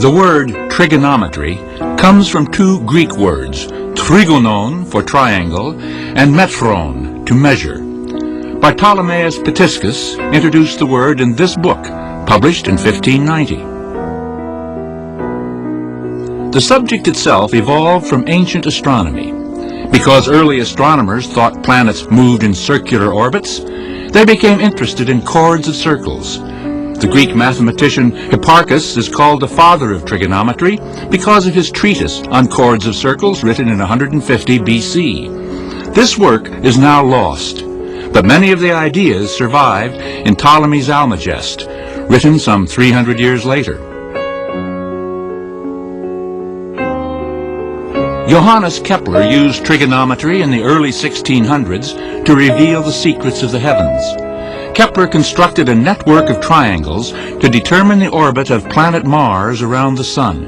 The word trigonometry comes from two Greek words, trigonon for triangle and metron to measure. Bartolomeus Pitiscus introduced the word in this book, published in 1590. The subject itself evolved from ancient astronomy. Because early astronomers thought planets moved in circular orbits, they became interested in chords of circles. The Greek mathematician Hipparchus is called the father of trigonometry because of his treatise on chords of circles written in 150 BC. This work is now lost, but many of the ideas survive in Ptolemy's Almagest, written some 300 years later. Johannes Kepler used trigonometry in the early 1600s to reveal the secrets of the heavens. Kepler constructed a network of triangles to determine the orbit of planet Mars around the Sun.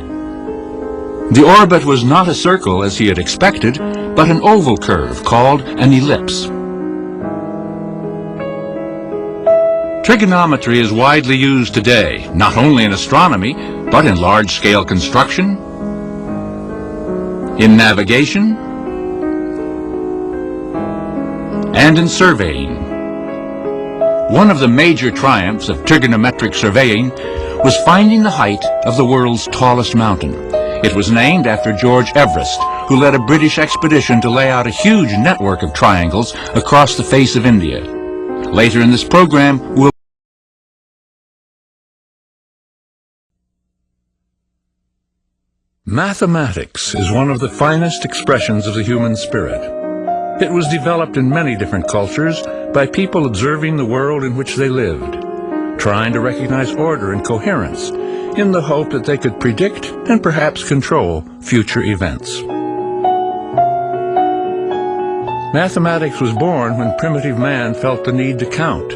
The orbit was not a circle as he had expected, but an oval curve called an ellipse. Trigonometry is widely used today, not only in astronomy, but in large-scale construction, in navigation, and in surveying. One of the major triumphs of trigonometric surveying was finding the height of the world's tallest mountain. It was named after George Everest, who led a British expedition to lay out a huge network of triangles across the face of India. Later in this program, we'll Mathematics is one of the finest expressions of the human spirit. It was developed in many different cultures by people observing the world in which they lived, trying to recognize order and coherence in the hope that they could predict and perhaps control future events. Mathematics was born when primitive man felt the need to count,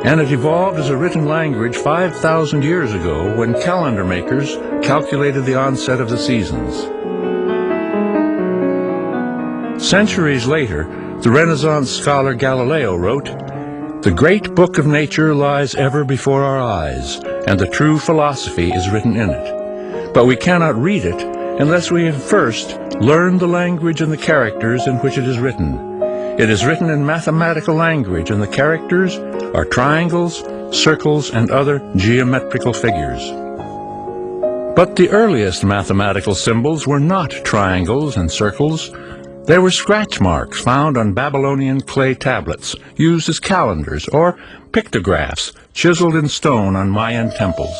and it evolved as a written language 5,000 years ago when calendar makers calculated the onset of the seasons. Centuries later, the Renaissance scholar Galileo wrote, "The great book of nature lies ever before our eyes, and the true philosophy is written in it. But we cannot read it unless we have first learned the language and the characters in which it is written. It is written in mathematical language, and the characters are triangles, circles, and other geometrical figures." But the earliest mathematical symbols were not triangles and circles. They were scratch marks found on Babylonian clay tablets, used as calendars, or pictographs chiseled in stone on Mayan temples.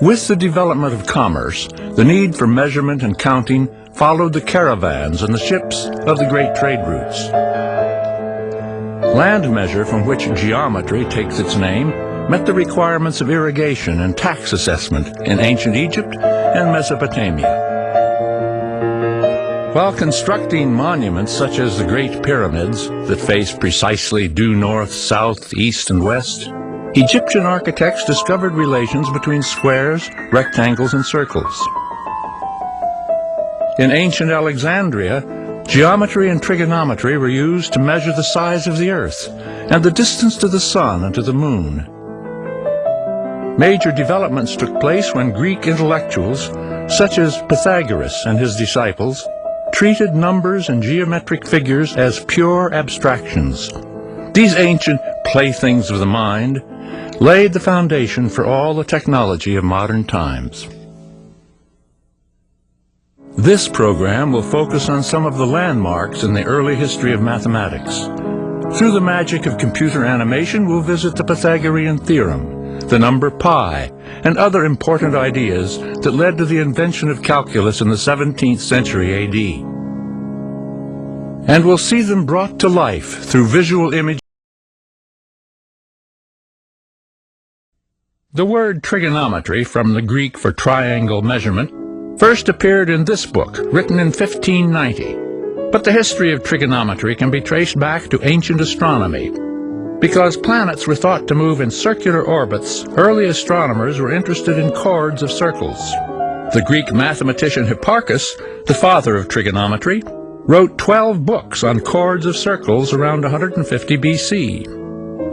With the development of commerce, the need for measurement and counting followed the caravans and the ships of the great trade routes. Land measure, from which geometry takes its name, met the requirements of irrigation and tax assessment in ancient Egypt and Mesopotamia. While constructing monuments such as the Great Pyramids that face precisely due north, south, east, and west, Egyptian architects discovered relations between squares, rectangles, and circles. In ancient Alexandria, geometry and trigonometry were used to measure the size of the earth and the distance to the sun and to the moon. Major developments took place when Greek intellectuals, such as Pythagoras and his disciples, treated numbers and geometric figures as pure abstractions. These ancient playthings of the mind laid the foundation for all the technology of modern times. This program will focus on some of the landmarks in the early history of mathematics. Through the magic of computer animation, we'll visit the Pythagorean theorem, the number pi, and other important ideas that led to the invention of calculus in the 17th century AD. And we'll see them brought to life through visual images. The word trigonometry, from the Greek for triangle measurement, first appeared in this book, written in 1590. But the history of trigonometry can be traced back to ancient astronomy. Because planets were thought to move in circular orbits, early astronomers were interested in chords of circles. The Greek mathematician Hipparchus, the father of trigonometry, wrote 12 books on chords of circles around 150 BC.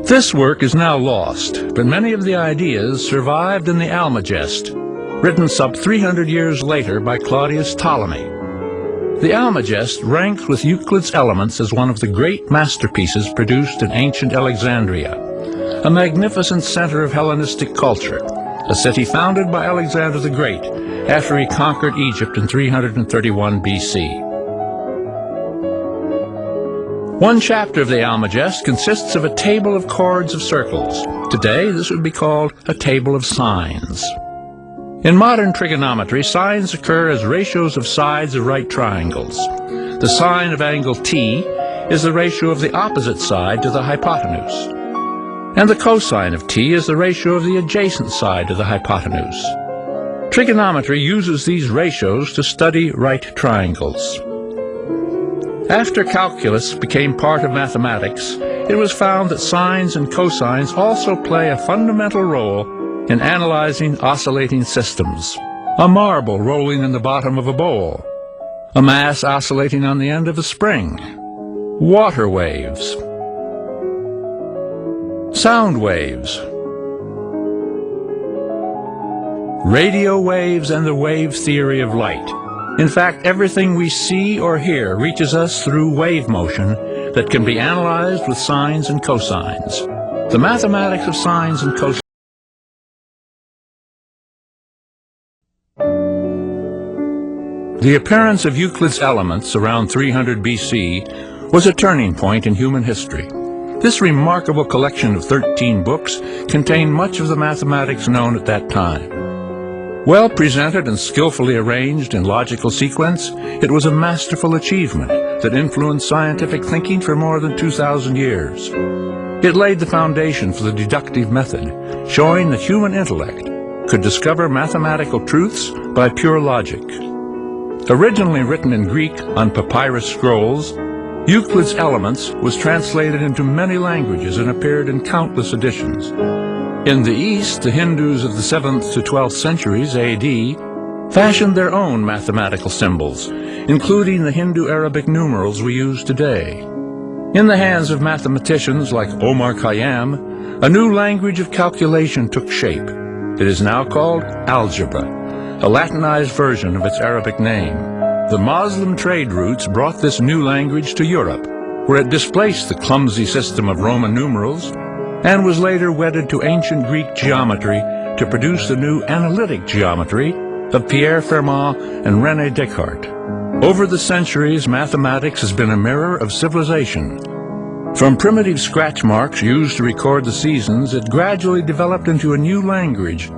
This work is now lost, but many of the ideas survived in the Almagest, written sub 300 years later by Claudius Ptolemy. The Almagest ranks with Euclid's Elements as one of the great masterpieces produced in ancient Alexandria, a magnificent center of Hellenistic culture, a city founded by Alexander the Great after he conquered Egypt in 331 BC. One chapter of the Almagest consists of a table of chords of circles. Today, this would be called a table of sines. In modern trigonometry, sines occur as ratios of sides of right triangles. The sine of angle T is the ratio of the opposite side to the hypotenuse, and the cosine of T is the ratio of the adjacent side to the hypotenuse. Trigonometry uses these ratios to study right triangles. After calculus became part of mathematics, it was found that sines and cosines also play a fundamental role in analyzing oscillating systems. A marble rolling in the bottom of a bowl, a mass oscillating on the end of a spring, water waves, sound waves, radio waves, and the wave theory of light. In fact, everything we see or hear reaches us through wave motion that can be analyzed with sines and cosines. The mathematics of sines and cosines. The appearance of Euclid's Elements around 300 BC was a turning point in human history. This remarkable collection of 13 books contained much of the mathematics known at that time. Well presented and skillfully arranged in logical sequence, it was a masterful achievement that influenced scientific thinking for more than 2,000 years. It laid the foundation for the deductive method, showing that human intellect could discover mathematical truths by pure logic. Originally written in Greek on papyrus scrolls, Euclid's Elements was translated into many languages and appeared in countless editions. In the East, the Hindus of the 7th to 12th centuries AD fashioned their own mathematical symbols, including the Hindu Arabic numerals we use today. In the hands of mathematicians like Omar Khayyam, a new language of calculation took shape. It is now called algebra, a Latinized version of its Arabic name. The Muslim trade routes brought this new language to Europe, where it displaced the clumsy system of Roman numerals and was later wedded to ancient Greek geometry to produce the new analytic geometry of Pierre Fermat and René Descartes. Over the centuries, mathematics has been a mirror of civilization. From primitive scratch marks used to record the seasons, it gradually developed into a new language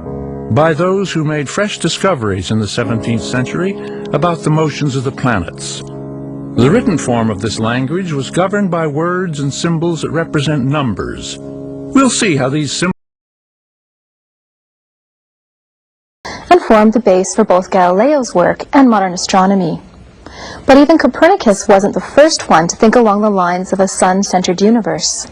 by those who made fresh discoveries in the 17th century about the motions of the planets. The written form of this language was governed by words and symbols that represent numbers. We'll see how these symbols and formed the base for both Galileo's work and modern astronomy. But even Copernicus wasn't the first one to think along the lines of a sun-centered universe.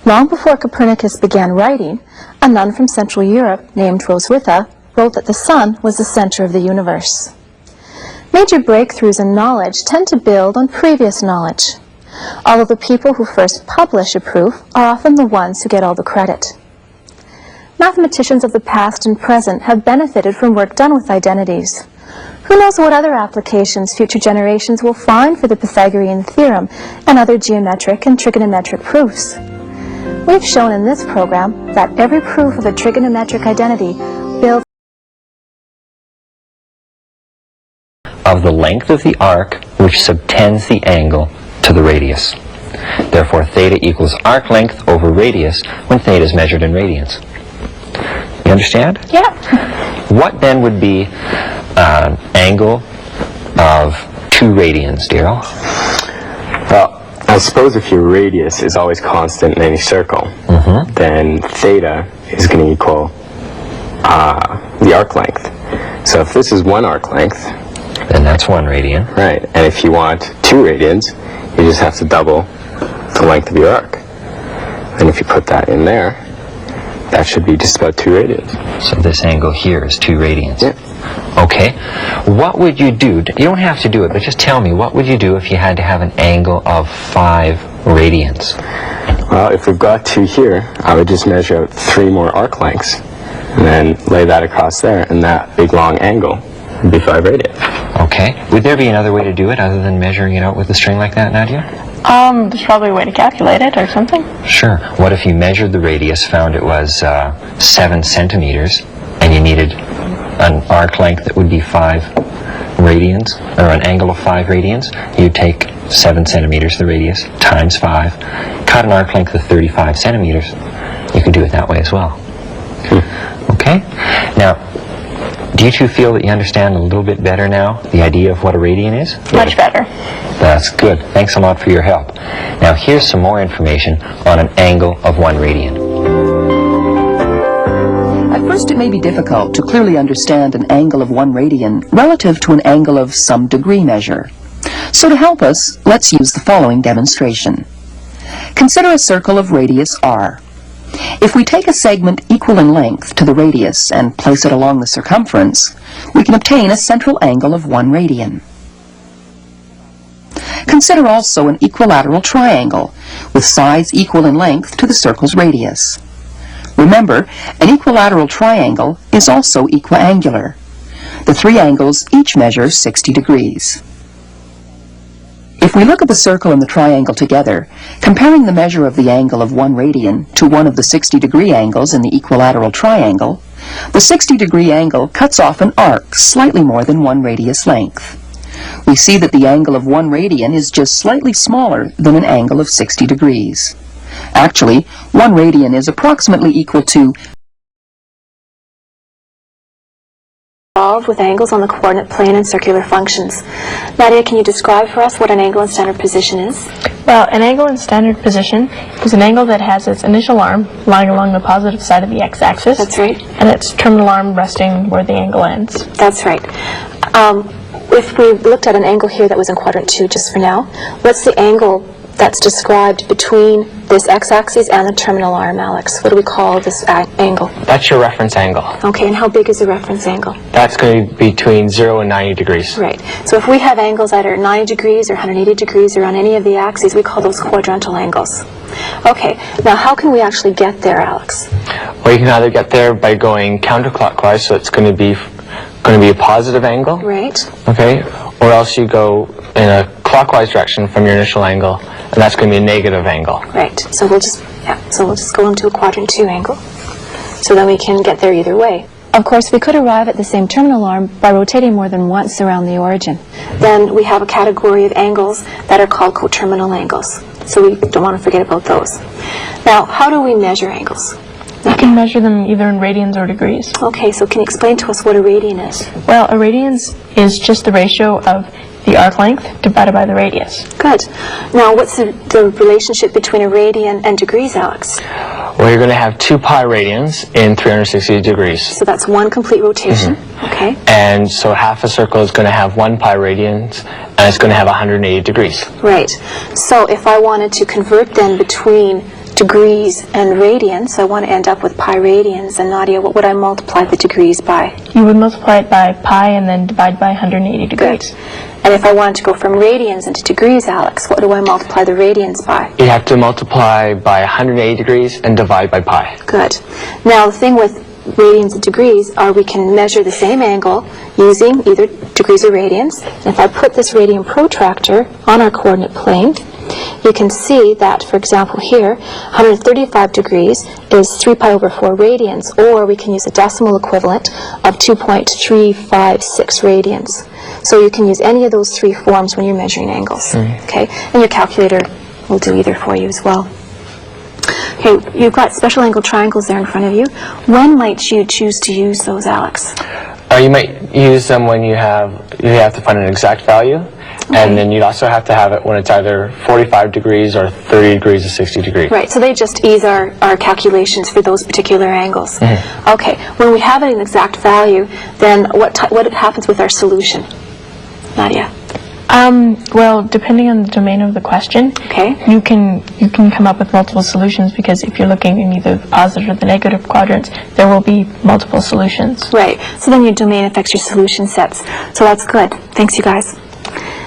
Long before Copernicus began writing, a nun from Central Europe named Roswitha wrote that the sun was the center of the universe. Major breakthroughs in knowledge tend to build on previous knowledge, although the people who first publish a proof are often the ones who get all the credit. Mathematicians of the past and present have benefited from work done with identities. Who knows what other applications future generations will find for the Pythagorean theorem and other geometric and trigonometric proofs? We've shown in this program that every proof of a trigonometric identity builds of the length of the arc which subtends the angle to the radius. Therefore, theta equals arc length over radius when theta is measured in radians. You understand? Yeah. What then would be an angle of 2 radians, Daryl? Well, I suppose if your radius is always constant in any circle, then theta is going to equal the arc length. So if this is 1 arc length, then that's 1 radian. right, and if you want 2 radians, you just have to double the length of your arc. And if you put that in there, that should be just about 2 radians. So this angle here is 2 radians. Yeah. Okay. What would you do? You don't have to do it, but just tell me, what would you do if you had to have an angle of 5 radians? Well, if we've got 2 here, I would just measure out 3 more arc lengths, and then lay that across there, and that big long angle would be 5 radii. Okay. Would there be another way to do it other than measuring it out with a string like that, Nadia? There's probably a way to calculate it or something. Sure. What if you measured the radius, found it was 7 centimeters, and you needed an arc length that would be 5 radians, or an angle of 5 radians? You'd take 7 centimeters, the radius, times 5, cut an arc length of 35 centimeters. You could do it that way as well. Okay? Now, do you two feel that you understand a little bit better now the idea of what a radian is? Much better. That's good. Thanks a lot for your help. Now here's some more information on an angle of 1 radian. At first it may be difficult to clearly understand an angle of 1 radian relative to an angle of some degree measure. So to help us, let's use the following demonstration. Consider a circle of radius r. If we take a segment equal in length to the radius and place it along the circumference, we can obtain a central angle of 1 radian. Consider also an equilateral triangle with sides equal in length to the circle's radius. Remember, an equilateral triangle is also equiangular. The 3 angles each measure 60 degrees. If we look at the circle and the triangle together, comparing the measure of the angle of 1 radian to one of the 60-degree angles in the equilateral triangle, the 60-degree angle cuts off an arc slightly more than 1 radius length. We see that the angle of 1 radian is just slightly smaller than an angle of 60 degrees. Actually, 1 radian is approximately equal to With angles on the coordinate plane and circular functions. Nadia, can you describe for us what an angle in standard position is? Well, an angle in standard position is an angle that has its initial arm lying along the positive side of the x-axis. That's right. And its terminal arm resting where the angle ends. That's right. If we looked at an angle here that was in quadrant 2 just for now, what's the angle that's described between this x-axis and the terminal arm, Alex? What do we call this angle? That's your reference angle. Okay, and how big is the reference angle? That's going to be between 0 and 90 degrees. Right. So if we have angles that are 90 degrees or 180 degrees or on any of the axes, we call those quadrantal angles. Okay, now how can we actually get there, Alex? Well, you can either get there by going counterclockwise, so it's going to be a positive angle. Right. Okay, or else you go in a clockwise direction from your initial angle, and that's going to be a negative angle. Right. So we'll just go into a quadrant 2 angle. So then we can get there either way. Of course, we could arrive at the same terminal arm by rotating more than once around the origin. Then we have a category of angles that are called coterminal angles. So we don't want to forget about those. Now, how do we measure angles? You can measure them either in radians or degrees. Okay, so can you explain to us what a radian is? Well, a radian is just the ratio of the arc length divided by the radius. Good. Now, what's the relationship between a radian and degrees, Alex? Well, you're going to have 2 pi radians in 360 degrees. So that's 1 complete rotation. Okay. And so half a circle is going to have 1 pi radians, and it's going to have 180 degrees. Right. So if I wanted to convert then between degrees and radians, I want to end up with pi radians. And Nadia, what would I multiply the degrees by? You would multiply it by pi and then divide by 180 degrees. Good. And if I wanted to go from radians into degrees, Alex, what do I multiply the radians by? You have to multiply by 180 degrees and divide by pi. Good. Now, the thing with radians and degrees are we can measure the same angle using either degrees or radians. And if I put this radian protractor on our coordinate plane, you can see that, for example, here, 135 degrees is 3 pi over 4 radians, or we can use a decimal equivalent of 2.356 radians. So you can use any of those 3 forms when you're measuring angles. Okay, and your calculator will do either for you as well. Okay, you've got special angle triangles there in front of you. When might you choose to use those, Alex? You might use them when you have to find an exact value. Okay. And then you'd also have to have it when it's either 45 degrees or 30 degrees or 60 degrees. Right, so they just ease our calculations for those particular angles. Okay, when we have an exact value, then what happens with our solution? Nadia? Well, depending on the domain of the question, okay, you can come up with multiple solutions, because if you're looking in either the positive or the negative quadrants, there will be multiple solutions. Right, so then your domain affects your solution sets. So that's good. Thanks, you guys.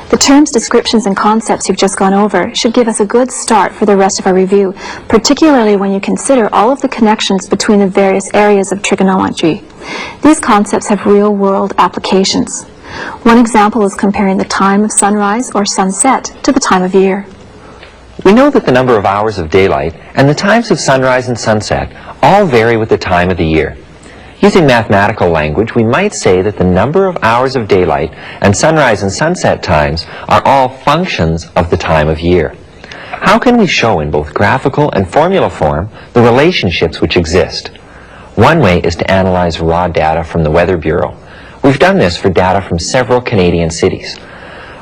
The terms, descriptions, and concepts you've just gone over should give us a good start for the rest of our review, particularly when you consider all of the connections between the various areas of trigonometry. These concepts have real-world applications. One example is comparing the time of sunrise or sunset to the time of year. We know that the number of hours of daylight and the times of sunrise and sunset all vary with the time of the year. Using mathematical language, we might say that the number of hours of daylight and sunrise and sunset times are all functions of the time of year. How can we show in both graphical and formula form the relationships which exist? One way is to analyze raw data from the Weather Bureau. We've done this for data from several Canadian cities.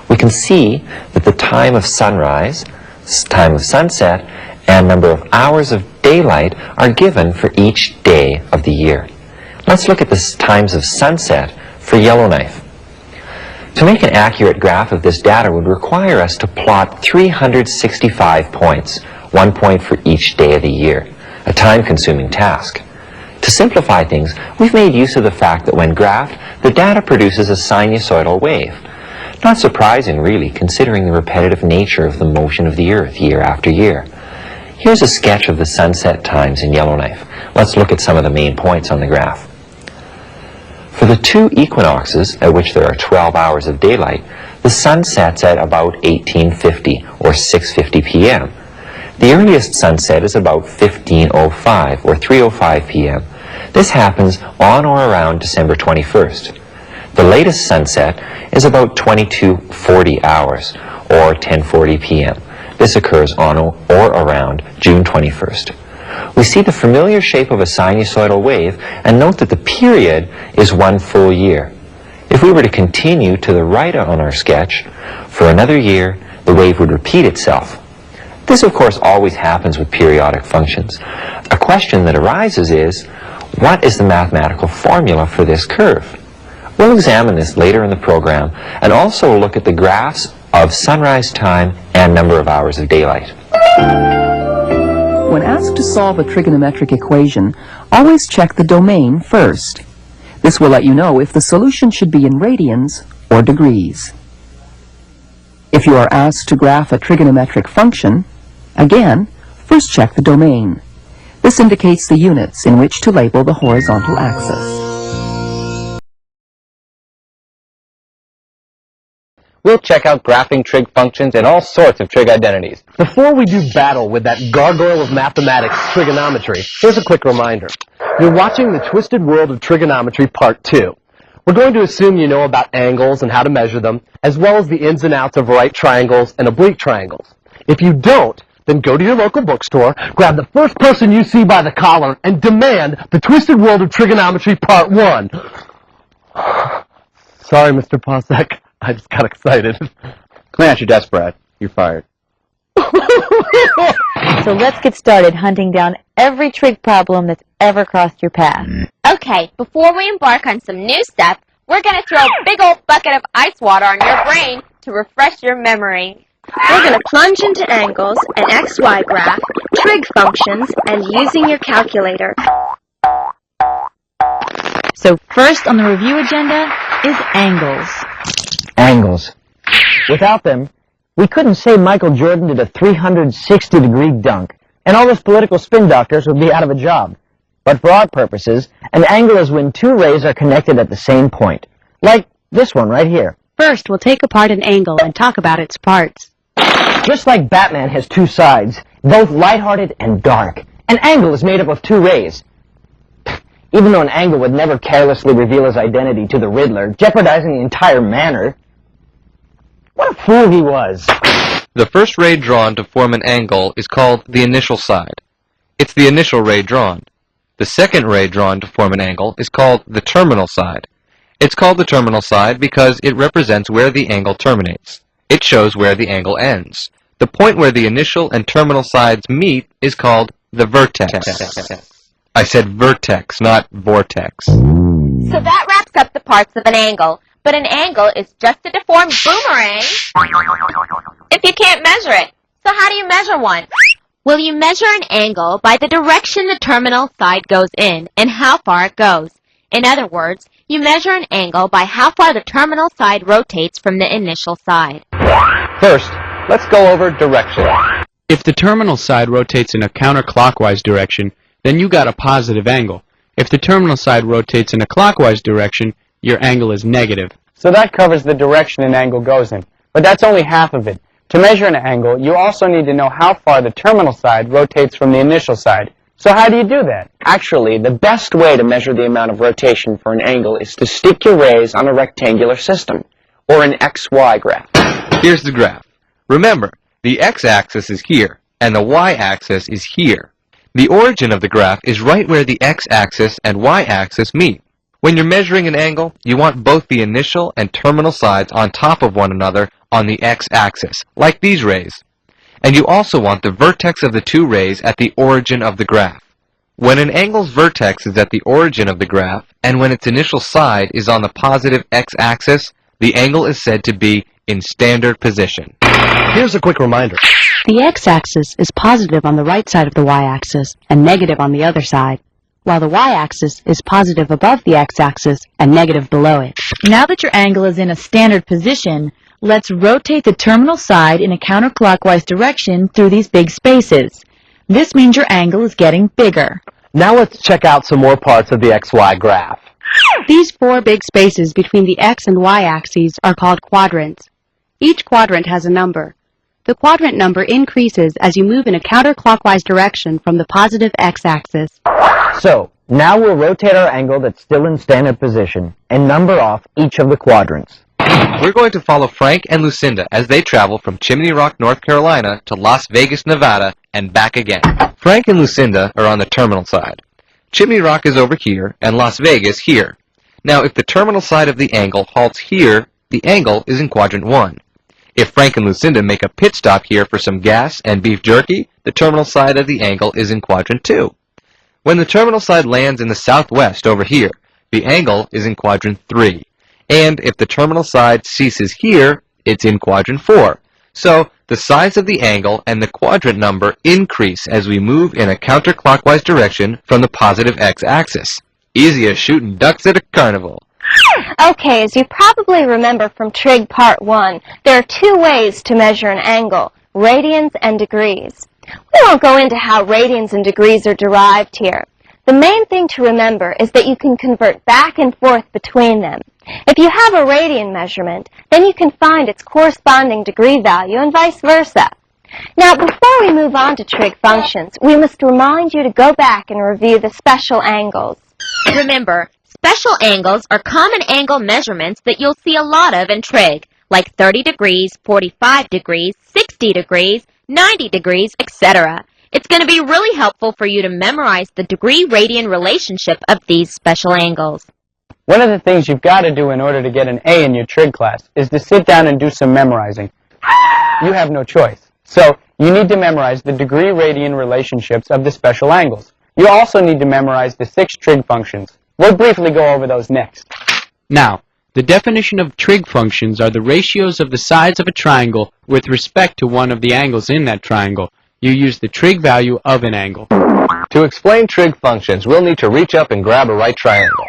We can see that the time of sunrise, time of sunset, and number of hours of daylight are given for each day of the year. Let's look at the times of sunset for Yellowknife. To make an accurate graph of this data would require us to plot 365 points, 1 point for each day of the year, a time-consuming task. To simplify things, we've made use of the fact that when graphed, the data produces a sinusoidal wave. Not surprising, really, considering the repetitive nature of the motion of the Earth year after year. Here's a sketch of the sunset times in Yellowknife. Let's look at some of the main points on the graph. For the two equinoxes, at which there are 12 hours of daylight, the sun sets at about 1850 or 6:50 p.m. The earliest sunset is about 15:05 or 3:05 p.m. This happens on or around December 21st. The latest sunset is about 22:40 hours or 10:40 p.m. This occurs on or around June 21st. We see the familiar shape of a sinusoidal wave and note that the period is 1 full year. If we were to continue to the right on our sketch, for another year, the wave would repeat itself. This, of course, always happens with periodic functions. A question that arises is, what is the mathematical formula for this curve? We'll examine this later in the program and also look at the graphs of sunrise time and number of hours of daylight. When asked to solve a trigonometric equation, always check the domain first. This will let you know if the solution should be in radians or degrees. If you are asked to graph a trigonometric function, again, first check the domain. This indicates the units in which to label the horizontal axis. We'll check out graphing trig functions and all sorts of trig identities. Before we do battle with that gargoyle of mathematics, trigonometry, here's a quick reminder. You're watching The Twisted World of Trigonometry Part 2. We're going to assume you know about angles and how to measure them, as well as the ins and outs of right triangles and oblique triangles. If you don't, then go to your local bookstore, grab the first person you see by the collar, and demand The Twisted World of Trigonometry Part 1. Sorry, Mr. Posek. I just got excited. Clean out your desk, Brad. You're fired. So let's get started hunting down every trig problem that's ever crossed your path. Okay, before we embark on some new stuff, we're going to throw a big old bucket of ice water on your brain to refresh your memory. We're going to plunge into angles, an XY graph, trig functions, and using your calculator. So first on the review agenda is angles. Angles. Without them, we couldn't say Michael Jordan did a 360-degree dunk, and all those political spin doctors would be out of a job. But for our purposes, an angle is when two rays are connected at the same point. Like this one right here. First, we'll take apart an angle and talk about its parts. Just like Batman has two sides, both lighthearted and dark, an angle is made up of two rays. Even though an angle would never carelessly reveal his identity to the Riddler, jeopardizing the entire manor. What a fool he was! The first ray drawn to form an angle is called the initial side. It's the initial ray drawn. The second ray drawn to form an angle is called the terminal side. It's called the terminal side because it represents where the angle terminates. It shows where the angle ends. The point where the initial and terminal sides meet is called the vertex. I said vertex, not vortex. So that wraps up the parts of an angle. But an angle is just a deformed boomerang if you can't measure it. So how do you measure one? Well, you measure an angle by the direction the terminal side goes in and how far it goes. In other words, you measure an angle by how far the terminal side rotates from the initial side. First, let's go over direction. If the terminal side rotates in a counterclockwise direction, then you got a positive angle. If the terminal side rotates in a clockwise direction, your angle is negative. So that covers the direction an angle goes in. But that's only half of it. To measure an angle, you also need to know how far the terminal side rotates from the initial side. So how do you do that? Actually, the best way to measure the amount of rotation for an angle is to stick your rays on a rectangular system, or an XY graph. Here's the graph. Remember, the x-axis is here, and the y-axis is here. The origin of the graph is right where the x-axis and y-axis meet. When you're measuring an angle, you want both the initial and terminal sides on top of one another on the x-axis, like these rays. And you also want the vertex of the two rays at the origin of the graph. When an angle's vertex is at the origin of the graph, and when its initial side is on the positive x-axis, the angle is said to be in standard position. Here's a quick reminder. The x-axis is positive on the right side of the y-axis and negative on the other side, while the y-axis is positive above the x-axis and negative below it. Now that your angle is in a standard position, let's rotate the terminal side in a counterclockwise direction through these big spaces. This means your angle is getting bigger. Now let's check out some more parts of the XY graph. These four big spaces between the x and y axes are called quadrants. Each quadrant has a number. The quadrant number increases as you move in a counterclockwise direction from the positive x-axis. So, now we'll rotate our angle that's still in standard position and number off each of the quadrants. We're going to follow Frank and Lucinda as they travel from Chimney Rock, North Carolina to Las Vegas, Nevada, and back again. Frank and Lucinda are on the terminal side. Chimney Rock is over here, and Las Vegas here. Now, if the terminal side of the angle halts here, the angle is in quadrant 1. If Frank and Lucinda make a pit stop here for some gas and beef jerky, the terminal side of the angle is in quadrant 2. When the terminal side lands in the southwest over here, the angle is in quadrant 3. And if the terminal side ceases here, it's in quadrant 4. So, the size of the angle and the quadrant number increase as we move in a counterclockwise direction from the positive x-axis. Easy as shooting ducks at a carnival. Okay, as you probably remember from Trig Part 1, there are two ways to measure an angle, radians and degrees. We won't go into how radians and degrees are derived here. The main thing to remember is that you can convert back and forth between them. If you have a radian measurement, then you can find its corresponding degree value and vice versa. Now, before we move on to trig functions, we must remind you to go back and review the special angles. Remember, special angles are common angle measurements that you'll see a lot of in trig, like 30 degrees, 45 degrees, 60 degrees, 90 degrees, etc. It's going to be really helpful for you to memorize the degree-radian relationship of these special angles. One of the things you've got to do in order to get an A in your trig class is to sit down and do some memorizing. You have no choice. So, you need to memorize the degree-radian relationships of the special angles. You also need to memorize the 6 trig functions. We'll briefly go over those next. Now, the definition of trig functions are the ratios of the sides of a triangle with respect to one of the angles in that triangle. You use the trig value of an angle. To explain trig functions, we'll need to reach up and grab a right triangle.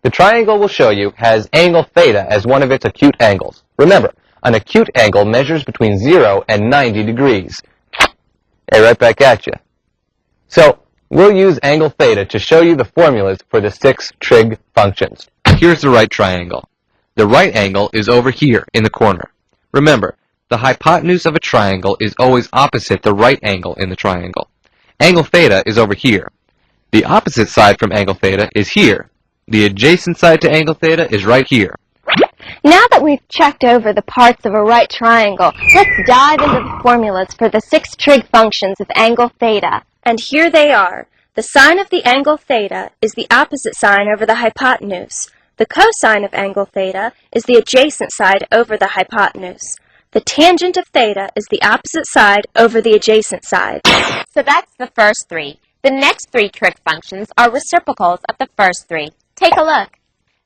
The triangle we'll show you has angle theta as one of its acute angles. Remember, an acute angle measures between 0 and 90 degrees. Hey, right back at you. So, we'll use angle theta to show you the formulas for the 6 trig functions. Here's the right triangle. The right angle is over here in the corner. Remember, the hypotenuse of a triangle is always opposite the right angle in the triangle. Angle theta is over here. The opposite side from angle theta is here. The adjacent side to angle theta is right here. Now that we've checked over the parts of a right triangle, let's dive into the formulas for the 6 trig functions of angle theta. And here they are. The sine of the angle theta is the opposite sine over the hypotenuse. The cosine of angle theta is the adjacent side over the hypotenuse. The tangent of theta is the opposite side over the adjacent side. So that's the first 3. The next 3 trig functions are reciprocals of the first 3. Take a look.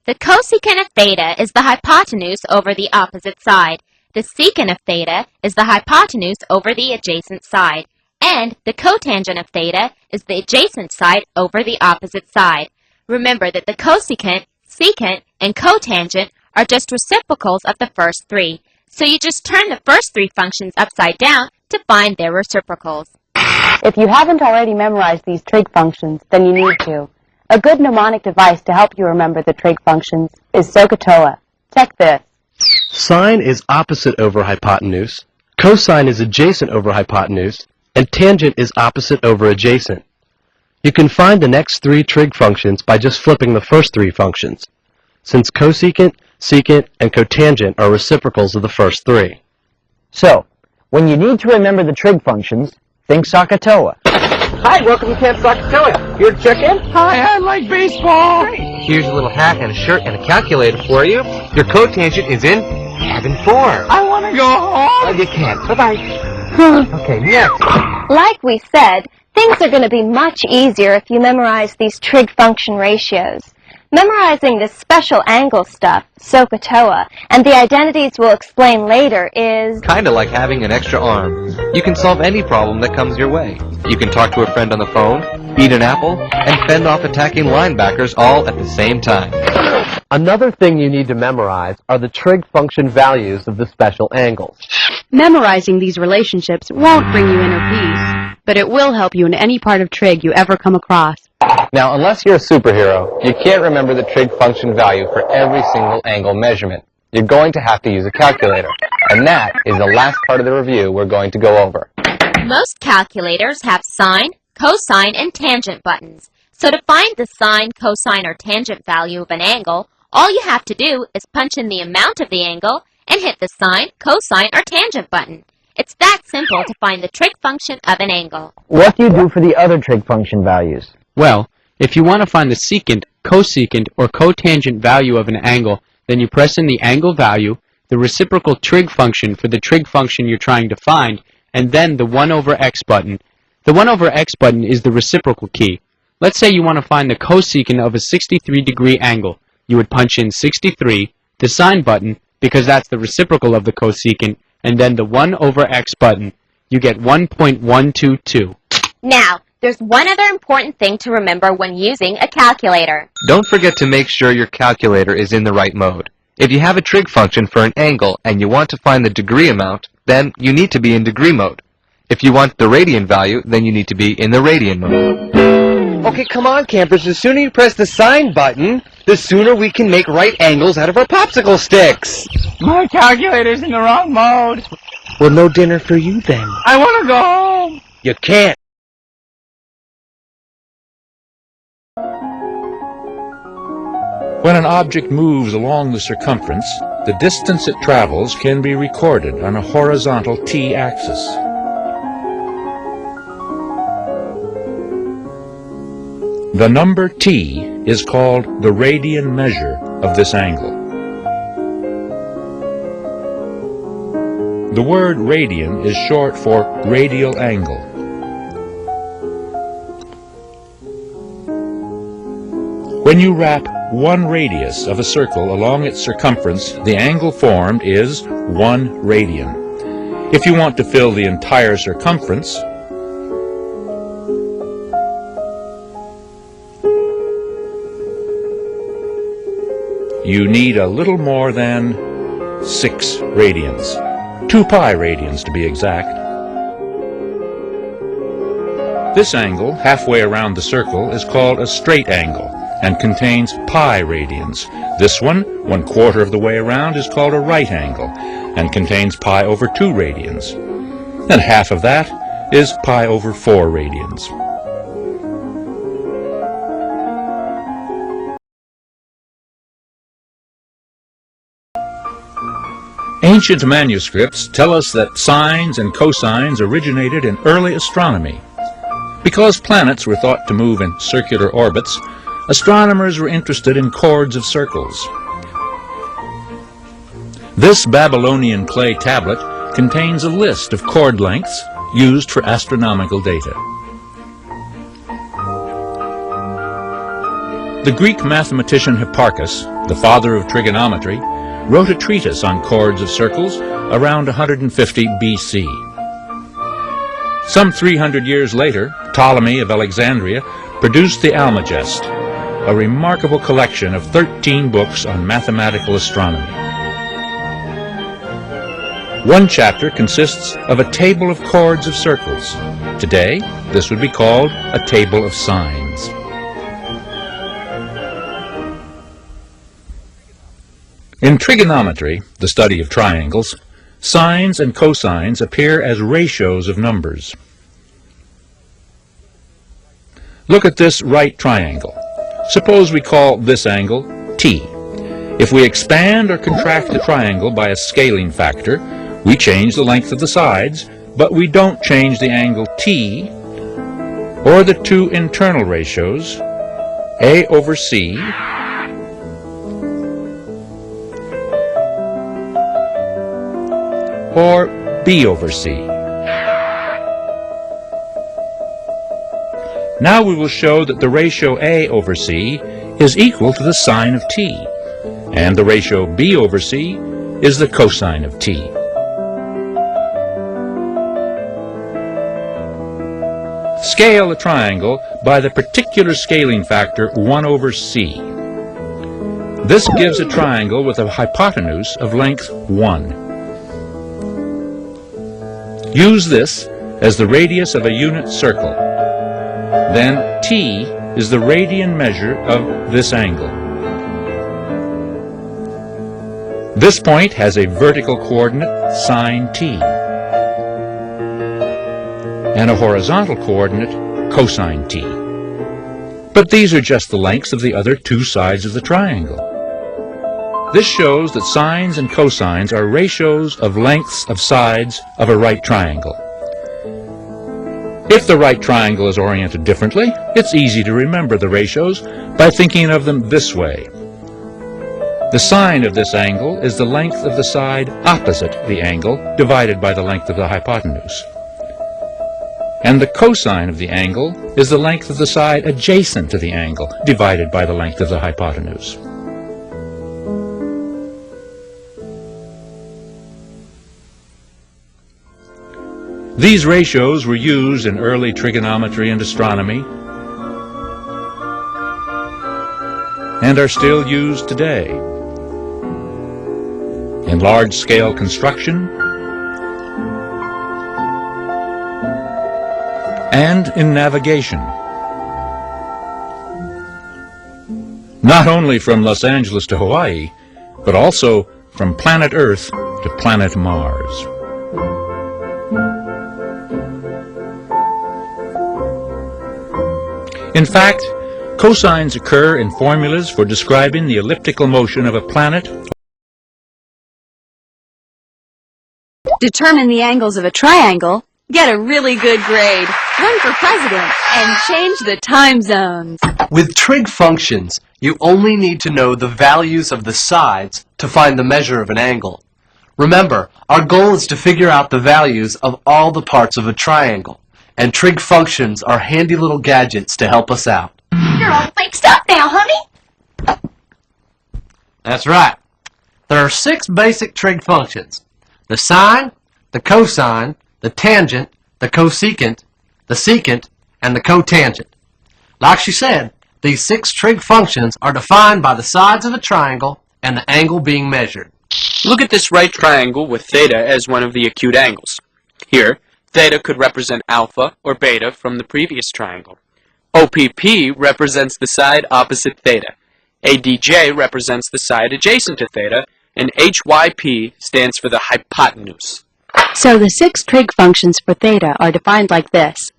The cosecant of theta is the hypotenuse over the opposite side. The secant of theta is the hypotenuse over the adjacent side. And the cotangent of theta is the adjacent side over the opposite side. Remember that the cosecant, secant, and cotangent are just reciprocals of the first 3. So you just turn the first three functions upside down to find their reciprocals. If you haven't already memorized these trig functions, then you need to. A good mnemonic device to help you remember the trig functions is SOHCAHTOA. Check this. Sine is opposite over hypotenuse, cosine is adjacent over hypotenuse, and tangent is opposite over adjacent. You can find the next three trig functions by just flipping the first three functions, since cosecant, secant, and cotangent are reciprocals of the first three. So, when you need to remember the trig functions, think SOHCAHTOA. Hi, welcome to Camp SOHCAHTOA. Here to check in? Hi, I like baseball. Here's a little hat and a shirt and a calculator for you. Your cotangent is in cabin 4. I want to go home. You can't. Bye-bye. Okay, next. Like we said, things are going to be much easier if you memorize these trig function ratios. Memorizing this special angle stuff, SOHCAHTOA, and the identities we'll explain later is Kinda like having an extra arm. You can solve any problem that comes your way. You can talk to a friend on the phone, eat an apple, and fend off attacking linebackers all at the same time. Another thing you need to memorize are the trig function values of the special angles. Memorizing these relationships won't bring you inner peace, but it will help you in any part of trig you ever come across. Now, unless you're a superhero, you can't remember the trig function value for every single angle measurement. You're going to have to use a calculator. And that is the last part of the review we're going to go over. Most calculators have sine, cosine, and tangent buttons. So to find the sine, cosine, or tangent value of an angle, all you have to do is punch in the amount of the angle and hit the sine, cosine, or tangent button. It's that simple to find the trig function of an angle. What do you do for the other trig function values? Well, if you want to find the secant, cosecant, or cotangent value of an angle, then you press in the angle value, the reciprocal trig function for the trig function you're trying to find, and then the 1 over x button. The 1 over x button is the reciprocal key. Let's say you want to find the cosecant of a 63-degree angle. You would punch in 63, the sine button, because that's the reciprocal of the cosecant, and then the 1 over x button. You get 1.122. Now, there's one other important thing to remember when using a calculator. Don't forget to make sure your calculator is in the right mode. If you have a trig function for an angle and you want to find the degree amount, then you need to be in degree mode. If you want the radian value, then you need to be in the radian mode. Okay, come on, campers. The sooner you press the sine button, the sooner we can make right angles out of our popsicle sticks. My calculator's in the wrong mode. Well, no dinner for you then. I want to go home. You can't. When an object moves along the circumference, the distance it travels can be recorded on a horizontal t-axis. The number t is called the radian measure of this angle. The word radian is short for radial angle. When you wrap one radius of a circle along its circumference, the angle formed is 1 radian. If you want to fill the entire circumference, you need a little more than 6 radians, 2 pi radians to be exact. This angle, halfway around the circle, is called a straight angle and contains pi radians. This one, 1/4 of the way around, is called a right angle and contains pi over 2 radians. And half of that is pi over 4 radians. Ancient manuscripts tell us that sines and cosines originated in early astronomy. Because planets were thought to move in circular orbits, astronomers were interested in chords of circles. This Babylonian clay tablet contains a list of chord lengths used for astronomical data. The Greek mathematician Hipparchus, the father of trigonometry, wrote a treatise on chords of circles around 150 BC. Some 300 years later, Ptolemy of Alexandria produced the Almagest, a remarkable collection of 13 books on mathematical astronomy. One chapter consists of a table of chords of circles. Today, this would be called a table of sines. In trigonometry, the study of triangles, sines and cosines appear as ratios of numbers. Look at this right triangle. Suppose we call this angle T. If we expand or contract the triangle by a scaling factor, we change the length of the sides, but we don't change the angle T or the two internal ratios, A over C or B over C. Now we will show that the ratio A over C is equal to the sine of T, and the ratio B over C is the cosine of T. Scale a triangle by the particular scaling factor 1 over C. This gives a triangle with a hypotenuse of length 1. Use this as the radius of a unit circle. Then T is the radian measure of this angle. This point has a vertical coordinate, sine T, and a horizontal coordinate, cosine T. But these are just the lengths of the other two sides of the triangle. This shows that sines and cosines are ratios of lengths of sides of a right triangle. If the right triangle is oriented differently, it's easy to remember the ratios by thinking of them this way. The sine of this angle is the length of the side opposite the angle divided by the length of the hypotenuse. And the cosine of the angle is the length of the side adjacent to the angle divided by the length of the hypotenuse. These ratios were used in early trigonometry and astronomy and are still used today in large-scale construction and in navigation. Not only from Los Angeles to Hawaii, but also from planet Earth to planet Mars. In fact, cosines occur in formulas for describing the elliptical motion of a planet. Determine the angles of a triangle, get a really good grade, run for president, and change the time zones. With trig functions, you only need to know the values of the sides to find the measure of an angle. Remember, our goal is to figure out the values of all the parts of a triangle, and trig functions are handy little gadgets to help us out. You're all mixed up now, honey. That's right. There are 6 basic trig functions: the sine, the cosine, the tangent, the cosecant, the secant, and the cotangent. Like she said, these 6 trig functions are defined by the sides of a triangle and the angle being measured. Look at this right triangle with theta as one of the acute angles. Here, theta could represent alpha or beta from the previous triangle. OPP represents the side opposite theta. ADJ represents the side adjacent to theta, and HYP stands for the hypotenuse. So the 6 trig functions for theta are defined like this.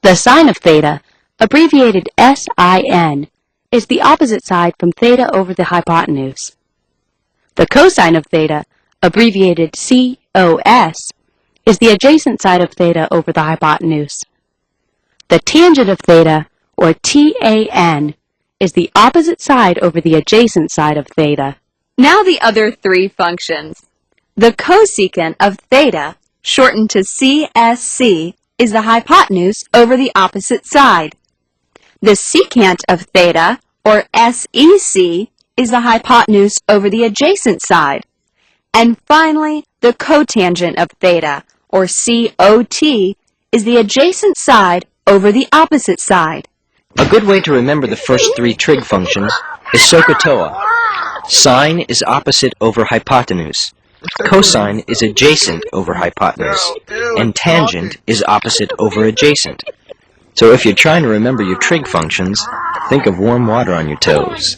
The sine of theta, abbreviated SIN, is the opposite side from theta over the hypotenuse. The cosine of theta, abbreviated COS, is the adjacent side of theta over the hypotenuse. The tangent of theta, or TAN, is the opposite side over the adjacent side of theta. Now the other 3 functions. The cosecant of theta, shortened to CSC, is the hypotenuse over the opposite side. The secant of theta, or SEC, is the hypotenuse over the adjacent side. And finally, the cotangent of theta, or COT, is the adjacent side over the opposite side. A good way to remember the first 3 trig functions is SOHCAHTOA. Sine is opposite over hypotenuse. Cosine is adjacent over hypotenuse, and tangent is opposite over adjacent. So if you're trying to remember your trig functions, think of warm water on your toes.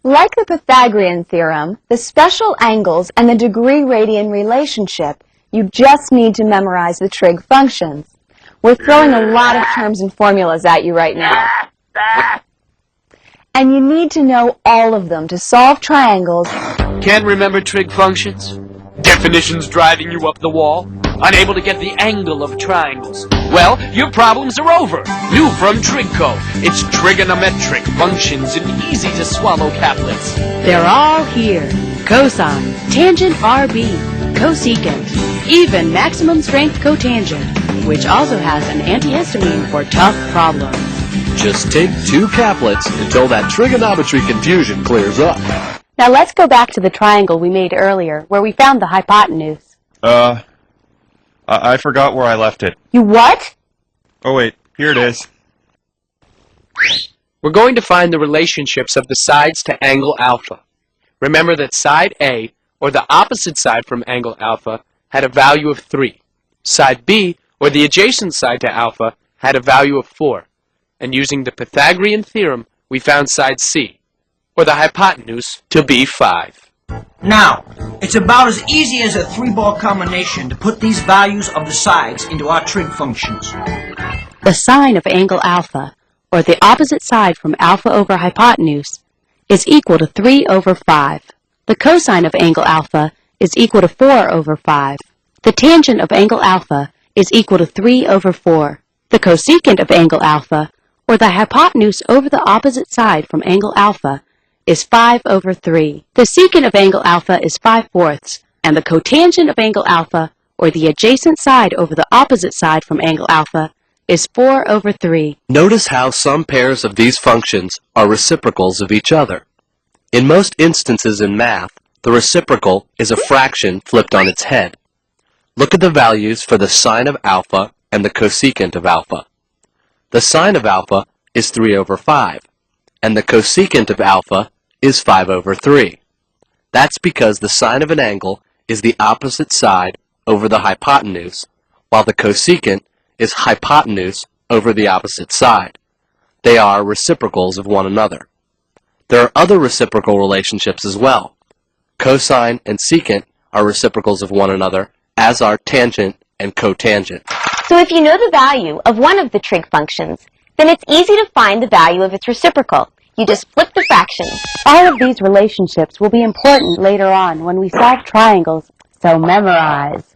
Like the Pythagorean theorem, the special angles and the degree-radian relationship, you just need to memorize the trig functions. We're throwing a lot of terms and formulas at you right now. And you need to know all of them to solve triangles. Can't remember trig functions? Definitions driving you up the wall? Unable to get the angle of triangles? Well, your problems are over. New from Trigco. It's trigonometric functions in easy-to-swallow caplets. They're all here. Cosine, tangent RB, cosecant, even maximum strength cotangent, which also has an antihistamine for tough problems. Just take 2 caplets until that trigonometry confusion clears up. Now let's go back to the triangle we made earlier, where we found the hypotenuse. I forgot where I left it. You what? Oh wait, here it is. We're going to find the relationships of the sides to angle alpha. Remember that side A, or the opposite side from angle alpha, had a value of 3. Side B, or the adjacent side to alpha, had a value of 4. And using the Pythagorean theorem, we found side C, or the hypotenuse, to be 5. Now, it's about as easy as a 3-ball combination to put these values of the sides into our trig functions. The sine of angle alpha, or the opposite side from alpha over hypotenuse, is equal to 3 over 5. The cosine of angle alpha is equal to 4 over 5. The tangent of angle alpha is equal to 3 over 4. The cosecant of angle alpha, or the hypotenuse over the opposite side from angle alpha, is 5 over 3. The secant of angle alpha is 5/4, and the cotangent of angle alpha, or the adjacent side over the opposite side from angle alpha, is 4 over 3. Notice how some pairs of these functions are reciprocals of each other. In most instances in math, the reciprocal is a fraction flipped on its head. Look at the values for the sine of alpha and the cosecant of alpha. The sine of alpha is 3 over 5, and the cosecant of alpha is 5 over 3. That's because the sine of an angle is the opposite side over the hypotenuse, while the cosecant is hypotenuse over the opposite side. They are reciprocals of one another. There are other reciprocal relationships as well. Cosine and secant are reciprocals of one another, as are tangent and cotangent. So if you know the value of one of the trig functions, then it's easy to find the value of its reciprocal. You just flip the fractions. All of these relationships will be important later on when we solve triangles, so memorize.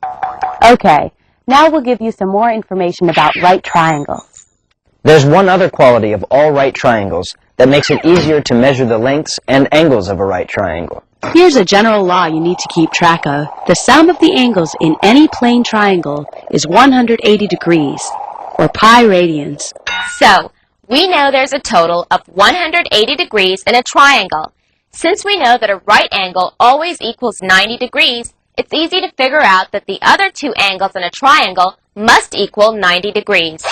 Okay, now we'll give you some more information about right triangles. There's one other quality of all right triangles that makes it easier to measure the lengths and angles of a right triangle. Here's a general law you need to keep track of. The sum of the angles in any plane triangle is 180 degrees, or pi radians. So, we know there's a total of 180 degrees in a triangle. Since we know that a right angle always equals 90 degrees, it's easy to figure out that the other two angles in a triangle must equal 90 degrees.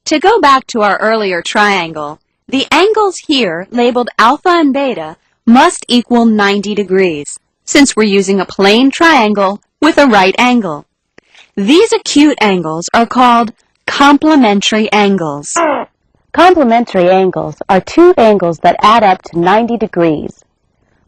To go back to our earlier triangle, the angles here, labeled alpha and beta, must equal 90 degrees, since we're using a plane triangle with a right angle. These acute angles are called complementary angles. Complementary angles are two angles that add up to 90 degrees.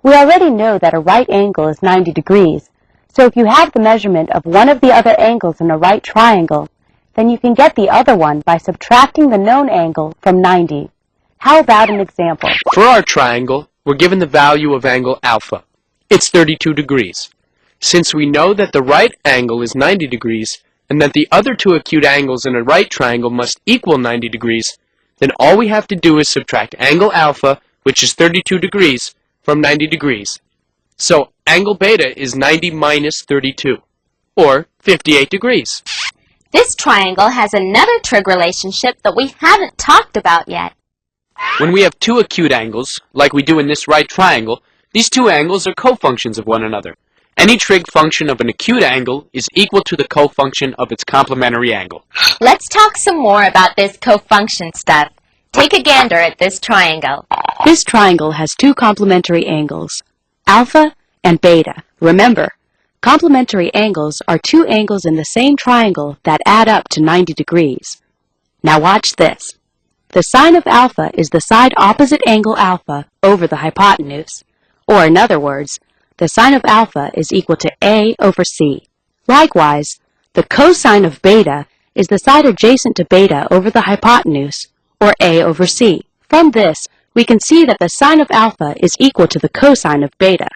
We already know that a right angle is 90 degrees, so if you have the measurement of one of the other angles in a right triangle, then you can get the other one by subtracting the known angle from 90. How about an example? For our triangle, we're given the value of angle alpha. It's 32 degrees. Since we know that the right angle is 90 degrees, and that the other two acute angles in a right triangle must equal 90 degrees, then all we have to do is subtract angle alpha, which is 32 degrees, from 90 degrees. So angle beta is 90 minus 32, or 58 degrees. This triangle has another trig relationship that we haven't talked about yet. When we have two acute angles, like we do in this right triangle, these two angles are cofunctions of one another. Any trig function of an acute angle is equal to the cofunction of its complementary angle. Let's talk some more about this cofunction stuff. Take a gander at this triangle. This triangle has two complementary angles, alpha and beta. Remember, Complementary angles are two angles in the same triangle that add up to 90 degrees. Now watch this. The sine of alpha is the side opposite angle alpha over the hypotenuse. Or in other words, the sine of alpha is equal to A over C. Likewise, the cosine of beta is the side adjacent to beta over the hypotenuse, or A over C. From this, we can see that the sine of alpha is equal to the cosine of beta.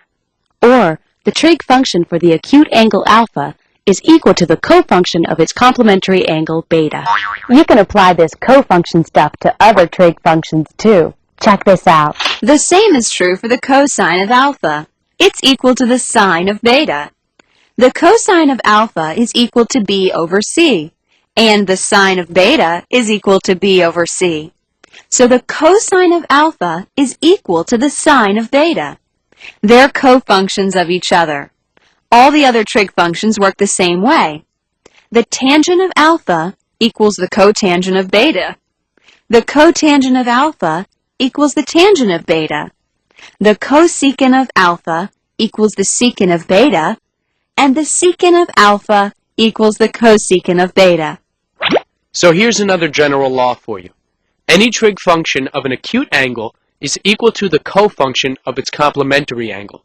Or, the trig function for the acute angle alpha is equal to the cofunction of its complementary angle beta. You can apply this cofunction stuff to other trig functions too. Check this out. The same is true for the cosine of alpha. It's equal to the sine of beta. The cosine of alpha is equal to B over C, and the sine of beta is equal to B over C. So the cosine of alpha is equal to the sine of beta. They're cofunctions of each other. All the other trig functions work the same way. The tangent of alpha equals the cotangent of beta. The cotangent of alpha equals the tangent of beta. The cosecant of alpha equals the secant of beta. And the secant of alpha equals the cosecant of beta. So here's another general law for you. Any trig function of an acute angle is equal to the cofunction of its complementary angle.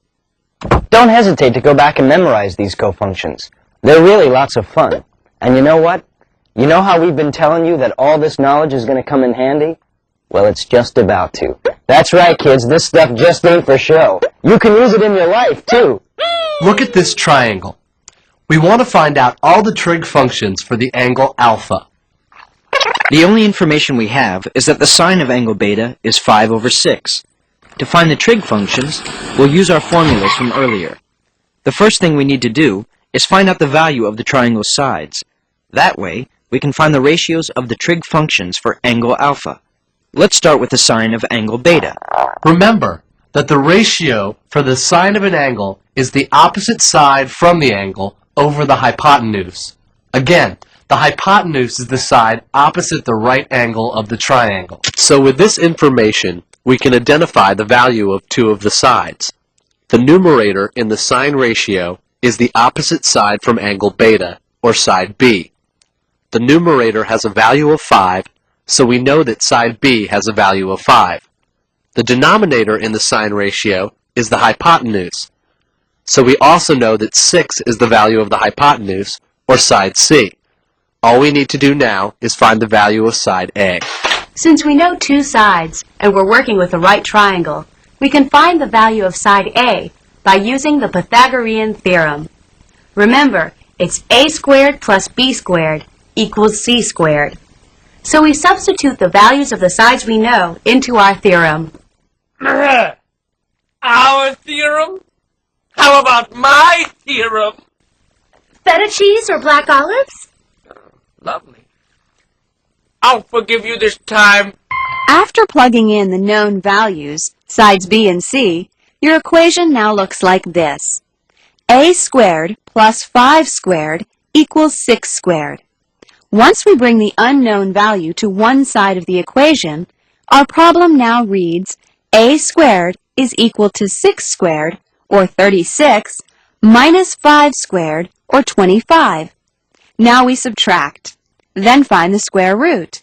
Don't hesitate to go back and memorize these cofunctions. They're really lots of fun. And you know what? You know how we've been telling you that all this knowledge is going to come in handy? Well, it's just about to. That's right, kids. This stuff just ain't for show. You can use it in your life, too. Look at this triangle. We want to find out all the trig functions for the angle alpha. The only information we have is that the sine of angle beta is 5 over 6. To find the trig functions, we'll use our formulas from earlier. The first thing we need to do is find out the value of the triangle's sides. That way, we can find the ratios of the trig functions for angle alpha. Let's start with the sine of angle beta. Remember that the ratio for the sine of an angle is the opposite side from the angle over the hypotenuse. Again, the hypotenuse is the side opposite the right angle of the triangle. So with this information, we can identify the value of two of the sides. The numerator in the sine ratio is the opposite side from angle beta, or side B. The numerator has a value of 5, so we know that side B has a value of 5. The denominator in the sine ratio is the hypotenuse, so we also know that 6 is the value of the hypotenuse, or side C. All we need to do now is find the value of side A. Since we know two sides, and we're working with a right triangle, we can find the value of side A by using the Pythagorean theorem. Remember, it's A squared plus B squared equals C squared. So we substitute the values of the sides we know into our theorem. Our theorem? How about my theorem? Feta cheese or black olives? Lovely. I'll forgive you this time. After plugging in the known values, sides B and C, your equation now looks like this. A squared plus 5 squared equals 6 squared. Once we bring the unknown value to one side of the equation, our problem now reads A squared is equal to 6 squared, or 36, minus 5 squared, or 25. Now we subtract. Then find the square root.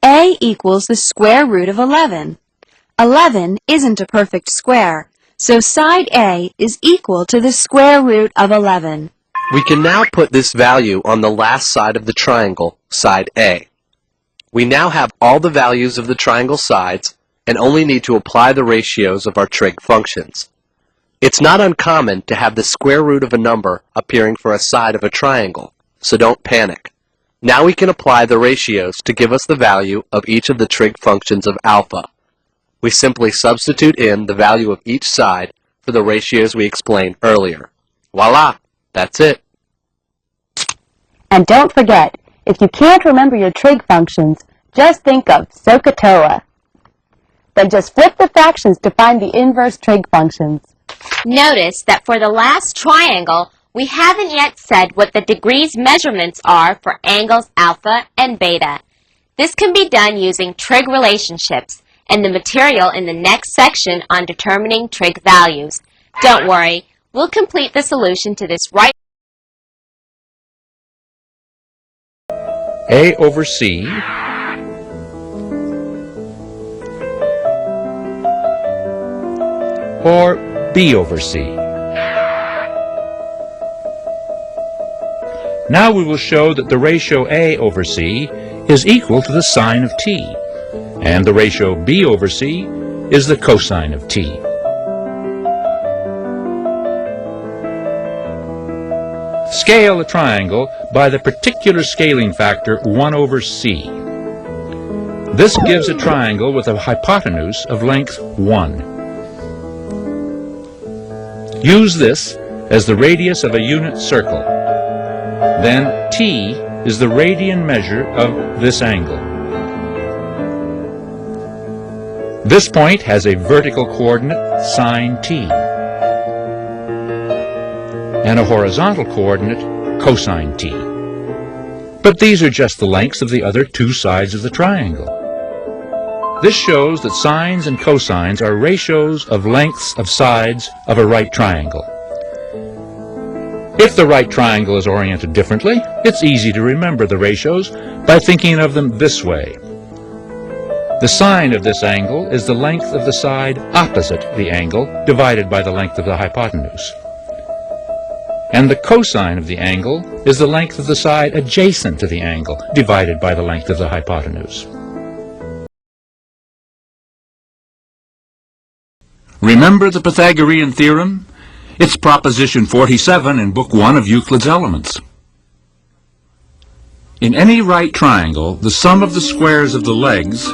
A equals the square root of 11. 11 isn't a perfect square, so side A is equal to the square root of 11. We can now put this value on the last side of the triangle, side A. We now have all the values of the triangle sides and only need to apply the ratios of our trig functions. It's not uncommon to have the square root of a number appearing for a side of a triangle, so don't panic. Now we can apply the ratios to give us the value of each of the trig functions of alpha. We simply substitute in the value of each side for the ratios we explained earlier. Voila! That's it. And don't forget, if you can't remember your trig functions, just think of SOHCAHTOA. Then just flip the fractions to find the inverse trig functions. Notice that for the last triangle, we haven't yet said what the degrees measurements are for angles alpha and beta. This can be done using trig relationships and the material in the next section on determining trig values. Don't worry, we'll complete the solution to this right A over C or B over C. Now we will show that the ratio A over C is equal to the sine of t, and the ratio B over C is the cosine of t. Scale a triangle by the particular scaling factor 1 over c. This gives a triangle with a hypotenuse of length 1. Use this as the radius of a unit circle. Then t is the radian measure of this angle. This point has a vertical coordinate sine t and a horizontal coordinate cosine t. But these are just the lengths of the other two sides of the triangle. This shows that sines and cosines are ratios of lengths of sides of a right triangle. If the right triangle is oriented differently, it's easy to remember the ratios by thinking of them this way. The sine of this angle is the length of the side opposite the angle divided by the length of the hypotenuse. And the cosine of the angle is the length of the side adjacent to the angle divided by the length of the hypotenuse. Remember the Pythagorean theorem? It's proposition 47 in Book 1 of Euclid's Elements. In any right triangle, the sum of the squares of the legs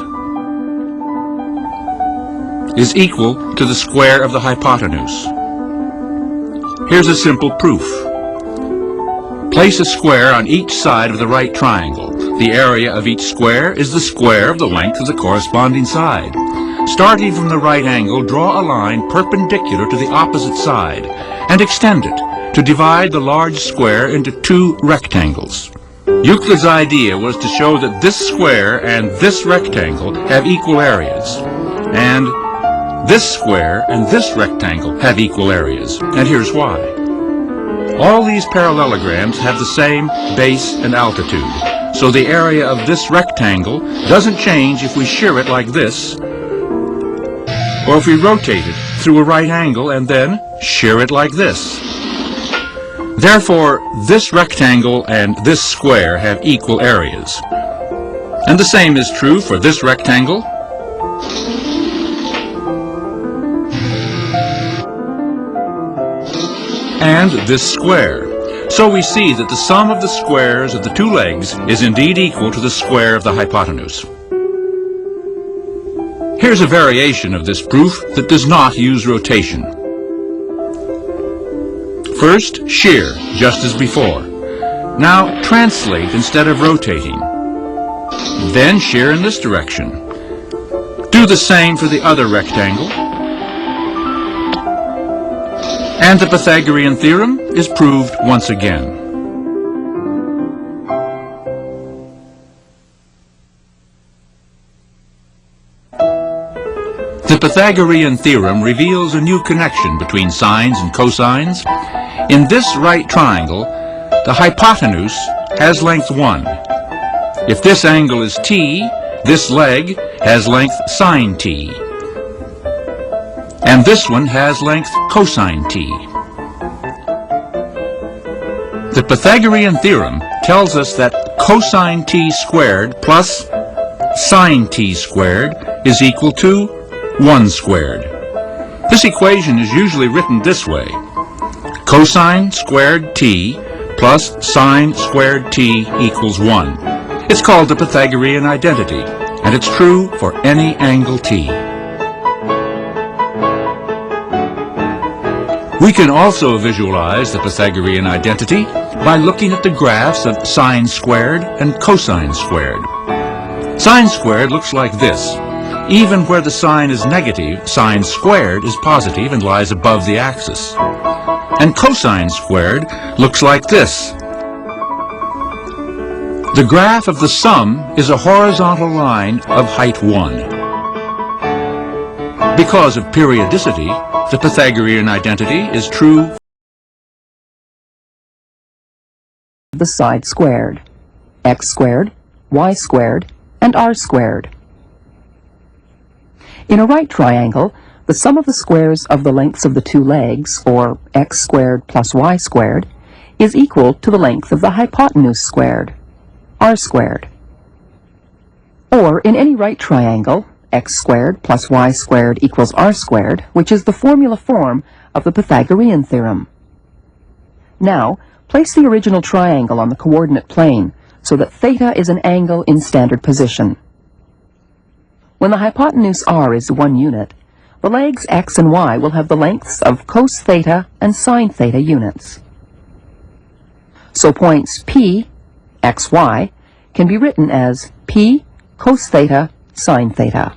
is equal to the square of the hypotenuse. Here's a simple proof. Place a square on each side of the right triangle. The area of each square is the square of the length of the corresponding side. Starting from the right angle, draw a line perpendicular to the opposite side and extend it to divide the large square into two rectangles. Euclid's idea was to show that this square and this rectangle have equal areas, and this square and this rectangle have equal areas, and here's why. All these parallelograms have the same base and altitude, so the area of this rectangle doesn't change if we shear it like this, or if we rotate it through a right angle and then shear it like this. Therefore, this rectangle and this square have equal areas. And the same is true for this rectangle and this square. So we see that the sum of the squares of the two legs is indeed equal to the square of the hypotenuse. Here's a variation of this proof that does not use rotation. First, shear, just as before. Now, translate instead of rotating. Then shear in this direction. Do the same for the other rectangle. And the Pythagorean theorem is proved once again. The Pythagorean theorem reveals a new connection between sines and cosines. In this right triangle, the hypotenuse has length 1. If this angle is t, this leg has length sine t. And this one has length cosine t. The Pythagorean theorem tells us that cosine t squared plus sine t squared is equal to 1 squared. This equation is usually written this way: cosine squared t plus sine squared t equals 1. It's called the Pythagorean identity, and it's true for any angle t. We can also visualize the Pythagorean identity by looking at the graphs of sine squared and cosine squared. Sine squared looks like this. Even where the sine is negative, sine squared is positive and lies above the axis. And cosine squared looks like this. The graph of the sum is a horizontal line of height 1. Because of periodicity, the Pythagorean identity is true. The side squared. X squared y squared, and r squared. In a right triangle, the sum of the squares of the lengths of the two legs, or x squared plus y squared, is equal to the length of the hypotenuse squared, r squared. Or in any right triangle, x squared plus y squared equals r squared, which is the formula form of the Pythagorean theorem. Now, place the original triangle on the coordinate plane so that theta is an angle in standard position. When the hypotenuse r is 1 unit, the legs x and y will have the lengths of cos theta and sine theta units. So points P, x, y can be written as P cos theta sine theta.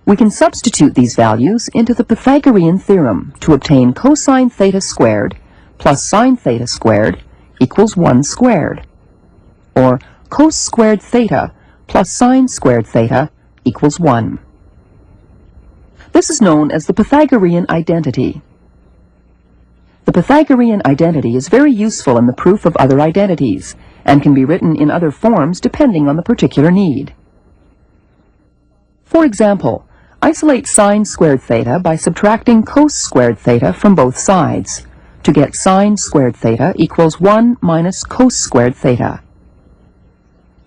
We can substitute these values into the Pythagorean theorem to obtain cosine theta squared plus sine theta squared equals 1 squared, or cos squared theta plus sine squared theta equals 1. This is known as the Pythagorean identity. The Pythagorean identity is very useful in the proof of other identities and can be written in other forms depending on the particular need. For example, isolate sine squared theta by subtracting cos squared theta from both sides to get sine squared theta equals 1 minus cos squared theta.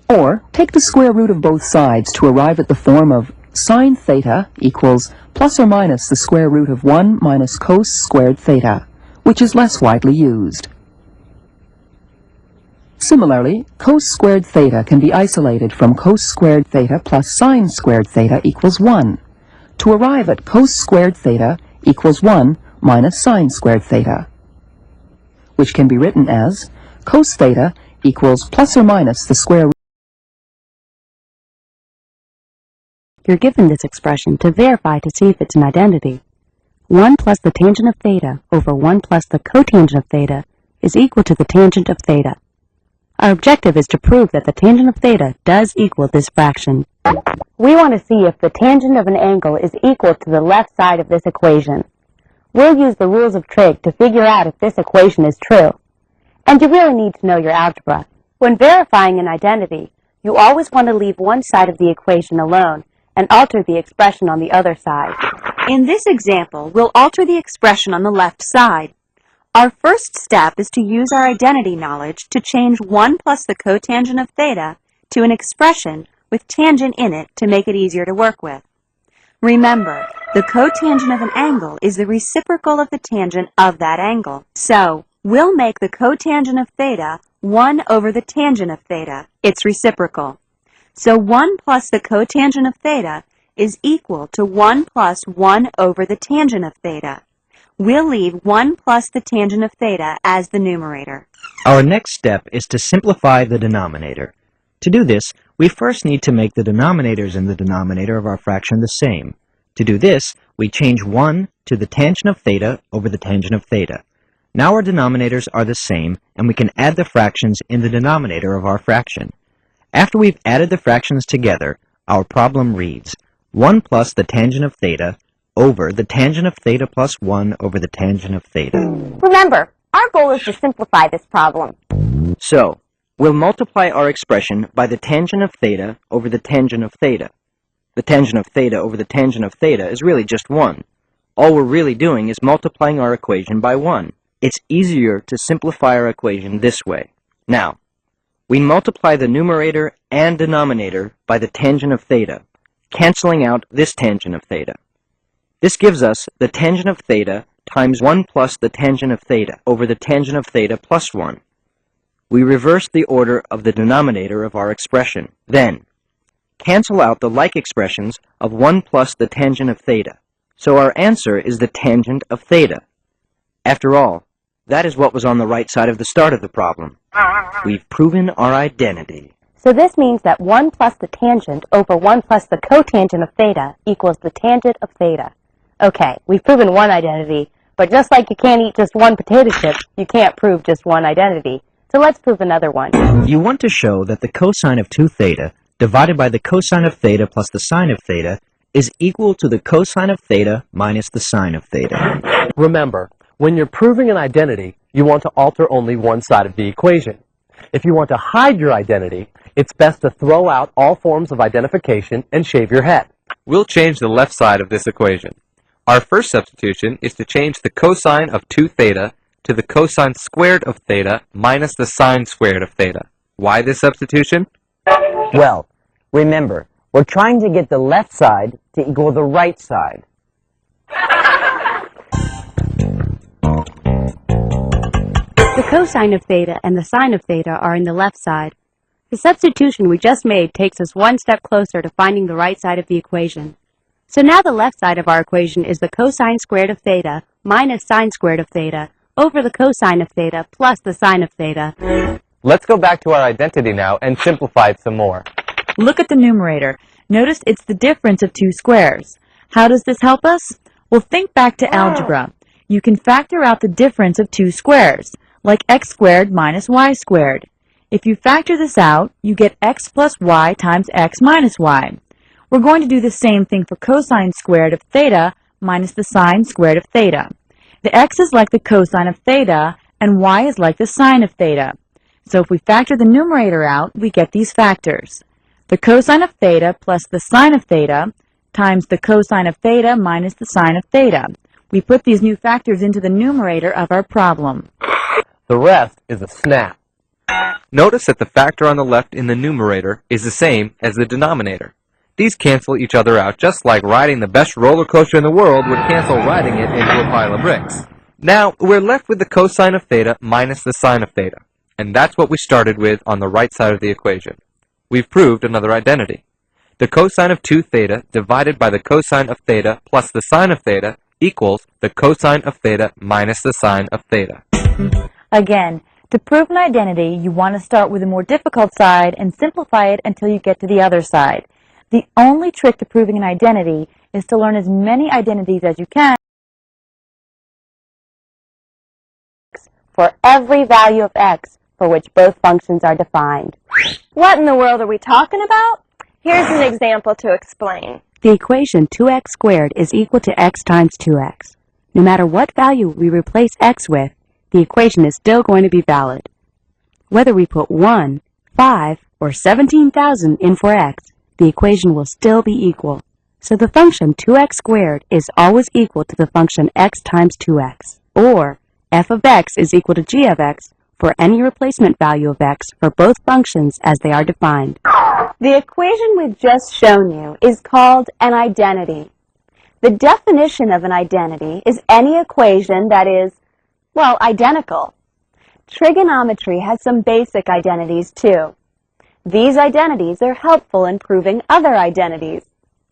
Or take the square root of both sides to arrive at the form of sine theta equals plus or minus the square root of 1 minus cos squared theta, which is less widely used. Similarly, cos squared theta can be isolated from cos squared theta plus sine squared theta equals 1, to arrive at cos squared theta equals 1 minus sine squared theta, which can be written as cos theta equals plus or minus the square root. You're given this expression to verify to see if it's an identity. 1 plus the tangent of theta over 1 plus the cotangent of theta is equal to the tangent of theta. Our objective is to prove that the tangent of theta does equal this fraction. We want to see if the tangent of an angle is equal to the left side of this equation. We'll use the rules of trig to figure out if this equation is true. And you really need to know your algebra. When verifying an identity, you always want to leave one side of the equation alone and alter the expression on the other side. In this example, we'll alter the expression on the left side. Our first step is to use our identity knowledge to change 1 plus the cotangent of theta to an expression with tangent in it to make it easier to work with. Remember, the cotangent of an angle is the reciprocal of the tangent of that angle. So, we'll make the cotangent of theta 1 over the tangent of theta, its reciprocal. So 1 plus the cotangent of theta is equal to 1 plus 1 over the tangent of theta. We'll leave 1 plus the tangent of theta as the numerator. Our next step is to simplify the denominator. To do this, we first need to make the denominators in the denominator of our fraction the same. To do this, we change 1 to the tangent of theta over the tangent of theta. Now our denominators are the same, and we can add the fractions in the denominator of our fraction. After we've added the fractions together, our problem reads 1 plus the tangent of theta over the tangent of theta plus 1 over the tangent of theta. Remember, our goal is to simplify this problem. So, we'll multiply our expression by the tangent of theta over the tangent of theta. The tangent of theta over the tangent of theta is really just 1. All we're really doing is multiplying our equation by 1. It's easier to simplify our equation this way. Now, we multiply the numerator and denominator by the tangent of theta, canceling out this tangent of theta. This gives us the tangent of theta times 1 plus the tangent of theta over the tangent of theta plus 1. We reverse the order of the denominator of our expression. Then, cancel out the like expressions of 1 plus the tangent of theta. So our answer is the tangent of theta. After all, that is what was on the right side of the start of the problem. We've proven our identity. So this means that 1 plus the tangent over 1 plus the cotangent of theta equals the tangent of theta. Okay, we've proven one identity, but just like you can't eat just one potato chip, you can't prove just one identity. So let's prove another one. You want to show that the cosine of 2 theta divided by the cosine of theta plus the sine of theta is equal to the cosine of theta minus the sine of theta. Remember, when you're proving an identity, you want to alter only one side of the equation. If you want to hide your identity, it's best to throw out all forms of identification and shave your head. We'll change the left side of this equation. Our first substitution is to change the cosine of 2 theta to the cosine squared of theta minus the sine squared of theta. Why this substitution? Well, remember, we're trying to get the left side to equal the right side. The cosine of theta and the sine of theta are in the left side. The substitution we just made takes us one step closer to finding the right side of the equation. So now the left side of our equation is the cosine squared of theta minus sine squared of theta over the cosine of theta plus the sine of theta. Let's go back to our identity now and simplify it some more. Look at the numerator. Notice it's the difference of 2 squares. How does this help us? Well, think back to algebra. You can factor out the difference of 2 squares, like x squared minus y squared. If you factor this out, you get x plus y times x minus y. We're going to do the same thing for cosine squared of theta minus the sine squared of theta. The x is like the cosine of theta, and y is like the sine of theta. So if we factor the numerator out, we get these factors. The cosine of theta plus the sine of theta times the cosine of theta minus the sine of theta. We put these new factors into the numerator of our problem. The rest is a snap. Notice that the factor on the left in the numerator is the same as the denominator. These cancel each other out just like riding the best roller coaster in the world would cancel riding it into a pile of bricks. Now, we're left with the cosine of theta minus the sine of theta, and that's what we started with on the right side of the equation. We've proved another identity. The cosine of 2 theta divided by the cosine of theta plus the sine of theta equals the cosine of theta minus the sine of theta. Again, to prove an identity, you want to start with the more difficult side and simplify it until you get to the other side. The only trick to proving an identity is to learn as many identities as you can for every value of x for which both functions are defined. What in the world are we talking about? Here's an example to explain. The equation 2x squared is equal to x times 2x. No matter what value we replace x with, the equation is still going to be valid. Whether we put 1, 5, or 17,000 in for x, the equation will still be equal. So the function 2x squared is always equal to the function x times 2x. Or f of x is equal to g of x for any replacement value of x for both functions as they are defined. The equation we've just shown you is called an identity. The definition of an identity is any equation that is, well, identical. Trigonometry has some basic identities too. These identities are helpful in proving other identities.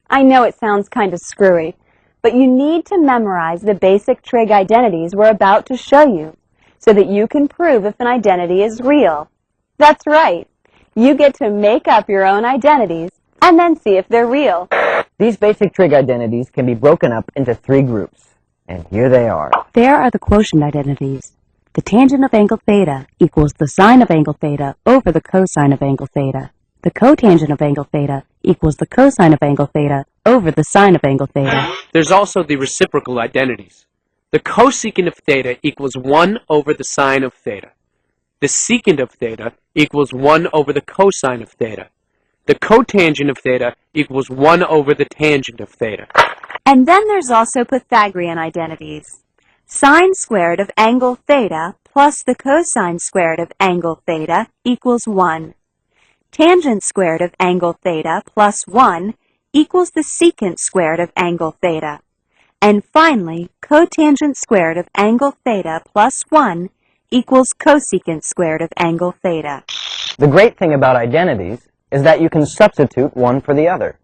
I know it sounds kind of screwy, but you need to memorize the basic trig identities we're about to show you so that you can prove if an identity is real. That's right. You get to make up your own identities and then see if they're real. These basic trig identities can be broken up into 3 groups, and here they are. There are the quotient identities. The tangent of angle theta equals the sine of angle theta over the cosine of angle theta. The cotangent of angle theta equals the cosine of angle theta over the sine of angle theta. There's also the reciprocal identities. The cosecant of theta equals 1 over the sine of theta. The secant of theta equals 1 over the cosine of theta. The cotangent of theta equals 1 over the tangent of theta. And then there's also Pythagorean identities. Sine squared of angle theta plus the cosine squared of angle theta equals 1. Tangent squared of angle theta plus 1 equals the secant squared of angle theta. And finally, cotangent squared of angle theta plus 1 equals cosecant squared of angle theta. The great thing about identities is that you can substitute one for the other.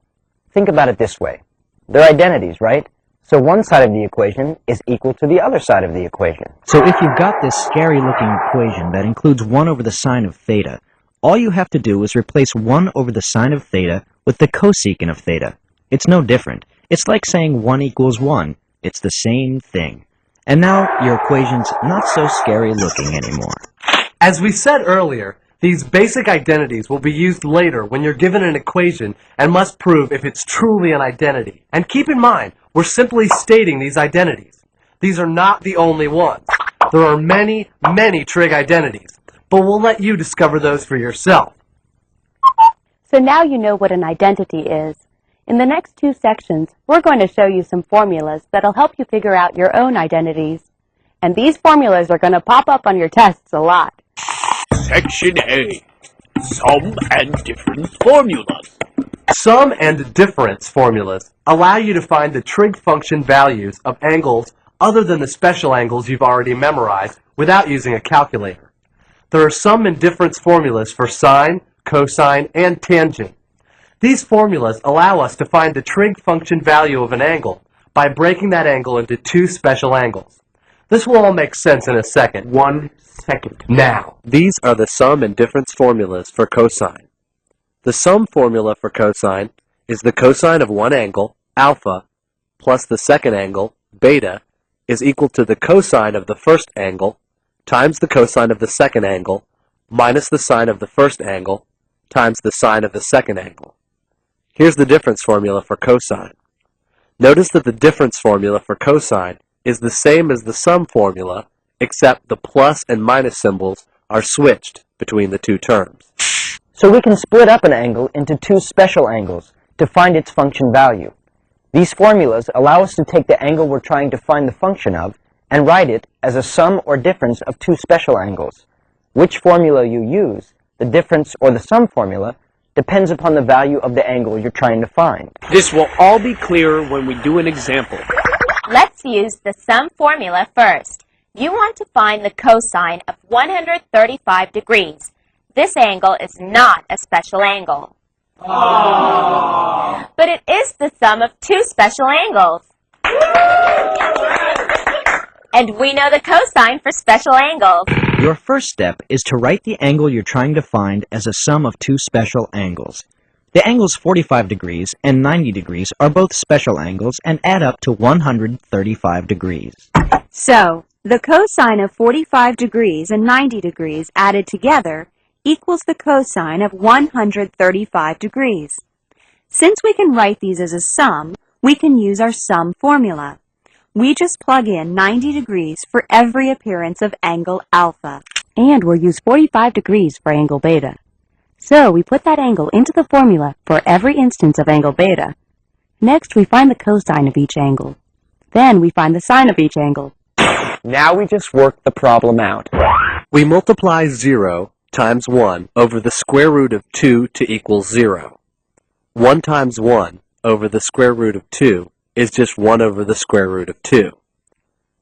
Think about it this way. They're identities, right? So one side of the equation is equal to the other side of the equation. So if you've got this scary-looking equation that includes 1 over the sine of theta, all you have to do is replace 1 over the sine of theta with the cosecant of theta. It's no different. It's like saying 1 equals 1. It's the same thing. And now your equation's not so scary-looking anymore. As we said earlier, these basic identities will be used later when you're given an equation and must prove if it's truly an identity. And keep in mind, we're simply stating these identities. These are not the only ones. There are many, many trig identities. but we'll let you discover those for yourself. So now you know what an identity is. In the next 2 sections, we're going to show you some formulas that'll help you figure out your own identities. And these formulas are going to pop up on your tests a lot. Section A. Sum and difference formulas. Sum and difference formulas allow you to find the trig function values of angles other than the special angles you've already memorized without using a calculator. There are sum and difference formulas for sine, cosine, and tangent. These formulas allow us to find the trig function value of an angle by breaking that angle into 2 special angles. This will all make sense in a second. 1 second. Now, these are the sum and difference formulas for cosine. The sum formula for cosine is the cosine of one angle, alpha, plus the second angle, beta, is equal to the cosine of the first angle times the cosine of the second angle minus the sine of the first angle times the sine of the second angle. Here's the difference formula for cosine. Notice that the difference formula for cosine is the same as the sum formula, except the plus and minus symbols are switched between the 2 terms. So we can split up an angle into 2 special angles to find its function value. These formulas allow us to take the angle we're trying to find the function of and write it as a sum or difference of 2 special angles. Which formula you use, the difference or the sum formula, depends upon the value of the angle you're trying to find. This will all be clearer when we do an example. Let's use the sum formula first. You want to find the cosine of 135 degrees. This angle is not a special angle. Aww. But it is the sum of 2 special angles. And we know the cosine for special angles. Your first step is to write the angle you're trying to find as a sum of 2 special angles. The angles 45 degrees and 90 degrees are both special angles and add up to 135 degrees. So, the cosine of 45 degrees and 90 degrees added together equals the cosine of 135 degrees. Since we can write these as a sum, we can use our sum formula. We just plug in 90 degrees for every appearance of angle alpha. And we'll use 45 degrees for angle beta. So we put that angle into the formula for every instance of angle beta. Next, we find the cosine of each angle. Then we find the sine of each angle. Now we just work the problem out. We multiply 0 times 1 over the square root of 2 to equal 0. 1 times 1 over the square root of 2 is just 1 over the square root of 2.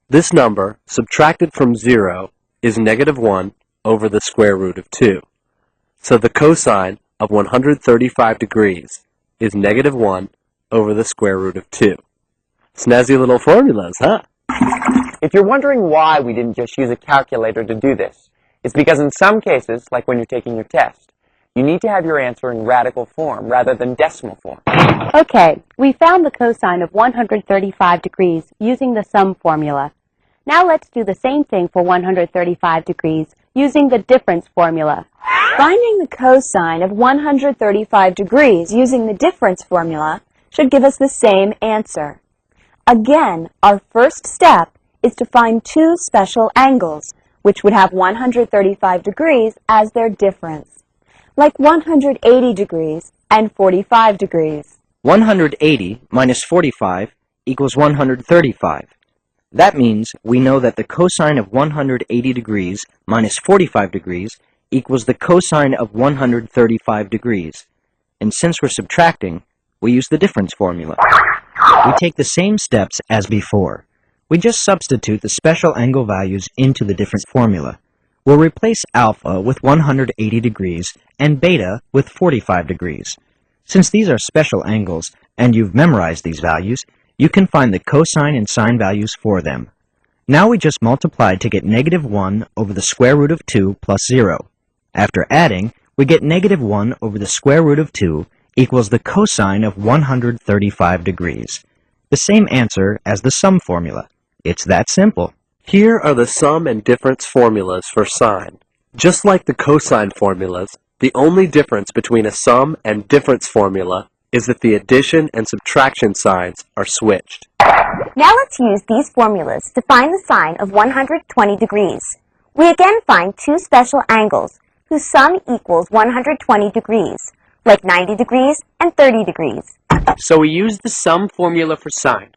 This number, subtracted from 0, is negative 1 over the square root of 2. So the cosine of 135 degrees is negative 1 over the square root of 2. Snazzy little formulas, huh? If you're wondering why we didn't just use a calculator to do this, it's because in some cases, like when you're taking your test, you need to have your answer in radical form rather than decimal form. Okay, we found the cosine of 135 degrees using the sum formula. Now let's do the same thing for 135 degrees using the difference formula. Finding the cosine of 135 degrees using the difference formula should give us the same answer. Again, our first step is to find 2 special angles, which would have 135 degrees as their difference, like 180 degrees and 45 degrees. 180 minus 45 equals 135. That means we know that the cosine of 180 degrees minus 45 degrees equals the cosine of 135 degrees. And since we're subtracting, we use the difference formula. We take the same steps as before. We just substitute the special angle values into the difference formula. We'll replace alpha with 180 degrees and beta with 45 degrees. Since these are special angles and you've memorized these values, you can find the cosine and sine values for them. Now we just multiply to get negative 1 over the square root of 2 plus 0. After adding, we get negative 1 over the square root of 2 equals the cosine of 135 degrees. The same answer as the sum formula. It's that simple. Here are the sum and difference formulas for sine. Just like the cosine formulas, the only difference between a sum and difference formula is that the addition and subtraction signs are switched. Now let's use these formulas to find the sine of 120 degrees. We again find two special angles whose sum equals 120 degrees, like 90 degrees and 30 degrees. So we use the sum formula for sine.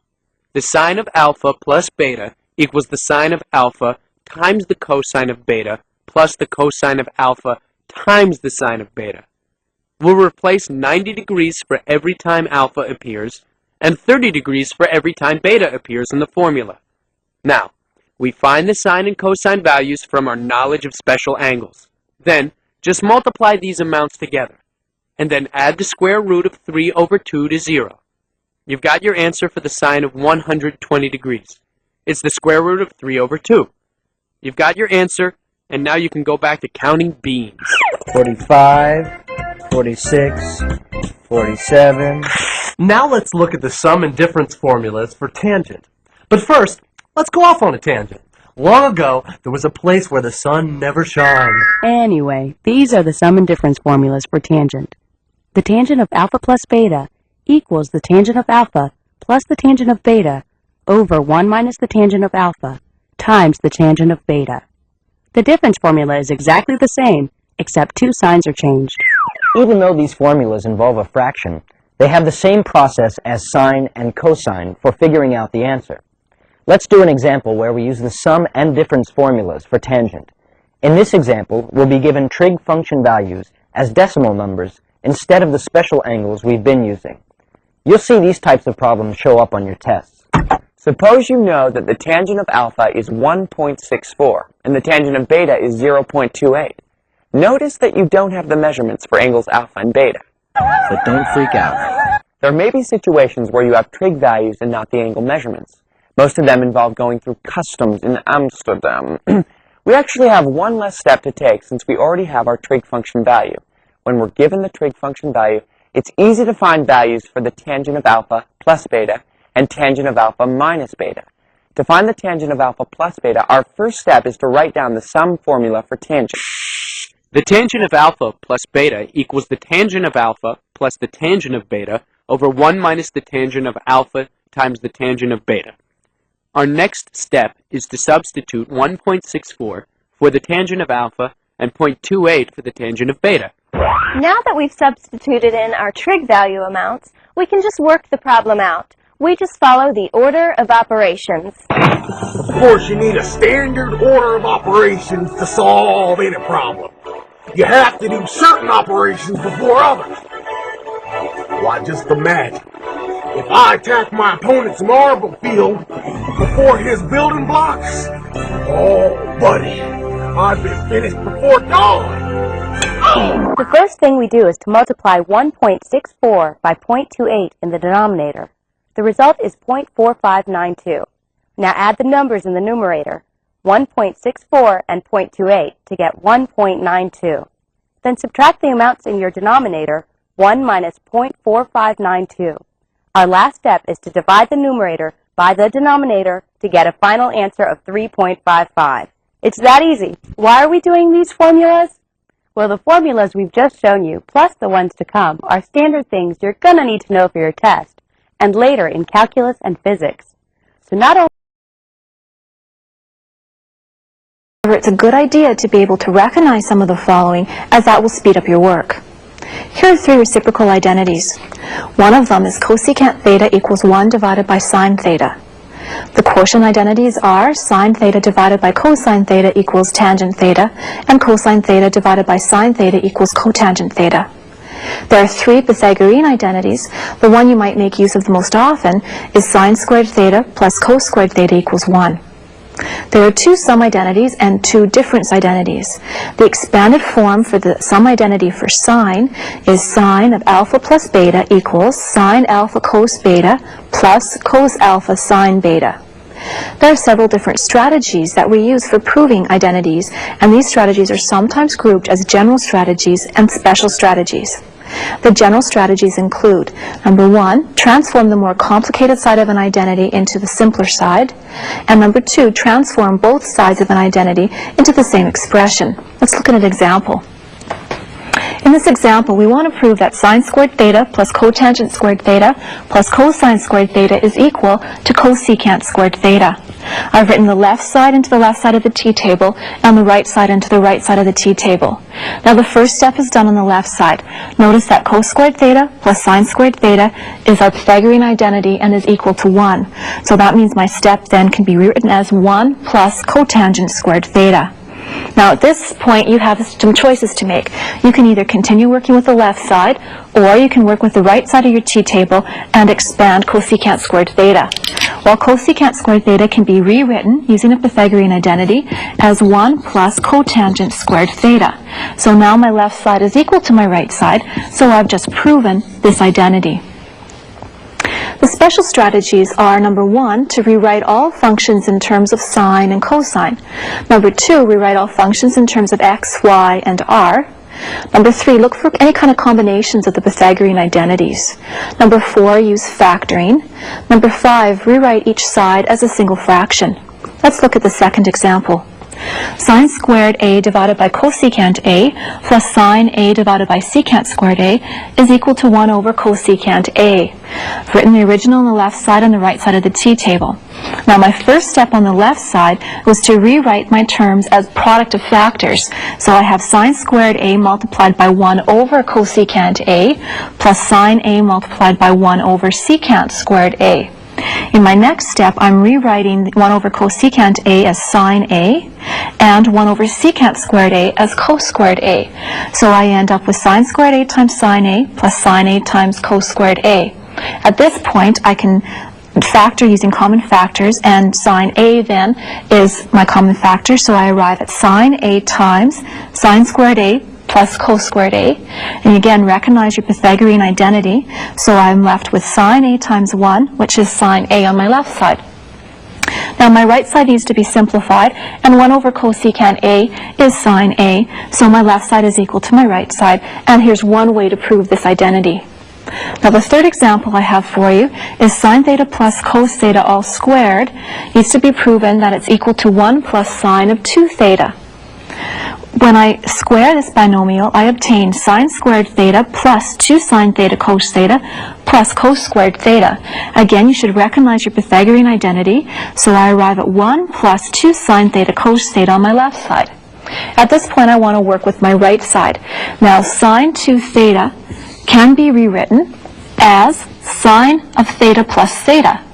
The sine of alpha plus beta equals the sine of alpha times the cosine of beta plus the cosine of alpha times the sine of beta. We'll replace 90 degrees for every time alpha appears and 30 degrees for every time beta appears in the formula. Now, we find the sine and cosine values from our knowledge of special angles. Then, just multiply these amounts together, and then add the square root of 3 over 2 to 0. You've got your answer for the sine of 120 degrees. It's the square root of 3 over 2. You've got your answer, and now you can go back to counting beans. 45, 46, 47. Now let's look at the sum and difference formulas for tangent. But first, let's go off on a tangent. Long ago, there was a place where the sun never shone. Anyway, these are the sum and difference formulas for tangent. The tangent of alpha plus beta equals the tangent of alpha plus the tangent of beta over 1 minus the tangent of alpha times the tangent of beta. The difference formula is exactly the same, except two signs are changed. Even though these formulas involve a fraction, they have the same process as sine and cosine for figuring out the answer. Let's do an example where we use the sum and difference formulas for tangent. In this example, we'll be given trig function values as decimal numbers instead of the special angles we've been using. You'll see these types of problems show up on your tests. Suppose you know that the tangent of alpha is 1.64 and the tangent of beta is 0.28. Notice that you don't have the measurements for angles alpha and beta. But don't freak out. There may be situations where you have trig values and not the angle measurements. Most of them involve going through customs in Amsterdam. We actually have one less step to take since we already have our trig function value. When we're given the trig function value, it's easy to find values for the tangent of alpha plus beta and tangent of alpha minus beta. To find the tangent of alpha plus beta, our first step is to write down the sum formula for tangent. The tangent of alpha plus beta equals the tangent of alpha plus the tangent of beta over 1 minus the tangent of alpha times the tangent of beta. Our next step is to substitute 1.64 for the tangent of alpha and 0.28 for the tangent of beta. Now that we've substituted in our trig value amounts, we can just work the problem out. We just follow the order of operations. Of course, you need a standard order of operations to solve any problem. You have to do certain operations before others. Why, just imagine, if I attack my opponent's marble field before his building blocks, oh, buddy, I've been finished before dawn. The first thing we do is to multiply 1.64 by 0.28 in the denominator. The result is 0.4592. Now add the numbers in the numerator, 1.64 and 0.28, to get 1.92. Then subtract the amounts in your denominator, 1 minus 0.4592. Our last step is to divide the numerator by the denominator to get a final answer of 3.55. It's that easy. Why are we doing these formulas? Well, the formulas we've just shown you, plus the ones to come, are standard things you're going to need to know for your test, and later in calculus and physics. So not only it's a good idea to be able to recognize some of the following, as that will speed up your work. Here are three reciprocal identities. One of them is cosecant theta equals 1 divided by sine theta. The quotient identities are sine theta divided by cosine theta equals tangent theta, and cosine theta divided by sine theta equals cotangent theta. There are three Pythagorean identities. The one you might make use of the most often is sine squared theta plus cos squared theta equals 1. There are two sum identities and two difference identities. The expanded form for the sum identity for sine is sine of alpha plus beta equals sine alpha cos beta plus cos alpha sine beta. There are several different strategies that we use for proving identities, and these strategies are sometimes grouped as general strategies and special strategies. The general strategies include, number 1, transform the more complicated side of an identity into the simpler side, and number 2, transform both sides of an identity into the same expression. Let's look at an example. In this example, we want to prove that sine squared theta plus cotangent squared theta plus cosine squared theta is equal to cosecant squared theta. I've written the left side into the left side of the t-table and the right side into the right side of the t-table. Now the first step is done on the left side. Notice that cos squared theta plus sine squared theta is our Pythagorean identity and is equal to 1. So that means my step then can be rewritten as 1 plus cotangent squared theta. Now at this point you have some choices to make. You can either continue working with the left side, or you can work with the right side of your t-table and expand cosecant squared theta. While cosecant squared theta can be rewritten using the Pythagorean identity as 1 plus cotangent squared theta. So now my left side is equal to my right side, so I've just proven this identity. The special strategies are, number 1, to rewrite all functions in terms of sine and cosine. Number 2, rewrite all functions in terms of x, y, and r. Number 3, look for any kind of combinations of the Pythagorean identities. Number 4, use factoring. Number 5, rewrite each side as a single fraction. Let's look at the second example. Sine squared a divided by cosecant a plus sine a divided by secant squared a is equal to 1 over cosecant a. I've written the original on the left side and the right side of the t-table. Now my first step on the left side was to rewrite my terms as product of factors. So I have sine squared a multiplied by 1 over cosecant a plus sine a multiplied by 1 over secant squared a. In my next step, I'm rewriting 1 over cosecant a as sine a and 1 over secant squared a as cos squared a. So I end up with sine squared a times sine a plus sine a times cos squared a. At this point, I can factor using common factors, and sine a then is my common factor, so I arrive at sine a times sine squared a plus cos squared a. And again, recognize your Pythagorean identity, so I'm left with sine a times 1, which is sine a on my left side. Now my right side needs to be simplified, and 1 over cosecant a is sine a, so my left side is equal to my right side, and here's one way to prove this identity. Now the third example I have for you is sine theta plus cos theta all squared needs to be proven that it's equal to 1 plus sine of 2 theta. When I square this binomial, I obtain sine squared theta plus 2 sine theta cos theta plus cos squared theta. Again, you should recognize your Pythagorean identity, so I arrive at 1 plus 2 sine theta cos theta on my left side. At this point, I want to work with my right side. Now, sine 2 theta can be rewritten as sine of theta plus theta.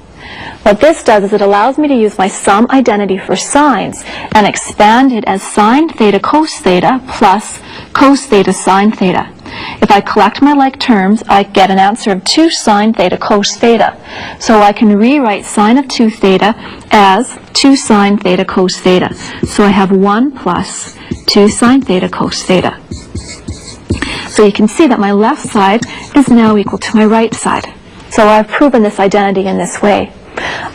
What this does is it allows me to use my sum identity for sines and expand it as sine theta cos theta plus cos theta sine theta. If I collect my like terms, I get an answer of 2 sine theta cos theta. So I can rewrite sine of 2 theta as 2 sine theta cos theta. So I have 1 plus 2 sine theta cos theta. So you can see that my left side is now equal to my right side. So I've proven this identity in this way.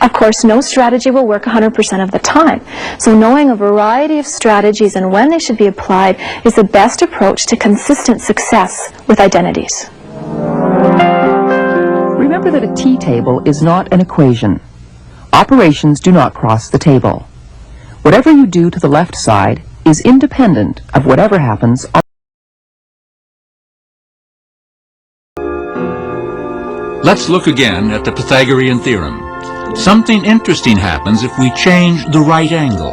Of course, no strategy will work 100% of the time. So knowing a variety of strategies and when they should be applied is the best approach to consistent success with identities. Remember that a t-table is not an equation. Operations do not cross the table. Whatever you do to the left side is independent of whatever happens on. Let's look again at the Pythagorean theorem. Something interesting happens if we change the right angle.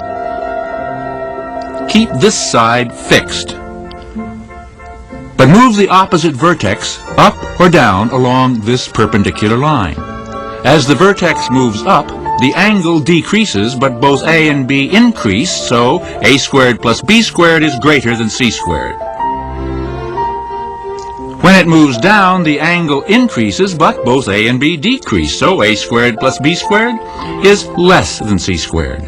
Keep this side fixed, but move the opposite vertex up or down along this perpendicular line. As the vertex moves up, the angle decreases, but both a and b increase, so a squared plus b squared is greater than c squared. When it moves down, the angle increases, but both a and b decrease, so a squared plus b squared is less than c squared.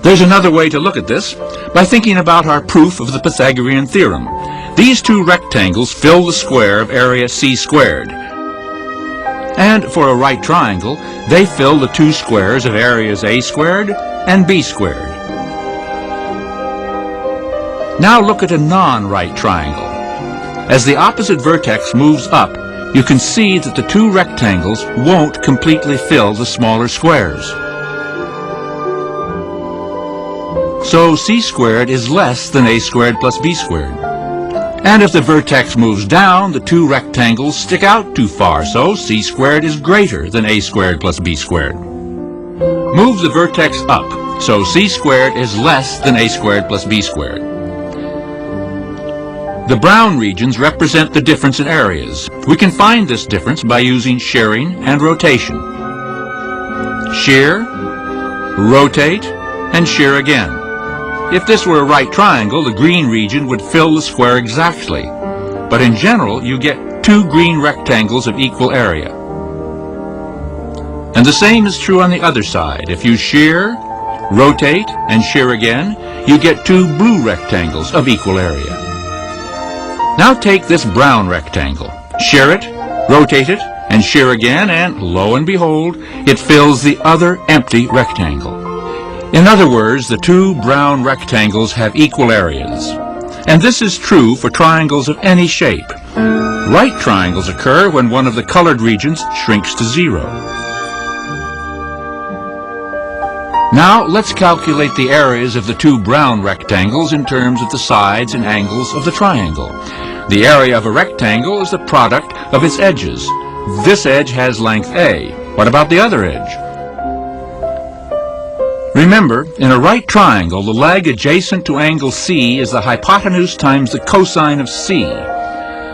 There's another way to look at this by thinking about our proof of the Pythagorean theorem. These two rectangles fill the square of area c squared. And for a right triangle, they fill the two squares of areas a squared and b squared. Now look at a non-right triangle. As the opposite vertex moves up, you can see that the two rectangles won't completely fill the smaller squares. So c squared is less than a squared plus b squared. And if the vertex moves down, the two rectangles stick out too far, so c squared is greater than a squared plus b squared. Move the vertex up, so c squared is less than a squared plus b squared. The brown regions represent the difference in areas. We can find this difference by using shearing and rotation. Shear, rotate, and shear again. If this were a right triangle, the green region would fill the square exactly. But in general, you get two green rectangles of equal area. And the same is true on the other side. If you shear, rotate, and shear again, you get two blue rectangles of equal area. Now take this brown rectangle, shear it, rotate it, and shear again, and lo and behold, it fills the other empty rectangle. In other words, the two brown rectangles have equal areas. And this is true for triangles of any shape. Right triangles occur when one of the colored regions shrinks to 0. Now let's calculate the areas of the two brown rectangles in terms of the sides and angles of the triangle. The area of a rectangle is the product of its edges. This edge has length A. What about the other edge? Remember, in a right triangle, the leg adjacent to angle C is the hypotenuse times the cosine of C.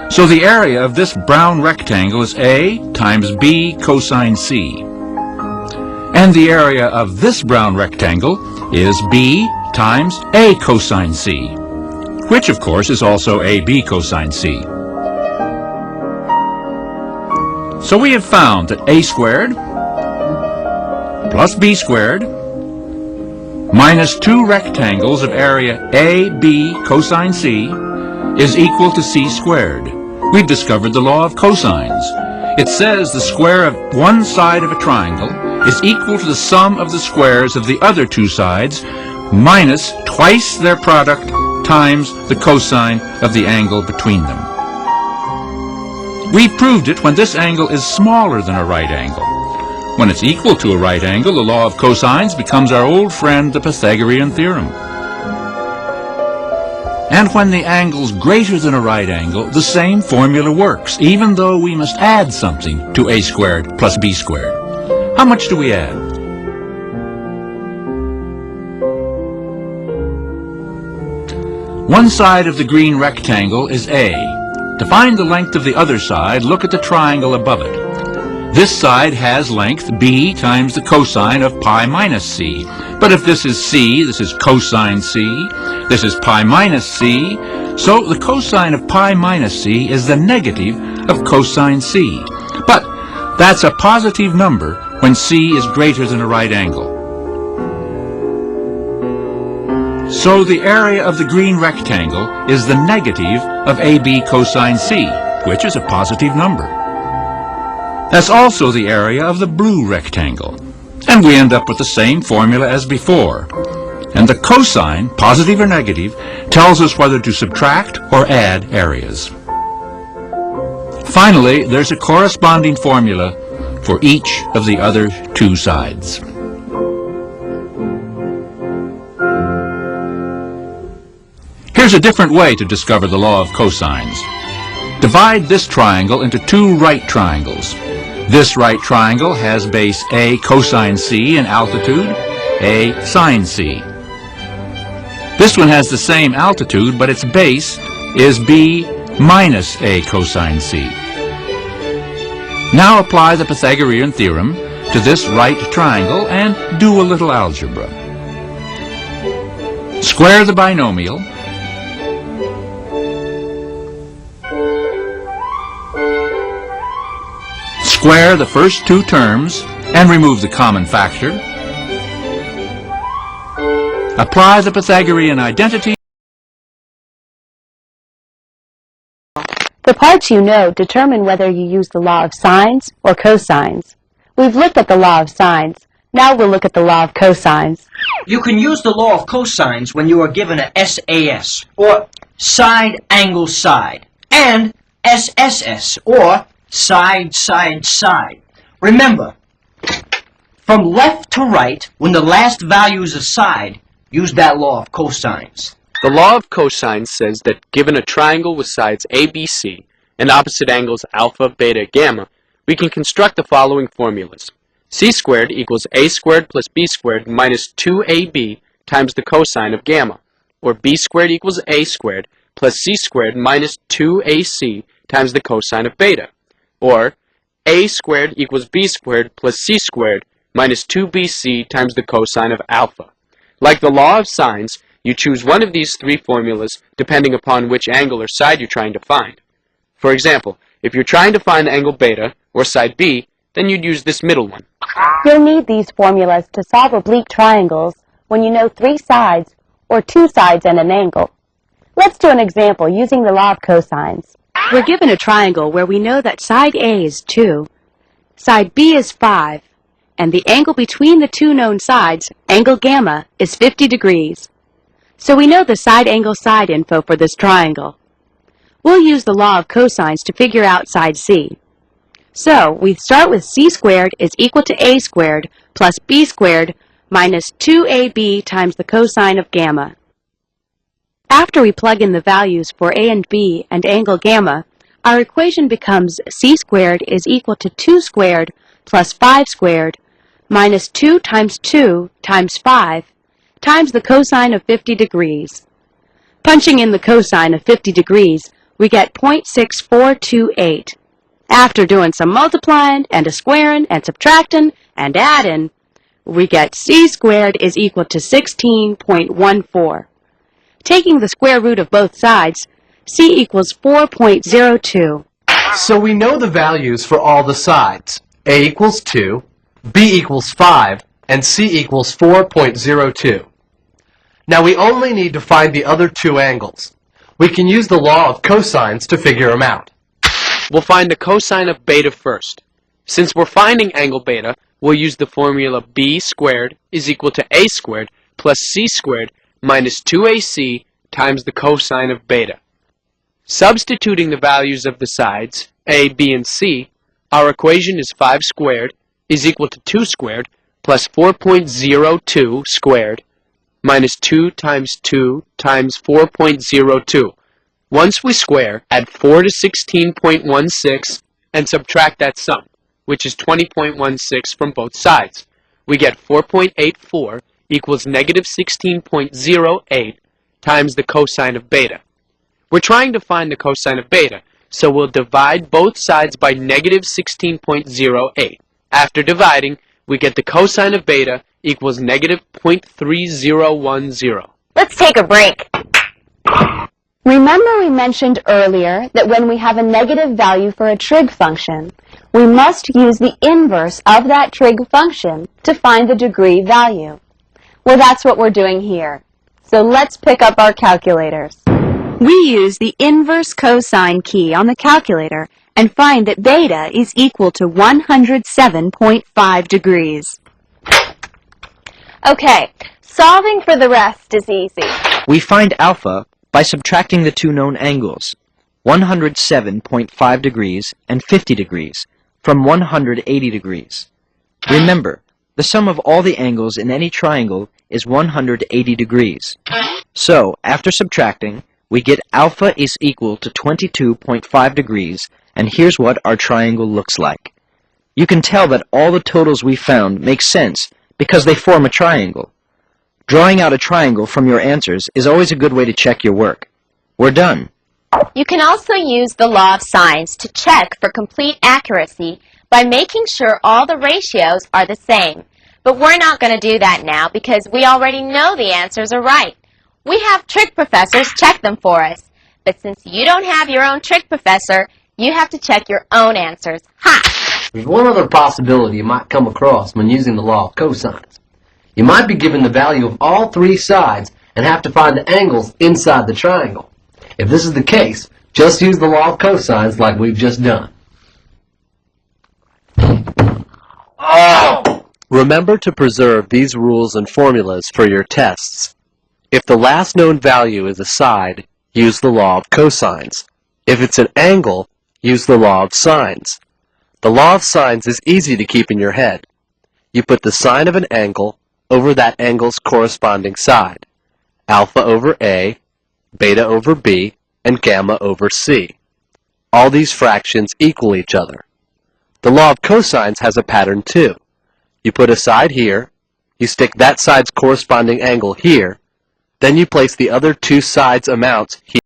So the area of this brown rectangle is A times B cosine C. And the area of this brown rectangle is B times A cosine C, which of course is also AB cosine C. So we have found that A squared plus B squared minus two rectangles of area AB cosine C is equal to C squared. We've discovered the law of cosines. It says the square of one side of a triangle is equal to the sum of the squares of the other two sides minus twice their product times the cosine of the angle between them. We proved it when this angle is smaller than a right angle. When it's equal to a right angle, the law of cosines becomes our old friend, the Pythagorean theorem. And when the angle's greater than a right angle, the same formula works, even though we must add something to a squared plus b squared. How much do we add? One side of the green rectangle is A. To find the length of the other side, look at the triangle above it. This side has length b times the cosine of pi minus c. But if this is c, this is cosine c, this is pi minus c, so the cosine of pi minus c is the negative of cosine c. But that's a positive number when c is greater than a right angle. So the area of the green rectangle is the negative of AB cosine c, which is a positive number. That's also the area of the blue rectangle. And we end up with the same formula as before. And the cosine, positive or negative, tells us whether to subtract or add areas. Finally, there's a corresponding formula for each of the other two sides. Here's a different way to discover the law of cosines. Divide this triangle into two right triangles. This right triangle has base A cosine C and altitude A sine C. This one has the same altitude, but its base is B minus A cosine C. Now apply the Pythagorean theorem to this right triangle and do a little algebra. Square the binomial. Square the first two terms and remove the common factor. Apply the Pythagorean identity. The parts you know determine whether you use the law of sines or cosines. We've looked at the law of sines. Now we'll look at the law of cosines. You can use the law of cosines when you are given a SAS, or side, angle, side, and SSS, or side, side, side. Remember, from left to right, when the last value is a side, use that law of cosines. The law of cosines says that given a triangle with sides ABC and opposite angles alpha, beta, gamma, we can construct the following formulas. C squared equals A squared plus B squared minus 2AB times the cosine of gamma, or B squared equals A squared plus C squared minus 2AC times the cosine of beta, or A squared equals B squared plus C squared minus 2BC times the cosine of alpha. Like the law of sines, you choose one of these three formulas depending upon which angle or side you're trying to find. For example, if you're trying to find the angle beta, or side B, then you'd use this middle one. You'll need these formulas to solve oblique triangles when you know 3 sides, or 2 sides and an angle. Let's do an example using the law of cosines. We're given a triangle where we know that side A is 2, side B is 5, and the angle between the two known sides, angle gamma, is 50 degrees. So we know the side angle side info for this triangle. We'll use the law of cosines to figure out side C. So we start with C squared is equal to A squared plus B squared minus 2AB times the cosine of gamma. After we plug in the values for A and B and angle gamma, our equation becomes C squared is equal to 2 squared plus 5 squared minus 2 times 2 times 5 times the cosine of 50 degrees. Punching in the cosine of 50 degrees, we get 0.6428. After doing some multiplying and a squaring and subtracting and adding, we get C squared is equal to 16.14. Taking the square root of both sides, C equals 4.02. So we know the values for all the sides. A equals 2, B equals 5, and C equals 4.02. Now we only need to find the other 2 angles. We can use the law of cosines to figure them out. We'll find the cosine of beta first. Since we're finding angle beta, we'll use the formula B squared is equal to A squared plus C squared minus 2AC times the cosine of beta. Substituting the values of the sides, A, B, and C, our equation is 5 squared is equal to 2 squared plus 4.02 squared minus 2 times 2 times 4.02. Once we square, add 4 to 16.16 and subtract that sum, which is 20.16 from both sides. We get 4.84 equals negative 16.08 times the cosine of beta. We're trying to find the cosine of beta, so we'll divide both sides by negative 16.08. After dividing, we get the cosine of beta equals negative 0.3010. Let's take a break. Remember we mentioned earlier that when we have a negative value for a trig function, we must use the inverse of that trig function to find the degree value. Well, that's what we're doing here. So let's pick up our calculators. We use the inverse cosine key on the calculator and find that beta is equal to 107.5 degrees. Okay, solving for the rest is easy. We find alpha by subtracting the 2 known angles, 107.5 degrees and 50 degrees, from 180 degrees. Remember, the sum of all the angles in any triangle is 180 degrees. So, after subtracting, we get alpha is equal to 22.5 degrees, and here's what our triangle looks like. You can tell that all the totals we found make sense because they form a triangle. Drawing out a triangle from your answers is always a good way to check your work. We're done. You can also use the law of sines to check for complete accuracy by making sure all the ratios are the same. But we're not going to do that now because we already know the answers are right. We have trig professors check them for us. But since you don't have your own trig professor, you have to check your own answers. Ha! There's one other possibility you might come across when using the law of cosines. You might be given the value of all 3 sides and have to find the angles inside the triangle. If this is the case, just use the law of cosines like we've just done. Oh! Remember to preserve these rules and formulas for your tests. If the last known value is a side, use the law of cosines. If it's an angle, use the law of sines. The law of sines is easy to keep in your head. You put the sine of an angle over that angle's corresponding side. Alpha over A beta over b, and gamma over c. All these fractions equal each other. The law of cosines has a pattern too. You put a side here, you stick that side's corresponding angle here, then you place the other two sides' amounts here.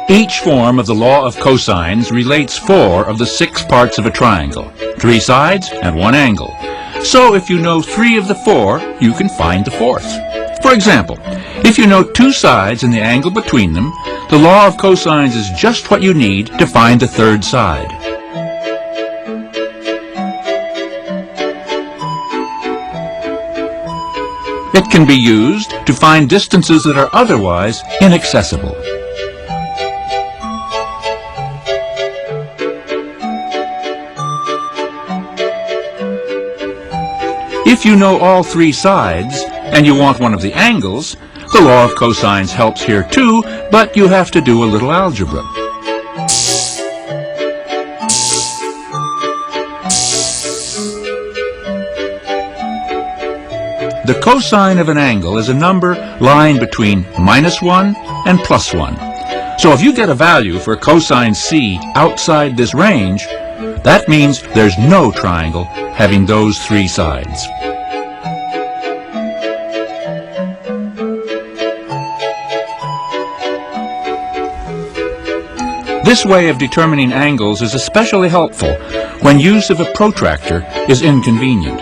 Each form of the law of cosines relates 4 of the 6 parts of a triangle, 3 sides and 1 angle. So if you know 3 of the 4, you can find the 4th. For example, if you know 2 sides and the angle between them, the law of cosines is just what you need to find the 3rd side. It can be used to find distances that are otherwise inaccessible. If you know all 3 sides and you want one of the angles, the law of cosines helps here too, but you have to do a little algebra. The cosine of an angle is a number lying between -1 and +1. So if you get a value for cosine C outside this range, that means there's no triangle having those 3 sides. This way of determining angles is especially helpful when use of a protractor is inconvenient.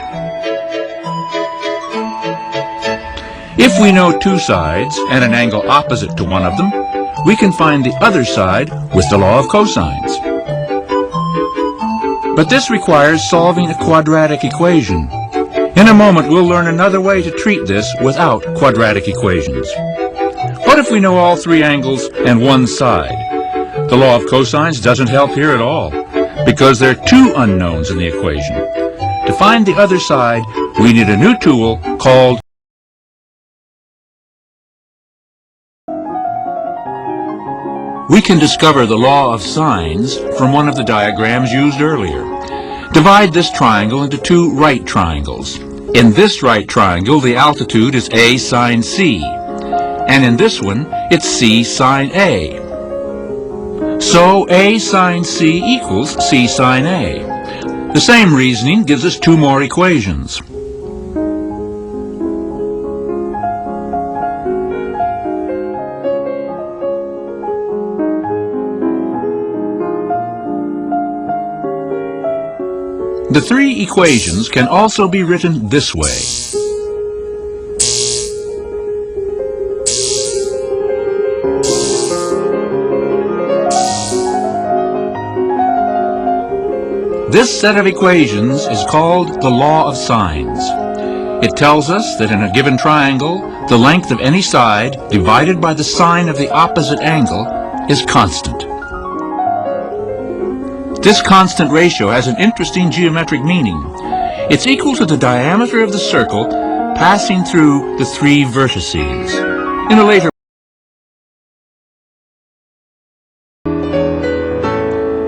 If we know 2 sides and an angle opposite to one of them, we can find the other side with the law of cosines. But this requires solving a quadratic equation. In a moment, we'll learn another way to treat this without quadratic equations. What if we know all 3 angles and 1 side? The law of cosines doesn't help here at all, because there are 2 unknowns in the equation. To find the other side, we need a new tool called We can discover the law of sines from one of the diagrams used earlier. Divide this triangle into 2 right triangles. In this right triangle, the altitude is A sine C, and in this one, it's C sine A. So A sine C equals C sine A. The same reasoning gives us 2 more equations. The 3 equations can also be written this way. This set of equations is called the law of sines. It tells us that in a given triangle, the length of any side divided by the sine of the opposite angle is constant. This constant ratio has an interesting geometric meaning. It's equal to the diameter of the circle passing through the 3 vertices. In a later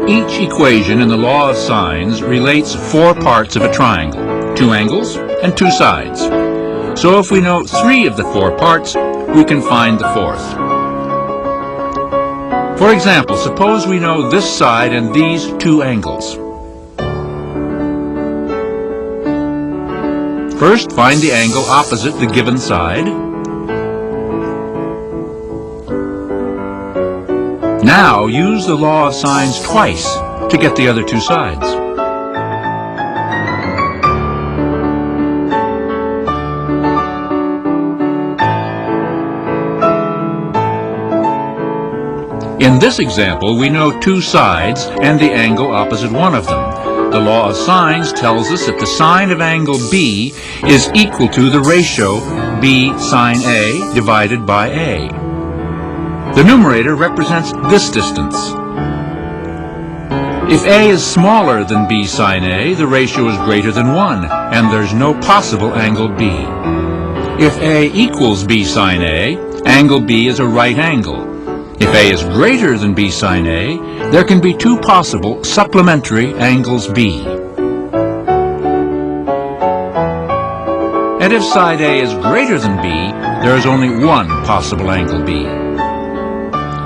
Each equation in the law of sines relates 4 parts of a triangle, 2 angles and 2 sides. So if we know 3 of the 4 parts, we can find the 4th. For example, suppose we know this side and these 2 angles. First, find the angle opposite the given side. Now, use the law of sines twice to get the other 2 sides. In this example, we know 2 sides and the angle opposite one of them. The law of sines tells us that the sine of angle B is equal to the ratio B sine A divided by A. The numerator represents this distance. If A is smaller than B sine A, the ratio is greater than 1, and there's no possible angle B. If A equals B sine A, angle B is a right angle. If A is greater than B sine A, there can be 2 possible supplementary angles B. At But if side A is greater than B, there is only one possible angle B.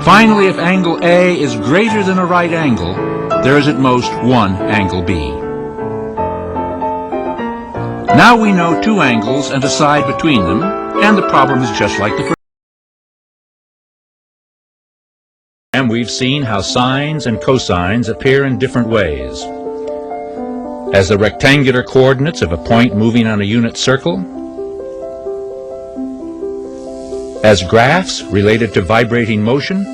Finally, if angle A is greater than a right angle, there is at most one angle B. Now we know two angles and a side between them, and the problem is just like the first. And we've seen how sines and cosines appear in different ways. As the rectangular coordinates of a point moving on a unit circle, as graphs related to vibrating motion,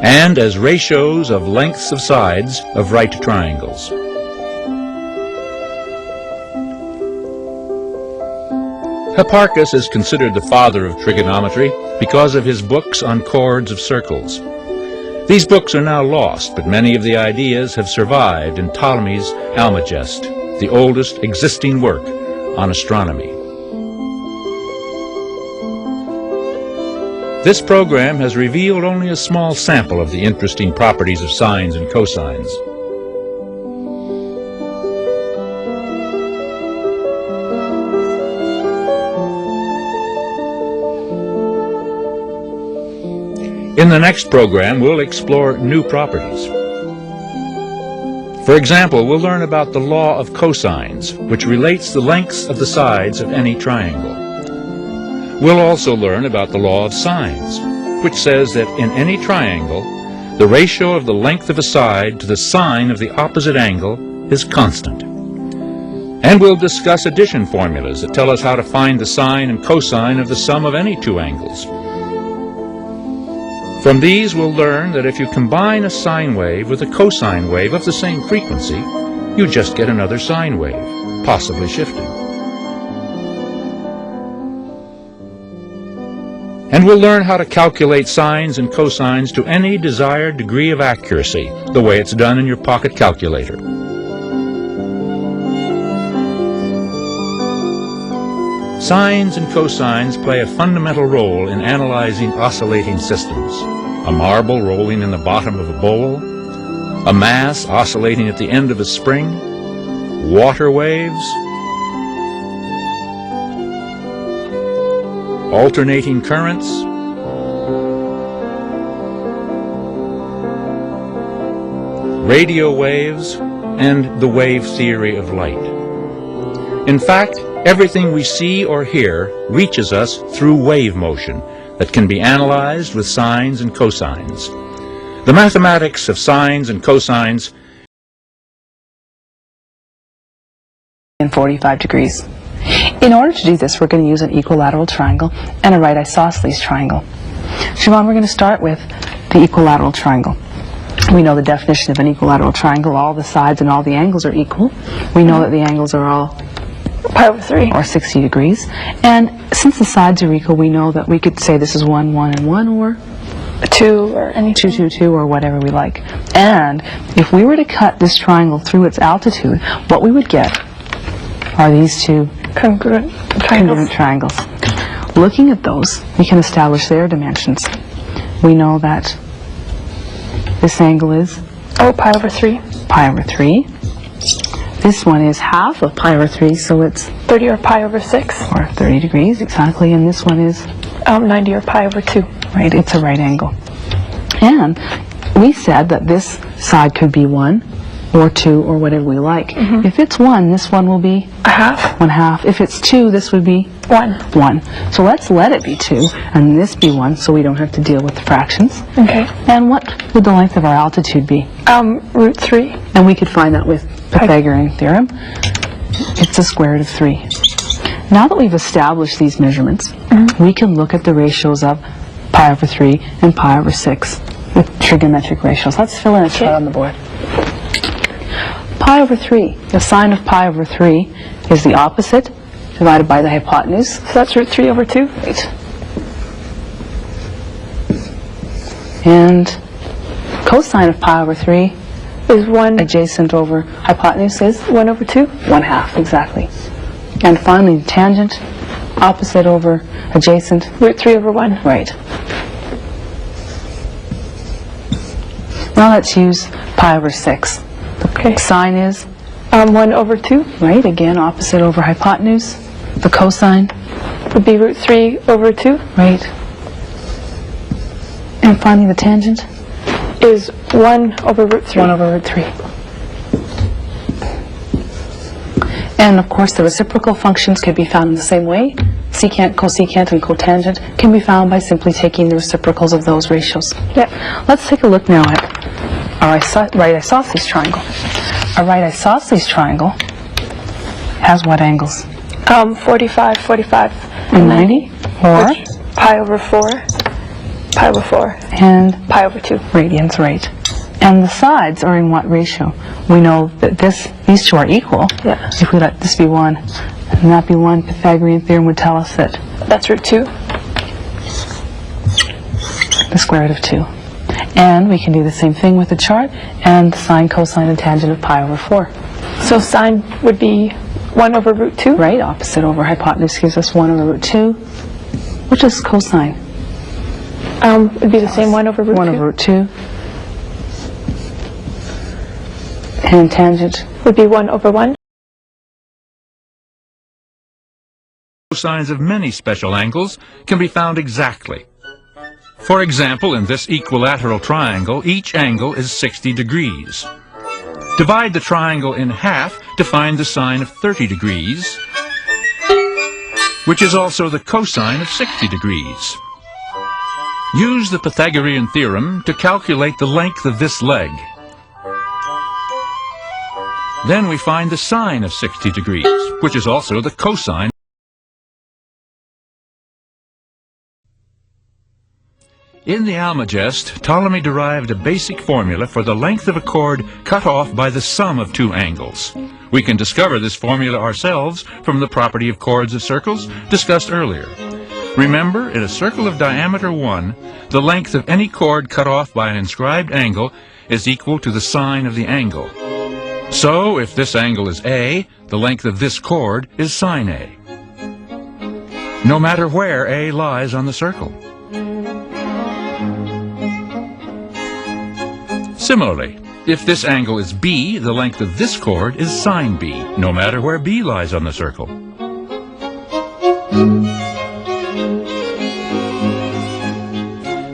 and as ratios of lengths of sides of right triangles. Hipparchus is considered the father of trigonometry because of his books on chords of circles. These books are now lost, but many of the ideas have survived in Ptolemy's Almagest, the oldest existing work on astronomy. This program has revealed only a small sample of the interesting properties of sines and cosines. In the next program, we'll explore new properties. For example, we'll learn about the law of cosines, which relates the lengths of the sides of any triangle. We'll also learn about the law of sines, which says that in any triangle, the ratio of the length of a side to the sine of the opposite angle is constant. And we'll discuss addition formulas that tell us how to find the sine and cosine of the sum of any two angles. From these, we'll learn that if you combine a sine wave with a cosine wave of the same frequency, you just get another sine wave, possibly shifting. And we'll learn how to calculate sines and cosines to any desired degree of accuracy, the way it's done in your pocket calculator. Sines and cosines play a fundamental role in analyzing oscillating systems. A marble rolling in the bottom of a bowl, a mass oscillating at the end of a spring, water waves, alternating currents, radio waves, and the wave theory of light. In fact, everything we see or hear reaches us through wave motion that can be analyzed with sines and cosines. The mathematics of sines and cosines and 45 degrees. In order to do this, we're going to use an equilateral triangle and a right isosceles triangle. Siobhan, we're going to start with the equilateral triangle. We know the definition of an equilateral triangle. All the sides and all the angles are equal. We know that the angles are all pi over 3 or 60 degrees. And since the sides are equal, we know that we could say this is 1, 1, and 1, or 2, or any 2, 2, 2, or whatever we like. And if we were to cut this triangle through its altitude, what we would get are these two congruent triangles. Looking at those, we can establish their dimensions. We know that this angle is pi over 3. Pi over 3. This one is half of pi over 3, so it's 30 or pi over 6. Or 30 degrees, exactly. And this one is 90 or pi over 2. Right, it's a right angle. And we said that this side could be 1 or 2 or whatever we like. If it's 1, this one will be a half. 1/2. If it's 2, this would be 1. 1. So let's let it be 2 and this be 1, so we don't have to deal with the fractions. Okay. And what would the length of our altitude be? Root 3. And we could find that with Pythagorean theorem. It's the square root of 3. Now that we've established these measurements, we can look at the ratios of pi over 3 and pi over 6 with trigonometric ratios. Let's fill in a chart on the board. Pi over 3. The sine of pi over 3 is the opposite divided by the hypotenuse. So that's root 3 over 2. Right. And cosine of pi over 3 is 1 adjacent over hypotenuse is 1 over 2. 1/2, exactly. And finally, tangent, opposite over adjacent. Root 3 over 1. Right. Now let's use pi over 6. The sine is 1 over 2. Right, again, opposite over hypotenuse. The cosine would be root 3 over 2. Right. And finally the tangent is 1 over root 3. 1 over root 3. And of course the reciprocal functions can be found in the same way. Secant, cosecant, and cotangent can be found by simply taking the reciprocals of those ratios. Yep. Let's take a look now at our right isosceles triangle. A right isosceles triangle has what angles? 45, 45, and 90, or pi over 4, pi over 4, and pi over 2. Radians, right. And the sides are in what ratio? We know that these two are equal. Yeah. If we let this be 1 and that be 1, Pythagorean theorem would tell us that that's root 2. The square root of 2. And we can do the same thing with the chart and the sine, cosine, and tangent of pi over 4. So sine would be 1 over root 2? Right, opposite over hypotenuse gives us 1 over root 2. Which is cosine? Would be the same 1 over root 2. 1 over root 2. And tangent would be 1 over 1. Cosines of many special angles can be found exactly. For example, in this equilateral triangle, each angle is 60 degrees. Divide the triangle in half to find the sine of 30 degrees, which is also the cosine of 60 degrees. Use the Pythagorean theorem to calculate the length of this leg. Then we find the sine of 60 degrees, which is also the cosine. In the Almagest, Ptolemy derived a basic formula for the length of a chord cut off by the sum of two angles. We can discover this formula ourselves from the property of chords of circles discussed earlier. Remember, in a circle of diameter 1, the length of any chord cut off by an inscribed angle is equal to the sine of the angle. So, if this angle is A, the length of this chord is sine A, no matter where A lies on the circle. Similarly, if this angle is B, the length of this chord is sine B, no matter where B lies on the circle.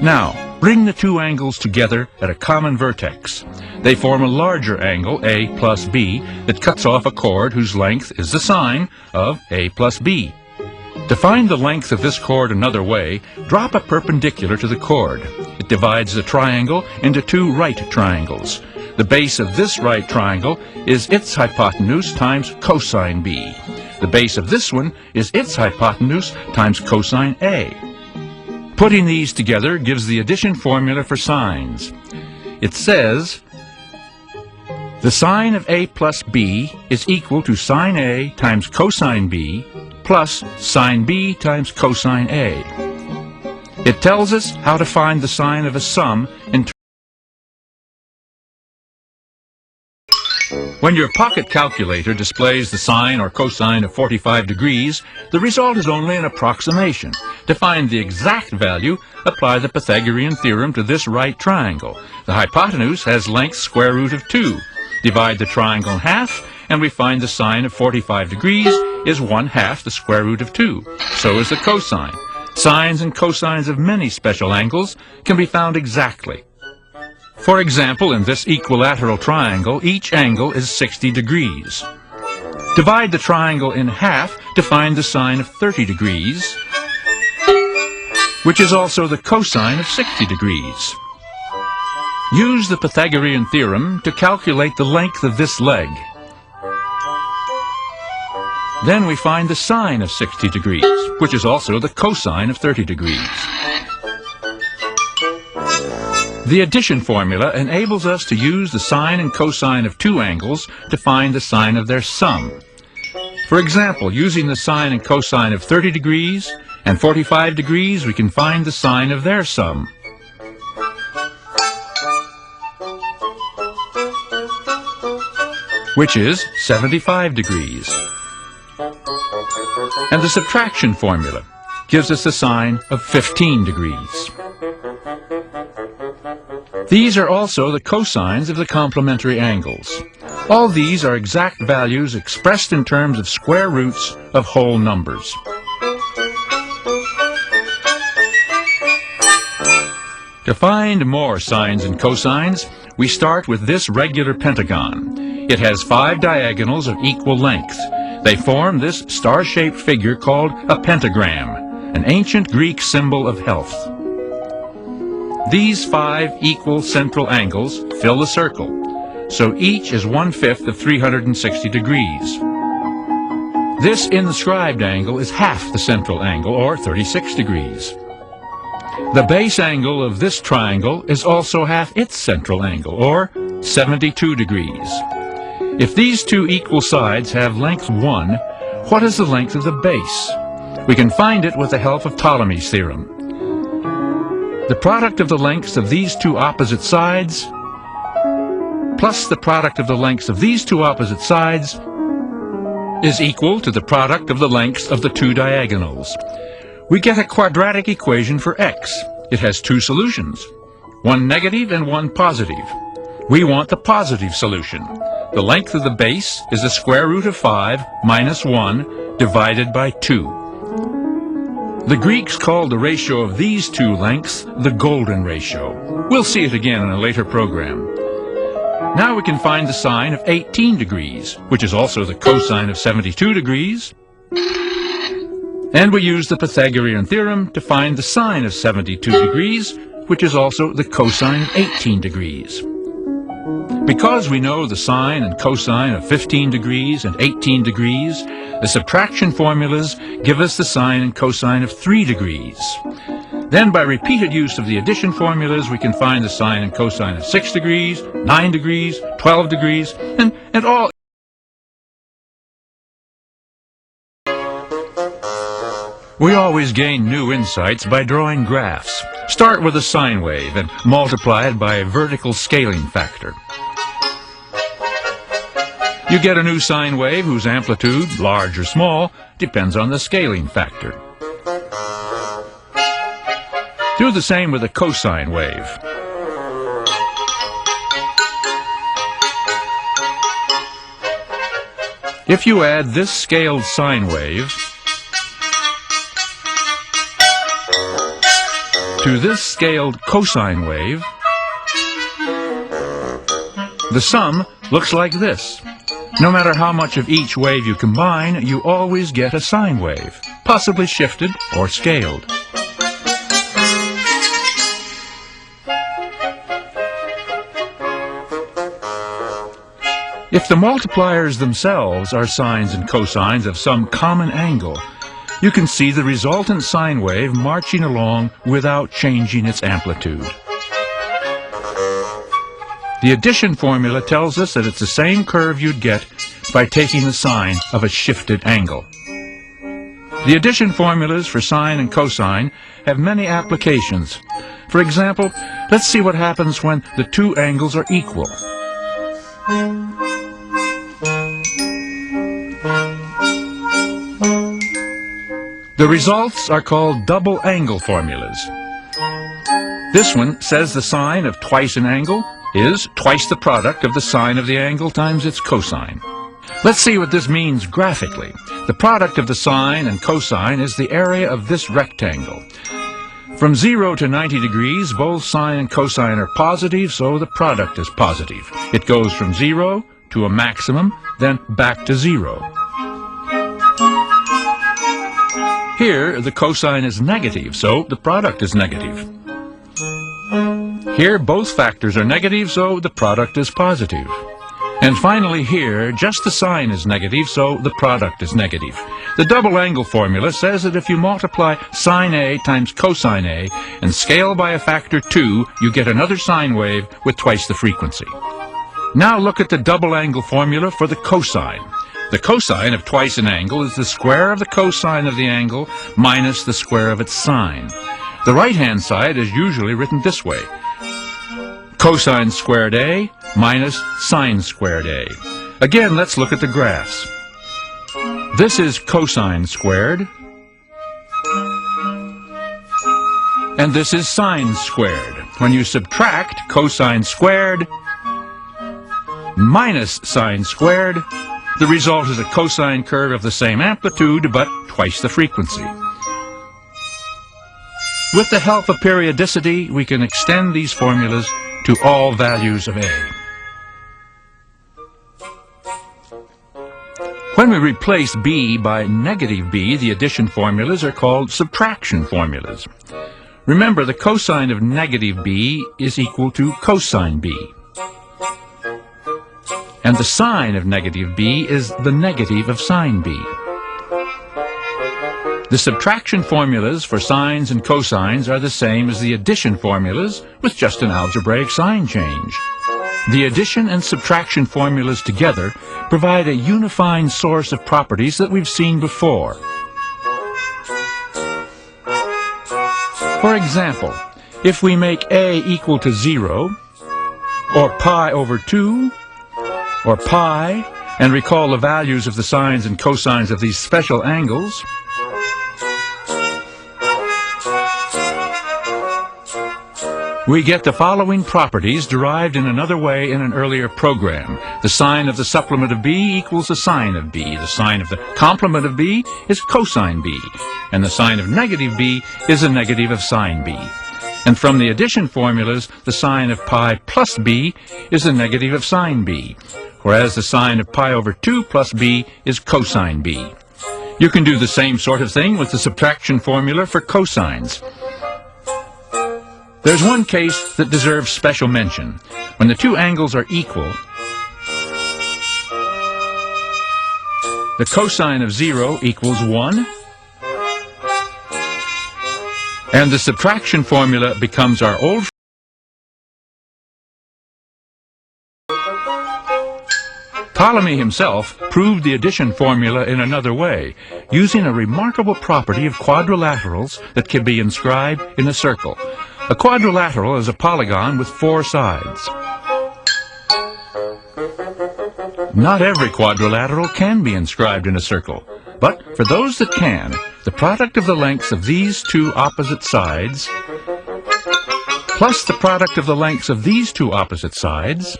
Now, bring the two angles together at a common vertex. They form a larger angle, A plus B, that cuts off a chord whose length is the sine of A plus B. To find the length of this chord another way, drop a perpendicular to the chord. It divides the triangle into two right triangles. The base of this right triangle is its hypotenuse times cosine B. The base of this one is its hypotenuse times cosine A. Putting these together gives the addition formula for sines. It says, the sine of A plus B is equal to sine A times cosine B plus sine B times cosine A. It tells us how to find the sine of a sum in When your pocket calculator displays the sine or cosine of 45 degrees, the result is only an approximation. To find the exact value, apply the Pythagorean theorem to this right triangle. The hypotenuse has length square root of 2. Divide the triangle in half, and we find the sine of 45 degrees is 1/2 the square root of 2. So is the cosine. Sines and cosines of many special angles can be found exactly. For example, in this equilateral triangle, each angle is 60 degrees. Divide the triangle in half to find the sine of 30 degrees, which is also the cosine of 60 degrees. Use the Pythagorean theorem to calculate the length of this leg. Then we find the sine of 60 degrees, which is also the cosine of 30 degrees. The addition formula enables us to use the sine and cosine of two angles to find the sine of their sum. For example, using the sine and cosine of 30 degrees and 45 degrees, we can find the sine of their sum. Which is 75 degrees. And the subtraction formula gives us the sine of 15 degrees. These are also the cosines of the complementary angles. All these are exact values expressed in terms of square roots of whole numbers. To find more sines and cosines, we start with this regular pentagon. It has 5 diagonals of equal length. They form this star-shaped figure called a pentagram, an ancient Greek symbol of health. These 5 equal central angles fill the circle, so each is 1/5 of 360 degrees. This inscribed angle is half the central angle, or 36 degrees. The base angle of this triangle is also half its central angle, or 72 degrees. If these two equal sides have length 1, what is the length of the base? We can find it with the help of Ptolemy's theorem. The product of the lengths of these two opposite sides plus the product of the lengths of these two opposite sides is equal to the product of the lengths of the two diagonals. We get a quadratic equation for x. It has two solutions, one negative and one positive. We want the positive solution. The length of the base is the square root of 5 minus 1 divided by 2. The Greeks called the ratio of these two lengths the golden ratio. We'll see it again in a later program. Now we can find the sine of 18 degrees, which is also the cosine of 72 degrees. And we use the Pythagorean theorem to find the sine of 72 degrees, which is also the cosine of 18 degrees. Because we know the sine and cosine of 15 degrees and 18 degrees, the subtraction formulas give us the sine and cosine of 3 degrees. Then by repeated use of the addition formulas, we can find the sine and cosine of 6 degrees, 9 degrees, 12 degrees, and all. We always gain new insights by drawing graphs. Start with a sine wave and multiply it by a vertical scaling factor. You get a new sine wave whose amplitude, large or small, depends on the scaling factor. Do the same with a cosine wave. If you add this scaled sine wave to this scaled cosine wave, the sum looks like this. No matter how much of each wave you combine, you always get a sine wave, possibly shifted or scaled. If the multipliers themselves are sines and cosines of some common angle, you can see the resultant sine wave marching along without changing its amplitude. The addition formula tells us that it's the same curve you'd get by taking the sine of a shifted angle. The addition formulas for sine and cosine have many applications. For example, let's see what happens when the two angles are equal. The results are called double angle formulas. This one says the sine of twice an angle is twice the product of the sine of the angle times its cosine. Let's see what this means graphically. The product of the sine and cosine is the area of this rectangle. From 0 to 90 degrees, both sine and cosine are positive, so the product is positive. It goes from 0 to a maximum, then back to 0. Here, the cosine is negative, so the product is negative. Here, both factors are negative, so the product is positive. And finally here, just the sine is negative, so the product is negative. The double angle formula says that if you multiply sine A times cosine A and scale by a factor 2, you get another sine wave with twice the frequency. Now look at the double angle formula for the cosine. The cosine of twice an angle is the square of the cosine of the angle minus the square of its sine. The right-hand side is usually written this way: cosine squared A minus sine squared A. Again, let's look at the graphs. This is cosine squared, and this is sine squared. When you subtract cosine squared, minus sine squared. The result is a cosine curve of the same amplitude, but twice the frequency. With the help of periodicity, we can extend these formulas to all values of A. When we replace B by negative B, the addition formulas are called subtraction formulas. Remember, the cosine of negative B is equal to cosine B. And the sine of negative B is the negative of sine B. The subtraction formulas for sines and cosines are the same as the addition formulas, with just an algebraic sign change. The addition and subtraction formulas together provide a unifying source of properties that we've seen before. For example, if we make A equal to 0, or pi over 2, or pi, and recall the values of the sines and cosines of these special angles, we get the following properties derived in another way in an earlier program. The sine of the supplement of B equals the sine of B. The sine of the complement of B is cosine B. And the sine of negative B is a negative of sine B. And from the addition formulas, the sine of pi plus B is the negative of sine B, whereas the sine of pi over 2 plus B is cosine B. You can do the same sort of thing with the subtraction formula for cosines. There's one case that deserves special mention. When the two angles are equal, the cosine of 0 equals 1, and the subtraction formula becomes our old. Ptolemy himself proved the addition formula in another way, using a remarkable property of quadrilaterals that can be inscribed in a circle. A quadrilateral is a polygon with 4 sides. Not every quadrilateral can be inscribed in a circle, but for those that can, the product of the lengths of these two opposite sides plus the product of the lengths of these two opposite sides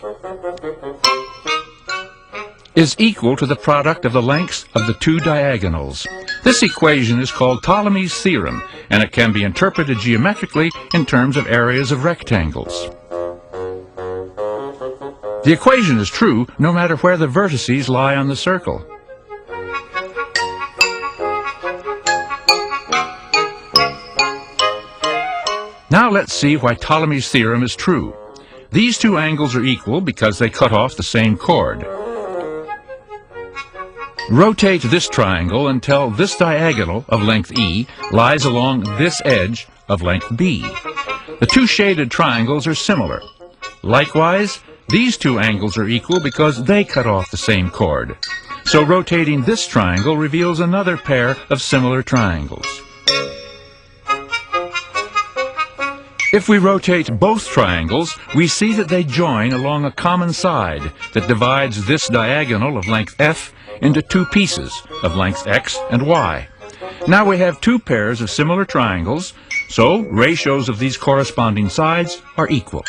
is equal to the product of the lengths of the two diagonals. This equation is called Ptolemy's theorem, and it can be interpreted geometrically in terms of areas of rectangles. The equation is true no matter where the vertices lie on the circle. Now let's see why Ptolemy's theorem is true. These two angles are equal because they cut off the same chord. Rotate this triangle until this diagonal of length E lies along this edge of length B. The two shaded triangles are similar. Likewise, these two angles are equal because they cut off the same chord. So rotating this triangle reveals another pair of similar triangles. If we rotate both triangles, we see that they join along a common side that divides this diagonal of length F into two pieces of length X and Y. Now we have two pairs of similar triangles, so ratios of these corresponding sides are equal.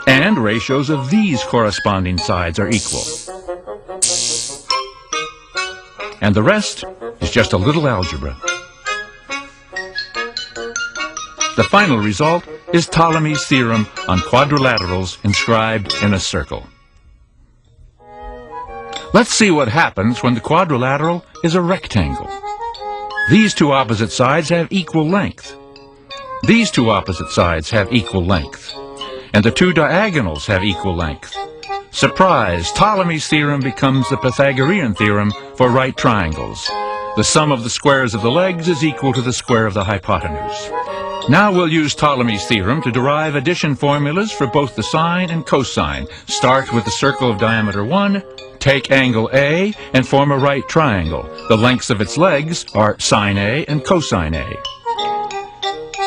And ratios of these corresponding sides are equal. And the rest is just a little algebra. The final result is Ptolemy's theorem on quadrilaterals inscribed in a circle. Let's see what happens when the quadrilateral is a rectangle. These two opposite sides have equal length. These two opposite sides have equal length. And the two diagonals have equal length. Surprise! Ptolemy's theorem becomes the Pythagorean theorem for right triangles. The sum of the squares of the legs is equal to the square of the hypotenuse. Now we'll use Ptolemy's theorem to derive addition formulas for both the sine and cosine. Start with the circle of diameter 1, take angle A, and form a right triangle. The lengths of its legs are sine A and cosine A.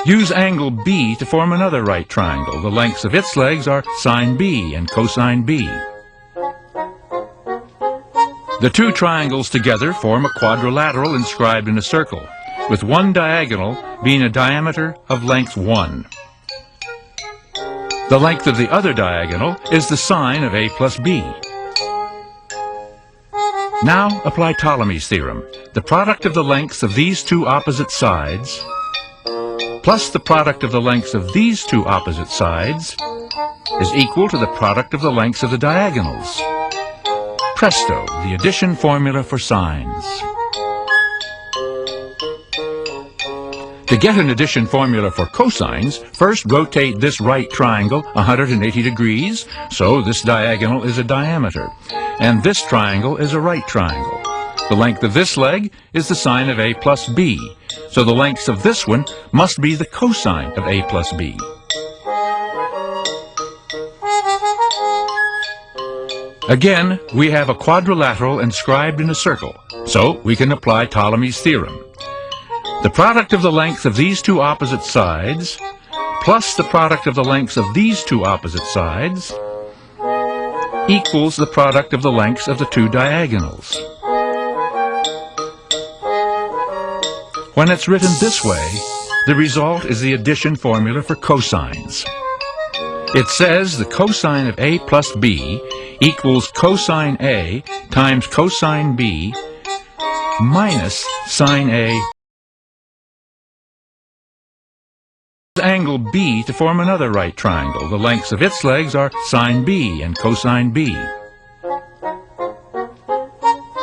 Use angle B to form another right triangle. The lengths of its legs are sine B and cosine B. The two triangles together form a quadrilateral inscribed in a circle, with one diagonal being a diameter of length 1. The length of the other diagonal is the sine of a plus b. Now apply Ptolemy's theorem. The product of the lengths of these two opposite sides plus the product of the lengths of these two opposite sides is equal to the product of the lengths of the diagonals. Presto, the addition formula for sines. To get an addition formula for cosines, first rotate this right triangle 180 degrees, so this diagonal is a diameter, and this triangle is a right triangle. The length of this leg is the sine of a plus b, so the lengths of this one must be the cosine of a plus b. Again, we have a quadrilateral inscribed in a circle, so we can apply Ptolemy's theorem. The product of the length of these two opposite sides plus the product of the lengths of these two opposite sides equals the product of the lengths of the two diagonals. When it's written this way, the result is the addition formula for cosines. It says the cosine of a plus b equals cosine a times cosine b minus sine a angle b to form another right triangle. The lengths of its legs are sine b and cosine b.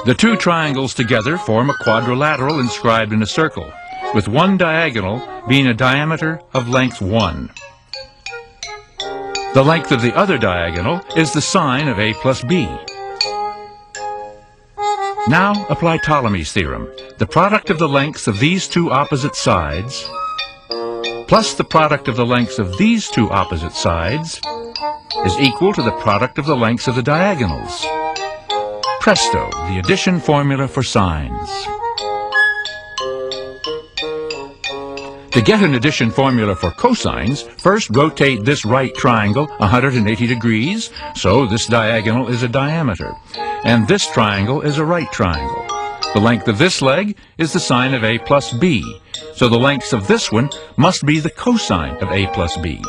The two triangles together form a quadrilateral inscribed in a circle, with one diagonal being a diameter of length 1. The length of the other diagonal is the sine of a plus b. Now apply Ptolemy's theorem. The product of the lengths of these two opposite sides plus the product of the lengths of these two opposite sides is equal to the product of the lengths of the diagonals. Presto, the addition formula for sines. To get an addition formula for cosines, first rotate this right triangle 180 degrees, so this diagonal is a diameter, and this triangle is a right triangle. The length of this leg is the sine of a plus b, so the lengths of this one must be the cosine of a plus b.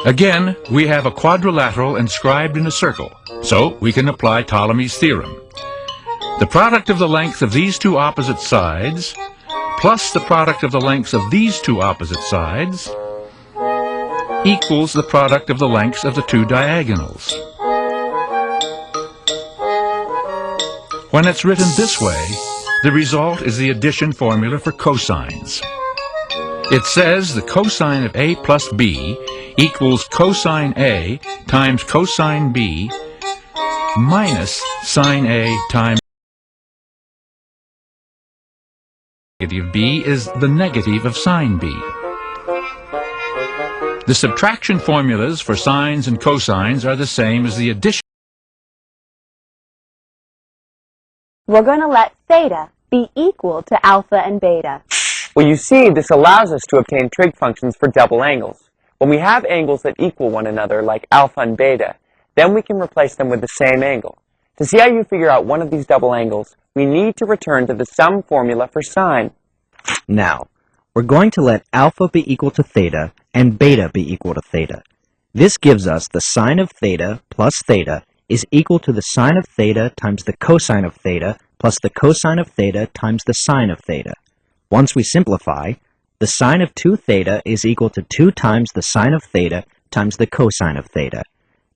Again, we have a quadrilateral inscribed in a circle, so we can apply Ptolemy's theorem. The product of the length of these two opposite sides plus the product of the lengths of these two opposite sides equals the product of the lengths of the two diagonals. When it's written this way, the result is the addition formula for cosines. It says the cosine of a plus b equals cosine a times cosine b minus sine a times negative b is the negative of sine b. The subtraction formulas for sines and cosines are the same as the addition. We're going to let theta be equal to alpha and beta. Well, you see, this allows us to obtain trig functions for double angles. When we have angles that equal one another, like alpha and beta, then we can replace them with the same angle. To see how you figure out one of these double angles, we need to return to the sum formula for sine. Now, we're going to let alpha be equal to theta and beta be equal to theta. This gives us the sine of theta plus theta is equal to the sine of theta times the cosine of theta plus the cosine of theta times the sine of theta. Once we simplify, the sine of 2 theta is equal to 2 times the sine of theta times the cosine of theta.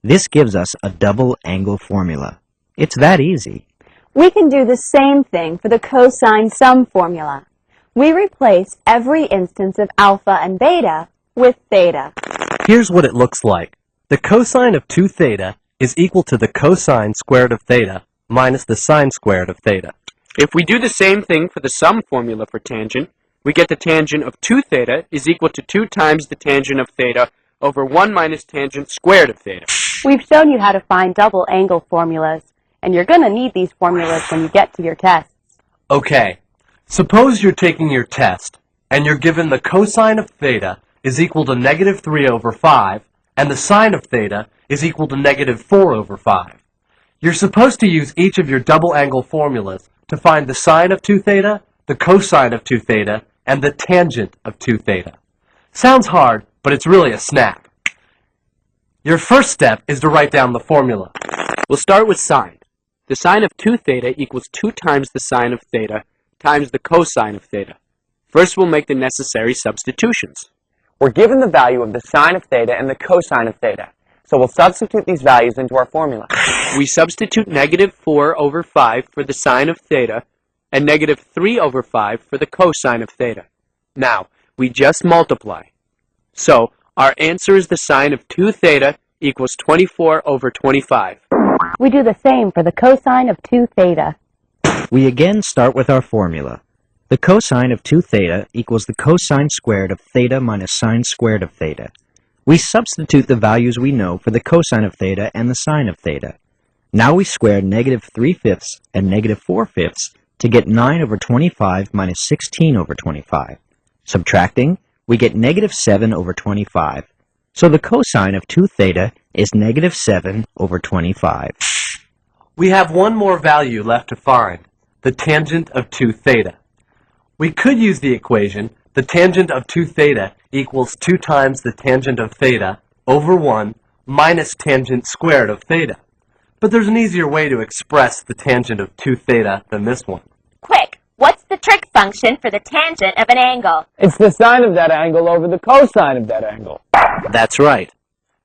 This gives us a double angle formula. It's that easy. We can do the same thing for the cosine sum formula. We replace every instance of alpha and beta with theta. Here's what it looks like. The cosine of 2 theta is equal to the cosine squared of theta minus the sine squared of theta. If we do the same thing for the sum formula for tangent, we get the tangent of 2 theta is equal to 2 times the tangent of theta over 1 minus tangent squared of theta. We've shown you how to find double angle formulas, and you're going to need these formulas when you get to your tests. Okay, suppose you're taking your test, and you're given the cosine of theta is equal to negative 3 over 5, and the sine of theta is equal to negative 4 over 5. You're supposed to use each of your double angle formulas to find the sine of 2 theta, the cosine of 2 theta, and the tangent of 2 theta. Sounds hard, but it's really a snap. Your first step is to write down the formula. We'll start with sine. The sine of 2 theta equals 2 times the sine of theta times the cosine of theta. First, we'll make the necessary substitutions. We're given the value of the sine of theta and the cosine of theta, so we'll substitute these values into our formula. We substitute negative 4 over 5 for the sine of theta and negative 3 over 5 for the cosine of theta. Now, we just multiply. So, our answer is the sine of 2 theta equals 24 over 25. We do the same for the cosine of 2 theta. We again start with our formula. The cosine of 2 theta equals the cosine squared of theta minus sine squared of theta. We substitute the values we know for the cosine of theta and the sine of theta. Now we square negative 3/5 and negative 4/5 to get 9 over 25 minus 16 over 25. Subtracting, we get negative 7 over 25. So the cosine of 2 theta is negative 7 over 25. We have one more value left to find, the tangent of 2 theta. We could use the equation, the tangent of 2 theta equals 2 times the tangent of theta over 1 minus tangent squared of theta. But there's an easier way to express the tangent of 2 theta than this one. Quick, what's the trig function for the tangent of an angle? It's the sine of that angle over the cosine of that angle. That's right.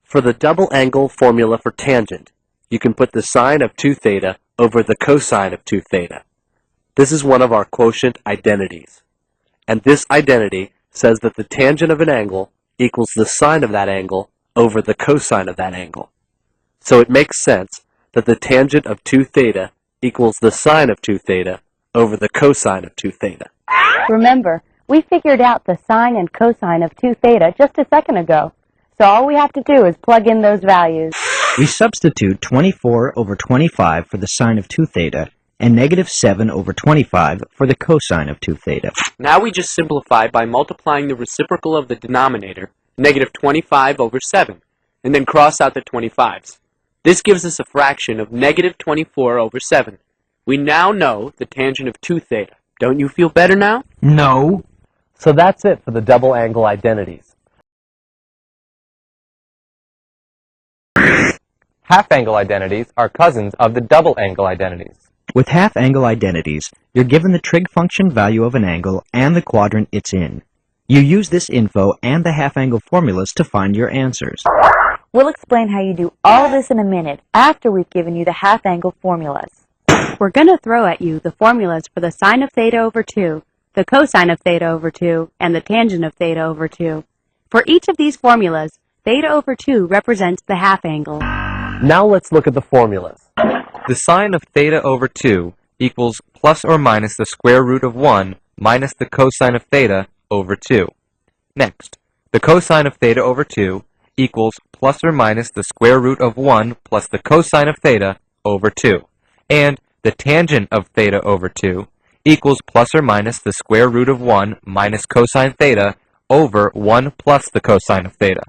For the double angle formula for tangent, you can put the sine of 2 theta over the cosine of 2 theta. This is one of our quotient identities. And this identity says that the tangent of an angle equals the sine of that angle over the cosine of that angle. So it makes sense that the tangent of 2 theta equals the sine of 2 theta over the cosine of 2 theta. Remember, we figured out the sine and cosine of 2 theta just a second ago. So all we have to do is plug in those values. We substitute 24 over 25 for the sine of 2 theta and negative 7 over 25 for the cosine of 2 theta. Now we just simplify by multiplying the reciprocal of the denominator, negative 25 over 7, and then cross out the 25s. This gives us a fraction of negative 24 over 7. We now know the tangent of 2 theta. Don't you feel better now? No. So that's it for the double angle identities. Half-angle identities are cousins of the double angle identities. With half-angle identities, you're given the trig function value of an angle and the quadrant it's in. You use this info and the half-angle formulas to find your answers. We'll explain how you do all this in a minute after we've given you the half-angle formulas. We're going to throw at you the formulas for the sine of theta over 2, the cosine of theta over 2, and the tangent of theta over 2. For each of these formulas, theta over 2 represents the half angle. Now let's look at the formulas. The sine of theta over 2 equals plus or minus the square root of 1 minus the cosine of theta over 2. Next, the cosine of theta over 2 equals plus or minus the square root of 1 plus the cosine of theta over 2. And the tangent of theta over 2 equals plus or minus the square root of 1 minus cosine theta over 1 plus the cosine of theta.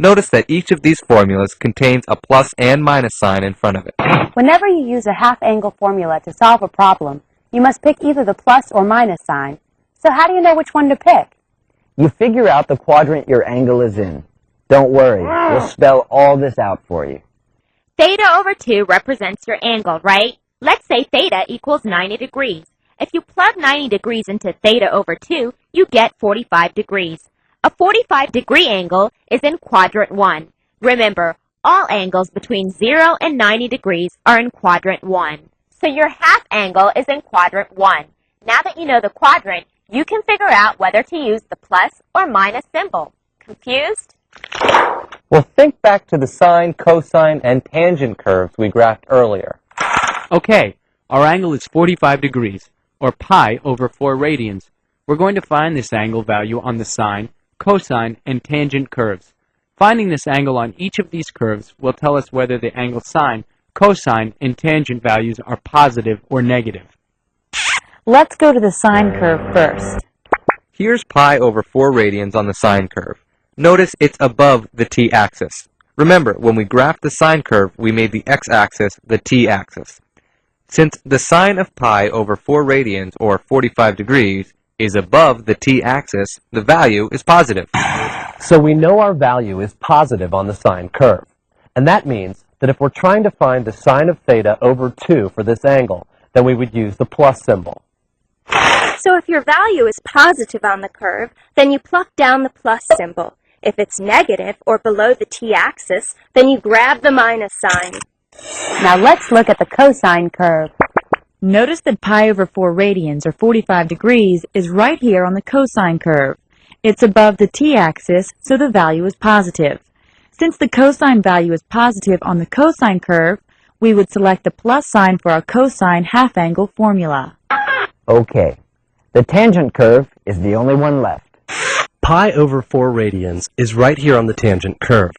Notice that each of these formulas contains a plus and minus sign in front of it. Whenever you use a half-angle formula to solve a problem, you must pick either the plus or minus sign. So how do you know which one to pick? You figure out the quadrant your angle is in. Don't worry, we'll spell all this out for you. Theta over 2 represents your angle, right? Let's say theta equals 90 degrees. If you plug 90 degrees into theta over 2, you get 45 degrees. A 45-degree angle is in quadrant 1. Remember, all angles between 0 and 90 degrees are in quadrant 1. So your half angle is in quadrant 1. Now that you know the quadrant, you can figure out whether to use the plus or minus symbol. Confused? Well, think back to the sine, cosine, and tangent curves we graphed earlier. Okay, our angle is 45 degrees, or pi over 4 radians. We're going to find this angle value on the sine, cosine, and tangent curves. Finding this angle on each of these curves will tell us whether the angle sine, cosine, and tangent values are positive or negative. Let's go to the sine curve first. Here's pi over 4 radians on the sine curve. Notice it's above the t-axis. Remember, when we graphed the sine curve, we made the x-axis the t-axis. Since the sine of pi over 4 radians, or 45 degrees, is above the t-axis, the value is positive. So we know our value is positive on the sine curve. And that means that if we're trying to find the sine of theta over 2 for this angle, then we would use the plus symbol. So if your value is positive on the curve, then you pluck down the plus symbol. If it's negative or below the t-axis, then you grab the minus sign. Now let's look at the cosine curve. Notice that pi over 4 radians, or 45 degrees, is right here on the cosine curve. It's above the t-axis, so the value is positive. Since the cosine value is positive on the cosine curve, we would select the plus sign for our cosine half-angle formula. Okay. The tangent curve is the only one left. Pi over 4 radians is right here on the tangent curve.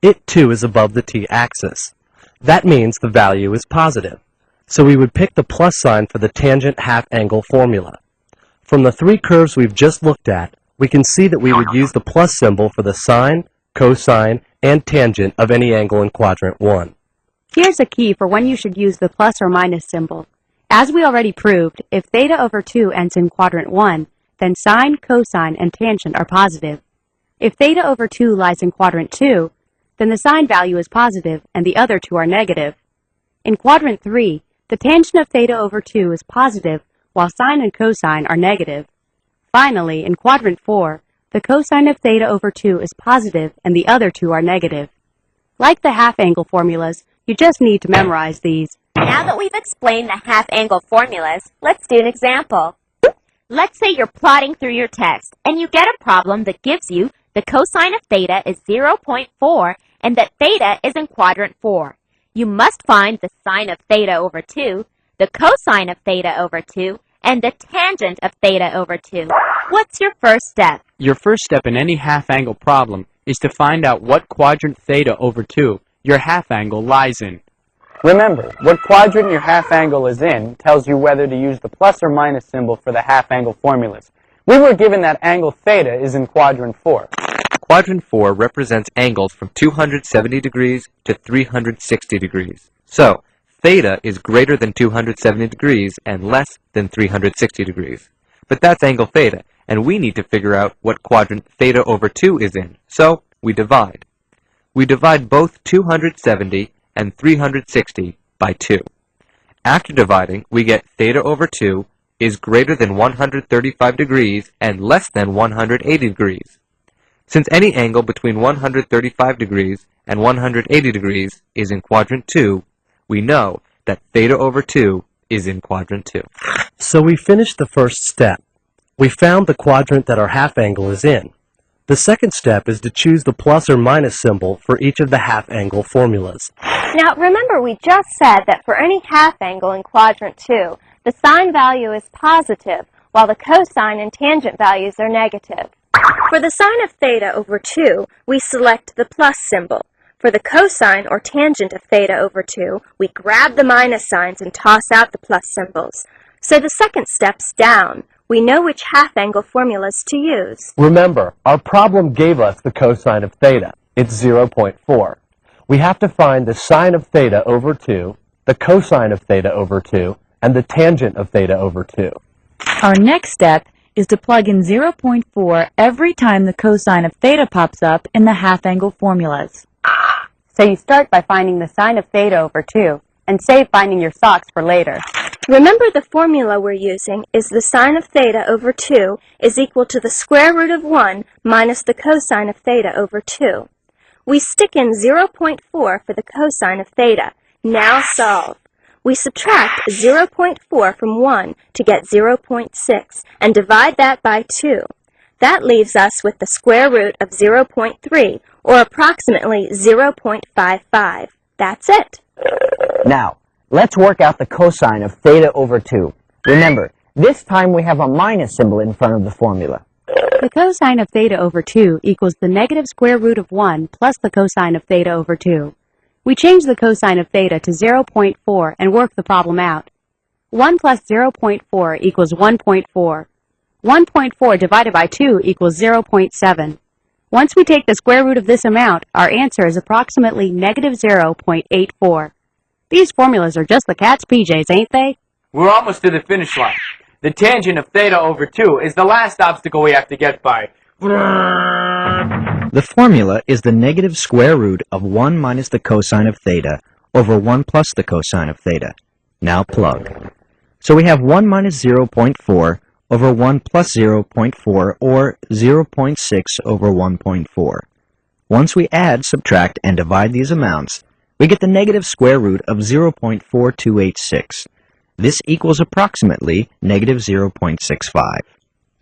It too is above the t-axis. That means the value is positive. So we would pick the plus sign for the tangent half-angle formula. From the 3 curves we've just looked at, we can see that we would use the plus symbol for the sine, cosine, and tangent of any angle in quadrant 1. Here's a key for when you should use the plus or minus symbol. As we already proved, if theta over 2 ends in quadrant 1, then sine, cosine, and tangent are positive. If theta over 2 lies in quadrant 2, then the sine value is positive and the other two are negative. In quadrant 3, the tangent of theta over 2 is positive while sine and cosine are negative. Finally, in quadrant 4, the cosine of theta over 2 is positive and the other two are negative. Like the half-angle formulas, you just need to memorize these. Now that we've explained the half-angle formulas, let's do an example. Let's say you're plotting through your text, and you get a problem that gives you the cosine of theta is 0.4 and that theta is in quadrant 4. You must find the sine of theta over 2, the cosine of theta over 2, and the tangent of theta over 2. What's your first step? Your first step in any half-angle problem is to find out what quadrant theta over 2 your half-angle lies in. Remember, what quadrant your half-angle is in tells you whether to use the plus or minus symbol for the half-angle formulas. We were given that angle theta is in quadrant 4. Quadrant 4 represents angles from 270 degrees to 360 degrees. So, theta is greater than 270 degrees and less than 360 degrees. But that's angle theta, and we need to figure out what quadrant theta over 2 is in. So, we divide. We divide both 270 and 360 by 2. After dividing, we get theta over 2 is greater than 135 degrees and less than 180 degrees. Since any angle between 135 degrees and 180 degrees is in quadrant 2, we know that theta over 2 is in quadrant 2. So we finished the first step. We found the quadrant that our half-angle is in. The second step is to choose the plus or minus symbol for each of the half-angle formulas. Now remember, we just said that for any half-angle in quadrant 2, the sine value is positive, while the cosine and tangent values are negative. For the sine of theta over 2, we select the plus symbol. For the cosine or tangent of theta over 2, we grab the minus signs and toss out the plus symbols. So the second step's down. We know which half-angle formulas to use. Remember, our problem gave us the cosine of theta. It's 0.4. We have to find the sine of theta over 2, the cosine of theta over 2, and the tangent of theta over 2. Our next step is to plug in 0.4 every time the cosine of theta pops up in the half-angle formulas. So you start by finding the sine of theta over 2, and save finding your socks for later. Remember, the formula we're using is the sine of theta over 2 is equal to the square root of 1 minus the cosine of theta over 2. We stick in 0.4 for the cosine of theta. Now solve. We subtract 0.4 from 1 to get 0.6 and divide that by 2. That leaves us with the square root of 0.3, or approximately 0.55. That's it. Now, let's work out the cosine of theta over 2. Remember, this time we have a minus symbol in front of the formula. The cosine of theta over 2 equals the negative square root of 1 plus the cosine of theta over 2. We change the cosine of theta to 0.4 and work the problem out. 1 plus 0.4 equals 1.4. 1.4 divided by 2 equals 0.7. Once we take the square root of this amount, our answer is approximately negative 0.84. These formulas are just the cat's PJs, ain't they? We're almost to the finish line. the tangent of theta over 2 is the last obstacle we have to get by. The formula is the negative square root of 1 minus the cosine of theta over 1 plus the cosine of theta. Now plug. So we have 1 minus 0.4 over 1 plus 0.4, or 0.6 over 1.4. Once we add, subtract, and divide these amounts, we get the negative square root of 0.4286. This equals approximately negative 0.65.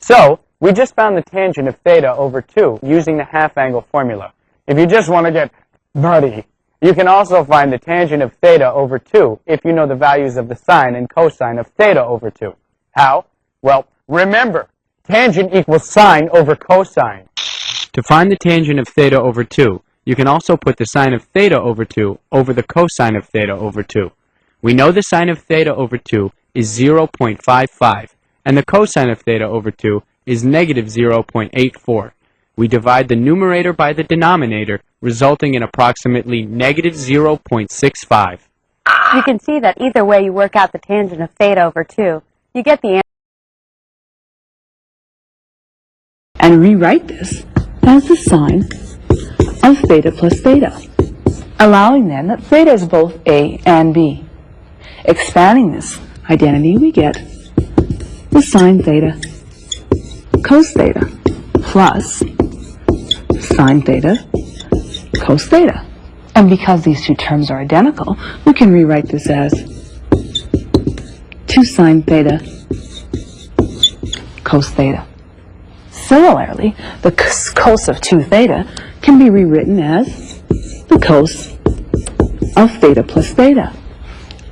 So, we just found the tangent of theta over 2 using the half-angle formula. If you just want to get nutty, you can also find the tangent of theta over 2 if you know the values of the sine and cosine of theta over 2. How? Well, remember, tangent equals sine over cosine. To find the tangent of theta over 2, you can also put the sine of theta over 2 over the cosine of theta over 2. We know the sine of theta over 2 is 0.55, and the cosine of theta over 2 is negative 0.84. We divide the numerator by the denominator, resulting in approximately negative 0.65. You can see that either way you work out the tangent of theta over 2, you get the answer. And rewrite this as the sine of theta plus theta, allowing then that theta is both A and B. Expanding this identity, we get the sine theta cos theta plus sine theta cos theta. And because these two terms are identical, we can rewrite this as 2 sine theta cos theta. Similarly, the cos of 2 theta can be rewritten as the cos of theta plus theta.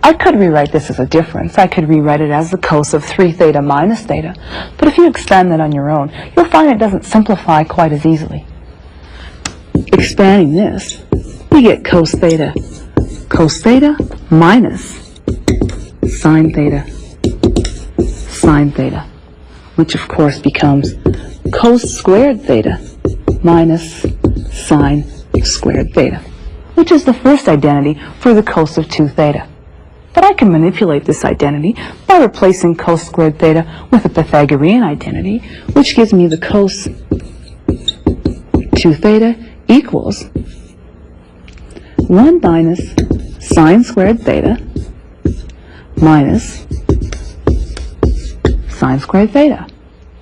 I could rewrite this as a difference. I could rewrite it as the cos of 3 theta minus theta. But if you expand that on your own, you'll find it doesn't simplify quite as easily. Expanding this, we get cos theta minus sine theta, which of course becomes cos squared theta minus sine squared theta, which is the first identity for the cos of 2 theta. But I can manipulate this identity by replacing cos squared theta with a Pythagorean identity, which gives me the cos 2 theta equals 1 minus sine squared theta minus sine squared theta.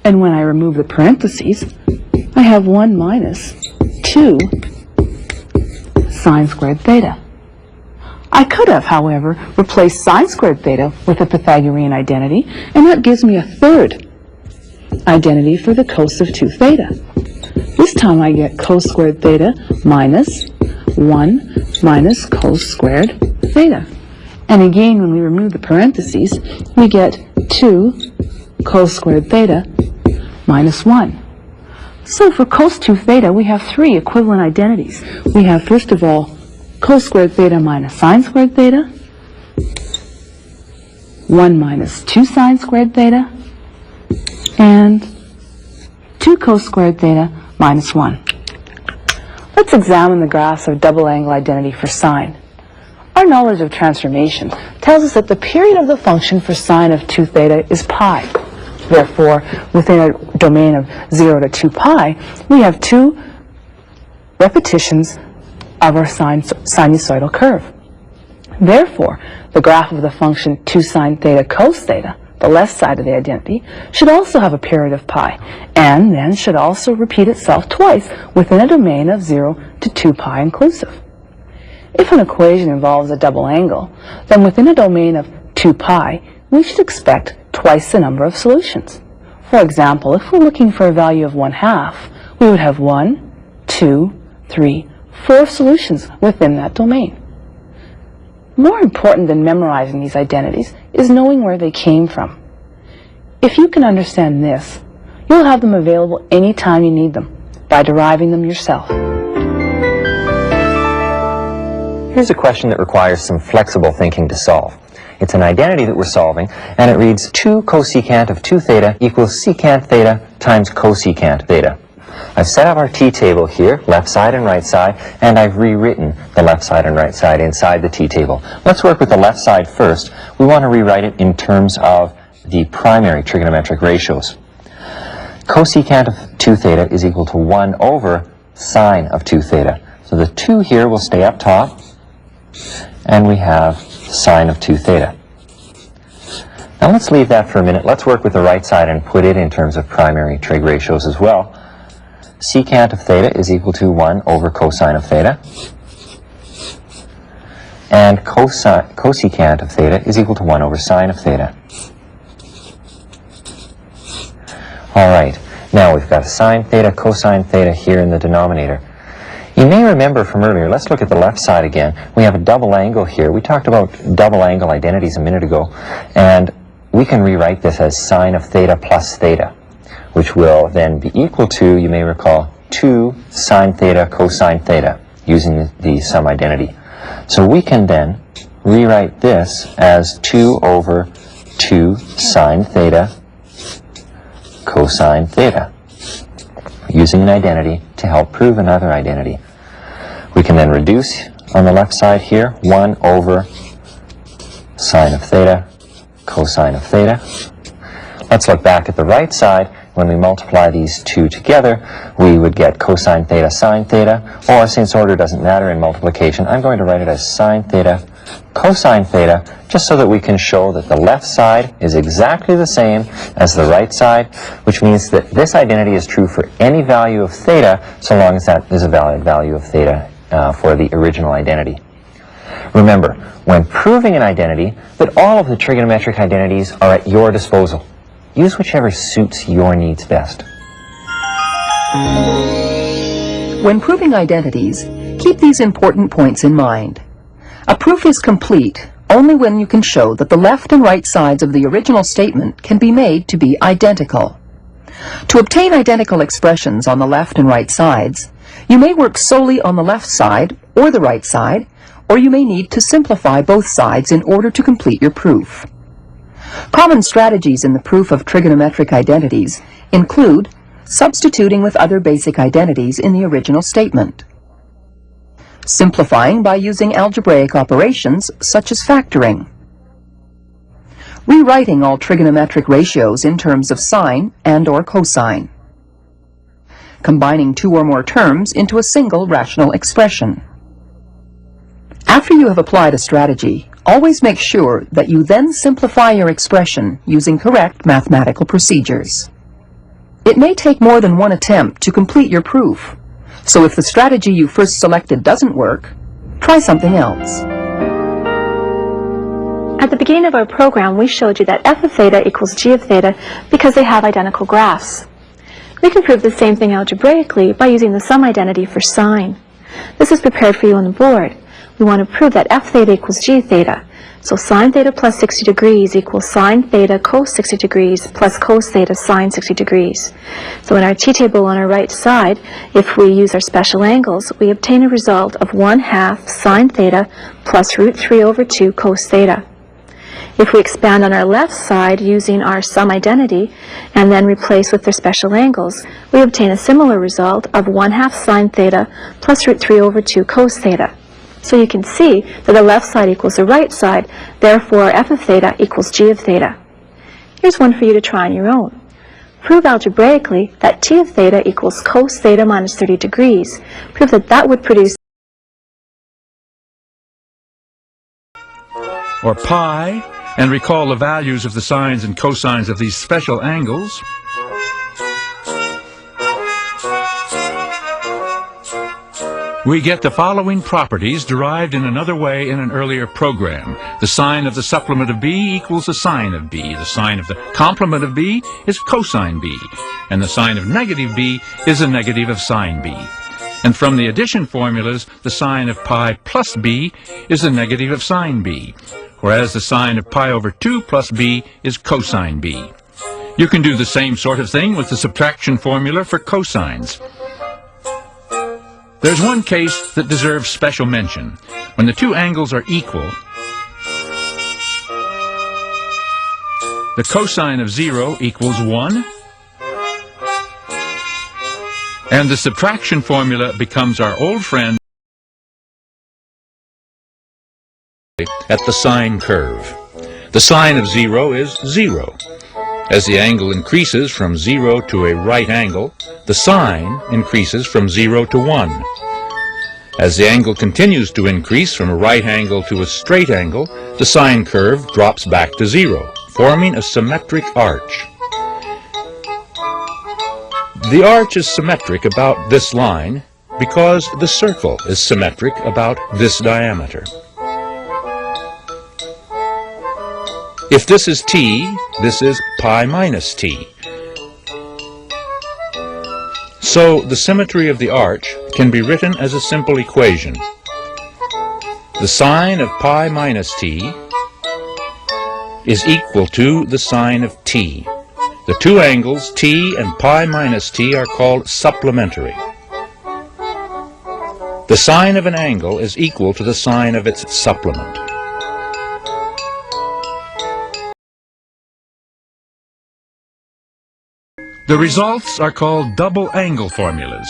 And when I remove the parentheses, I have 1 minus 2 sine squared theta. I could have, however, replaced sine squared theta with a Pythagorean identity, and that gives me a third identity for the cos of 2 theta. This time I get cos squared theta minus 1 minus cos squared theta. And again, when we remove the parentheses, we get 2 cos squared theta minus 1. So for cos 2 theta, we have 3 equivalent identities. We have, first of all, cos squared theta minus sine squared theta, 1 minus 2 sine squared theta, and 2 cos squared theta minus 1. Let's examine the graphs of double angle identity for sine. Our knowledge of transformation tells us that the period of the function for sine of 2 theta is pi. Therefore, within a domain of 0 to 2 pi, we have 2 repetitions of our sinusoidal curve. Therefore, the graph of the function 2 sine theta cos theta, the left side of the identity, should also have a period of pi, and then should also repeat itself twice within a domain of 0 to 2 pi inclusive. If an equation involves a double angle, then within a domain of 2 pi, we should expect twice the number of solutions. For example, if we're looking for a value of 1/2, we would have 1, 2, 3, 4 solutions within that domain. More important than memorizing these identities is knowing where they came from. If you can understand this, you'll have them available anytime you need them by deriving them yourself. Here's a question that requires some flexible thinking to solve. It's an identity that we're solving, and it reads 2 cosecant of 2 theta equals secant theta times cosecant theta. I've set up our t-table here, left side and right side, and I've rewritten the left side and right side inside the t-table. Let's work with the left side first. We want to rewrite it in terms of the primary trigonometric ratios. Cosecant of 2 theta is equal to 1 over sine of 2 theta. So the 2 here will stay up top, and we have sine of 2 theta. Now let's leave that for a minute. Let's work with the right side and put it in terms of primary trig ratios as well. Secant of theta is equal to 1 over cosine of theta. And cosecant of theta is equal to 1 over sine of theta. All right, now we've got sine theta, cosine theta here in the denominator. You may remember from earlier, let's look at the left side again. We have a double angle here. We talked about double angle identities a minute ago, and we can rewrite this as sine of theta plus theta, which will then be equal to, you may recall, 2 sine theta cosine theta, using the sum identity. So we can then rewrite this as 2 over 2 sine theta cosine theta, using an identity to help prove another identity. We can then reduce on the left side here 1 over sine of theta cosine of theta. Let's look back at the right side. When we multiply these two together, we would get cosine theta sine theta, or since order doesn't matter in multiplication, I'm going to write it as sine theta cosine theta, just so that we can show that the left side is exactly the same as the right side, which means that this identity is true for any value of theta, so long as that is a valid value of theta for the original identity. Remember, when proving an identity, that all of the trigonometric identities are at your disposal. Use whichever suits your needs best. When proving identities, keep these important points in mind. A proof is complete only when you can show that the left and right sides of the original statement can be made to be identical. To obtain identical expressions on the left and right sides, you may work solely on the left side or the right side, or you may need to simplify both sides in order to complete your proof. Common strategies in the proof of trigonometric identities include substituting with other basic identities in the original statement, simplifying by using algebraic operations such as factoring, rewriting all trigonometric ratios in terms of sine and/or cosine, combining two or more terms into a single rational expression. After you have applied a strategy, always make sure that you then simplify your expression using correct mathematical procedures. It may take more than one attempt to complete your proof, so if the strategy you first selected doesn't work, try something else. At the beginning of our program, we showed you that f of theta equals g of theta because they have identical graphs. We can prove the same thing algebraically by using the sum identity for sine. This is prepared for you on the board. We want to prove that f theta equals g theta. So sine theta plus 60 degrees equals sine theta cos 60 degrees plus cos theta sine 60 degrees. So in our t-table on our right side, if we use our special angles, we obtain a result of 1/2 sine theta plus root 3 over 2 cos theta. If we expand on our left side using our sum identity and then replace with their special angles, we obtain a similar result of 1/2 sine theta plus root 3 over 2 cos theta. So you can see that the left side equals the right side, therefore f of theta equals g of theta. Here's one for you to try on your own. Prove algebraically that t of theta equals cos theta minus 30 degrees. Prove that that would produce or pi, and recall the values of the sines and cosines of these special angles. We get the following properties derived in another way in an earlier program. The sine of the supplement of b equals the sine of b. The sine of the complement of b is cosine b. And the sine of negative b is the negative of sine b. And from the addition formulas, the sine of pi plus b is the negative of sine b, whereas the sine of pi over 2 plus b is cosine b. You can do the same sort of thing with the subtraction formula for cosines. There's one case that deserves special mention. When the two angles are equal, the cosine of 0 equals 1, and the subtraction formula becomes our old friend at the sine curve. The sine of 0 is 0. As the angle increases from 0 to a right angle, the sine increases from 0 to 1. As the angle continues to increase from a right angle to a straight angle, the sine curve drops back to 0, forming a symmetric arch. The arch is symmetric about this line because the circle is symmetric about this diameter. If this is t, this is pi minus t. So the symmetry of the arch can be written as a simple equation. The sine of pi minus t is equal to the sine of t. The two angles t and pi minus t are called supplementary. The sine of an angle is equal to the sine of its supplement. The results are called double angle formulas.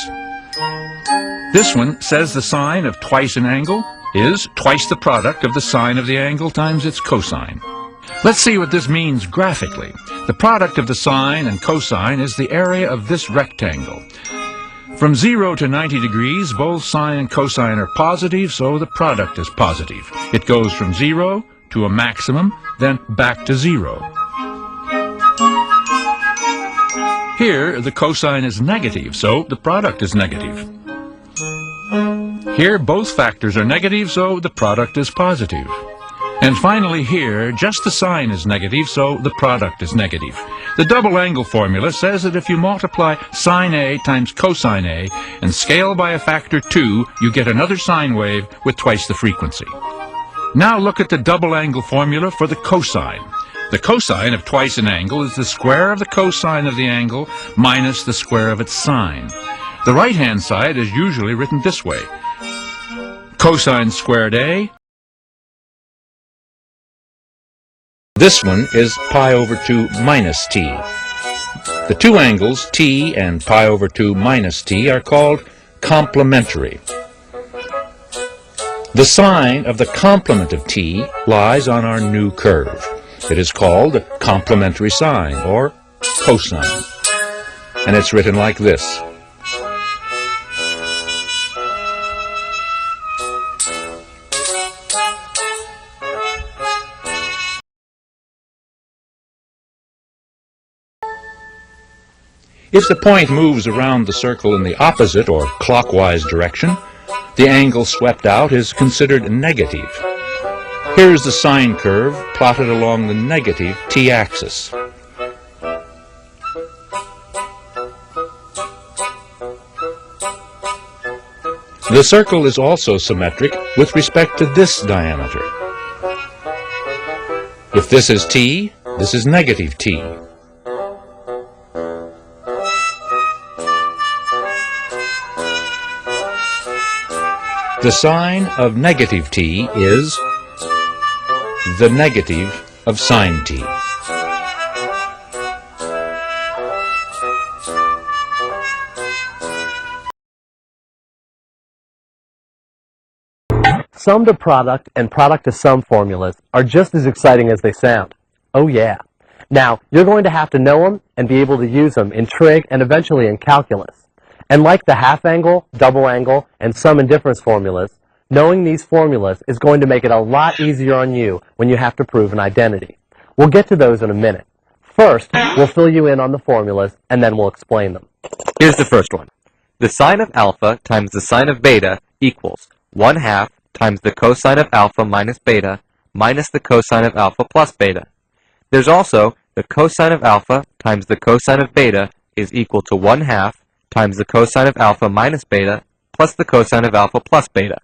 This one says the sine of twice an angle is twice the product of the sine of the angle times its cosine. Let's see what this means graphically. The product of the sine and cosine is the area of this rectangle. From 0 to 90 degrees, both sine and cosine are positive, so the product is positive. It goes from 0 to a maximum, then back to 0. Here, the cosine is negative, so the product is negative. Here, both factors are negative, so the product is positive. And finally here, just the sine is negative, so the product is negative. The double angle formula says that if you multiply sine A times cosine A and scale by a factor 2, you get another sine wave with twice the frequency. Now look at the double angle formula for the cosine. The cosine of twice an angle is the square of the cosine of the angle minus the square of its sine. The right-hand side is usually written this way. Cosine squared A. This one is pi over 2 minus t. The two angles t and pi over 2 minus t are called complementary. The sine of the complement of t lies on our new curve. It is called the complementary sine, or cosine. And it's written like this. If the point moves around the circle in the opposite or clockwise direction, the angle swept out is considered negative. Here is the sine curve plotted along the negative t-axis. The circle is also symmetric with respect to this diameter. If this is t, this is negative t. The sine of negative t is the negative of sine t. Sum to product and product to sum formulas are just as exciting as they sound. Oh yeah. Now, you're going to have to know them and be able to use them in trig and eventually in calculus. And like the half angle, double angle, and sum and difference formulas, knowing these formulas is going to make it a lot easier on you when you have to prove an identity. We'll get to those in a minute. First, we'll fill you in on the formulas, and then we'll explain them. Here's the first one. The sine of alpha times the sine of beta equals 1/2 times the cosine of alpha minus beta minus the cosine of alpha plus beta. There's also the cosine of alpha times the cosine of beta is equal to 1/2 times the cosine of alpha minus beta plus the cosine of alpha plus beta.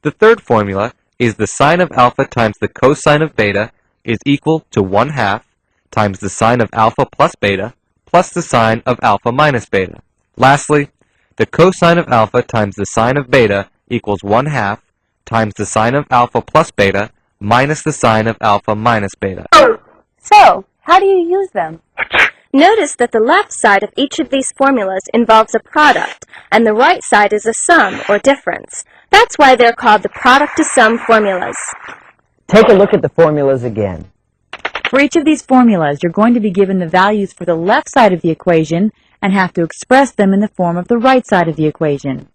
The third formula is the sine of alpha times the cosine of beta is equal to 1/2 times the sine of alpha plus beta plus the sine of alpha minus beta. Lastly, the cosine of alpha times the sine of beta equals 1/2 times the sine of alpha plus beta minus the sine of alpha minus beta. So, how do you use them? Notice that the left side of each of these formulas involves a product, and the right side is a sum, or difference. That's why they're called the product to sum formulas. Take a look at the formulas again. For each of these formulas, you're going to be given the values for the left side of the equation and have to express them in the form of the right side of the equation.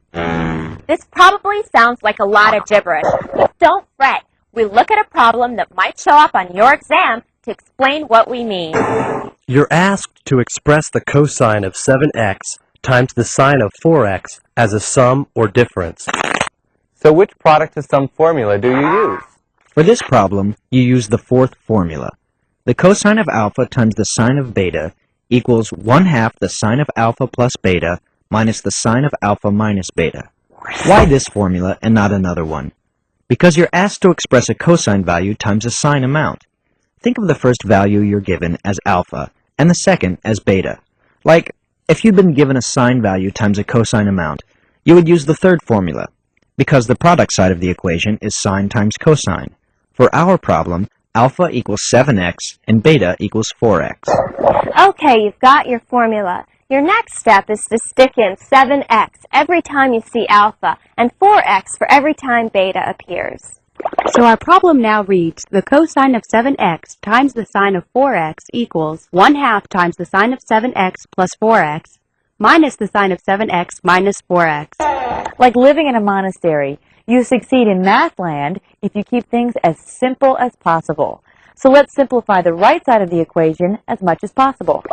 This probably sounds like a lot of gibberish, but don't fret. We look at a problem that might show up on your exam to explain what we mean. You're asked to express the cosine of 7x times the sine of 4x as a sum or difference. So which product to sum formula do you use? For this problem, you use the fourth formula. The cosine of alpha times the sine of beta equals 1/2 the sine of alpha plus beta minus the sine of alpha minus beta. Why this formula and not another one? Because you're asked to express a cosine value times a sine amount. Think of the first value you're given as alpha and the second as beta. Like, if you'd been given a sine value times a cosine amount, you would use the third formula, because the product side of the equation is sine times cosine. For our problem, alpha equals 7x and beta equals 4x. Okay, you've got your formula. Your next step is to stick in 7x every time you see alpha and 4x for every time beta appears. So our problem now reads, the cosine of 7x times the sine of 4x equals 1/2 times the sine of 7x plus 4x minus the sine of 7x minus 4x. Like living in a monastery, you succeed in math land if you keep things as simple as possible. So let's simplify the right side of the equation as much as possible.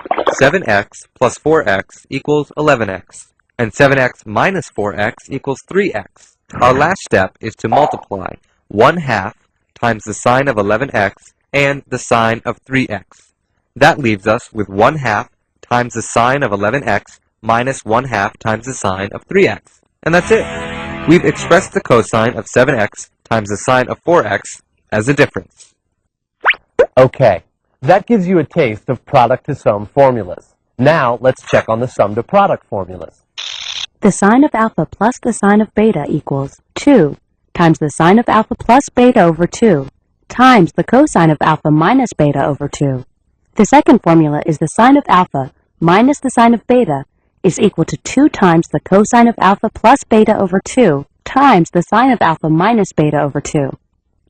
7x plus 4x equals 11x, and 7x minus 4x equals 3x. Our last step is to multiply 1/2 times the sine of 11x and the sine of 3x. That leaves us with 1/2 times the sine of 11x minus 1/2 times the sine of 3x. And that's it. We've expressed the cosine of 7x times the sine of 4x as a difference. Okay, that gives you a taste of product to sum formulas. Now let's check on the sum to product formulas. The sine of alpha plus the sine of beta equals 2 times the sine of alpha plus beta over 2 times the cosine of alpha minus beta over 2. The second formula is the sine of alpha minus the sine of beta is equal to 2 times the cosine of alpha plus beta over 2 times the sine of alpha minus beta over 2.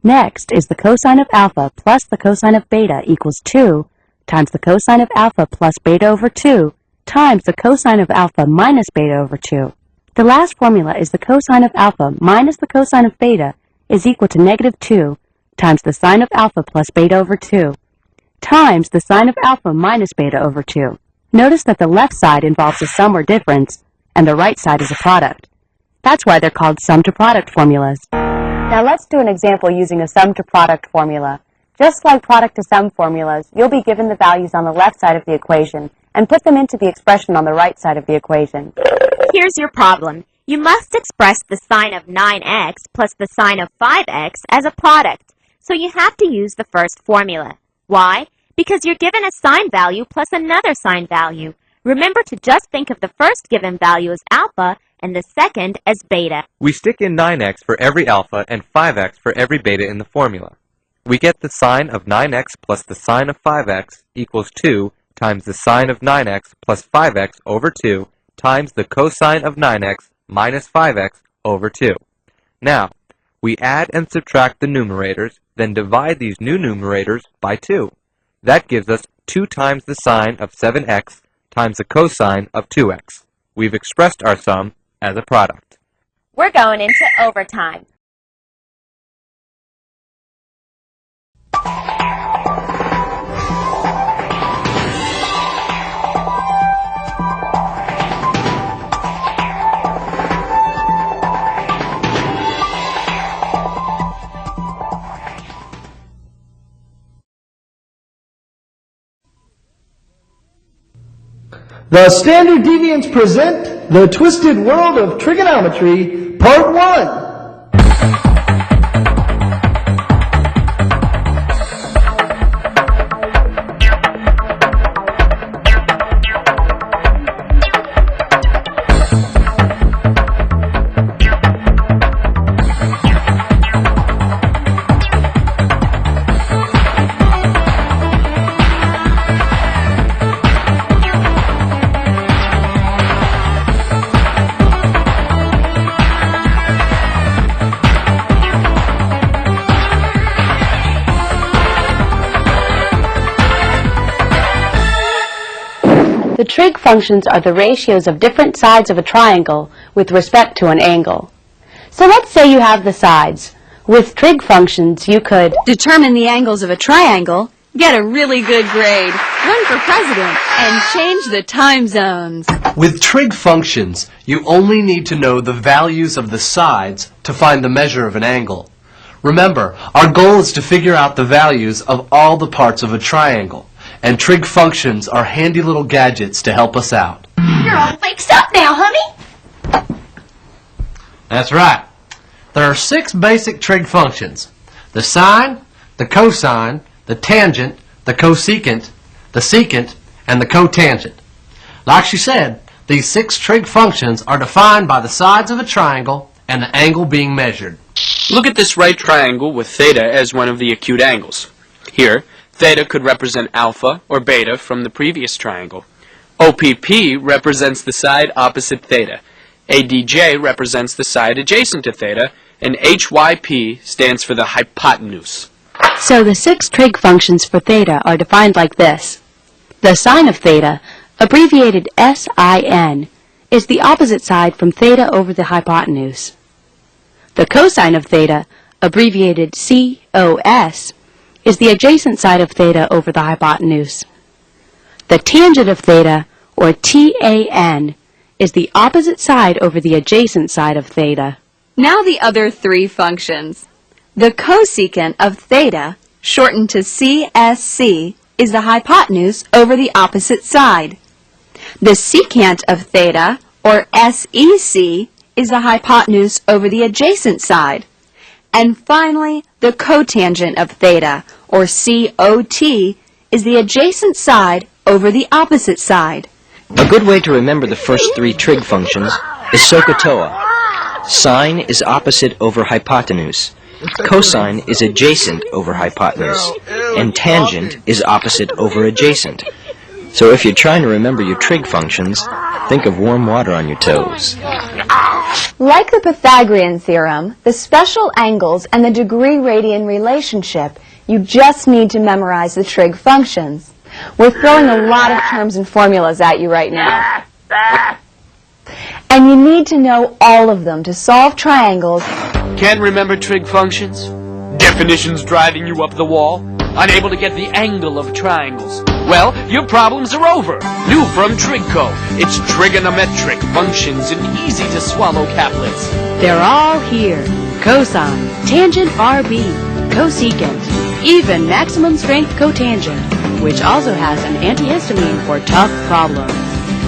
Next is the cosine of alpha plus the cosine of beta equals 2 times the cosine of alpha plus beta over 2 times the cosine of alpha minus beta over 2. The last formula is the cosine of alpha minus the cosine of beta is equal to -2 times the sine of alpha plus beta over 2 times the sine of alpha minus beta over 2. Notice that the left side involves a sum or difference, and the right side is a product. That's why they're called sum-to-product formulas. Now let's do an example using a sum-to-product formula. Just like product-to-sum formulas, you'll be given the values on the left side of the equation and put them into the expression on the right side of the equation. Here's your problem. You must express the sine of 9x plus the sine of 5x as a product, so you have to use the first formula. Why? Because you're given a sine value plus another sine value. Remember to just think of the first given value as alpha and the second as beta. We stick in 9x for every alpha and 5x for every beta in the formula. We get the sine of 9x plus the sine of 5x equals 2 times the sine of 9x plus 5x over 2 times the cosine of 9x minus 5x over 2. Now, we add and subtract the numerators, then divide these new numerators by 2. That gives us 2 times the sine of 7x times the cosine of 2x. We've expressed our sum as a product. We're going into overtime. The Standard Deviants present The Twisted World of Trigonometry, Part 1. The trig functions are the ratios of different sides of a triangle with respect to an angle. So let's say you have the sides. With trig functions, you could determine the angles of a triangle, get a really good grade, run for president, and change the time zones. With trig functions, you only need to know the values of the sides to find the measure of an angle. Remember, our goal is to figure out the values of all the parts of a triangle, and trig functions are handy little gadgets to help us out. You're all mixed up now, honey. That's right. There are 6 basic trig functions: the sine, the cosine, the tangent, the cosecant, the secant, and the cotangent. Like she said, these 6 trig functions are defined by the sides of a triangle and the angle being measured. Look at this right triangle with theta as one of the acute angles. Here, theta could represent alpha or beta from the previous triangle. OPP represents the side opposite theta. ADJ represents the side adjacent to theta, and HYP stands for the hypotenuse. So the 6 trig functions for theta are defined like this. The sine of theta, abbreviated SIN, is the opposite side from theta over the hypotenuse. The cosine of theta, abbreviated COS, is the adjacent side of theta over the hypotenuse. The tangent of theta, or TAN, is the opposite side over the adjacent side of theta. Now the other 3 functions. The cosecant of theta, shortened to CSC, is the hypotenuse over the opposite side. The secant of theta, or SEC, is the hypotenuse over the adjacent side. And finally, the cotangent of theta, or COT, is the adjacent side over the opposite side. A good way to remember the first 3 trig functions is SOHCAHTOA. Sine is opposite over hypotenuse. Cosine is adjacent over hypotenuse. And tangent is opposite over adjacent. So if you're trying to remember your trig functions, think of warm water on your toes. Like the Pythagorean theorem, the special angles, and the degree-radian relationship, you just need to memorize the trig functions. We're throwing a lot of terms and formulas at you right now. And you need to know all of them to solve triangles. Can't remember trig functions? Definitions driving you up the wall? Unable to get the angle of triangles? Well, your problems are over. New from Trigco. It's trigonometric functions in easy-to-swallow caplets. They're all here. Cosine, tangent RB, cosecant, even maximum strength cotangent, which also has an antihistamine for tough problems.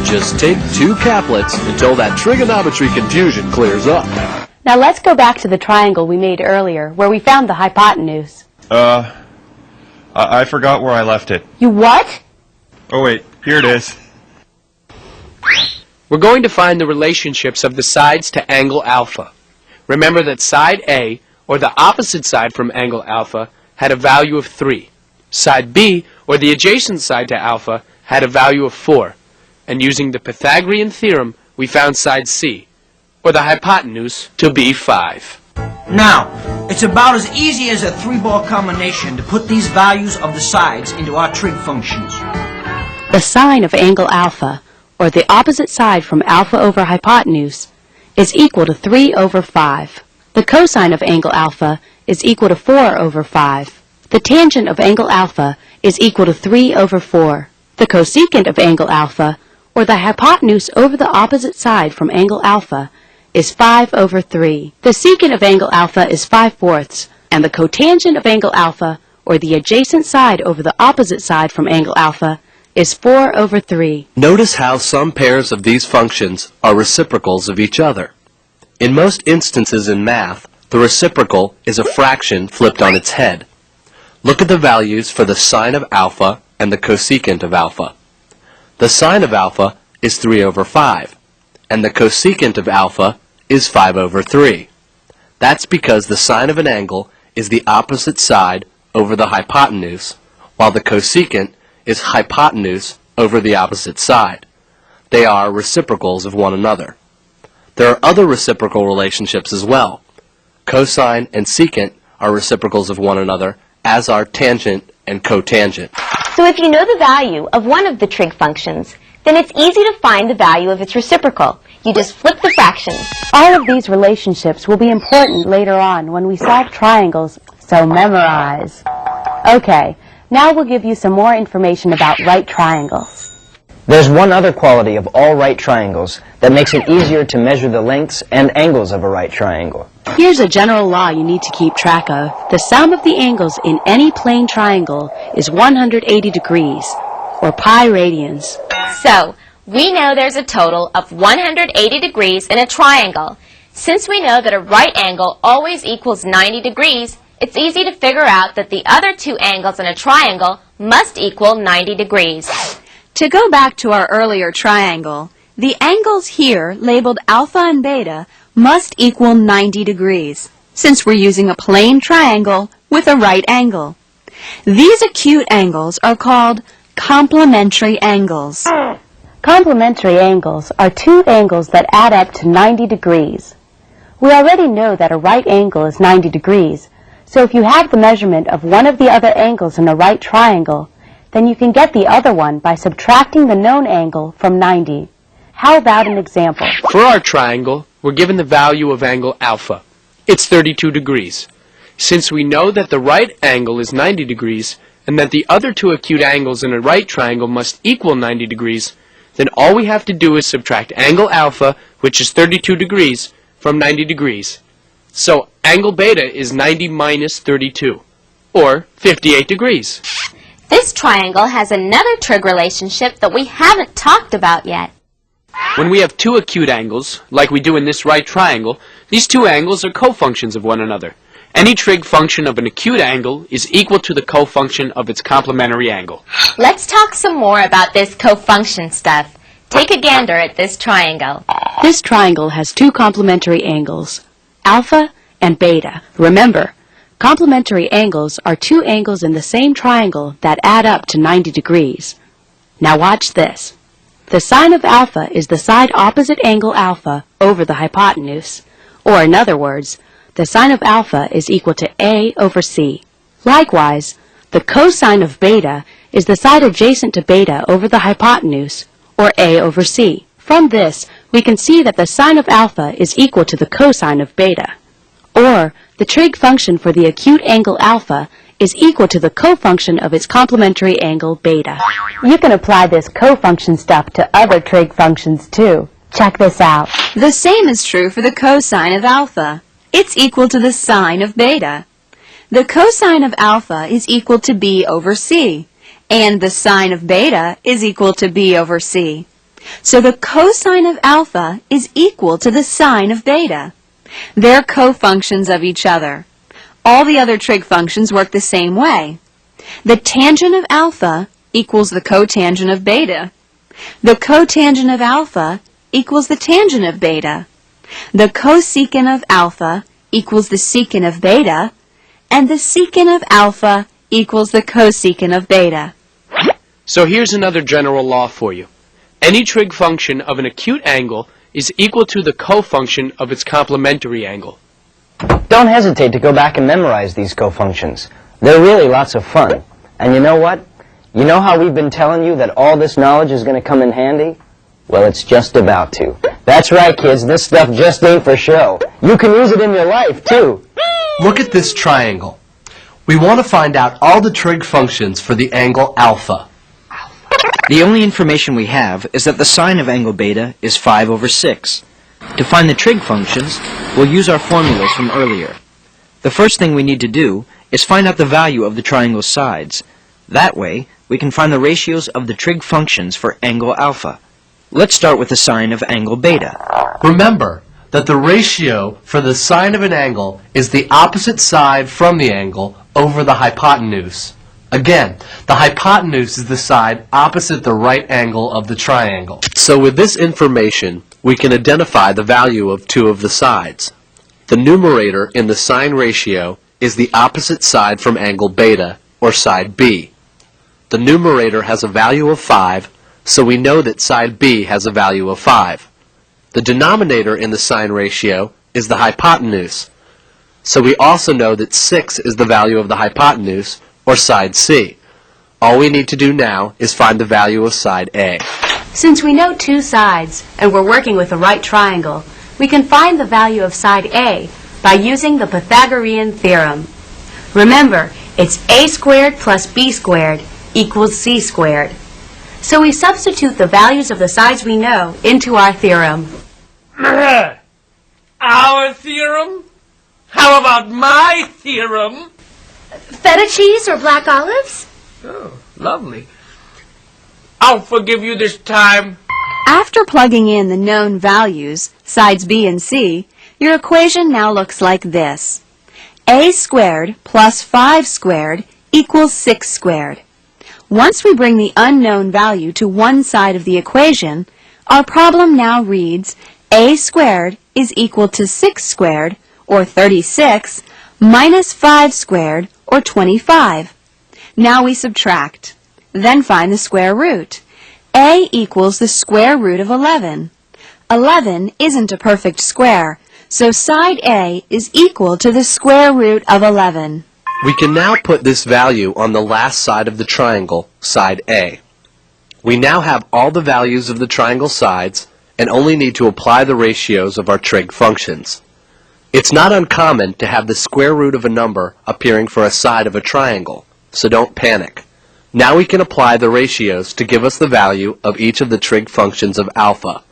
Just take 2 caplets until that trigonometry confusion clears up. Now let's go back to the triangle we made earlier, where we found the hypotenuse. I forgot where I left it. You what? Oh wait, here it is. We're going to find the relationships of the sides to angle alpha. Remember that side A, or the opposite side from angle alpha, had a value of 3. Side B, or the adjacent side to alpha, had a value of 4. And using the Pythagorean theorem, we found side C, or the hypotenuse, to be 5. Now, it's about as easy as a 3-ball combination to put these values of the sides into our trig functions. The sine of angle alpha, or the opposite side from alpha over hypotenuse, is equal to 3 over 5. The cosine of angle alpha is equal to 4 over 5. The tangent of angle alpha is equal to 3 over 4. The cosecant of angle alpha, or the hypotenuse over the opposite side from angle alpha, is 5 over 3. The secant of angle alpha is 5/4, and the cotangent of angle alpha, or the adjacent side over the opposite side from angle alpha, is 4 over 3. Notice how some pairs of these functions are reciprocals of each other. In most instances in math, the reciprocal is a fraction flipped on its head. Look at the values for the sine of alpha and the cosecant of alpha. The sine of alpha is 3 over 5, and the cosecant of alpha is 5 over 3. That's because the sine of an angle is the opposite side over the hypotenuse, while the cosecant is hypotenuse over the opposite side. They are reciprocals of one another. There are other reciprocal relationships as well. Cosine and secant are reciprocals of one another, as are tangent and cotangent. So if you know the value of one of the trig functions, then it's easy to find the value of its reciprocal. You just flip the fractions. All of these relationships will be important later on when we solve triangles, so memorize. Okay, now we'll give you some more information about right triangles. There's one other quality of all right triangles that makes it easier to measure the lengths and angles of a right triangle. Here's a general law you need to keep track of. The sum of the angles in any plane triangle is 180 degrees, or pi radians. So, we know there's a total of 180 degrees in a triangle. Since we know that a right angle always equals 90 degrees, it's easy to figure out that the other two angles in a triangle must equal 90 degrees. To go back to our earlier triangle, the angles here, labeled alpha and beta, must equal 90 degrees, since we're using a plane triangle with a right angle. These acute angles are called complementary angles. Complementary angles are two angles that add up to 90 degrees. We already know that a right angle is 90 degrees, so if you have the measurement of one of the other angles in a right triangle, then you can get the other one by subtracting the known angle from 90. How about an example? For our triangle, we're given the value of angle alpha. It's 32 degrees. Since we know that the right angle is 90 degrees, and that the other two acute angles in a right triangle must equal 90 degrees, then all we have to do is subtract angle alpha, which is 32 degrees, from 90 degrees. So angle beta is 90 minus 32, or 58 degrees. This triangle has another trig relationship that we haven't talked about yet. When we have two acute angles, like we do in this right triangle, these two angles are cofunctions of one another. Any trig function of an acute angle is equal to the cofunction of its complementary angle. Let's talk some more about this cofunction stuff. Take a gander at this triangle. This triangle has two complementary angles, alpha and beta. Remember, complementary angles are two angles in the same triangle that add up to 90 degrees. Now watch this. The sine of alpha is the side opposite angle alpha over the hypotenuse, or in other words, the sine of alpha is equal to A over C. Likewise, the cosine of beta is the side adjacent to beta over the hypotenuse, or A over C. From this, we can see that the sine of alpha is equal to the cosine of beta. Or, the trig function for the acute angle alpha is equal to the cofunction of its complementary angle beta. You can apply this cofunction stuff to other trig functions too. Check this out. The same is true for the cosine of alpha. It's equal to the sine of beta. The cosine of alpha is equal to B over C, and the sine of beta is equal to B over C. So the cosine of alpha is equal to the sine of beta. They're cofunctions of each other. All the other trig functions work the same way. The tangent of alpha equals the cotangent of beta. The cotangent of alpha equals the tangent of beta. The cosecant of alpha equals the secant of beta, and the secant of alpha equals the cosecant of beta. So here's another general law for you. Any trig function of an acute angle is equal to the cofunction of its complementary angle. Don't hesitate to go back and memorize these cofunctions. They're really lots of fun. And you know what? You know how we've been telling you that all this knowledge is going to come in handy? Well, it's just about to. That's right, kids. This stuff just ain't for show. You can use it in your life, too. Look at this triangle. We want to find out all the trig functions for the angle alpha. The only information we have is that the sine of angle beta is 5 over 6. To find the trig functions, we'll use our formulas from earlier. The first thing we need to do is find out the value of the triangle's sides. That way, we can find the ratios of the trig functions for angle alpha. Let's start with the sine of angle beta. Remember that the ratio for the sine of an angle is the opposite side from the angle over the hypotenuse. Again, the hypotenuse is the side opposite the right angle of the triangle. So with this information, we can identify the value of two of the sides. The numerator in the sine ratio is the opposite side from angle beta, or side B. The numerator has a value of 5, so we know that side B has a value of 5. The denominator in the sine ratio is the hypotenuse, so we also know that 6 is the value of the hypotenuse, or side C. All we need to do now is find the value of side A. Since we know two sides and we're working with a right triangle, we can find the value of side A by using the Pythagorean theorem. Remember, it's a squared plus b squared equals c squared. So we substitute the values of the sides we know into our theorem. Our theorem? How about my theorem? Feta cheese or black olives? Oh, lovely. I'll forgive you this time. After plugging in the known values, sides B and C, your equation now looks like this. A squared plus 5 squared equals 6 squared. Once we bring the unknown value to one side of the equation, our problem now reads A squared is equal to 6 squared, or 36, minus 5 squared, or 25. Now we subtract. Then find the square root. A equals the square root of 11. 11 isn't a perfect square, so side A is equal to the square root of 11. We can now put this value on the last side of the triangle, side A. We now have all the values of the triangle sides and only need to apply the ratios of our trig functions. It's not uncommon to have the square root of a number appearing for a side of a triangle, so don't panic. Now we can apply the ratios to give us the value of each of the trig functions of alpha.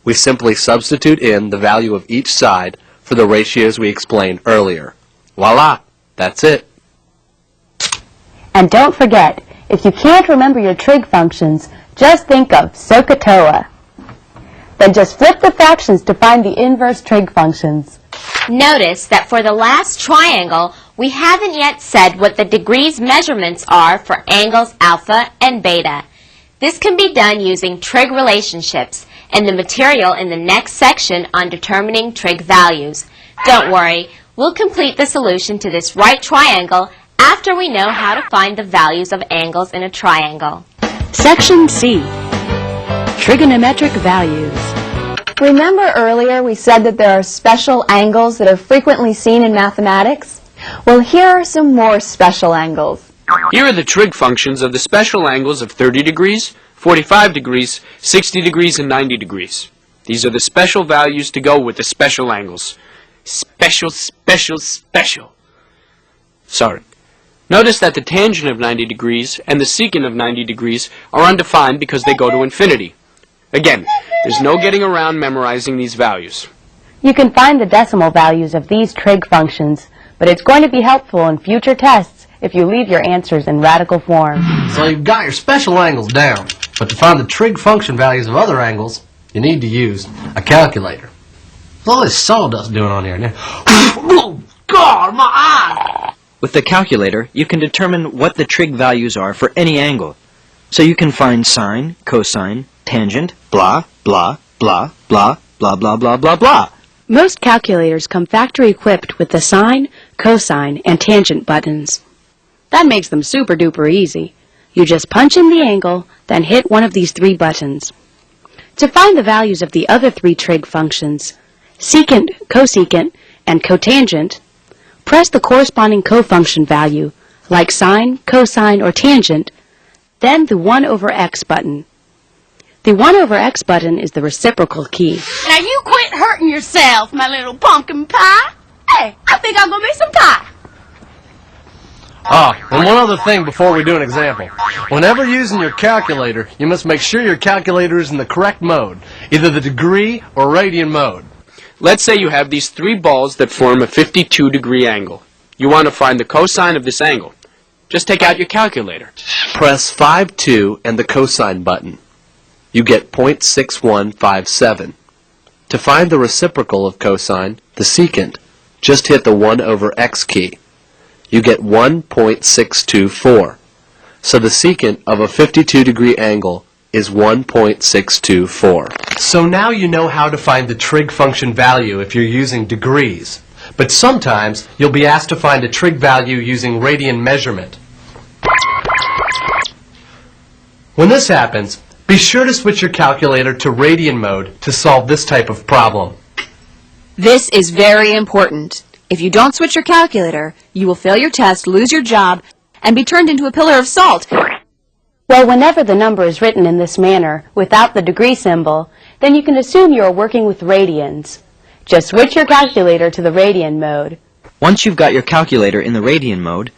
We simply substitute in the value of each side for the ratios we explained earlier. Voila! That's it. And don't forget, if you can't remember your trig functions, just think of SOHCAHTOA. Then just flip the fractions to find the inverse trig functions. Notice that for the last triangle, we haven't yet said what the degrees measurements are for angles alpha and beta. This can be done using trig relationships and the material in the next section on determining trig values. Don't worry, we'll complete the solution to this right triangle after we know how to find the values of angles in a triangle. Section C. Trigonometric values. Remember earlier we said that there are special angles that are frequently seen in mathematics? Well, here are some more special angles. Here are the trig functions of the special angles of 30 degrees, 45 degrees, 60 degrees, and 90 degrees. These are the special values to go with the special angles. Special, special, special. Sorry. Notice that the tangent of 90 degrees and the secant of 90 degrees are undefined because they go to infinity. Again, there's no getting around memorizing these values. You can find the decimal values of these trig functions, but it's going to be helpful in future tests if you leave your answers in radical form. So you've got your special angles down, but to find the trig function values of other angles, you need to use a calculator. What's all this sawdust doing on here now? Oh, God, my eye! With the calculator, you can determine what the trig values are for any angle. So you can find sine, cosine, tangent, blah, blah, blah, blah, blah, blah, blah, blah, blah. Most calculators come factory equipped with the sine, cosine, and tangent buttons. That makes them super duper easy. You just punch in the angle, then hit one of these three buttons. To find the values of the other three trig functions, secant, cosecant, and cotangent, press the corresponding cofunction value, like sine, cosine, or tangent, then the 1 over x button. The 1 over x button is the reciprocal key. Now you quit hurting yourself, my little pumpkin pie. Hey, I think I'm gonna make some pie. And one other thing before we do an example. Whenever using your calculator, you must make sure your calculator is in the correct mode, either the degree or radian mode. Let's say you have these three balls that form a 52-degree angle. You want to find the cosine of this angle. Just take out your calculator. Press 5-2 and the cosine button. You get 0.6157. To find the reciprocal of cosine, the secant, just hit the 1 over x key. You get 1.624. So the secant of a 52-degree angle is 1.624. So now you know how to find the trig function value if you're using degrees. But sometimes you'll be asked to find a trig value using radian measurement. When this happens, be sure to switch your calculator to radian mode to solve this type of problem. This is very important. If you don't switch your calculator, you will fail your test, lose your job, and be turned into a pillar of salt. Well, whenever the number is written in this manner, without the degree symbol, then you can assume you are working with radians. Just switch your calculator to the radian mode. Once you've got your calculator in the radian mode,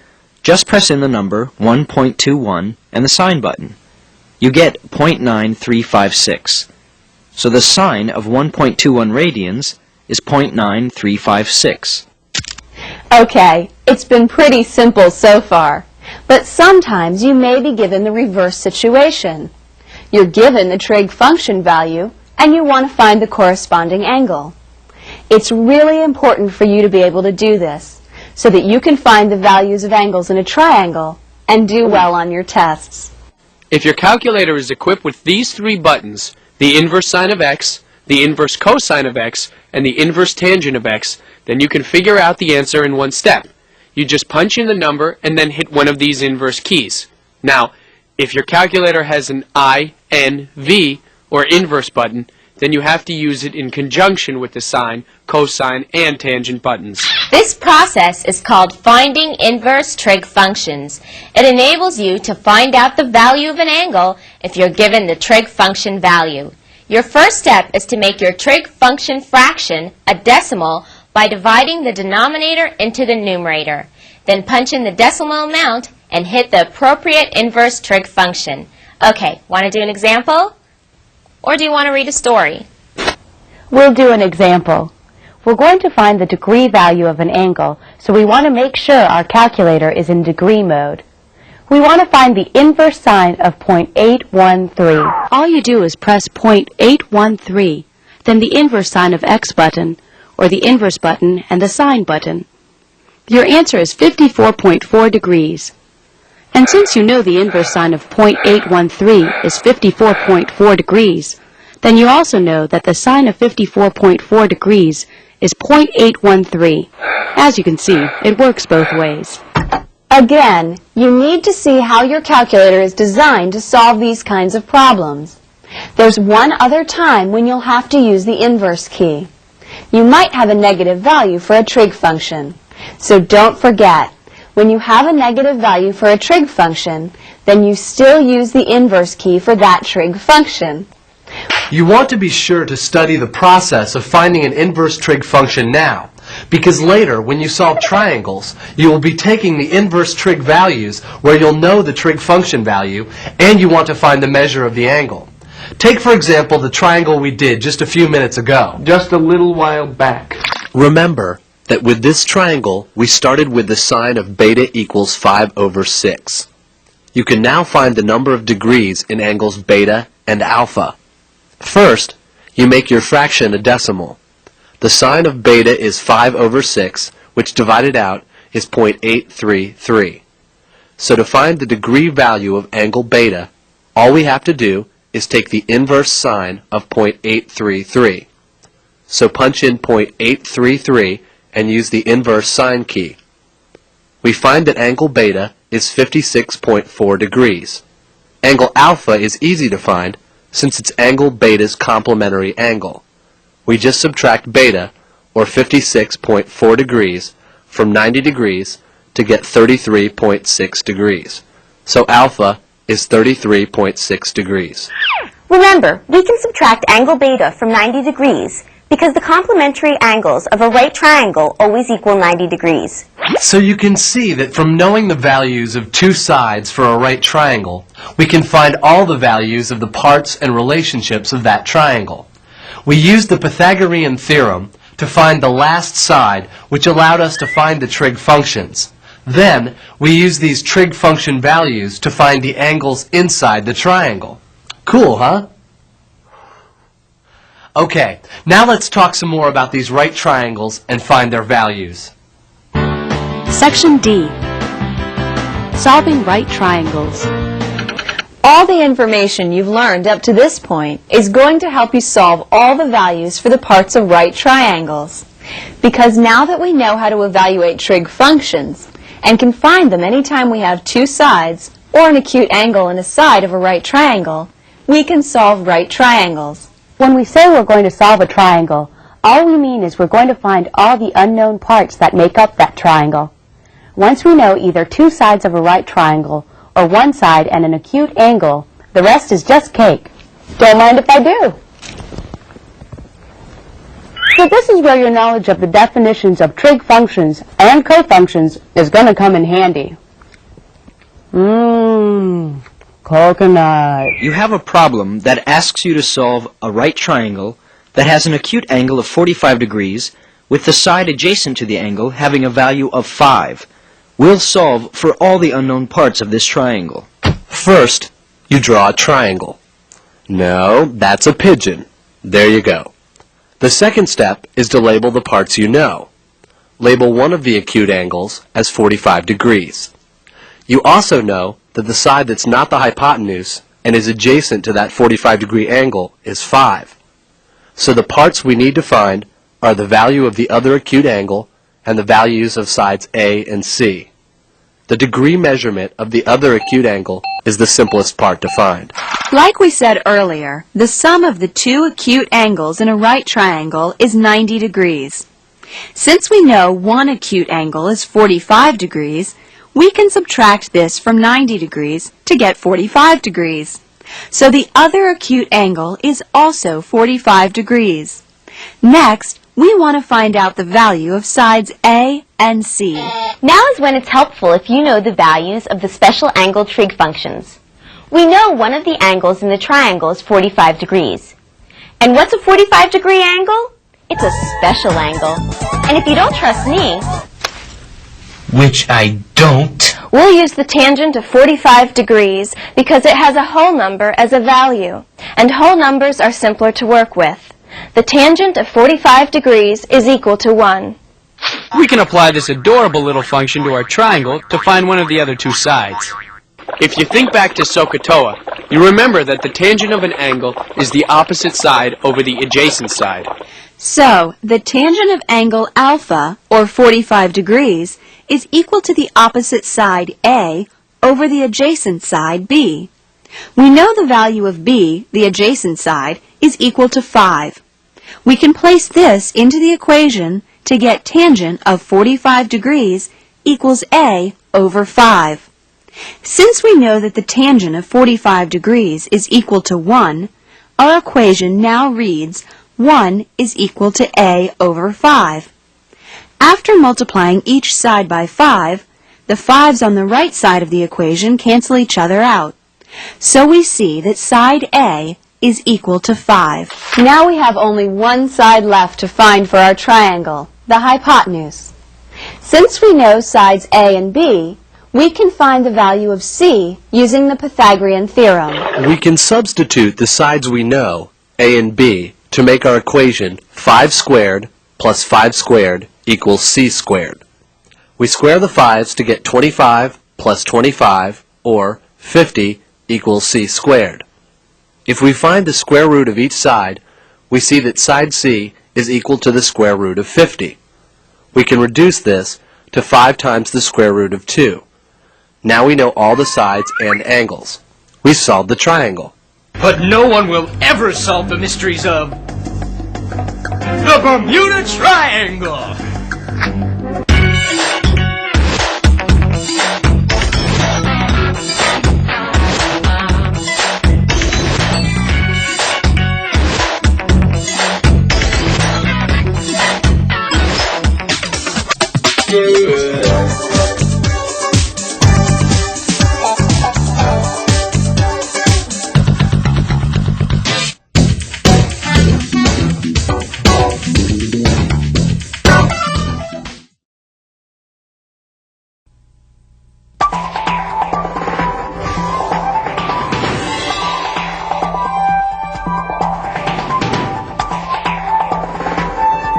just press in the number 1.21 and the sign button. You get 0.9356. So the sine of 1.21 radians is 0.9356. Okay, it's been pretty simple so far. But sometimes you may be given the reverse situation. You're given the trig function value, and you want to find the corresponding angle. It's really important for you to be able to do this, so that you can find the values of angles in a triangle and do well on your tests. If your calculator is equipped with these three buttons, the inverse sine of x, the inverse cosine of x, and the inverse tangent of x, then you can figure out the answer in one step. You just punch in the number and then hit one of these inverse keys. Now, if your calculator has an I, N, V, or inverse button, then you have to use it in conjunction with the sine, cosine, and tangent buttons. This process is called finding inverse trig functions. It enables you to find out the value of an angle if you're given the trig function value. Your first step is to make your trig function fraction a decimal by dividing the denominator into the numerator. Then punch in the decimal amount and hit the appropriate inverse trig function. Okay, want to do an example? Or do you want to read a story? We'll do an example. We're going to find the degree value of an angle, so we want to make sure our calculator is in degree mode. We want to find the inverse sine of 0.813. All you do is press 0.813, then the inverse sine of x button, or the inverse button and the sine button. Your answer is 54.4 degrees. And since you know the inverse sine of 0.813 is 54.4 degrees, then you also know that the sine of 54.4 degrees is 0.813. As you can see, it works both ways. Again, you need to see how your calculator is designed to solve these kinds of problems. There's one other time when you'll have to use the inverse key. You might have a negative value for a trig function. So don't forget, when you have a negative value for a trig function, then you still use the inverse key for that trig function. You want to be sure to study the process of finding an inverse trig function now, because later, when you solve triangles, you will be taking the inverse trig values where you'll know the trig function value, and you want to find the measure of the angle. Take, for example, the triangle we did just a few minutes ago. Just a little while back. Remember that with this triangle, we started with the sine of beta equals 5/6. You can now find the number of degrees in angles beta and alpha. First, you make your fraction a decimal. The sine of beta is 5/6, which divided out is 0.833. So to find the degree value of angle beta, all we have to do is take the inverse sine of 0.833. So punch in 0.833 and use the inverse sine key. We find that angle beta is 56.4 degrees. Angle alpha is easy to find since it's angle beta's complementary angle. We just subtract beta, or 56.4 degrees, from 90 degrees to get 33.6 degrees. So alpha is 33.6 degrees. Remember, we can subtract angle beta from 90 degrees because the complementary angles of a right triangle always equal 90 degrees. So you can see that from knowing the values of two sides for a right triangle, we can find all the values of the parts and relationships of that triangle. We used the Pythagorean theorem to find the last side, which allowed us to find the trig functions. Then, we used these trig function values to find the angles inside the triangle. Cool, huh? Okay, now let's talk some more about these right triangles and find their values. Section D. Solving right triangles. All the information you've learned up to this point is going to help you solve all the values for the parts of right triangles. Because now that we know how to evaluate trig functions and can find them anytime we have two sides or an acute angle in a side of a right triangle, we can solve right triangles. When we say we're going to solve a triangle, all we mean is we're going to find all the unknown parts that make up that triangle. Once we know either two sides of a right triangle or one side and an acute angle, the rest is just cake. Don't mind if I do. So this is where your knowledge of the definitions of trig functions and cofunctions is going to come in handy. Coconut. You have a problem that asks you to solve a right triangle that has an acute angle of 45 degrees with the side adjacent to the angle having a value of 5. We'll solve for all the unknown parts of this triangle. First, you draw a triangle. No, that's a pigeon. There you go. The second step is to label the parts you know. Label one of the acute angles as 45 degrees. You also know that the side that's not the hypotenuse and is adjacent to that 45-degree angle is 5. So the parts we need to find are the value of the other acute angle and the values of sides A and C. The degree measurement of the other acute angle is the simplest part to find. Like we said earlier, the sum of the two acute angles in a right triangle is 90 degrees. Since we know one acute angle is 45 degrees, we can subtract this from 90 degrees to get 45 degrees. So the other acute angle is also 45 degrees. Next, we want to find out the value of sides A and C. Now is when it's helpful if you know the values of the special angle trig functions. We know one of the angles in the triangle is 45 degrees. And what's a 45-degree angle? It's a special angle. And if you don't trust me, Which I don't. We'll use the tangent of 45 degrees because it has a whole number as a value, and whole numbers are simpler to work with. The tangent of 45 degrees is equal to 1. We can apply this adorable little function to our triangle to find one of the other two sides. If you think back to SOHCAHTOA, you remember that the tangent of an angle is the opposite side over the adjacent side. So, the tangent of angle alpha, or 45 degrees, is equal to the opposite side A over the adjacent side B. We know the value of B, the adjacent side, is equal to 5. We can place this into the equation to get tangent of 45 degrees equals A over 5. Since we know that the tangent of 45 degrees is equal to 1, our equation now reads 1 is equal to A over 5. After multiplying each side by 5, the 5's on the right side of the equation cancel each other out. So we see that side A is equal to 5. Now we have only one side left to find for our triangle, the hypotenuse. Since we know sides A and B, we can find the value of C using the Pythagorean theorem. We can substitute the sides we know, A and B, to make our equation 5 squared plus 5 squared equals C squared. We square the 5's to get 25 plus 25, or 50, equals C squared. If we find the square root of each side, we see that side C is equal to the square root of 50. We can reduce this to 5 times the square root of 2. Now we know all the sides and angles. We've solved the triangle. But no one will ever solve the mysteries of the Bermuda Triangle!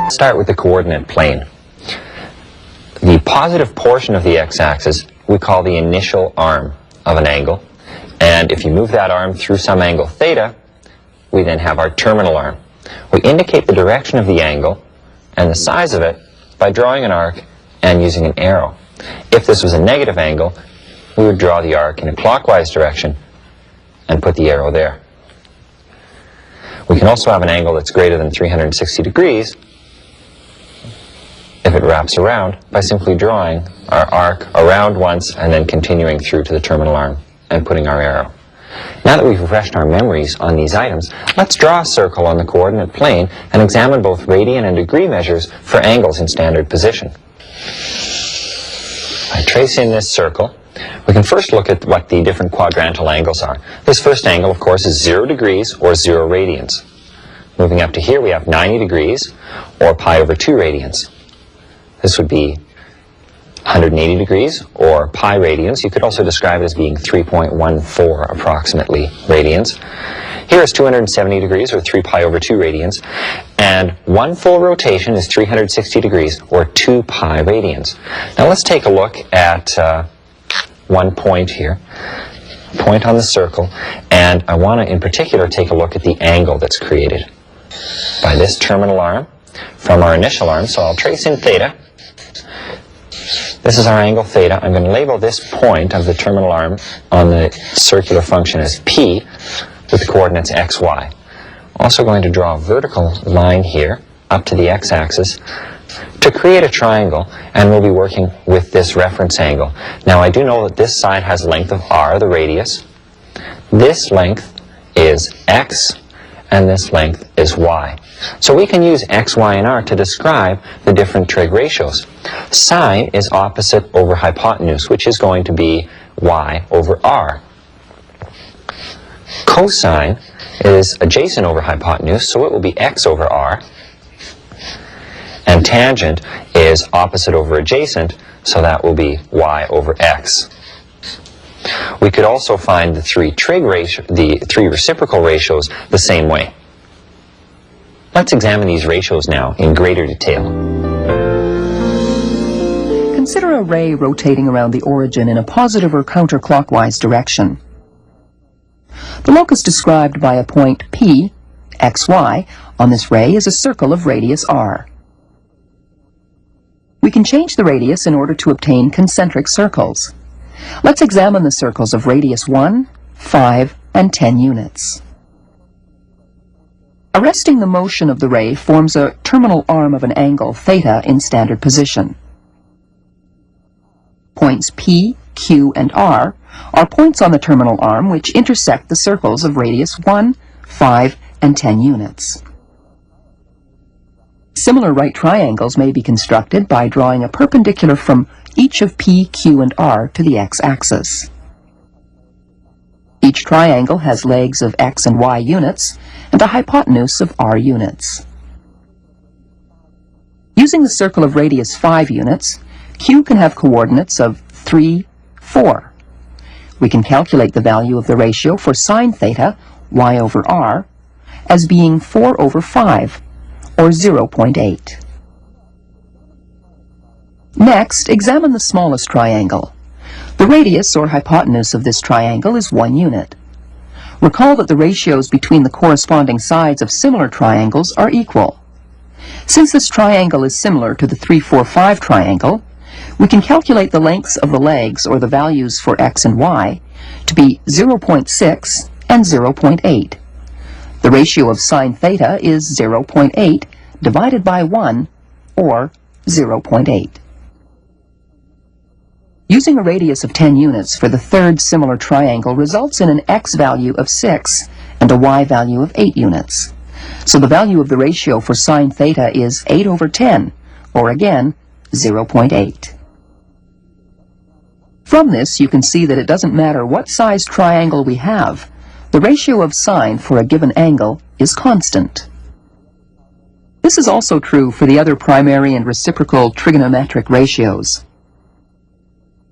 Start with the coordinate plane. The positive portion of the x-axis we call the initial arm of an angle, and if you move that arm through some angle theta, we then have our terminal arm. We indicate the direction of the angle and the size of it by drawing an arc and using an arrow. If this was a negative angle, we would draw the arc in a clockwise direction and put the arrow there. We can also have an angle that's greater than 360 degrees if it wraps around by simply drawing our arc around once and then continuing through to the terminal arm. and putting our arrow. Now that we've refreshed our memories on these items, let's draw a circle on the coordinate plane and examine both radian and degree measures for angles in standard position. By tracing this circle, we can first look at what the different quadrantal angles are. This first angle, of course, is 0 degrees or 0 radians. Moving up to here, we have 90 degrees or pi over 2 radians. This would be 180 degrees or pi radians. You could also describe it as being 3.14 approximately radians. Here is 270 degrees or 3 pi over 2 radians. And one full rotation is 360 degrees or 2 pi radians. Now let's take a look at one point here, point on the circle, and I want to in particular take a look at the angle that's created by this terminal arm from our initial arm. So I'll trace in theta. This is our angle theta. I'm going to label this point of the terminal arm on the circular function as P with the coordinates x, y. Also going to draw a vertical line here up to the x-axis to create a triangle, and we'll be working with this reference angle. Now I do know that this side has length of r, the radius. This length is x, and this length is y. So we can use x, y, and r to describe the different trig ratios. Sine is opposite over hypotenuse, which is going to be y over r. Cosine is adjacent over hypotenuse, so it will be x over r. And tangent is opposite over adjacent, so that will be y over x. We could also find the three reciprocal ratios the same way. Let's examine these ratios now in greater detail. Consider a ray rotating around the origin in a positive or counterclockwise direction. The locus described by a point P, xy, on this ray is a circle of radius r. We can change the radius in order to obtain concentric circles. Let's examine the circles of radius 1, 5, and 10 units. Arresting the motion of the ray forms a terminal arm of an angle theta in standard position. Points P, Q, and R are points on the terminal arm which intersect the circles of radius 1, 5, and 10 units. Similar right triangles may be constructed by drawing a perpendicular from each of P, Q, and R to the x-axis. Each triangle has legs of x and y units and a hypotenuse of r units. Using the circle of radius 5 units, Q can have coordinates of 3, 4. We can calculate the value of the ratio for sine theta, y over r, as being 4 over 5, or 0.8. Next, examine the smallest triangle. The radius or hypotenuse of this triangle is 1 unit. Recall that the ratios between the corresponding sides of similar triangles are equal. Since this triangle is similar to the 3, 4, 5 triangle, we can calculate the lengths of the legs, or the values for x and y, to be 0.6 and 0.8. The ratio of sine theta is 0.8 divided by 1, or 0.8. Using a radius of 10 units for the third similar triangle results in an x value of 6 and a y value of 8 units. So the value of the ratio for sine theta is 8 over 10, or again, 0.8. From this, you can see that it doesn't matter what size triangle we have, the ratio of sine for a given angle is constant. This is also true for the other primary and reciprocal trigonometric ratios.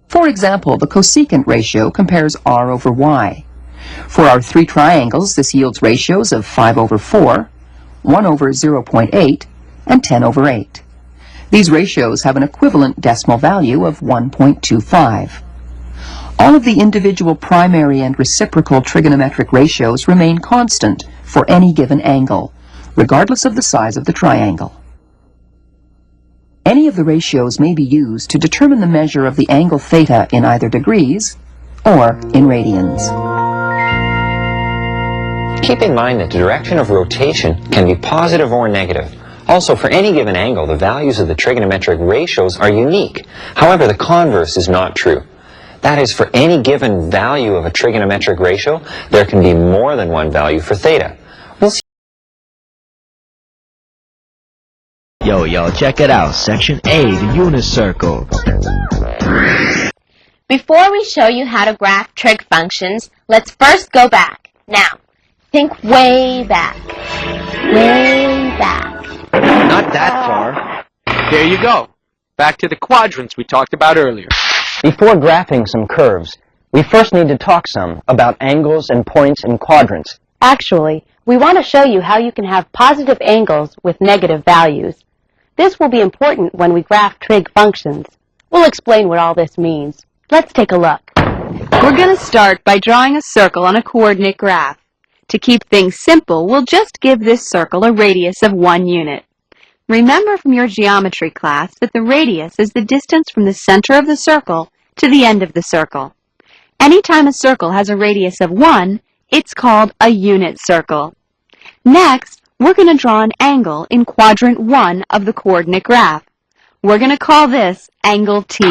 For example, the cosecant ratio compares r over y. For our three triangles, this yields ratios of 5 over 4, 1 over 0.8, and 10 over 8. These ratios have an equivalent decimal value of 1.25. All of the individual primary and reciprocal trigonometric ratios remain constant for any given angle, regardless of the size of the triangle. Any of the ratios may be used to determine the measure of the angle theta in either degrees or in radians. Keep in mind that the direction of rotation can be positive or negative. Also, for any given angle, the values of the trigonometric ratios are unique. However, the converse is not true. That is, for any given value of a trigonometric ratio, there can be more than one value for theta. We'll see. Yo, check it out. Section A, the unit circle. Before we show you how to graph trig functions, let's first go back. Now, think way back. Way back. Not that far. There you go. Back to the quadrants we talked about earlier. Before graphing some curves, we first need to talk some about angles and points in quadrants. Actually, we want to show you how you can have positive angles with negative values. This will be important when we graph trig functions. We'll explain what all this means. Let's take a look. We're going to start by drawing a circle on a coordinate graph. To keep things simple, we'll just give this circle a radius of 1 unit. Remember from your geometry class that the radius is the distance from the center of the circle to the end of the circle. Anytime a circle has a radius of 1, it's called a unit circle. Next, we're going to draw an angle in quadrant 1 of the coordinate graph. We're going to call this angle T.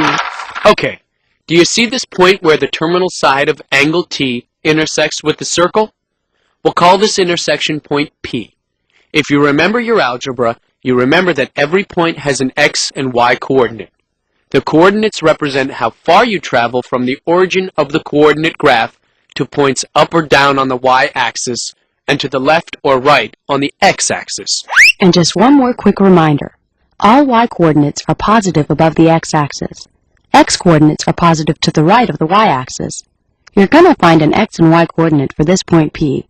Okay, do you see this point where the terminal side of angle T intersects with the circle? We'll call this intersection point P. If you remember your algebra, you remember that every point has an x and y coordinate. The coordinates represent how far you travel from the origin of the coordinate graph to points up or down on the y-axis and to the left or right on the x-axis. And just one more quick reminder. All y-coordinates are positive above the x-axis. X-coordinates are positive to the right of the y-axis. You're going to find an x and y coordinate for this point P.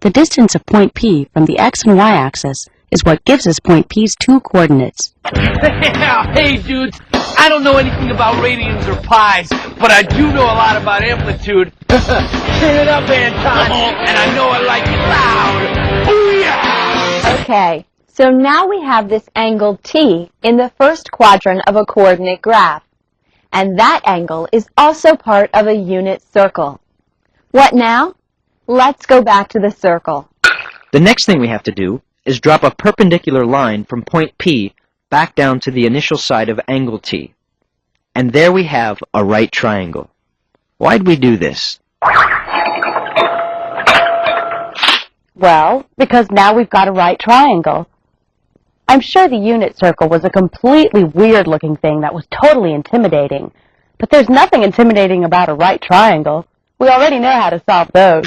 The distance of point P from the x and y-axis is what gives us point P's 2 coordinates. Hey dudes, I don't know anything about radians or pies, but I do know a lot about amplitude. Turn it up, Anton, and I know I like it loud. Booyah! Okay, so now we have this angle T in the first quadrant of a coordinate graph. And that angle is also part of a unit circle. What now? Let's go back to the circle. The next thing we have to do is drop a perpendicular line from point P back down to the initial side of angle T. And there we have a right triangle. Why'd we do this? Well, because now we've got a right triangle. I'm sure the unit circle was a completely weird-looking thing that was totally intimidating. But there's nothing intimidating about a right triangle. We already know how to solve those.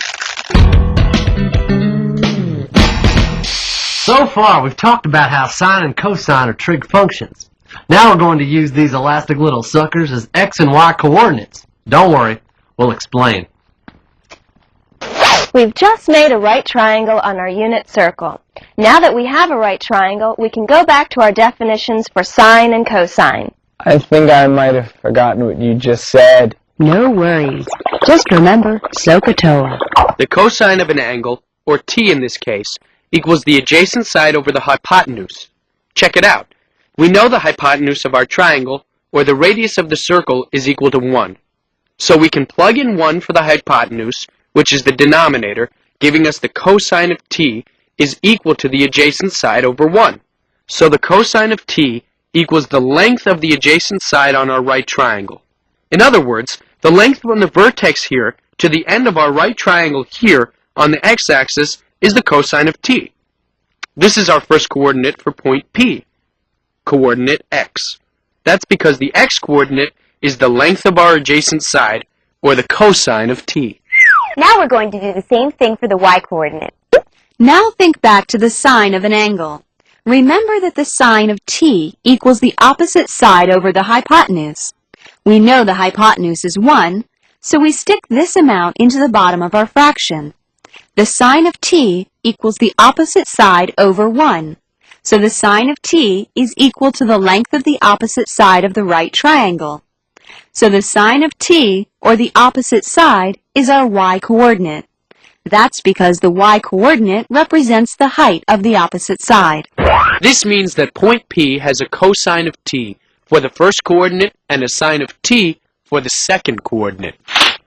So far, we've talked about how sine and cosine are trig functions. Now we're going to use these elastic little suckers as x and y coordinates. Don't worry, we'll explain. We've just made a right triangle on our unit circle. Now that we have a right triangle, we can go back to our definitions for sine and cosine. I think I might have forgotten what you just said. No worries. Just remember SOHCAHTOA. The cosine of an angle, or t in this case, equals the adjacent side over the hypotenuse. Check it out. We know the hypotenuse of our triangle, or the radius of the circle, is equal to 1. So we can plug in 1 for the hypotenuse, which is the denominator, giving us the cosine of t is equal to the adjacent side over 1. So the cosine of t equals the length of the adjacent side on our right triangle. In other words, the length from the vertex here to the end of our right triangle here on the x-axis is the cosine of t. This is our first coordinate for point P, coordinate x. That's because the x-coordinate is the length of our adjacent side, or the cosine of t. Now we're going to do the same thing for the y-coordinate. Now think back to the sine of an angle. Remember that the sine of t equals the opposite side over the hypotenuse. We know the hypotenuse is 1, so we stick this amount into the bottom of our fraction. The sine of t equals the opposite side over 1. So the sine of t is equal to the length of the opposite side of the right triangle. So the sine of t, or the opposite side, is our y-coordinate. That's because the y-coordinate represents the height of the opposite side. This means that point P has a cosine of t for the first coordinate and a sine of t for the second coordinate.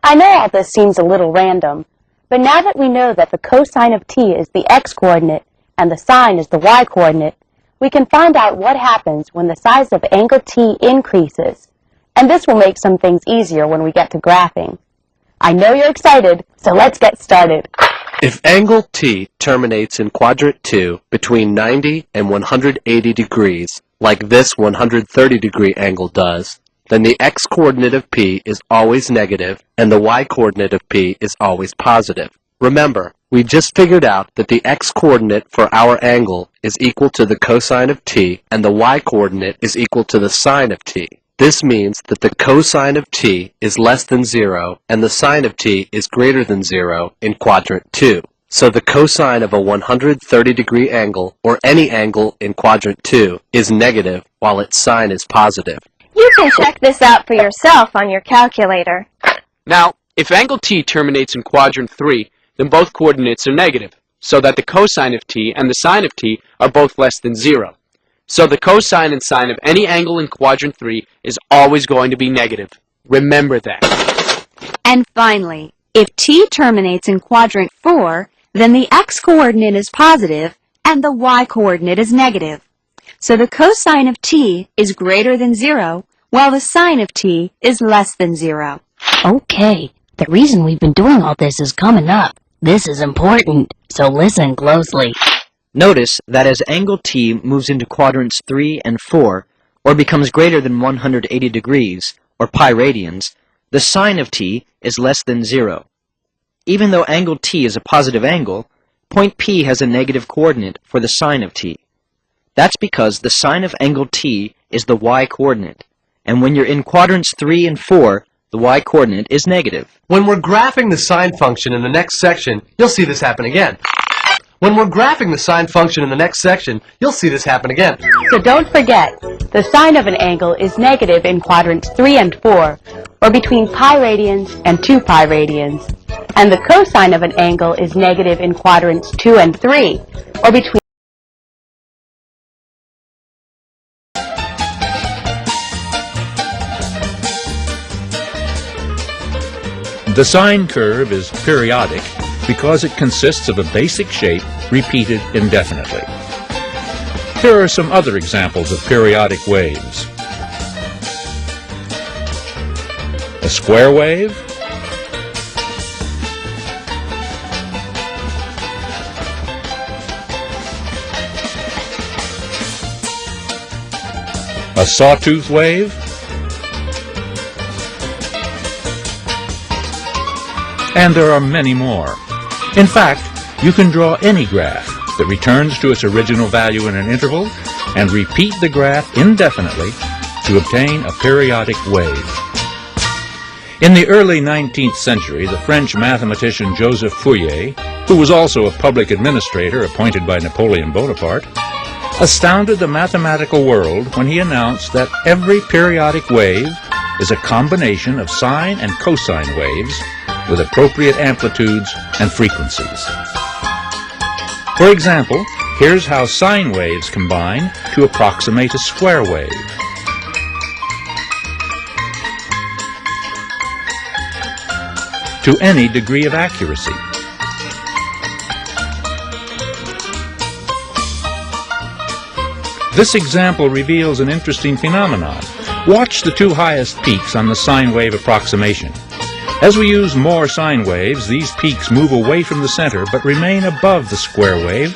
I know all this seems a little random, but now that we know that the cosine of t is the x-coordinate and the sine is the y-coordinate, we can find out what happens when the size of angle t increases. and this will make some things easier when we get to graphing. I know you're excited, so let's get started. If angle T terminates in quadrant 2 between 90 and 180 degrees, like this 130 degree angle does, then the x-coordinate of P is always negative and the y-coordinate of P is always positive. Remember, we just figured out that the x-coordinate for our angle is equal to the cosine of t and the y-coordinate is equal to the sine of t. This means that the cosine of t is less than 0 and the sine of t is greater than 0 in quadrant 2. So the cosine of a 130 degree angle, or any angle in quadrant 2, is negative while its sine is positive. You can check this out for yourself on your calculator. Now, if angle T terminates in quadrant 3, then both coordinates are negative, so that the cosine of t and the sine of t are both less than 0. So the cosine and sine of any angle in quadrant 3 is always going to be negative. Remember that. And finally, if t terminates in quadrant 4, then the x-coordinate is positive and the y-coordinate is negative. So the cosine of t is greater than 0, while the sine of t is less than 0. Okay, the reason we've been doing all this is coming up. This is important, so listen closely. Notice that as angle T moves into quadrants 3 and 4, or becomes greater than 180 degrees, or pi radians, the sine of T is less than 0. Even though angle T is a positive angle, point P has a negative coordinate for the sine of T. That's because the sine of angle T is the y-coordinate, and when you're in quadrants 3 and 4, the y-coordinate is negative. When we're graphing the sine function in the next section, you'll see this happen again. When we're graphing the sine function in the next section, you'll see this happen again. So don't forget, the sine of an angle is negative in quadrants 3 and 4, or between pi radians and 2 pi radians. And the cosine of an angle is negative in quadrants 2 and 3, or between The sine curve is periodic because it consists of a basic shape repeated indefinitely. Here are some other examples of periodic waves. A square wave, a sawtooth wave, and there are many more. In fact, you can draw any graph that returns to its original value in an interval and repeat the graph indefinitely to obtain a periodic wave. In the early 19th century, the French mathematician Joseph Fourier, who was also a public administrator appointed by Napoleon Bonaparte, astounded the mathematical world when he announced that every periodic wave is a combination of sine and cosine waves with appropriate amplitudes and frequencies. For example, here's how sine waves combine to approximate a square wave. To any degree of accuracy. This example reveals an interesting phenomenon. Watch the two highest peaks on the sine wave approximation. As we use more sine waves, these peaks move away from the center but remain above the square wave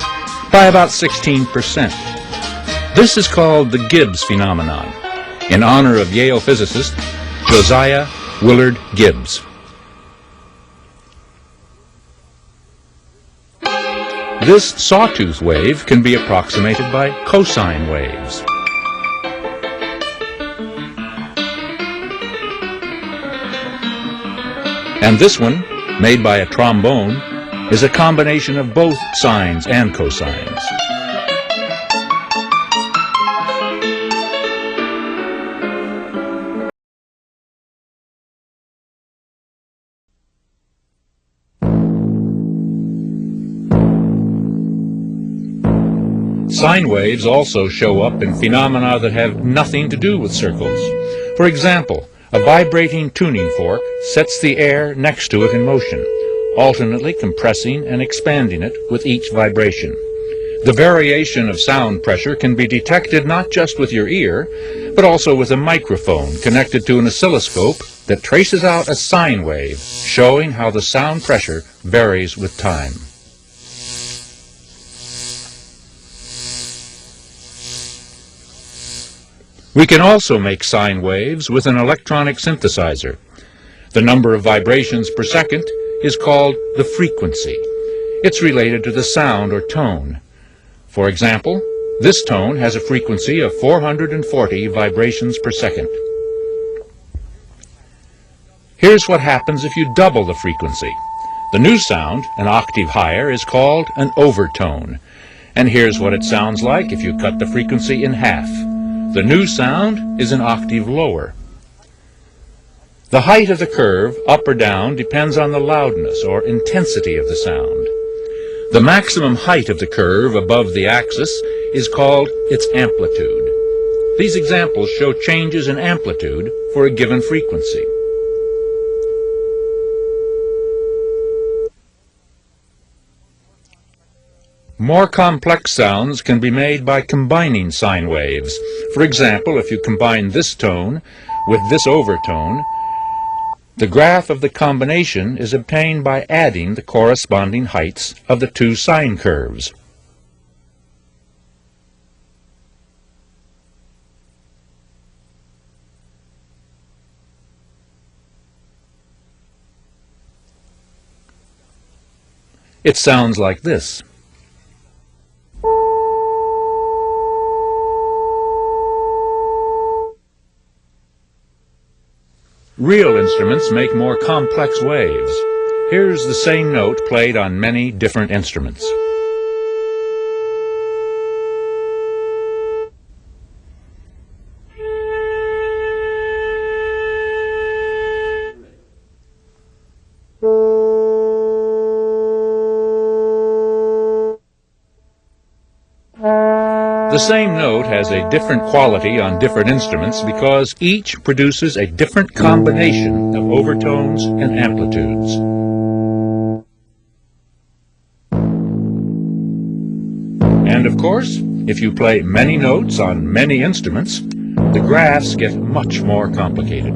by about 16%. This is called the Gibbs phenomenon, in honor of Yale physicist Josiah Willard Gibbs. This sawtooth wave can be approximated by cosine waves. And this one, made by a trombone, is a combination of both sines and cosines. Sine waves also show up in phenomena that have nothing to do with circles. For example, a vibrating tuning fork sets the air next to it in motion, alternately compressing and expanding it with each vibration. The variation of sound pressure can be detected not just with your ear, but also with a microphone connected to an oscilloscope that traces out a sine wave, showing how the sound pressure varies with time. We can also make sine waves with an electronic synthesizer. The number of vibrations per second is called the frequency. It's related to the sound or tone. For example, this tone has a frequency of 440 vibrations per second. Here's what happens if you double the frequency. The new sound, an octave higher, is called an overtone. And here's what it sounds like if you cut the frequency in half. The new sound is an octave lower. The height of the curve, up or down, depends on the loudness or intensity of the sound. The maximum height of the curve above the axis is called its amplitude. These examples show changes in amplitude for a given frequency. More complex sounds can be made by combining sine waves. For example, if you combine this tone with this overtone, the graph of the combination is obtained by adding the corresponding heights of the two sine curves. It sounds like this. Real instruments make more complex waves. Here's the same note played on many different instruments. The same note has a different quality on different instruments because each produces a different combination of overtones and amplitudes. And of course, if you play many notes on many instruments, the graphs get much more complicated.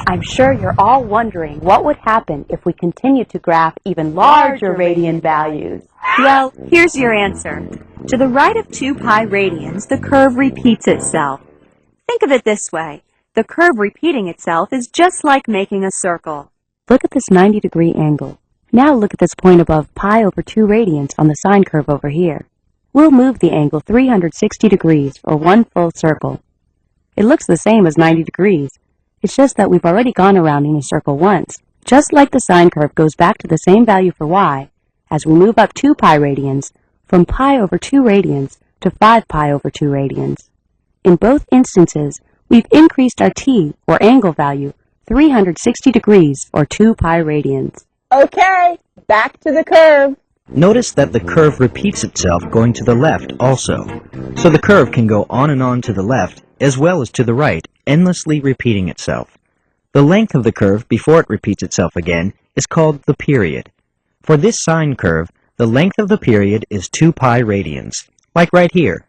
I'm sure you're all wondering what would happen if we continued to graph even larger radian values. Well, here's your answer. To the right of 2 pi radians, the curve repeats itself. Think of it this way. The curve repeating itself is just like making a circle. Look at this 90-degree angle. Now look at this point above pi over 2 radians on the sine curve over here. We'll move the angle 360 degrees, or one full circle. It looks the same as 90 degrees. It's just that we've already gone around in a circle once. Just like the sine curve goes back to the same value for y, as we move up 2 pi radians, from pi over 2 radians to 5 pi over 2 radians. In both instances, we've increased our t, or angle value, 360 degrees, or 2 pi radians. Okay, back to the curve. Notice that the curve repeats itself going to the left also. So the curve can go on and on to the left as well as to the right, endlessly repeating itself. The length of the curve before it repeats itself again is called the period. For this sine curve, the length of the period is 2 pi radians, like right here.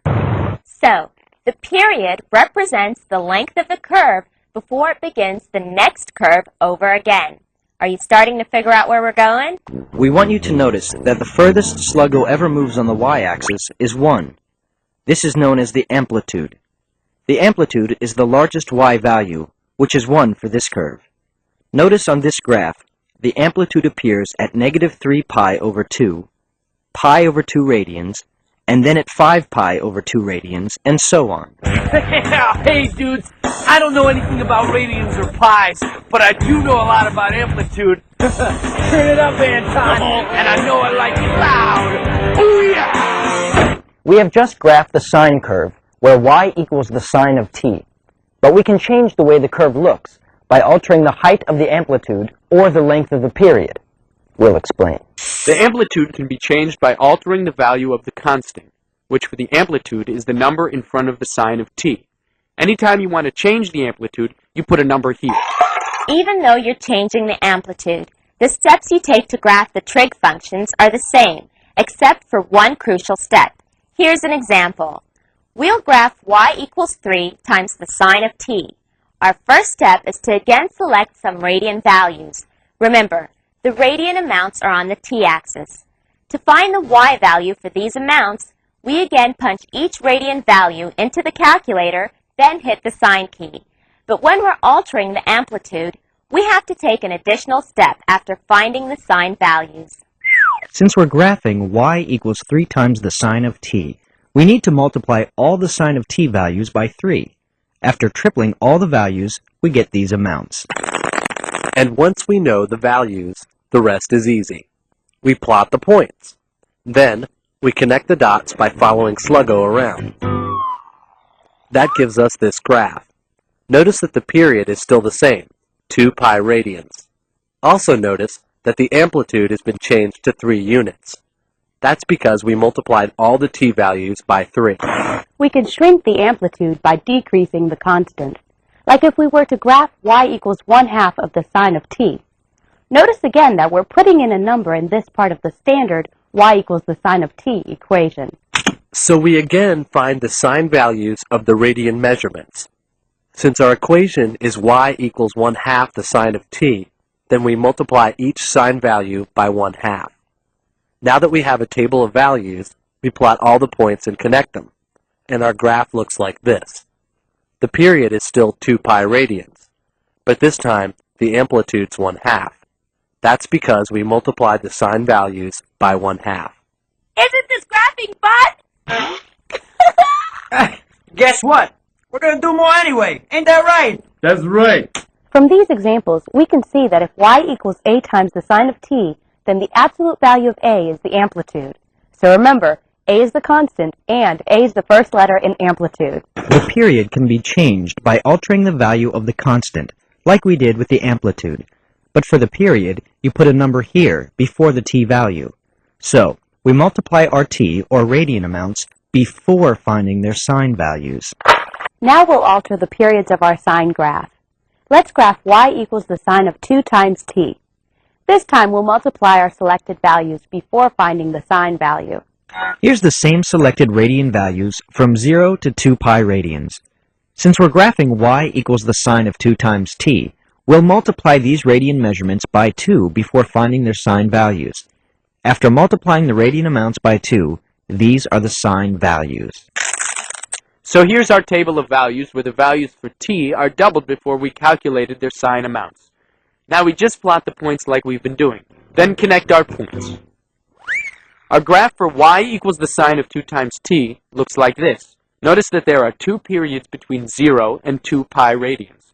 So, the period represents the length of the curve before it begins the next curve over again. Are you starting to figure out where we're going? We want you to notice that the furthest sluggo ever moves on the y-axis is 1. This is known as the amplitude. The amplitude is the largest y value, which is 1 for this curve. Notice on this graph, the amplitude appears at negative 3 pi over 2, pi over 2 radians, and then at 5 pi over 2 radians, and so on. Hey, dudes, I don't know anything about radians or pies, but I do know a lot about amplitude. Turn it up, Anton, and I know I like it loud. Oh, yeah! We have just graphed the sine curve, where y equals the sine of t. But we can change the way the curve looks by altering the height of the amplitude or the length of the period. We'll explain. The amplitude can be changed by altering the value of the constant. which for the amplitude is the number in front of the sign of t. Anytime you want to change the amplitude, you put a number here. Even though you're changing the amplitude, the steps you take to graph the trig functions are the same, except for one crucial step. Here's an example. We'll graph y equals 3 times the sine of t. Our first step is to again select some radian values. Remember, the radian amounts are on the t-axis. To find the y value for these amounts, we again punch each radian value into the calculator, then hit the sine key. But when we're altering the amplitude, we have to take an additional step after finding the sine values. Since we're graphing y equals 3 times the sine of t, we need to multiply all the sine of t values by 3. After tripling all the values, we get these amounts. And once we know the values, the rest is easy. We plot the points. Then, we connect the dots by following Sluggo around. That gives us this graph. Notice that the period is still the same, 2 pi radians. Also notice that the amplitude has been changed to 3 units. That's because we multiplied all the t values by 3. We can shrink the amplitude by decreasing the constant. Like if we were to graph y equals 1/2 of the sine of t. Notice again that we're putting in a number in this part of the standard y equals the sine of t equation. So we again find the sine values of the radian measurements. Since our equation is y equals 1/2 the sine of t, then we multiply each sine value by 1/2. Now that we have a table of values, we plot all the points and connect them, and our graph looks like this. The period is still 2 pi radians, but this time the amplitude's 1/2. That's because we multiplied the sine values by 1/2. Isn't this graphing fun? Guess what? We're gonna do more anyway. Ain't that right? That's right. From these examples, we can see that if y equals a times the sine of t, then the absolute value of a is the amplitude. So remember, a is the constant, and a is the first letter in amplitude. The period can be changed by altering the value of the constant, like we did with the amplitude. But for the period, you put a number here before the t value. So, we multiply our t, or radian amounts, before finding their sine values. Now we'll alter the periods of our sine graph. Let's graph y equals the sine of 2 times t. This time we'll multiply our selected values before finding the sine value. Here's the same selected radian values from 0 to 2 pi radians. Since we're graphing y equals the sine of 2 times t, we'll multiply these radian measurements by 2 before finding their sine values. After multiplying the radian amounts by 2, these are the sine values. So here's our table of values where the values for t are doubled before we calculated their sine amounts. Now we just plot the points like we've been doing, then connect our points. Our graph for y equals the sine of 2 times t looks like this. Notice that there are 2 periods between 0 and 2 pi radians.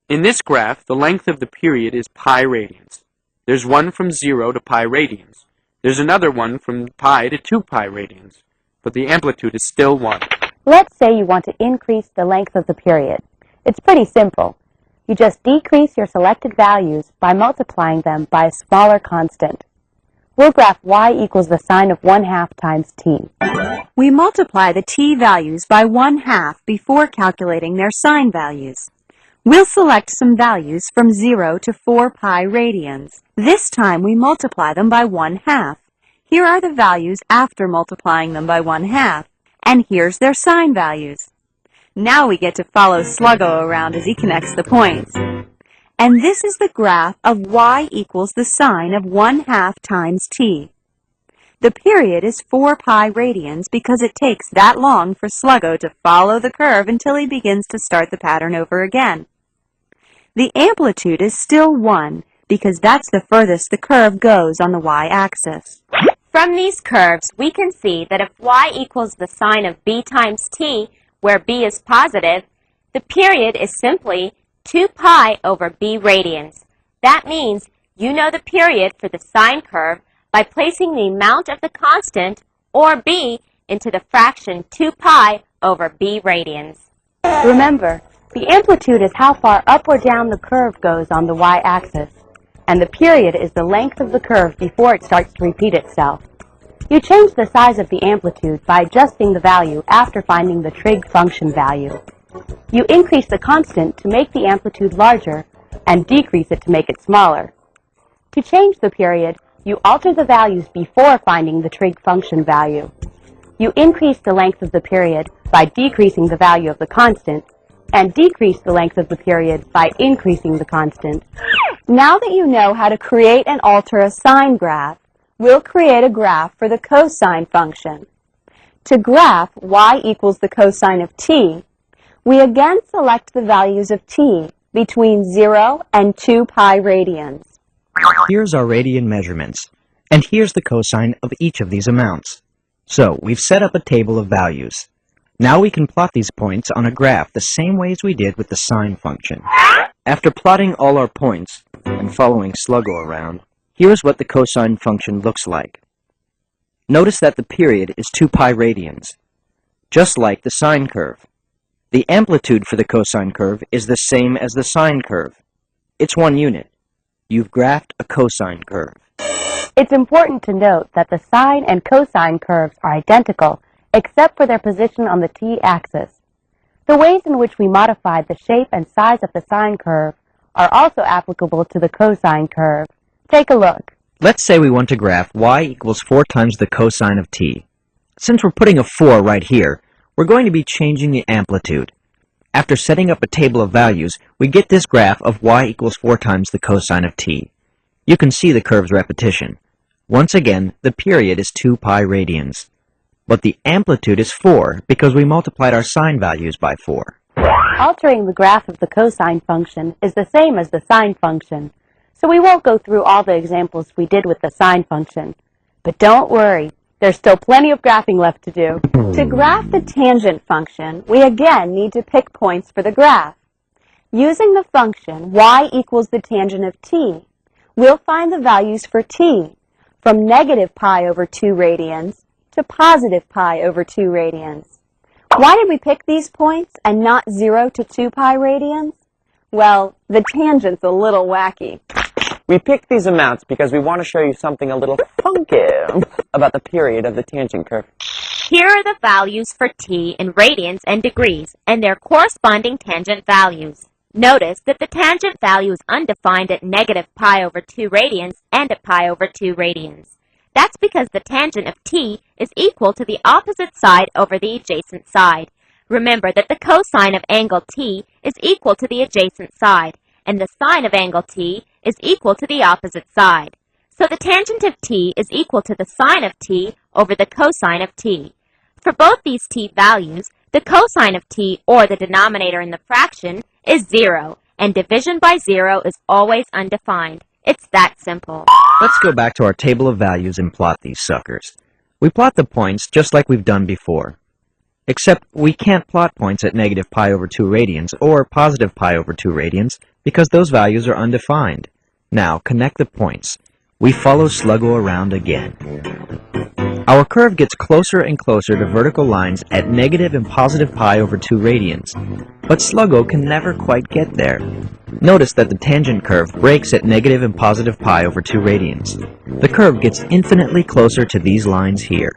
In this graph, the length of the period is pi radians. There's one from 0 to pi radians. There's another one from pi to 2 pi radians. But the amplitude is still 1. Let's say you want to increase the length of the period. It's pretty simple. You just decrease your selected values by multiplying them by a smaller constant. We'll graph y equals the sine of 1/2 times t. We multiply the t values by 1/2 before calculating their sine values. We'll select some values from 0 to 4 pi radians. This time we multiply them by 1/2. Here are the values after multiplying them by 1/2, and here's their sine values. Now we get to follow Sluggo around as he connects the points. And this is the graph of y equals the sine of 1/2 times t. The period is 4 pi radians because it takes that long for Sluggo to follow the curve until he begins to start the pattern over again. The amplitude is still 1 because that's the furthest the curve goes on the y-axis. From these curves, we can see that if y equals the sine of b times t, where b is positive, the period is simply 2 pi over b radians. That means you know the period for the sine curve by placing the amount of the constant, or b, into the fraction 2 pi over b radians. Remember, the amplitude is how far up or down the curve goes on the y-axis, and the period is the length of the curve before it starts to repeat itself. You change the size of the amplitude by adjusting the value after finding the trig function value. You increase the constant to make the amplitude larger and decrease it to make it smaller. To change the period, you alter the values before finding the trig function value. You increase the length of the period by decreasing the value of the constant, and decrease the length of the period by increasing the constant. Now that you know how to create and alter a sine graph, we'll create a graph for the cosine function. To graph y equals the cosine of t, we again select the values of t between 0 and 2 pi radians. Here's our radian measurements, and here's the cosine of each of these amounts. So, we've set up a table of values. Now we can plot these points on a graph the same way as we did with the sine function. After plotting all our points and following Sluggo around, here's what the cosine function looks like. Notice that the period is 2 pi radians, just like the sine curve. The amplitude for the cosine curve is the same as the sine curve. It's 1 unit. You've graphed a cosine curve. It's important to note that the sine and cosine curves are identical, except for their position on the t-axis. The ways in which we modified the shape and size of the sine curve are also applicable to the cosine curve. Take a look. Let's say we want to graph y equals 4 times the cosine of t. Since we're putting a 4 right here, we're going to be changing the amplitude. After setting up a table of values, we get this graph of y equals 4 times the cosine of t. You can see the curve's repetition. Once again, the period is 2 pi radians. But the amplitude is 4 because we multiplied our sine values by 4. Altering the graph of the cosine function is the same as the sine function, so we won't go through all the examples we did with the sine function. But don't worry, there's still plenty of graphing left to do. To graph the tangent function, we again need to pick points for the graph. Using the function y equals the tangent of t, we'll find the values for t from negative pi over 2 radians to positive pi over 2 radians. Why did we pick these points and not 0 to 2 pi radians? Well, the tangent's a little wacky. We picked these amounts because we want to show you something a little funky about the period of the tangent curve. Here are the values for t in radians and degrees and their corresponding tangent values. Notice that the tangent value is undefined at negative pi over 2 radians and at pi over 2 radians. That's because the tangent of t is equal to the opposite side over the adjacent side. Remember that the cosine of angle t is equal to the adjacent side, and the sine of angle t is equal to the opposite side. So the tangent of t is equal to the sine of t over the cosine of t. For both these t values, the cosine of t, or the denominator in the fraction, is 0, and division by 0 is always undefined. It's that simple. Let's go back to our table of values and plot these suckers. We plot the points just like we've done before. Except we can't plot points at negative pi over 2 radians or positive pi over 2 radians because those values are undefined. Now, connect the points. We follow Sluggo around again. Our curve gets closer and closer to vertical lines at negative and positive pi over 2 radians, but Sluggo can never quite get there. Notice that the tangent curve breaks at negative and positive pi over 2 radians. The curve gets infinitely closer to these lines here.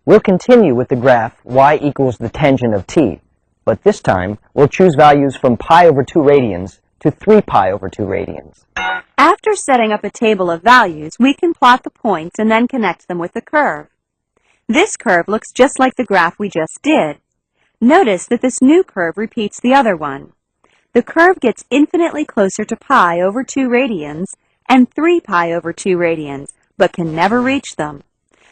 We'll continue with the graph y equals the tangent of t, but this time we'll choose values from pi over 2 radians to 3 pi over 2 radians. After setting up a table of values, we can plot the points and then connect them with the curve. This curve looks just like the graph we just did. Notice that this new curve repeats the other one. The curve gets infinitely closer to pi over 2 radians and 3 pi over 2 radians, but can never reach them.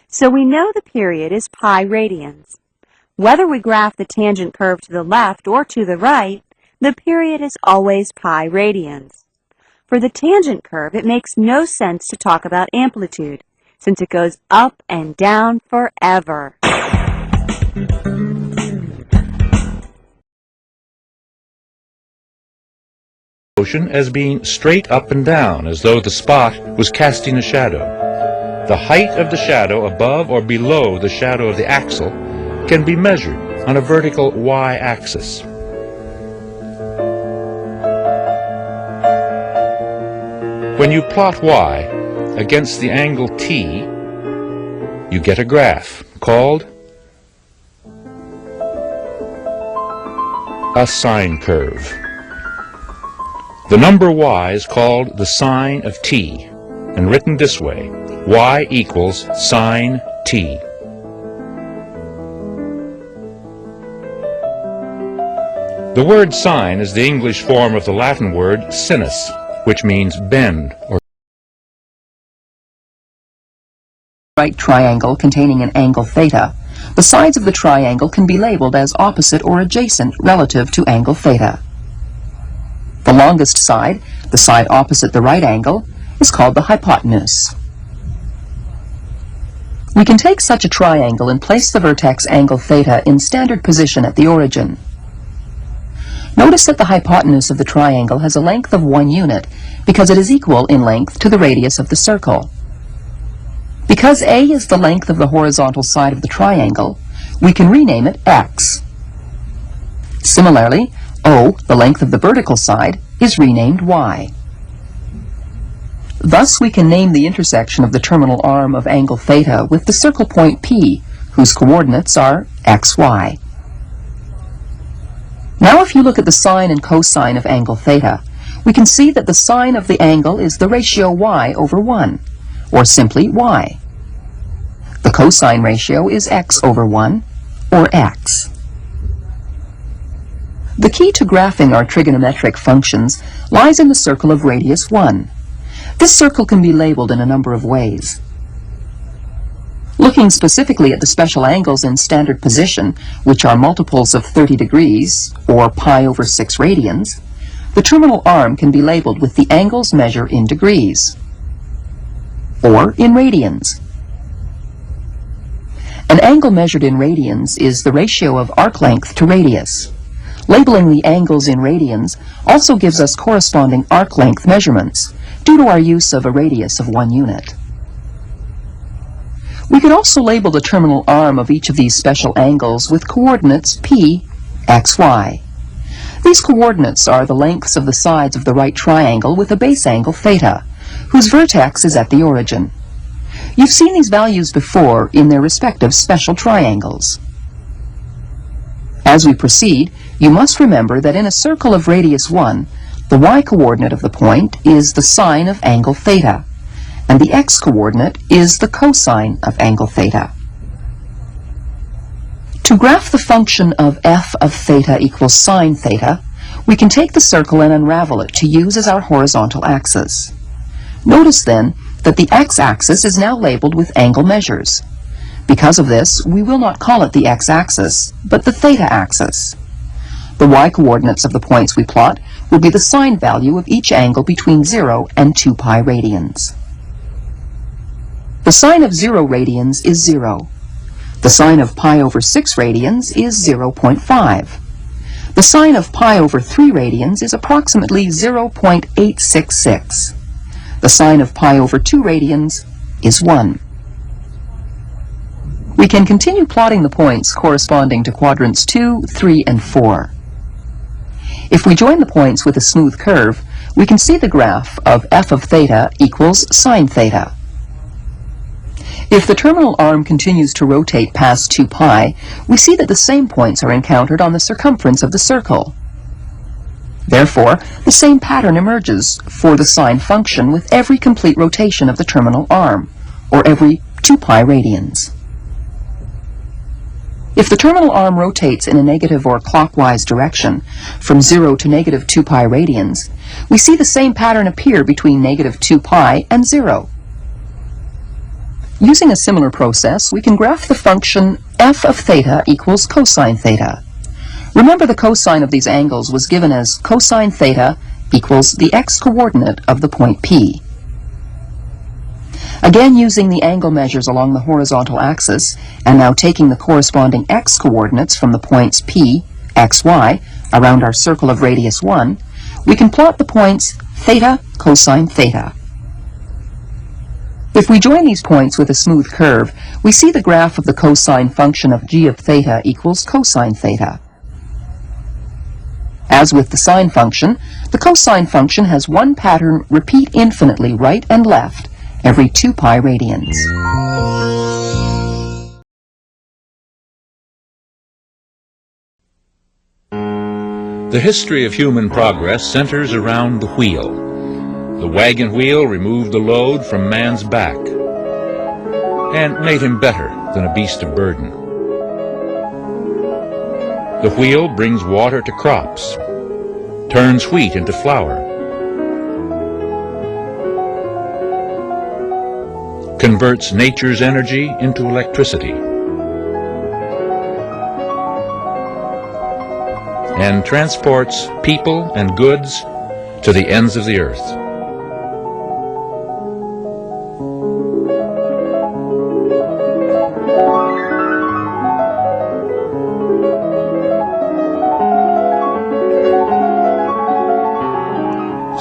So we know the period is pi radians. Whether we graph the tangent curve to the left or to the right, the period is always pi radians. For the tangent curve, it makes no sense to talk about amplitude, since it goes up and down forever. Motion as being straight up and down, as though the spot was casting a shadow. The height of the shadow above or below the shadow of the axle can be measured on a vertical y-axis. When you plot y against the angle t, you get a graph called a sine curve. The number y is called the sine of t, and written this way: y equals sine t. The word sine is the English form of the Latin word sinus, which means bend or right triangle containing an angle theta, the sides of the triangle can be labeled as opposite or adjacent relative to angle theta. The longest side, the side opposite the right angle, is called the hypotenuse. We can take such a triangle and place the vertex angle theta in standard position at the origin. Notice that the hypotenuse of the triangle has a length of 1 unit because it is equal in length to the radius of the circle. Because A is the length of the horizontal side of the triangle, we can rename it x. Similarly, O, the length of the vertical side, is renamed y. Thus, we can name the intersection of the terminal arm of angle theta with the circle point P, whose coordinates are xy. Now, if you look at the sine and cosine of angle theta, we can see that the sine of the angle is the ratio y over 1, or simply y. The cosine ratio is x over 1, or x. The key to graphing our trigonometric functions lies in the circle of radius 1. This circle can be labeled in a number of ways. Looking specifically at the special angles in standard position, which are multiples of 30 degrees, or pi over 6 radians, the terminal arm can be labeled with the angles measured in degrees, or in radians. An angle measured in radians is the ratio of arc length to radius. Labeling the angles in radians also gives us corresponding arc length measurements, due to our use of a radius of 1 unit. We can also label the terminal arm of each of these special angles with coordinates p, x, y. These coordinates are the lengths of the sides of the right triangle with a base angle theta, whose vertex is at the origin. You've seen these values before in their respective special triangles. As we proceed, you must remember that in a circle of radius 1, the y-coordinate of the point is the sine of angle theta, and the x-coordinate is the cosine of angle theta. To graph the function of f of theta equals sine theta, we can take the circle and unravel it to use as our horizontal axis. Notice then that the x-axis is now labeled with angle measures. Because of this, we will not call it the x-axis, but the theta axis. The y-coordinates of the points we plot will be the sine value of each angle between 0 and 2 pi radians. The sine of 0 radians is 0. The sine of pi over 6 radians is 0.5. The sine of pi over 3 radians is approximately 0.866. The sine of pi over 2 radians is 1. We can continue plotting the points corresponding to quadrants 2, 3, and 4. If we join the points with a smooth curve, we can see the graph of f of theta equals sine theta. If the terminal arm continues to rotate past 2 pi, we see that the same points are encountered on the circumference of the circle. Therefore, the same pattern emerges for the sine function with every complete rotation of the terminal arm, or every 2 pi radians. If the terminal arm rotates in a negative or clockwise direction, from 0 to negative 2 pi radians, we see the same pattern appear between negative 2 pi and 0. Using a similar process, we can graph the function f of theta equals cosine theta. Remember, the cosine of these angles was given as cosine theta equals the x-coordinate of the point P. Again, using the angle measures along the horizontal axis, and now taking the corresponding x-coordinates from the points P, x, y, around our circle of radius 1, we can plot the points theta, cosine theta. If we join these points with a smooth curve, we see the graph of the cosine function of g of theta equals cosine theta. As with the sine function, the cosine function has one pattern repeat infinitely right and left every 2 pi radians. The history of human progress centers around the wheel. The wagon wheel removed the load from man's back and made him better than a beast of burden. The wheel brings water to crops, turns wheat into flour, converts nature's energy into electricity, and transports people and goods to the ends of the earth.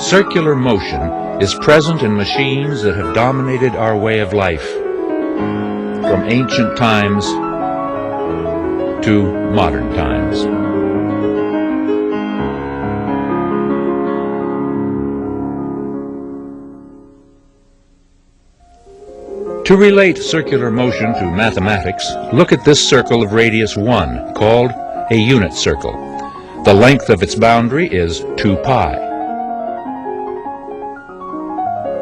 Circular motion is present in machines that have dominated our way of life from ancient times to modern times. To relate circular motion to mathematics, look at this circle of radius 1, called a unit circle. The length of its boundary is 2 pi.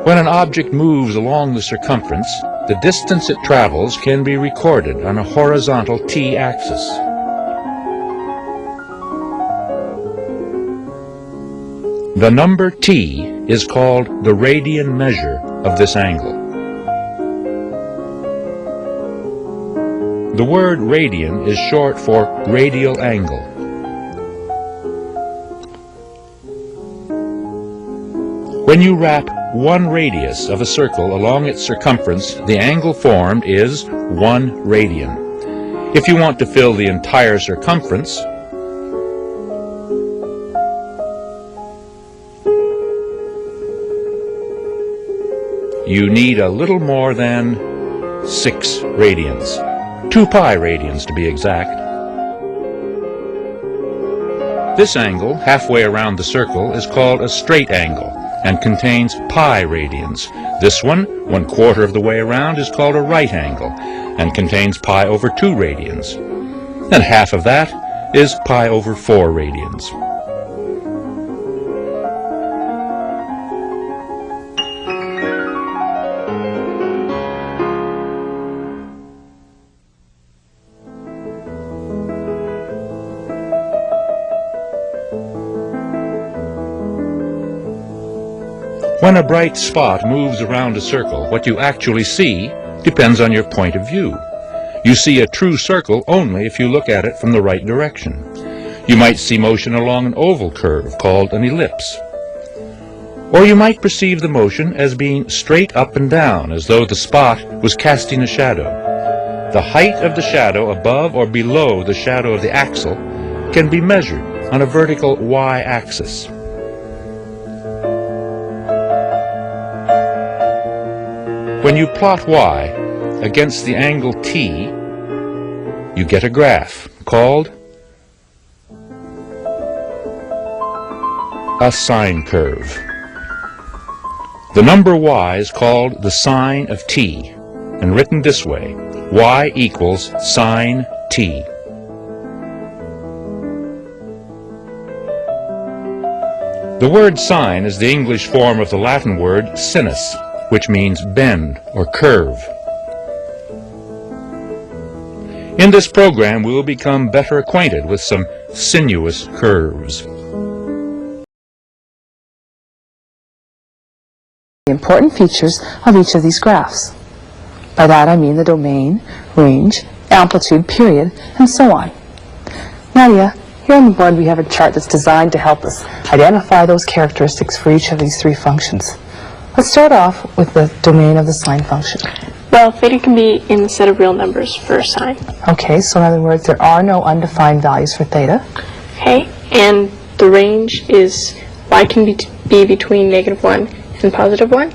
When an object moves along the circumference, the distance it travels can be recorded on a horizontal t-axis. The number t is called the radian measure of this angle. The word radian is short for radial angle. When you wrap one radius of a circle along its circumference, the angle formed is 1 radian. If you want to fill the entire circumference, you need a little more than 6 radians. 2 pi radians to be exact. This angle, halfway around the circle, is called a straight angle and contains pi radians. This one, 1/4 of the way around, is called a right angle and contains pi over 2 radians. And half of that is pi over 4 radians. When a bright spot moves around a circle, what you actually see depends on your point of view. You see a true circle only if you look at it from the right direction. You might see motion along an oval curve called an ellipse. Or you might perceive the motion as being straight up and down, as though the spot was casting a shadow. The height of the shadow above or below the shadow of the axle can be measured on a vertical y-axis. When you plot y against the angle t, you get a graph called a sine curve. The number y is called the sine of t, and written this way: y equals sine t. The word sine is the English form of the Latin word sinus, which means bend or curve. In this program, we will become better acquainted with some sinuous curves. The important features of each of these graphs. By that I mean the domain, range, amplitude, period, and so on. Nadia, here on the board we have a chart that's designed to help us identify those characteristics for each of these 3 functions. Let's start off with the domain of the sine function. Well, theta can be in the set of real numbers for sine. Okay, so in other words, there are no undefined values for theta. Okay, and the range is y can be between -1 and +1.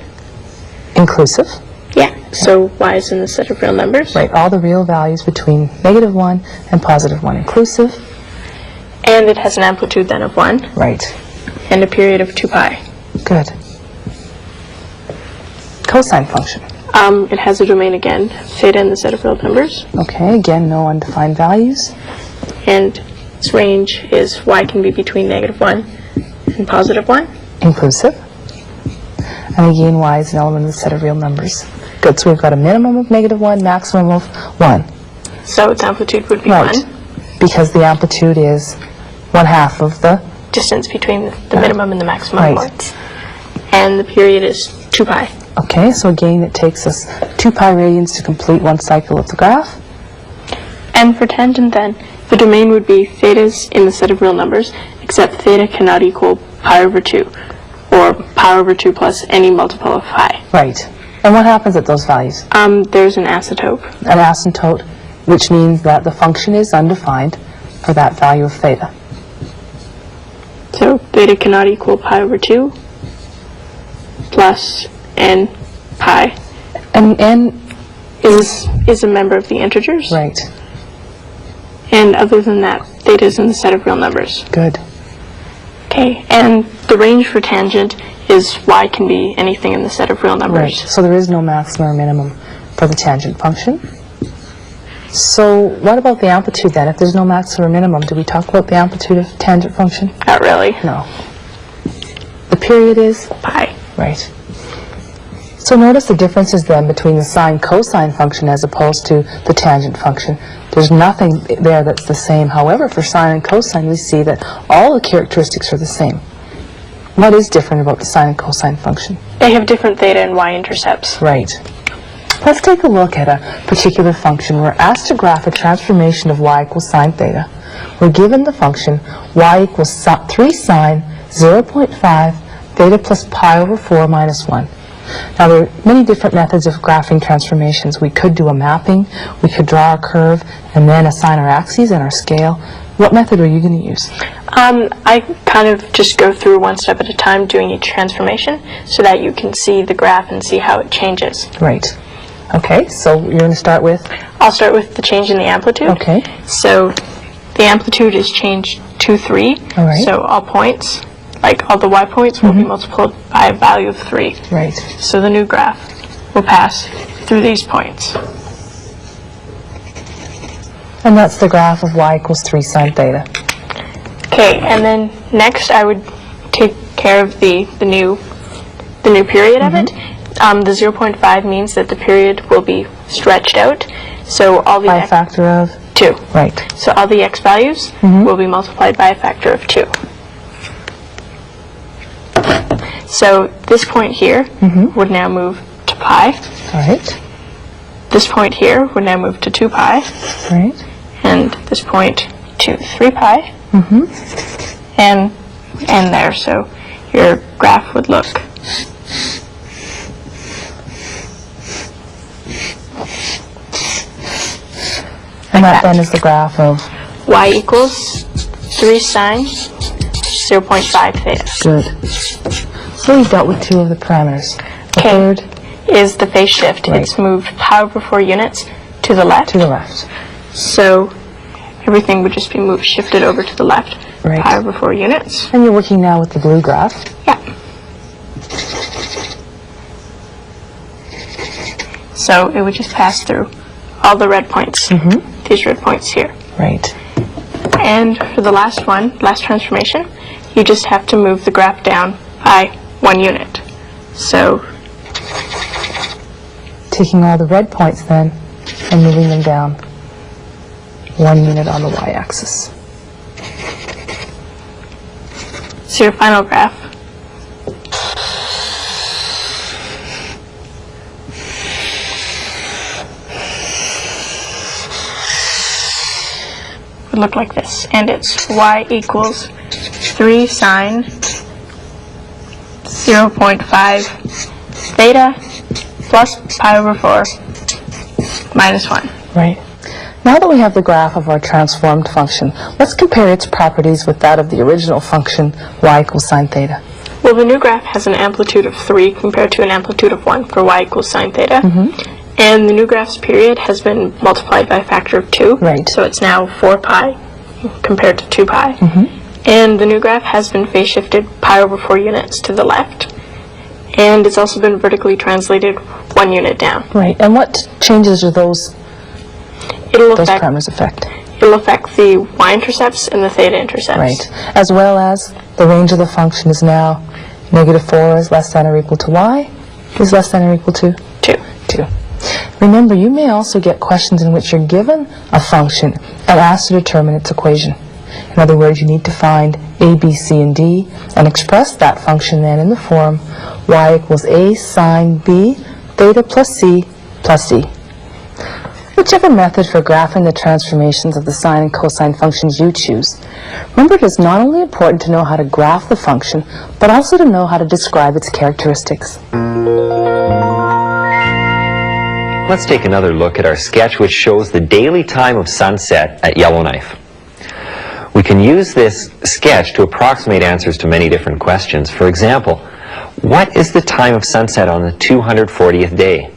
Inclusive. Yeah, so y is in the set of real numbers. Right, all the real values between -1 and +1 inclusive. And it has an amplitude then of 1. Right. And a period of 2 pi. Good. Cosine function. It has a domain again, theta in the set of real numbers. Okay, again, no undefined values. And its range is y can be between -1 and +1. Inclusive. And again, y is an element of the set of real numbers. Good, so we've got a minimum of -1, maximum of 1. So its amplitude would be Right. 1. Because the amplitude is 1/2 of the Distance between the minimum and the maximum Right. points. And the period is 2 pi. Okay, so again, it takes us 2 pi radians to complete one cycle of the graph. And for tangent then, the domain would be thetas in the set of real numbers, except theta cannot equal pi over 2, or pi over 2 plus any multiple of pi. Right. And what happens at those values? There's an asymptote. An asymptote, which means that the function is undefined for that value of theta. So theta cannot equal pi over 2 plus n pi. And n is a member of the integers. Right. And other than that, theta is in the set of real numbers. Good. Okay, and the range for tangent is y can be anything in the set of real numbers. Right. So there is no maximum or minimum for the tangent function. So what about the amplitude then? If there's no maximum or minimum, do we talk about the amplitude of tangent function? Not really. No. The period is? Pi. Right. So notice the differences then between the sine-cosine function as opposed to the tangent function. There's nothing there that's the same. However, for sine and cosine, we see that all the characteristics are the same. What is different about the sine and cosine function? They have different theta and y-intercepts. Right. Let's take a look at a particular function. We're asked to graph a transformation of y equals sine theta. We're given the function y equals 3 sine 0.5 theta plus pi over 4 minus 1. Now, there are many different methods of graphing transformations. We could do a mapping, we could draw a curve, and then assign our axes and our scale. What method are you going to use? I kind of just go through one step at a time doing each transformation so that you can see the graph and see how it changes. Right. Okay, so you're going to start with? I'll start with the change in the amplitude. Okay. So the amplitude is changed to 3. All right. So all points, like all the y points, will be multiplied by a value of 3. Right. So the new graph will pass through these points. And that's the graph of y equals 3 sine theta. Okay, and then next I would take care of the new period of it. The 0.5 means that the period will be stretched out. So all the by a factor of 2. Right. So all the x values will be multiplied by a factor of 2. So this point here would now move to pi. All right. This point here would now move to 2 pi. Right. And this point to 3 pi. And there. So your graph would look And that then is the graph of? y equals 3 sine 0.5 theta. Good. So we've dealt with 2 of the parameters. The third is the phase shift. Right. It's moved pi over 4 units to the left. To the left. So everything would just be shifted over to the left. Right. Pi over 4 units. And you're working now with the blue graph. Yeah. So it would just pass through all the red points. These red points here. Right. And for the last one, last transformation, you just have to move the graph down by 1 unit. So taking all the red points then and moving them down 1 unit on the y-axis. So your final graph would look like this, and it's y equals 3 sine 0.5 theta plus pi over 4 minus 1. Right. Now that we have the graph of our transformed function, let's compare its properties with that of the original function y equals sine theta. Well, the new graph has an amplitude of 3 compared to an amplitude of 1 for y equals sine theta. And the new graph's period has been multiplied by a factor of 2. Right. So it's now 4 pi compared to 2 pi. And the new graph has been phase shifted pi over 4 units to the left. And it's also been vertically translated 1 unit down. Right. And what changes are those It'll parameters affect affect? it'll affect the y-intercepts and the theta-intercepts. Right. As well as the range of the function is now -4 is less than or equal to y is less than or equal to 2. 2. Remember, you may also get questions in which you're given a function and asked to determine its equation. In other words, you need to find a, b, c, and d and express that function then in the form y equals a sine b theta plus c plus d. Whichever method for graphing the transformations of the sine and cosine functions you choose, remember it is not only important to know how to graph the function, but also to know how to describe its characteristics. Let's take another look at our sketch which shows the daily time of sunset at Yellowknife. We can use this sketch to approximate answers to many different questions. For example, what is the time of sunset on the 240th day?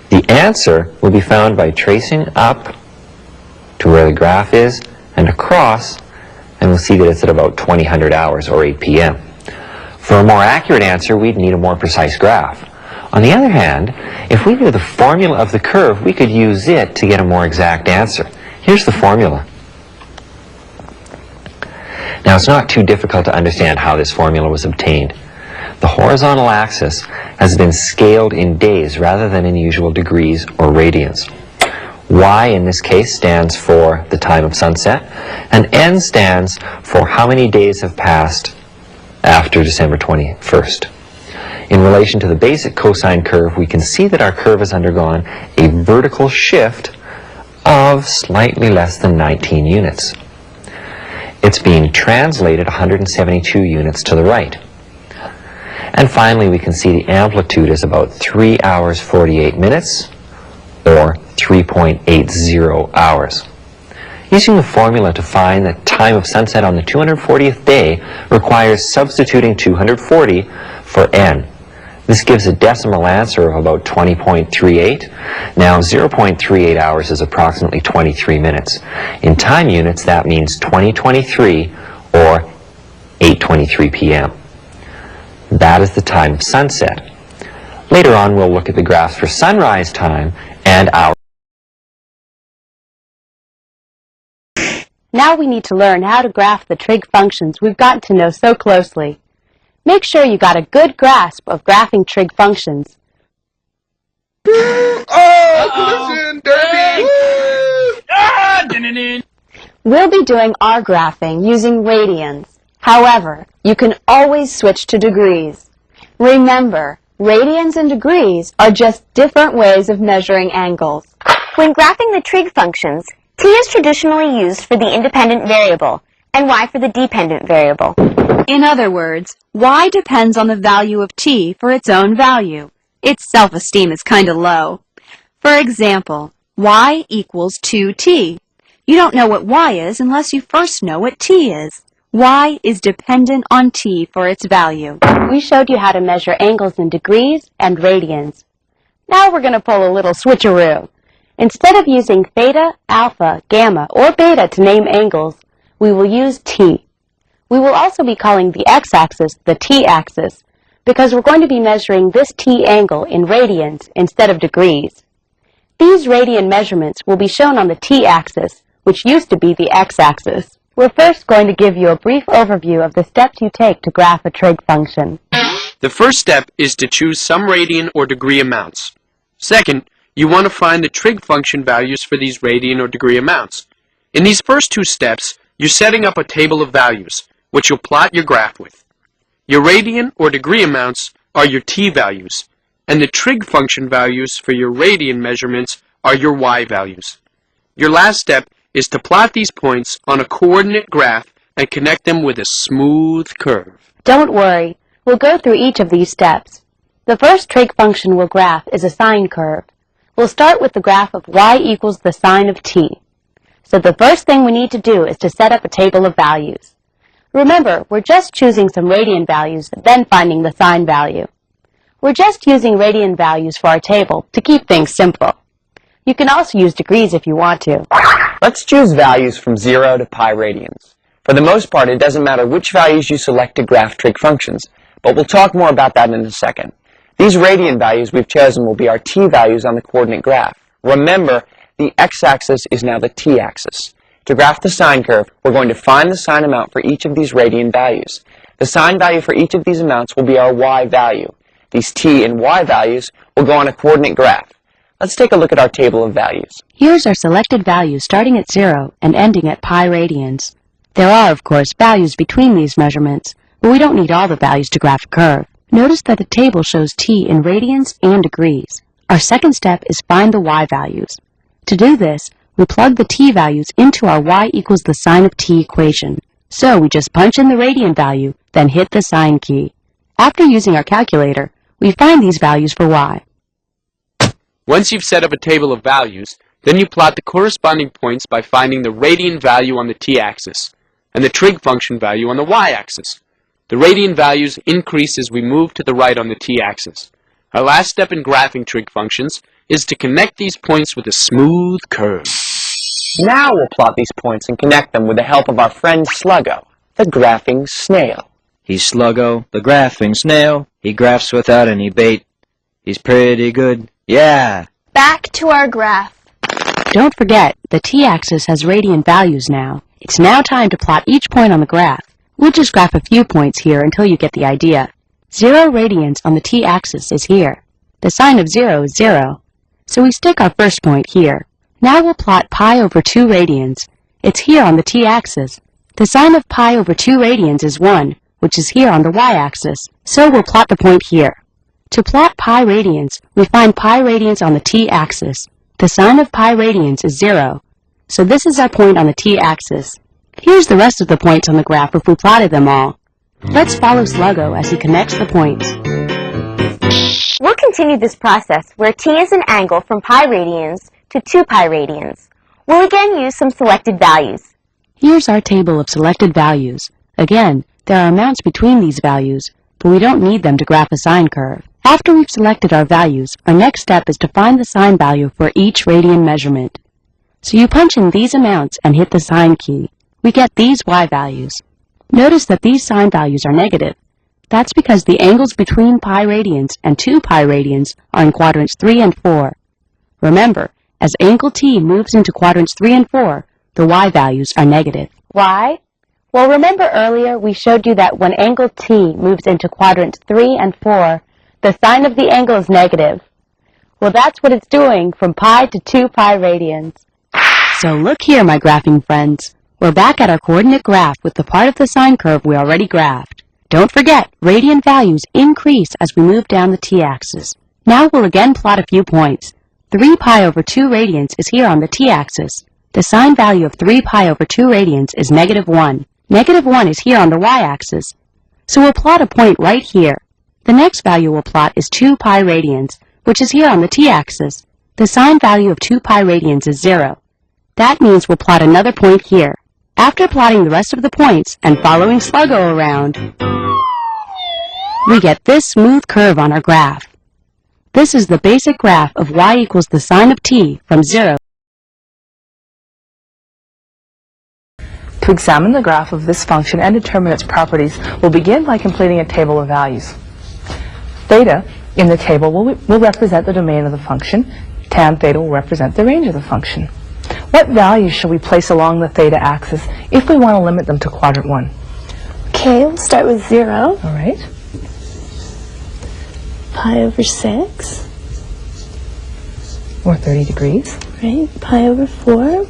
The answer will be found by tracing up to where the graph is and across, and we'll see that it's at about 2000 hours or 8 p.m. For a more accurate answer, we'd need a more precise graph. On the other hand, if we knew the formula of the curve, we could use it to get a more exact answer. Here's the formula. Now, it's not too difficult to understand how this formula was obtained. The horizontal axis has been scaled in days rather than in usual degrees or radians. Y in this case stands for the time of sunset, and N stands for how many days have passed after December 21st. In relation to the basic cosine curve, we can see that our curve has undergone a vertical shift of slightly less than 19 units. It's being translated 172 units to the right. And finally, we can see the amplitude is about 3 hours 48 minutes, or 3.80 hours. Using the formula to find the time of sunset on the 240th day requires substituting 240 for n. This gives a decimal answer of about 20.38. Now, 0.38 hours is approximately 23 minutes. In time units, that means 2023 or 8:23 p.m. That is the time of sunset. Later on, we'll look at the graphs for sunrise time and hour. Now we need to learn how to graph the trig functions we've gotten to know so closely. Make sure you got a good grasp of graphing trig functions. Collision derby! We'll be doing our graphing using radians. However, you can always switch to degrees. Remember, radians and degrees are just different ways of measuring angles. When graphing the trig functions, t is traditionally used for the independent variable, and y for the dependent variable. In other words, y depends on the value of t for its own value. Its self-esteem is kind of low. For example, y equals 2t. You don't know what y is unless you first know what t is. Y is dependent on t for its value. We showed you how to measure angles in degrees and radians. Now we're going to pull a little switcheroo. Instead of using theta, alpha, gamma, or beta to name angles, we will use t. We will also be calling the x-axis the t-axis because we're going to be measuring this t angle in radians instead of degrees. These radian measurements will be shown on the t-axis, which used to be the x-axis. We're first going to give you a brief overview of the steps you take to graph a trig function. The first step is to choose some radian or degree amounts. Second, you want to find the trig function values for these radian or degree amounts. In these first two steps, you're setting up a table of values, which you'll plot your graph with. Your radian or degree amounts are your t values, and the trig function values for your radian measurements are your y values. Your last step is to plot these points on a coordinate graph and connect them with a smooth curve. Don't worry, we'll go through each of these steps. The first trig function we'll graph is a sine curve. We'll start with the graph of y equals the sine of t. So the first thing we need to do is to set up a table of values. Remember, we're just choosing some radian values, then finding the sine value. We're just using radian values for our table to keep things simple. You can also use degrees if you want to. Let's choose values from 0 to pi radians. For the most part, it doesn't matter which values you select to graph trig functions, but we'll talk more about that in a second. These radian values we've chosen will be our t values on the coordinate graph. Remember, the x-axis is now the t-axis. To graph the sine curve, we're going to find the sine amount for each of these radian values. The sine value for each of these amounts will be our y value. These t and y values will go on a coordinate graph. Let's take a look at our table of values. Here's our selected values starting at 0 and ending at pi radians. There are, of course, values between these measurements, but we don't need all the values to graph a curve. Notice that the table shows t in radians and degrees. Our second step is find the y values. To do this, we plug the t values into our y equals the sine of t equation. So we just punch in the radian value, then hit the sine key. After using our calculator, we find these values for y. Once you've set up a table of values, then you plot the corresponding points by finding the radian value on the t-axis and the trig function value on the y-axis. The radian values increase as we move to the right on the t-axis. Our last step in graphing trig functions is to connect these points with a smooth curve. Now we'll plot these points and connect them with the help of our friend Sluggo, the graphing snail. He's Sluggo, the graphing snail. He graphs without any bait. He's pretty good. Yeah! Back to our graph. Don't forget, the t-axis has radian values now. It's now time to plot each point on the graph. We'll just graph a few points here until you get the idea. 0 radians on the t-axis is here. The sine of 0 is 0. So we stick our first point here. Now we'll plot pi over 2 radians. It's here on the t-axis. The sine of pi over 2 radians is 1, which is here on the y-axis. So we'll plot the point here. To plot pi radians, we find pi radians on the t-axis. The sine of pi radians is 0. So this is our point on the t-axis. Here's the rest of the points on the graph if we plotted them all. Let's follow Sluggo as he connects the points. We'll continue this process where t is an angle from pi radians to 2 pi radians. We'll again use some selected values. Here's our table of selected values. Again, there are amounts between these values, but we don't need them to graph a sine curve. After we've selected our values, our next step is to find the sine value for each radian measurement. So you punch in these amounts and hit the sine key. We get these y values. Notice that these sine values are negative. That's because the angles between pi radians and 2 pi radians are in quadrants 3 and 4. Remember, as angle t moves into quadrants 3 and 4, the y values are negative. Why? Well, remember earlier we showed you that when angle t moves into quadrants 3 and 4, the sine of the angle is negative. Well, that's what it's doing from pi to 2 pi radians. So look here, my graphing friends. We're back at our coordinate graph with the part of the sine curve we already graphed. Don't forget, radian values increase as we move down the t-axis. Now we'll again plot a few points. 3 pi over 2 radians is here on the t-axis. The sine value of 3 pi over 2 radians is negative 1. Negative 1 is here on the y-axis. So we'll plot a point right here. The next value we'll plot is 2 pi radians, which is here on the t-axis. The sine value of 2 pi radians is 0. That means we'll plot another point here. After plotting the rest of the points and following Sluggo around, we get this smooth curve on our graph. This is the basic graph of y equals the sine of t from 0. To examine the graph of this function and determine its properties, we'll begin by completing a table of values. Theta in the table will represent the domain of the function. Tan theta will represent the range of the function. What values should we place along the theta axis if we want to limit them to quadrant 1? Okay, we'll start with 0. All right. Pi over 6. Or 30 degrees. Right. Pi over 4.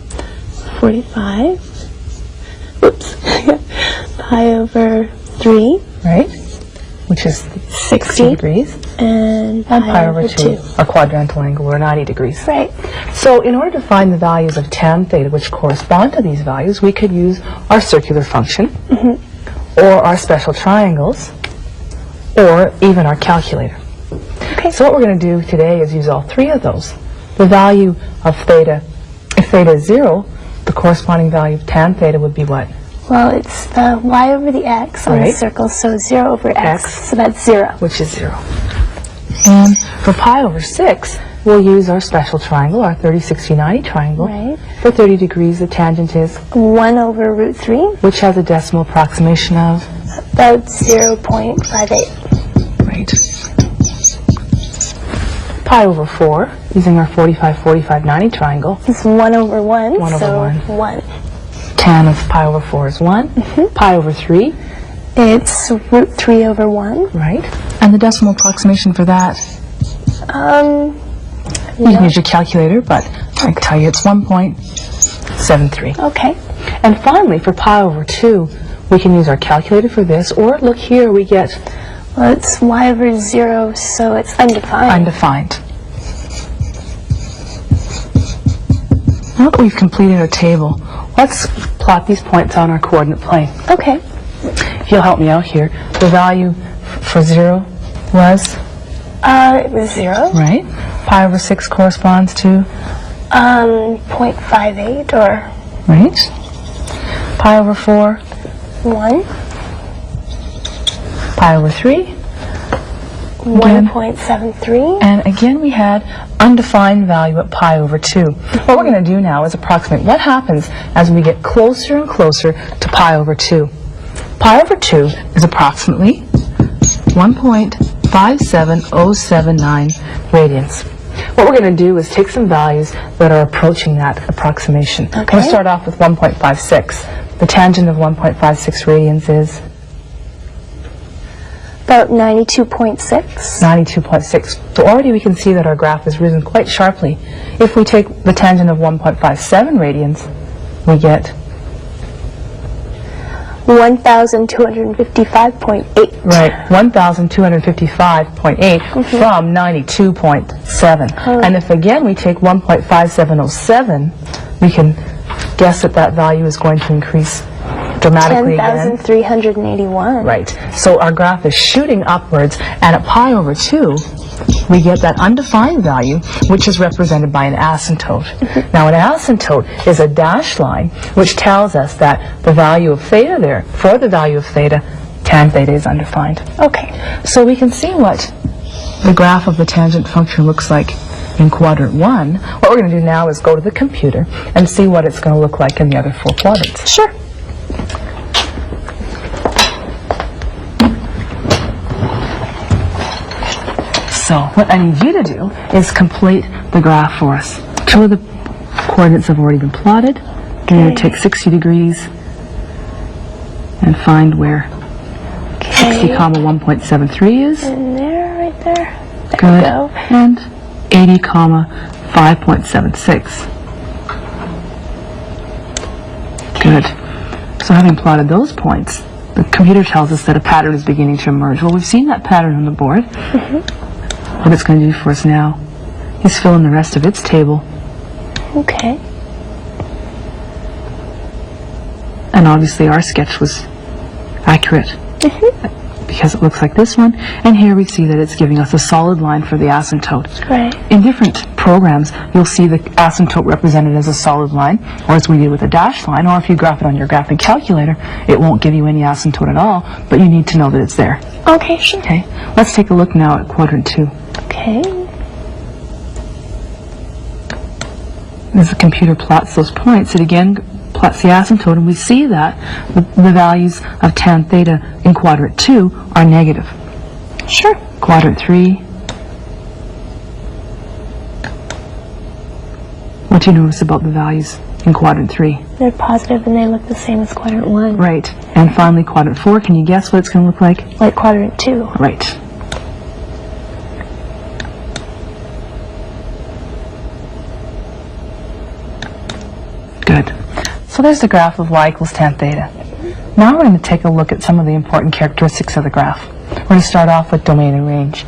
45. Oops. Pi over 3. Right. Which is 60 degrees. And pi over 2, a quadrantal angle, or 90 degrees. Right. So in order to find the values of tan theta which correspond to these values, we could use our circular function, or our special triangles, or even our calculator. Okay. So what we're going to do today is use all three of those. The value of theta, if theta is 0, the corresponding value of tan theta would be what? Well, it's the y over the x on the circle, so 0 over x, so that's 0. Which is 0. And for pi over 6, we'll use our special triangle, our 30, 60, 90 triangle. Right. For 30 degrees, the tangent is 1 over root 3. Which has a decimal approximation of? About 0.58. Right. Pi over 4, using our 45, 45, 90 triangle. It's 1 over 1, 1 over so 1. 1. Tan of pi over 4 is 1. Pi over 3? It's root 3 over 1. Right. And the decimal approximation for that? You can use your calculator, but I can tell you it's 1.73. Okay. And finally, for pi over 2, we can use our calculator for this, or look here, we get... Well, it's y over 0, so it's undefined. Undefined. Now that we've completed our table, let's plot these points on our coordinate plane. Okay. If you'll help me out here, the value for 0 was? It was 0. Right. Pi over 6 corresponds to? 0.58, or... Right. Pi over 4? 1. Pi over 3? 1.73. And again we had undefined value at pi over 2. What we're going to do now is approximate what happens as we get closer and closer to pi over 2. Pi over 2 is approximately 1.57079 radians. What we're going to do is take some values that are approaching that approximation. Okay. We're going to start off with 1.56. The tangent of 1.56 radians is? About 92.6. 92.6. So already we can see that our graph has risen quite sharply. If we take the tangent of 1.57 radians, we get 1,255.8. Right, 1,255.8 from 92.7. And if again we take 1.5707, we can guess that that value is going to increase dramatically again. 10,381. Right, so our graph is shooting upwards, and at pi over 2, we get that undefined value, which is represented by an asymptote. Now, an asymptote is a dashed line, which tells us that the value of theta there, for the value of theta, tan theta is undefined. Okay. So we can see what the graph of the tangent function looks like in quadrant 1. What we're going to do now is go to the computer and see what it's going to look like in the other 4 quadrants. Sure. So what I need you to do is complete the graph for us. 2 of the coordinates have already been plotted. You're going to take 60 degrees and find where 60 comma 1.73 is. In there, right there. There Good. we go. And 80 comma 5.76. Good. So having plotted those points, the computer tells us that a pattern is beginning to emerge. Well, we've seen that pattern on the board. What it's going to do for us now is fill in the rest of its table. Okay. And obviously our sketch was accurate because it looks like this one. And here we see that it's giving us a solid line for the asymptote. Right. In different programs, you'll see the asymptote represented as a solid line, or as we did with a dashed line, or if you graph it on your graphing calculator, it won't give you any asymptote at all, but you need to know that it's there. Okay, sure. Okay. Let's take a look now at quadrant 2. Okay. As the computer plots those points, it again plots the asymptote, and we see that the values of tan theta in quadrant 2 are negative. Sure. Quadrant 3. What do you notice about the values in quadrant 3? They're positive and they look the same as quadrant 1. Right. And finally, quadrant 4. Can you guess what it's going to look like? Like quadrant 2. Right. Good. So there's the graph of y equals tan theta. Now we're going to take a look at some of the important characteristics of the graph. We're going to start off with domain and range.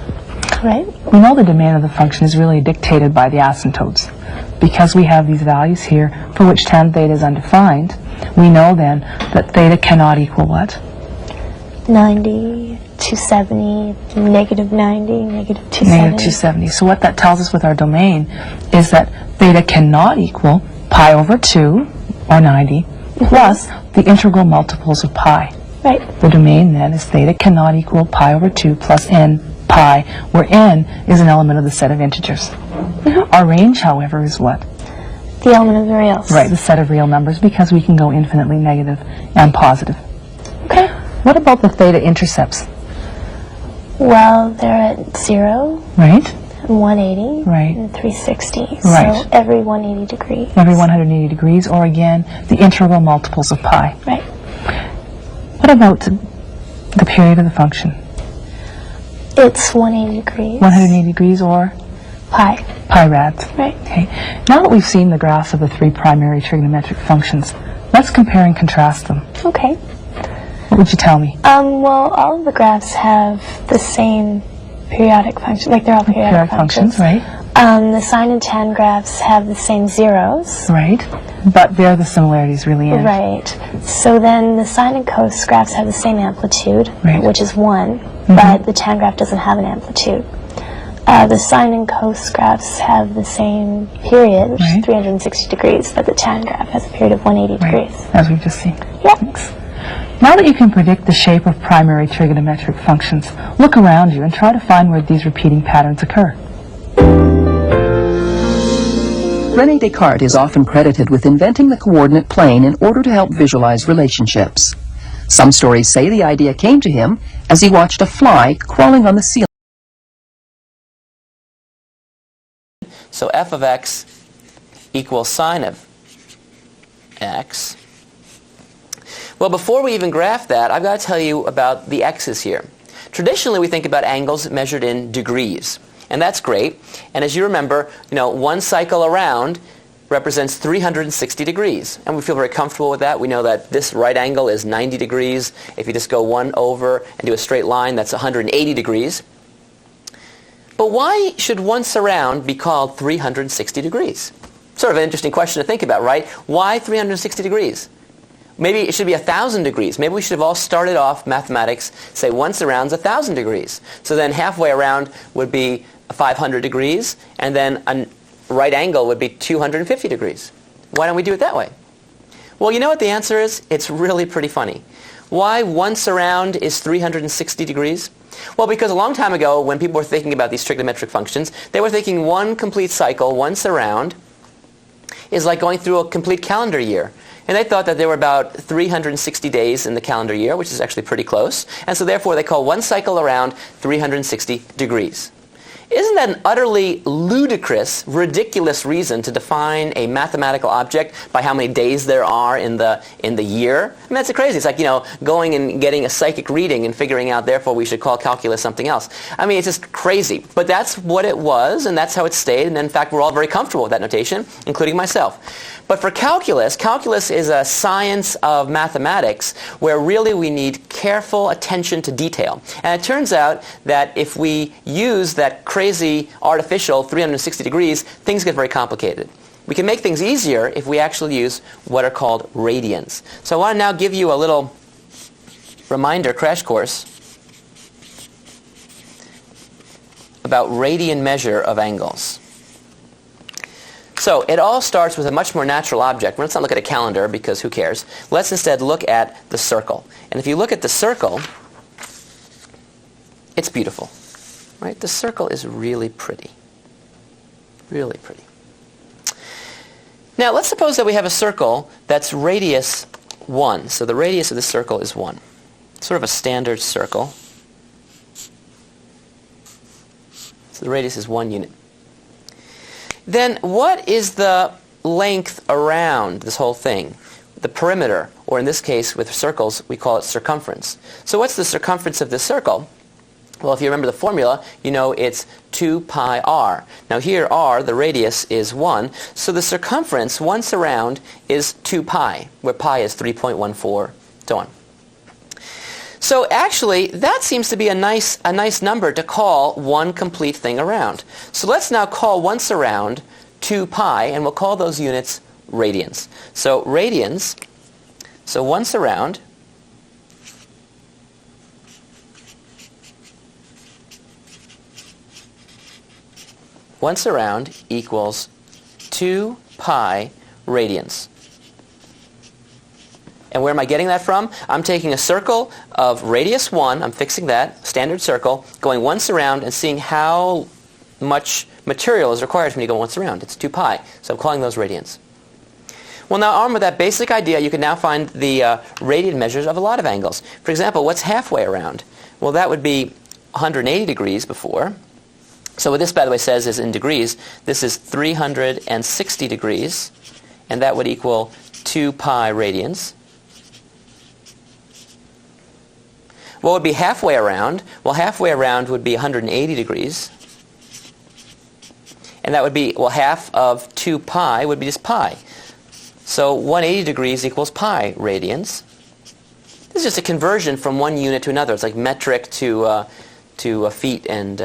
Right. We know the domain of the function is really dictated by the asymptotes. Because we have these values here for which tan theta is undefined, we know then that theta cannot equal what? 90, 270, negative 90, negative 270. Negative 270. So what that tells us with our domain is that theta cannot equal pi over 2, or 90, plus the integral multiples of pi. Right. The domain then is theta cannot equal pi over 2 plus n pi, where n is an element of the set of integers. Our range, however, is what? The element of the reals. Right, the set of real numbers, because we can go infinitely negative and positive. Okay. What about the theta intercepts? Well, they're at 0. Right. 180 Right. and 360. Right. So every 180 degrees. Every 180 degrees, or again, the integral multiples of pi. Right. What about the period of the function? It's 180 degrees. 180 degrees or? Pi. Pi rads. Right. Okay. Now that we've seen the graphs of the three primary trigonometric functions, let's compare and contrast them. Okay. What would you tell me? Well, all of the graphs have the same periodic function, like they're all periodic functions, right? The sine and tan graphs have the same zeros. Right. But there the similarities really end. Right. So then the sine and cos graphs have the same amplitude, Right. which is 1, but the tan graph doesn't have an amplitude. The sine and cos graphs have the same period, which is 360 degrees, but the tan graph has a period of 180 degrees. As we've just seen. Yeah. Thanks. Now that you can predict the shape of primary trigonometric functions, look around you and try to find where these repeating patterns occur. René Descartes is often credited with inventing the coordinate plane in order to help visualize relationships. Some stories say the idea came to him as he watched a fly crawling on the ceiling. So f of x equals sine of x. Well, before we even graph that, I've got to tell you about the x's here. Traditionally, we think about angles measured in degrees, and that's great. And as you remember, one cycle around represents 360 degrees, and we feel very comfortable with that. We know that this right angle is 90 degrees. If you just go one over and do a straight line, that's 180 degrees. But why should once around be called 360 degrees? Sort of an interesting question to think about, right? Why 360 degrees? Maybe it should be 1,000 degrees. Maybe we should have all started off mathematics, say once around's 1,000 degrees. So then halfway around would be 500 degrees, and then a right angle would be 250 degrees. Why don't we do it that way? Well, you know what the answer is? It's really pretty funny. Why once around is 360 degrees? Well, because a long time ago, when people were thinking about these trigonometric functions, they were thinking one complete cycle, once around, is like going through a complete calendar year. And they thought that there were about 360 days in the calendar year, which is actually pretty close. And so therefore, they call one cycle around 360 degrees. Isn't that an utterly ludicrous, ridiculous reason to define a mathematical object by how many days there are in the year? I mean, that's crazy. It's like, going and getting a psychic reading and figuring out, therefore, we should call calculus something else. I mean, it's just crazy. But that's what it was, and that's how it stayed. And in fact, we're all very comfortable with that notation, including myself. But for calculus, calculus is a science of mathematics where really we need careful attention to detail. And it turns out that if we use that crazy artificial 360 degrees, things get very complicated. We can make things easier if we actually use what are called radians. So I want to now give you a little reminder crash course about radian measure of angles. So it all starts with a much more natural object. Let's not look at a calendar because who cares? Let's instead look at the circle. And if you look at the circle, it's beautiful. Right? The circle is really pretty. Really pretty. Now let's suppose that we have a circle that's radius 1. So the radius of this circle is 1. It's sort of a standard circle. So the radius is 1 unit. Then what is the length around this whole thing? The perimeter, or in this case with circles, we call it circumference. So what's the circumference of this circle? Well, if you remember the formula, you know it's 2 pi r. Now here r, the radius, is 1. So the circumference once around is 2 pi, where pi is 3.14, so on. So actually, that seems to be a nice number to call one complete thing around. So let's now call once around 2 pi, and we'll call those units radians. So radians, so once around, equals 2 pi radians. And where am I getting that from? I'm taking a circle of radius 1, I'm fixing that, standard circle, going once around and seeing how much material is required for me to go once around. It's 2 pi, so I'm calling those radians. Well, now armed with that basic idea, you can now find the radian measures of a lot of angles. For example, what's halfway around? Well, that would be 180 degrees before. So what this, by the way, says is in degrees, this is 360 degrees, and that would equal 2 pi radians. What would be halfway around? Well, halfway around would be 180 degrees. And that would be, well, half of 2 pi would be just pi. So 180 degrees equals pi radians. This is just a conversion from one unit to another. It's like metric to feet and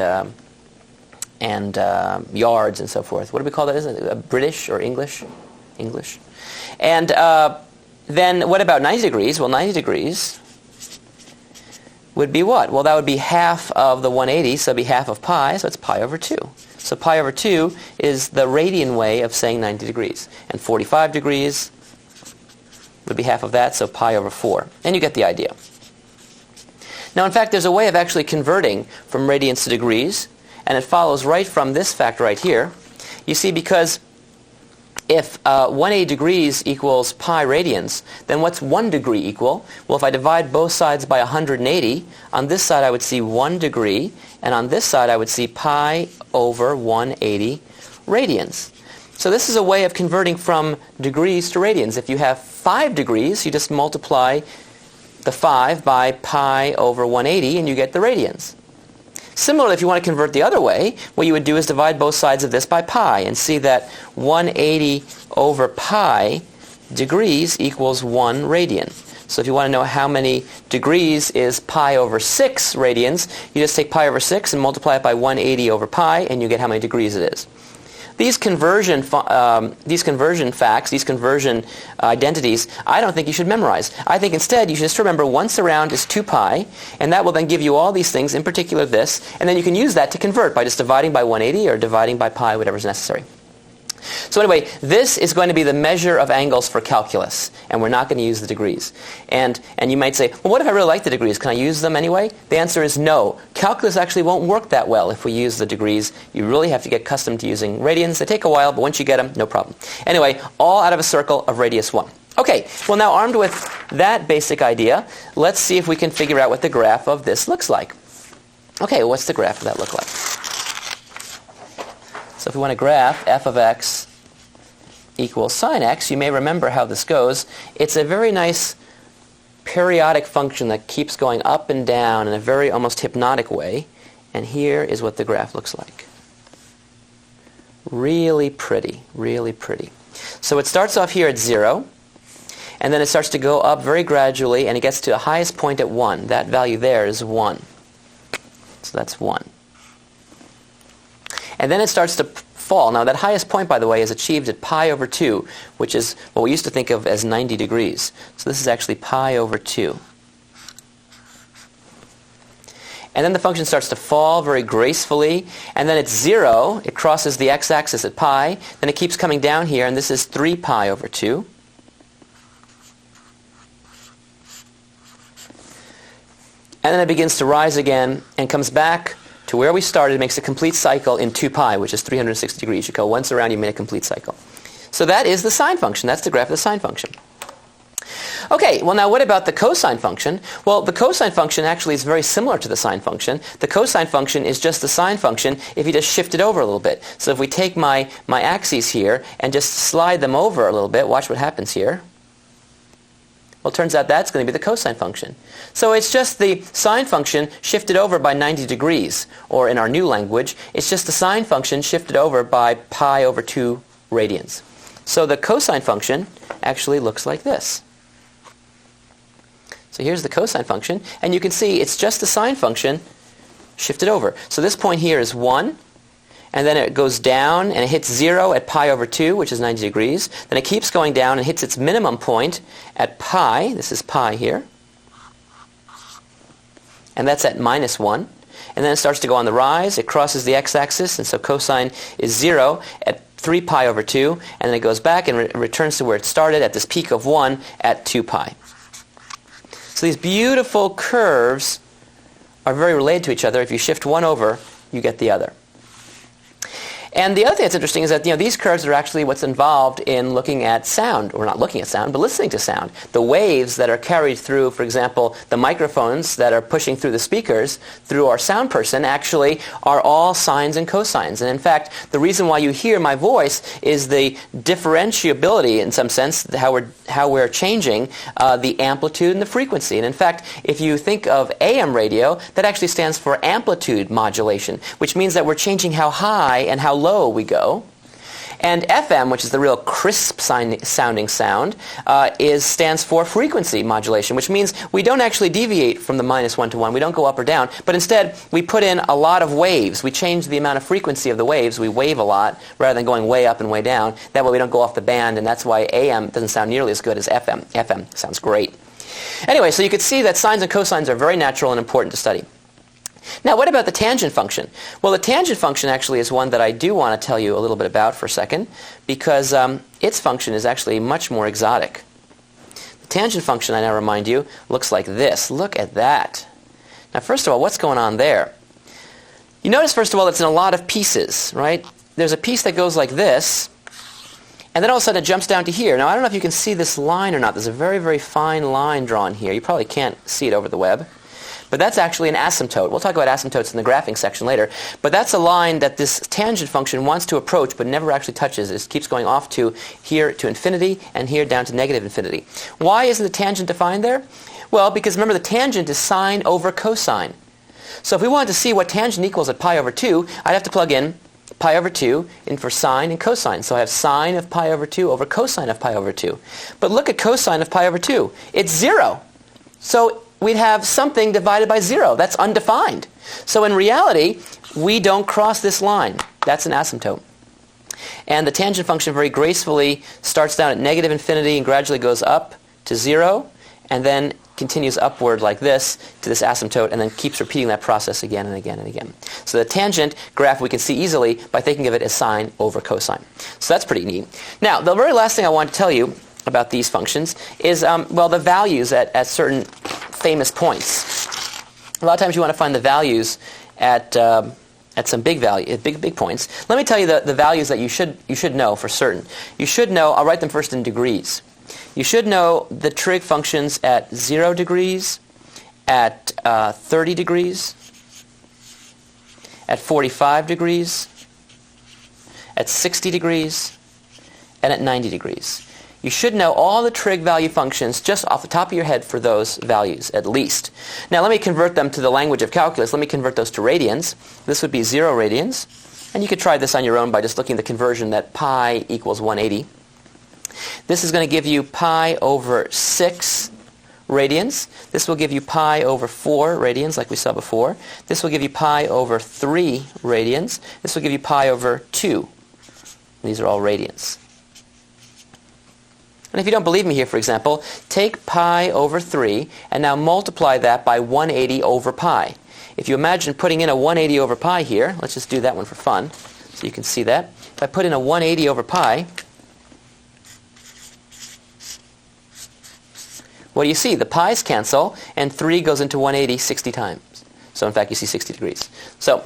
yards and so forth. What do we call that? Isn't it British or English? English. And then what about 90 degrees? Well, 90 degrees would be what? Well, that would be half of the 180, so it would be half of pi, so it's pi over 2. So pi over 2 is the radian way of saying 90 degrees. And 45 degrees would be half of that, so pi over 4. And you get the idea. Now, in fact, there's a way of actually converting from radians to degrees, and it follows right from this fact right here. You see, because if 180 degrees equals pi radians, then what's 1 degree equal? Well, if I divide both sides by 180, on this side I would see 1 degree, and on this side I would see pi over 180 radians. So this is a way of converting from degrees to radians. If you have 5 degrees, you just multiply the 5 by pi over 180, and you get the radians. Similarly, if you want to convert the other way, what you would do is divide both sides of this by pi and see that 180 over pi degrees equals 1 radian. So if you want to know how many degrees is pi over 6 radians, you just take pi over 6 and multiply it by 180 over pi, and you get how many degrees it is. These conversion facts, these conversion identities, I don't think you should memorize. I think instead you should just remember once around is 2 pi, and that will then give you all these things, in particular this, and then you can use that to convert by just dividing by 180 or dividing by pi, whatever is necessary. So anyway, this is going to be the measure of angles for calculus, and we're not going to use the degrees. And you might say, well, what if I really like the degrees? Can I use them anyway? The answer is no. Calculus actually won't work that well if we use the degrees. You really have to get accustomed to using radians. They take a while, but once you get them, no problem. Anyway, all out of a circle of radius 1. Okay, well now armed with that basic idea, let's see if we can figure out what the graph of this looks like. Okay, well, what's the graph of that look like? So if we want to graph f of x equals sine x, you may remember how this goes. It's a very nice periodic function that keeps going up and down in a very almost hypnotic way. And here is what the graph looks like. Really pretty, really pretty. So it starts off here at 0, and then it starts to go up very gradually, and it gets to the highest point at 1. That value there is 1. So that's 1. And then it starts to fall. Now that highest point, by the way, is achieved at pi over 2, which is what we used to think of as 90 degrees. So this is actually pi over 2. And then the function starts to fall very gracefully, and then it's 0. It crosses the x-axis at pi. Then it keeps coming down here, and this is 3 pi over 2. And then it begins to rise again and comes back to where we started. It makes a complete cycle in 2 pi, which is 360 degrees. You go once around, you made a complete cycle. So that is the sine function. That's the graph of the sine function. Okay, well now what about the cosine function? Well, the cosine function actually is very similar to the sine function. The cosine function is just the sine function if you just shift it over a little bit. So if we take my axes here and just slide them over a little bit, watch what happens here. Well, it turns out that's going to be the cosine function. So it's just the sine function shifted over by 90 degrees, or in our new language, it's just the sine function shifted over by pi over 2 radians. So the cosine function actually looks like this. So here's the cosine function, and you can see it's just the sine function shifted over. So this point here is 1, and then it goes down and it hits 0 at pi over 2, which is 90 degrees. Then it keeps going down and hits its minimum point at pi. This is pi here. And that's at minus 1. And then it starts to go on the rise. It crosses the x-axis, and so cosine is 0 at 3 pi over 2. And then it goes back and returns to where it started at this peak of 1 at 2 pi. So these beautiful curves are very related to each other. If you shift one over, you get the other. And the other thing that's interesting is that these curves are actually what's involved in looking at sound, or not looking at sound, but listening to sound. The waves that are carried through, for example, the microphones that are pushing through the speakers through our sound person actually are all sines and cosines. And in fact, the reason why you hear my voice is the differentiability, in some sense, how we're changing the amplitude and the frequency. And in fact, if you think of AM radio, that actually stands for amplitude modulation, which means that we're changing how high and how low we go. And FM, which is the real crisp sounding sound, stands for frequency modulation, which means we don't actually deviate from the -1 to 1. We don't go up or down, but instead we put in a lot of waves. We change the amount of frequency of the waves. We wave a lot rather than going way up and way down. That way we don't go off the band, and that's why AM doesn't sound nearly as good as FM. FM sounds great. Anyway, so you could see that sines and cosines are very natural and important to study. Now, what about the tangent function? Well, the tangent function actually is one that I do want to tell you a little bit about for a second, because its function is actually much more exotic. The tangent function, I now remind you, looks like this. Look at that. Now, first of all, what's going on there? You notice, first of all, it's in a lot of pieces, right? There's a piece that goes like this, and then all of a sudden it jumps down to here. Now, I don't know if you can see this line or not. There's a very, very fine line drawn here. You probably can't see it over the web. But that's actually an asymptote. We'll talk about asymptotes in the graphing section later. But that's a line that this tangent function wants to approach but never actually touches. It keeps going off to here to infinity and here down to negative infinity. Why isn't the tangent defined there? Well, because remember, the tangent is sine over cosine. So if we wanted to see what tangent equals at pi over 2, I'd have to plug in pi over 2 in for sine and cosine. So I have sine of pi over 2 over cosine of pi over 2. But look at cosine of pi over 2. It's 0. So we'd have something divided by 0. That's undefined. So in reality, we don't cross this line. That's an asymptote. And the tangent function very gracefully starts down at negative infinity and gradually goes up to 0, and then continues upward like this to this asymptote, and then keeps repeating that process again and again and again. So the tangent graph we can see easily by thinking of it as sine over cosine. So that's pretty neat. Now, the very last thing I want to tell you about these functions is, well, the values at certain famous points. A lot of times you want to find the values at some big points. Let me tell you the values that you should know for certain. You should know, I'll write them first in degrees. You should know the trig functions at 0 degrees, at 30 degrees, at 45 degrees, at 60 degrees, and at 90 degrees. You should know all the trig value functions just off the top of your head for those values, at least. Now, let me convert them to the language of calculus. Let me convert those to radians. This would be 0 radians. And you could try this on your own by just looking at the conversion that pi equals 180. This is going to give you pi over 6 radians. This will give you pi over 4 radians, like we saw before. This will give you pi over 3 radians. This will give you pi over 2. These are all radians. And if you don't believe me here, for example, take pi over 3 and now multiply that by 180 over pi. If you imagine putting in a 180 over pi here, let's just do that one for fun so you can see that. If I put in a 180 over pi, what do you see? The pi's cancel, and 3 goes into 180 60 times. So in fact, you see 60 degrees. So,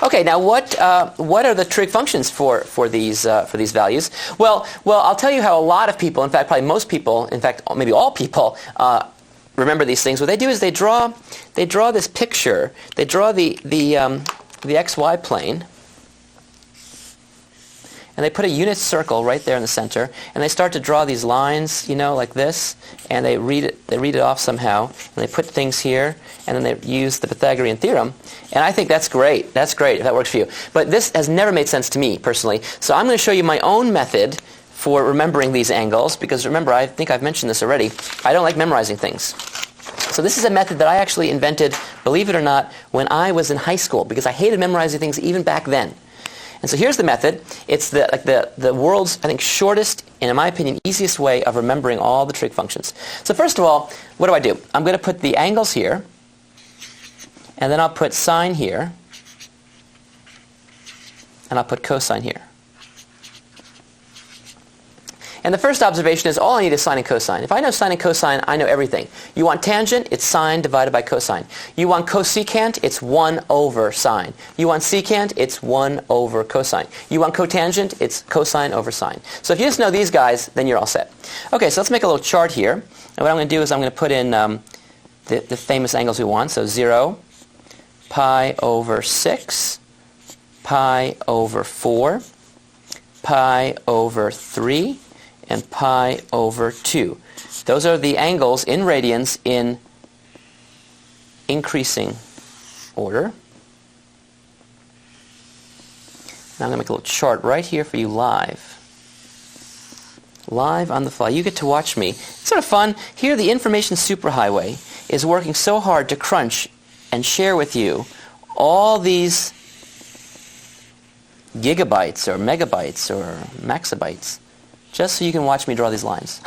okay, now what are the trig functions for these values? Well, I'll tell you how a lot of people, in fact, probably most people, in fact, maybe all people, remember these things. What they do is they draw this picture. They draw the xy plane, and they put a unit circle right there in the center, and they start to draw these lines, like this, and they read it off somehow, and they put things here, and then they use the Pythagorean theorem, and I think that's great. That's great if that works for you. But this has never made sense to me personally, so I'm going to show you my own method for remembering these angles, because remember, I think I've mentioned this already, I don't like memorizing things. So this is a method that I actually invented, believe it or not, when I was in high school, because I hated memorizing things even back then. And so here's the method. It's the world's, I think, shortest and, in my opinion, easiest way of remembering all the trig functions. So first of all, what do? I'm going to put the angles here, and then I'll put sine here, and I'll put cosine here. And the first observation is all I need is sine and cosine. If I know sine and cosine, I know everything. You want tangent, it's sine divided by cosine. You want cosecant, it's 1 over sine. You want secant, it's 1 over cosine. You want cotangent, it's cosine over sine. So if you just know these guys, then you're all set. Okay, so let's make a little chart here. And what I'm going to do is I'm going to put in the famous angles we want. So 0, pi over 6, pi over 4, pi over 3, and pi over 2. Those are the angles in radians in increasing order. Now I'm going to make a little chart right here for you live. Live on the fly. You get to watch me. It's sort of fun. Here the information superhighway is working so hard to crunch and share with you all these gigabytes or megabytes or maxabytes just so you can watch me draw these lines.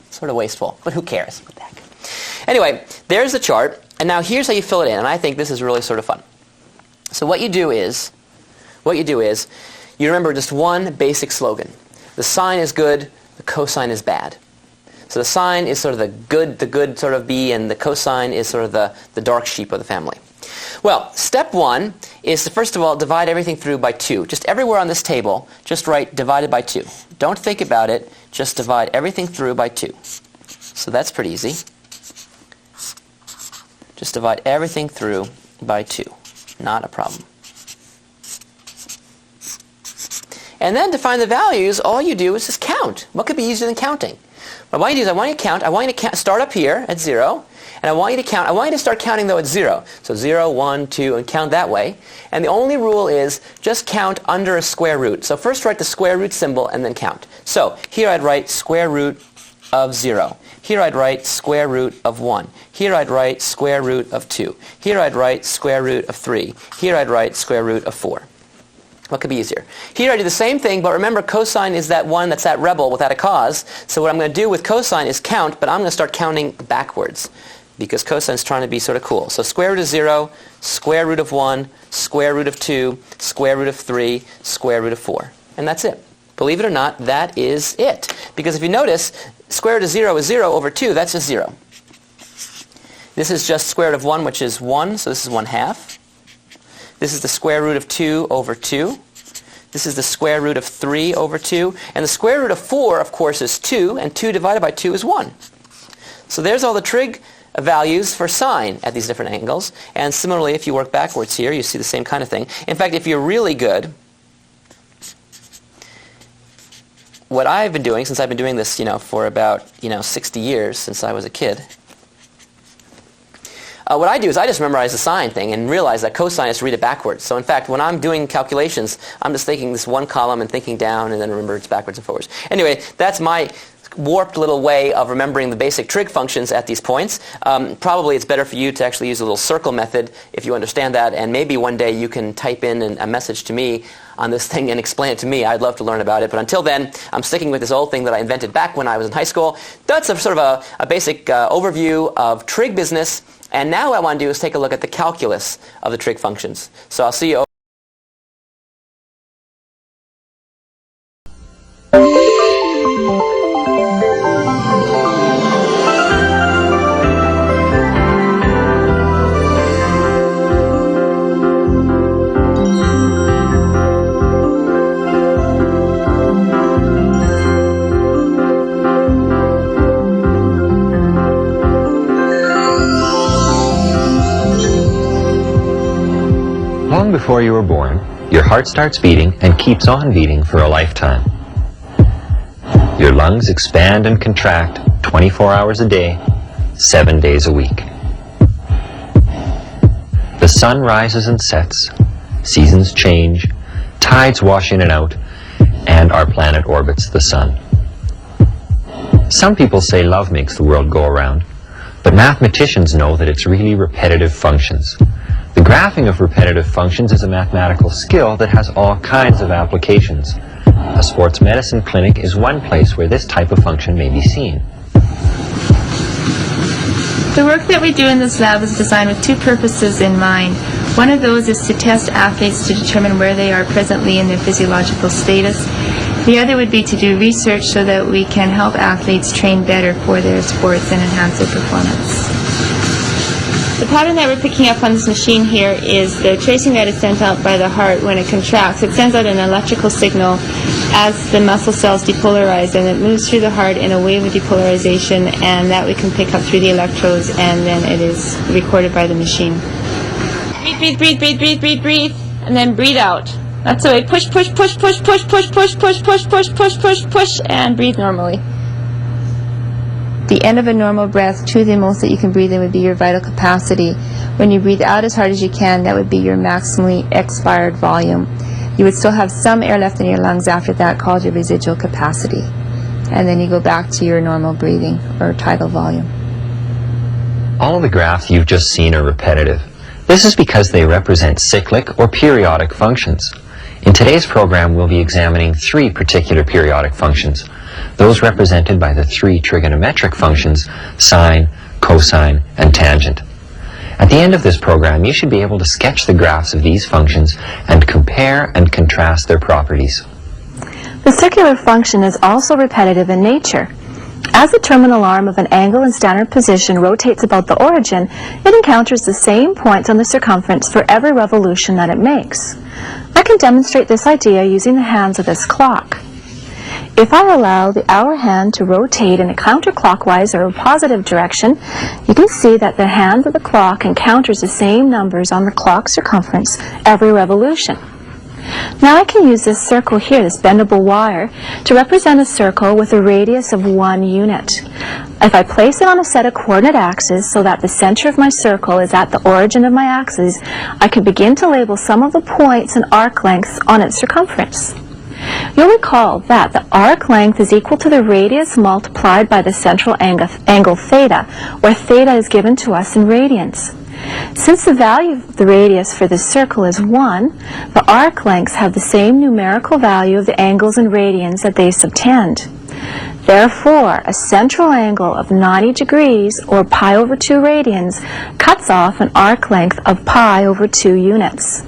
Sort of wasteful, but who cares? What the heck? Anyway, there's the chart, and now here's how you fill it in, and I think this is really sort of fun. So what you do is you remember just one basic slogan. The sine is good, the cosine is bad. So the sine is sort of the good sort of bee, and the cosine is sort of the dark sheep of the family. Well, step one is to first of all divide everything through by 2. Just everywhere on this table, just write divided by 2. Don't think about it, just divide everything through by 2. So that's pretty easy. Just divide everything through by 2. Not a problem. And then to find the values, all you do is just count. What could be easier than counting? What I want you to do is I want you to start up here at 0, and I want you to count. I want you to start counting though at 0. So 0, 1, 2, and count that way. And the only rule is just count under a square root. So first write the square root symbol and then count. So here I'd write square root of 0. Here I'd write square root of 1. Here I'd write square root of 2. Here I'd write square root of 3. Here I'd write square root of 4. What could be easier? Here I do the same thing, but remember cosine is that one that's that rebel without a cause. So what I'm going to do with cosine is count, but I'm going to start counting backwards because cosine is trying to be sort of cool. So square root of 0, square root of 1, square root of 2, square root of 3, square root of 4. And that's it. Believe it or not, that is it. Because if you notice, square root of 0 is 0 over 2. That's just 0. This is just square root of 1, which is 1, so this is 1/2. This is the square root of 2 over 2. This is the square root of 3 over 2. And the square root of 4, of course, is 2, and 2 divided by 2 is 1. So there's all the trig values for sine at these different angles. And similarly, if you work backwards here, you see the same kind of thing. In fact, if you're really good, what I've been doing, since I've been doing this, for about, 60 years, since I was a kid, what I do is I just memorize the sine thing and realize that cosine is to read it backwards. So in fact, when I'm doing calculations, I'm just thinking this one column and thinking down, and then remember it's backwards and forwards. Anyway, that's my warped little way of remembering the basic trig functions at these points. Probably it's better for you to actually use a little circle method if you understand that, and maybe one day you can type in a message to me on this thing and explain it to me. I'd love to learn about it, but until then, I'm sticking with this old thing that I invented back when I was in high school. That's sort of a basic overview of trig business, and now what I want to do is take a look at the calculus of the trig functions. So I'll see you Long before you were born, your heart starts beating and keeps on beating for a lifetime. Your lungs expand and contract 24 hours a day, 7 days a week. The sun rises and sets, seasons change, tides wash in and out, and our planet orbits the sun. Some people say love makes the world go around, but mathematicians know that it's really repetitive functions. The graphing of repetitive functions is a mathematical skill that has all kinds of applications. A sports medicine clinic is one place where this type of function may be seen. The work that we do in this lab is designed with two purposes in mind. One of those is to test athletes to determine where they are presently in their physiological status. The other would be to do research so that we can help athletes train better for their sports and enhance their performance. The pattern that we're picking up on this machine here is the tracing that is sent out by the heart when it contracts. It sends out an electrical signal as the muscle cells depolarize, and it moves through the heart in a wave of depolarization, and that we can pick up through the electrodes, and then it is recorded by the machine. Breathe, breathe, breathe, breathe, breathe, breathe, and then breathe out. That's the way. Push, push, push, push, push, push, push, push, push, push, push, push, push, and breathe normally. The end of a normal breath to the most that you can breathe in would be your vital capacity. When you breathe out as hard as you can, that would be your maximally expired volume. You would still have some air left in your lungs after that, called your residual capacity. And then you go back to your normal breathing or tidal volume. All of the graphs you've just seen are repetitive. This is because they represent cyclic or periodic functions. In today's program, we'll be examining 3 particular periodic functions, those represented by the 3 trigonometric functions, sine, cosine, and tangent. At the end of this program, you should be able to sketch the graphs of these functions and compare and contrast their properties. The circular function is also repetitive in nature. As the terminal arm of an angle in standard position rotates about the origin, it encounters the same points on the circumference for every revolution that it makes. I can demonstrate this idea using the hands of this clock. If I allow the hour hand to rotate in a counterclockwise or a positive direction, you can see that the hand of the clock encounters the same numbers on the clock circumference every revolution. Now I can use this circle here, this bendable wire, to represent a circle with a radius of 1 unit. If I place it on a set of coordinate axes so that the center of my circle is at the origin of my axis, I can begin to label some of the points and arc lengths on its circumference. You'll recall that the arc length is equal to the radius multiplied by the central angle theta, where theta is given to us in radians. Since the value of the radius for this circle is 1, the arc lengths have the same numerical value of the angles in radians that they subtend. Therefore, a central angle of 90 degrees, or pi over 2 radians, cuts off an arc length of pi over 2 units.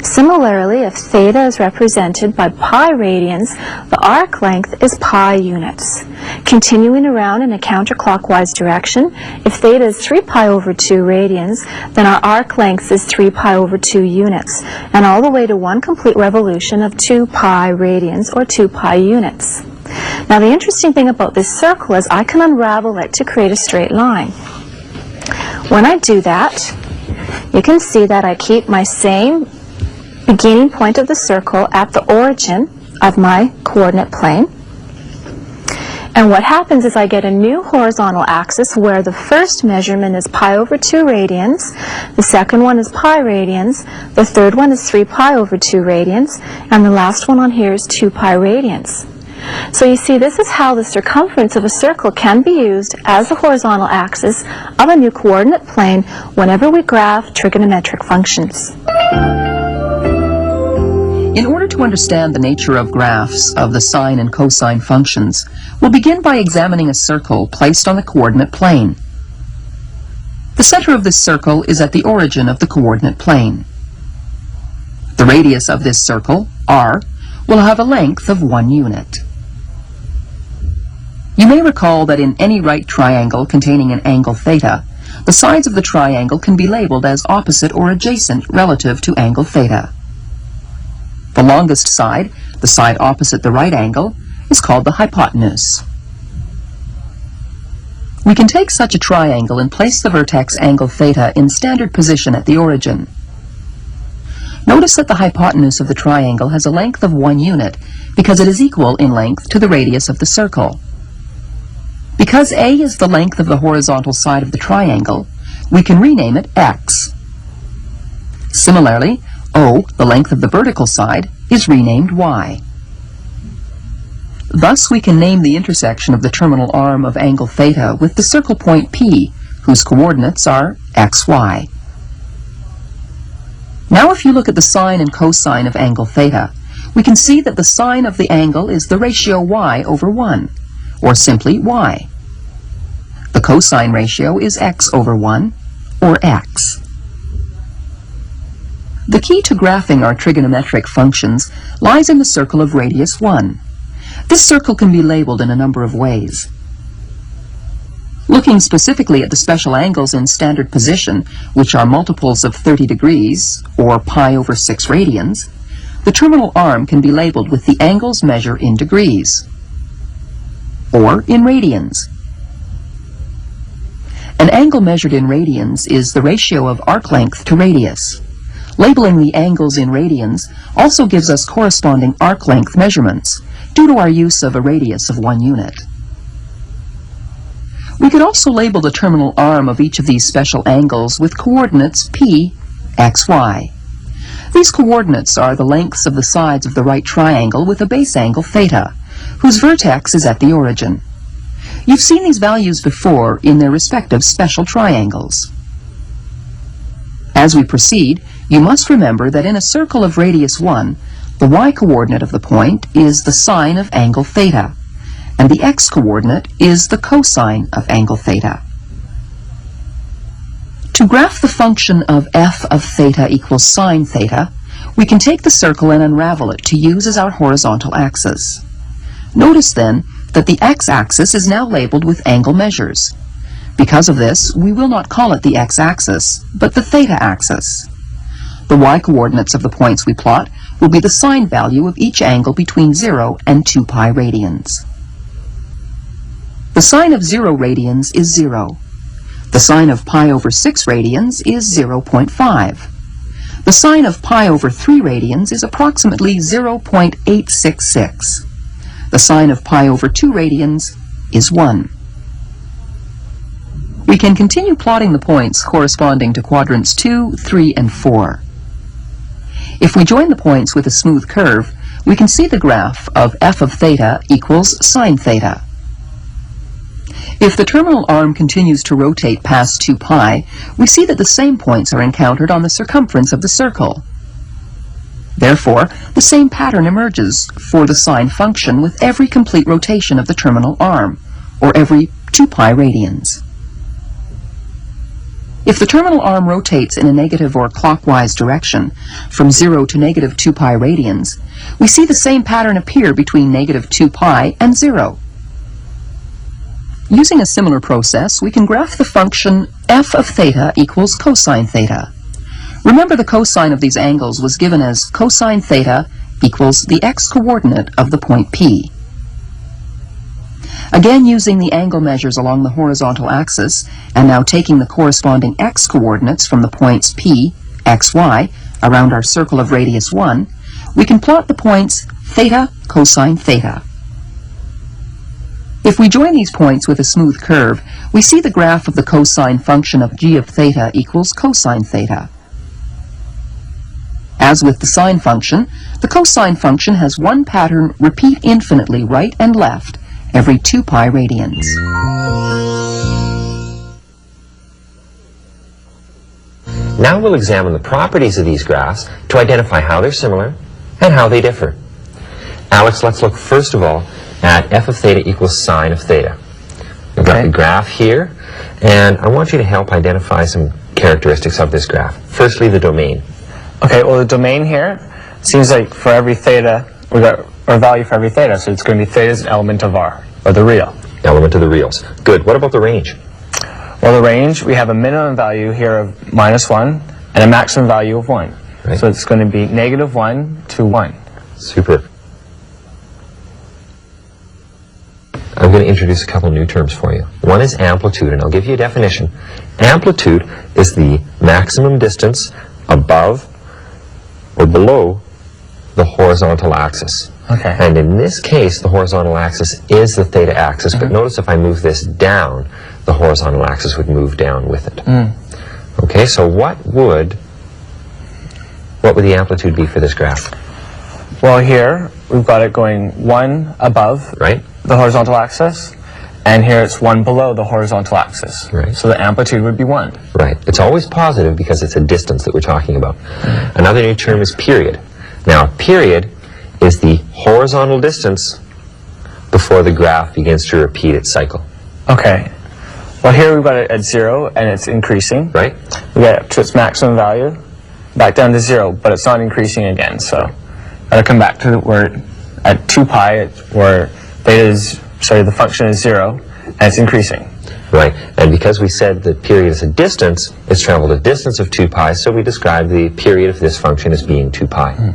Similarly, if theta is represented by pi radians, the arc length is pi units. Continuing around in a counterclockwise direction, if theta is 3 pi over 2 radians, then our arc length is 3 pi over 2 units, and all the way to one complete revolution of 2 pi radians, or 2 pi units. Now the interesting thing about this circle is I can unravel it to create a straight line. When I do that, you can see that I keep my same beginning point of the circle at the origin of my coordinate plane. And what happens is I get a new horizontal axis where the first measurement is pi over 2 radians, the second one is pi radians, the third one is 3 pi over 2 radians, and the last one on here is 2 pi radians. So you see, this is how the circumference of a circle can be used as the horizontal axis of a new coordinate plane whenever we graph trigonometric functions. In order to understand the nature of graphs of the sine and cosine functions, we'll begin by examining a circle placed on the coordinate plane. The center of this circle is at the origin of the coordinate plane. The radius of this circle, r, will have a length of 1 unit. You may recall that in any right triangle containing an angle theta, the sides of the triangle can be labeled as opposite or adjacent relative to angle theta. The longest side, the side opposite the right angle, is called the hypotenuse. We can take such a triangle and place the vertex angle theta in standard position at the origin. Notice that the hypotenuse of the triangle has a length of 1 unit because it is equal in length to the radius of the circle. Because A is the length of the horizontal side of the triangle, we can rename it x. Similarly, O, the length of the vertical side, is renamed y. Thus we can name the intersection of the terminal arm of angle theta with the circle point P, whose coordinates are x, y. Now if you look at the sine and cosine of angle theta, we can see that the sine of the angle is the ratio y over 1, or simply y. The cosine ratio is x over 1, or x. The key to graphing our trigonometric functions lies in the circle of radius 1. This circle can be labeled in a number of ways. Looking specifically at the special angles in standard position, which are multiples of 30 degrees, or pi over 6 radians, the terminal arm can be labeled with the angles measured in degrees, or in radians. An angle measured in radians is the ratio of arc length to radius. Labeling the angles in radians also gives us corresponding arc length measurements, due to our use of a radius of 1 unit. We could also label the terminal arm of each of these special angles with coordinates p, x, y. These coordinates are the lengths of the sides of the right triangle with a base angle theta, whose vertex is at the origin. You've seen these values before in their respective special triangles. As we proceed, you must remember that in a circle of radius 1, the y-coordinate of the point is the sine of angle theta, and the x-coordinate is the cosine of angle theta. To graph the function of f of theta equals sine theta, we can take the circle and unravel it to use as our horizontal axis. Notice then that the x-axis is now labeled with angle measures. Because of this, we will not call it the x-axis, but the theta axis. The y-coordinates of the points we plot will be the sine value of each angle between 0 and 2 pi radians. The sine of 0 radians is 0. The sine of pi over 6 radians is 0.5. The sine of pi over 3 radians is approximately 0.866. The sine of pi over 2 radians is 1. We can continue plotting the points corresponding to quadrants 2, 3, and 4. If we join the points with a smooth curve, we can see the graph of f of theta equals sine theta. If the terminal arm continues to rotate past 2 pi, we see that the same points are encountered on the circumference of the circle. Therefore, the same pattern emerges for the sine function with every complete rotation of the terminal arm, or every 2 pi radians. If the terminal arm rotates in a negative or clockwise direction, from 0 to negative 2 pi radians, we see the same pattern appear between negative 2 pi and 0. Using a similar process, we can graph the function f of theta equals cosine theta. Remember, the cosine of these angles was given as cosine theta equals the x-coordinate of the point P. Again, using the angle measures along the horizontal axis, and now taking the corresponding x-coordinates from the points P, x, y, around our circle of radius 1, we can plot the points theta, cosine theta. If we join these points with a smooth curve, we see the graph of the cosine function of g of theta equals cosine theta. As with the sine function, the cosine function has one pattern repeat infinitely right and left every 2 pi radians. Now we'll examine the properties of these graphs to identify how they're similar and how they differ. Alex, let's look first of all at f of theta equals sine of theta. We've got the graph here, and I want you to help identify some characteristics of this graph. Firstly, the domain. Okay, well, the domain here seems like for every theta, we got our value for every theta, so it's going to be theta is an element of R, or the real. Element of the reals. Good. What about the range? Well, the range, we have a minimum value here of -1 and a maximum value of 1. Right. So it's going to be -1 to 1. Super. I'm going to introduce a couple new terms for you. One is amplitude, and I'll give you a definition. Amplitude is the maximum distance above or below the horizontal axis. Okay. And in this case, the horizontal axis is the theta axis, but notice if I move this down, the horizontal axis would move down with it. Okay, so what would the amplitude be for this graph? Well, here, we've got it going 1 above the horizontal axis, and here it's 1 below the horizontal axis. Right. So the amplitude would be 1. Right. It's always positive because it's a distance that we're talking about. Another new term is period. Now, a period is the horizontal distance before the graph begins to repeat its cycle. Okay. Well, here we've got it at 0, and it's increasing. Right. We get it to its maximum value, back down to 0, but it's not increasing again, so that'll come back to where at 2 pi, where the function is 0, and it's increasing. Right, and because we said the period is a distance, it's traveled a distance of 2 pi, so we describe the period of this function as being 2 pi.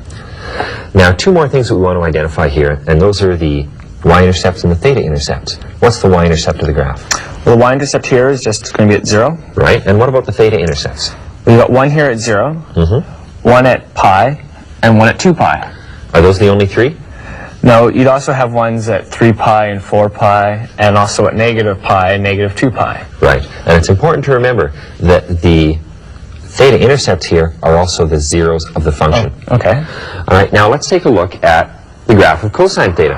Now, 2 more things that we want to identify here, and those are the y-intercepts and the theta-intercepts. What's the y-intercept of the graph? Well, the y-intercept here is just going to be at 0. Right, and what about the theta-intercepts? We've got 1 here at 0, 1 at pi, and 1 at 2 pi. Are those the only 3? No, you'd also have ones at 3 pi and 4 pi, and also at negative pi and negative 2 pi. Right, and it's important to remember that the theta-intercepts here are also the zeros of the function. Oh, okay. All right, now let's take a look at the graph of cosine theta.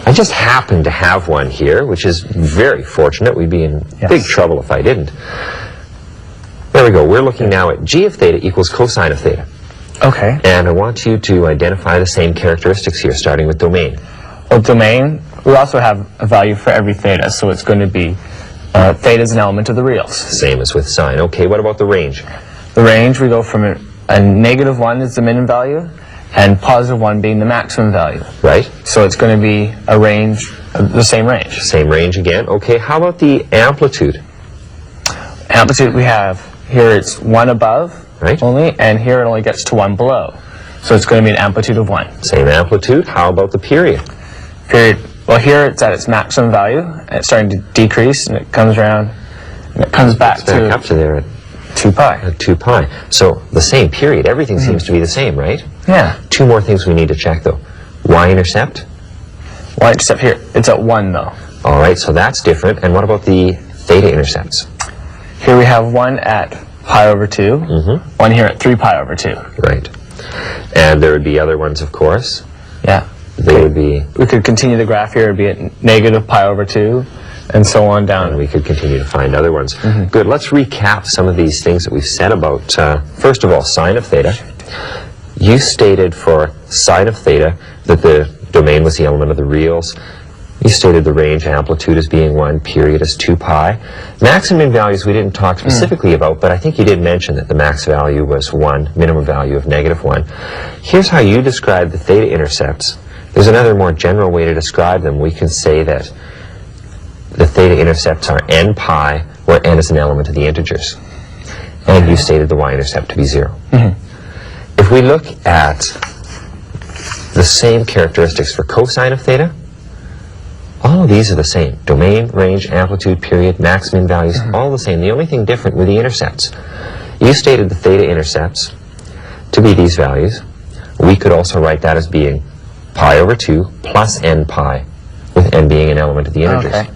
I just happen to have one here, which is very fortunate. We'd be in big trouble if I didn't. There we go. We're looking now at g of theta equals cosine of theta. Okay. And I want you to identify the same characteristics here, starting with domain. Well, domain, we also have a value for every theta, so it's going to be theta is an element of the reals. Same as with sine. Okay, what about the range? The range, we go from a negative 1 is the minimum value, and positive 1 being the maximum value. Right. So it's going to be a range, the same range. Same range again. Okay, how about the amplitude? Amplitude we have, here it's 1 above only, and here it only gets to 1 below. So it's going to be an amplitude of 1. Same amplitude. How about the period? Period. Well, here it's at its maximum value, and it's starting to decrease, and it comes around, and it comes back up to there at 2 pi. At 2 pi. So the same period. Everything seems to be the same, right? Yeah. 2 more things we need to check, though. Y-intercept? Y-intercept here, it's at 1, though. All right, so that's different. And what about the theta-intercepts? Here we have 1 at pi over 2, 1 here at 3 pi over 2. Right. And there would be other ones, of course. Yeah. They would be... We could continue the graph here. It would be at negative pi over 2, and so on down. And we could continue to find other ones. Good. Let's recap some of these things that we've said about, first of all, sine of theta. You stated for sine of theta that the domain was the element of the reals. You stated the range amplitude as being 1, period as 2 pi. Max and min values we didn't talk specifically about, but I think you did mention that the max value was 1, minimum value of negative 1. Here's how you describe the theta-intercepts. There's another more general way to describe them. We can say that the theta-intercepts are n pi, where n is an element of the integers. And you stated the y-intercept to be 0. If we look at the same characteristics for cosine of theta, all of these are the same. Domain, range, amplitude, period, max, min values, all the same. The only thing different were the intercepts. You stated the theta-intercepts to be these values. We could also write that as being pi over 2 plus n pi, with n being an element of the integers. Okay.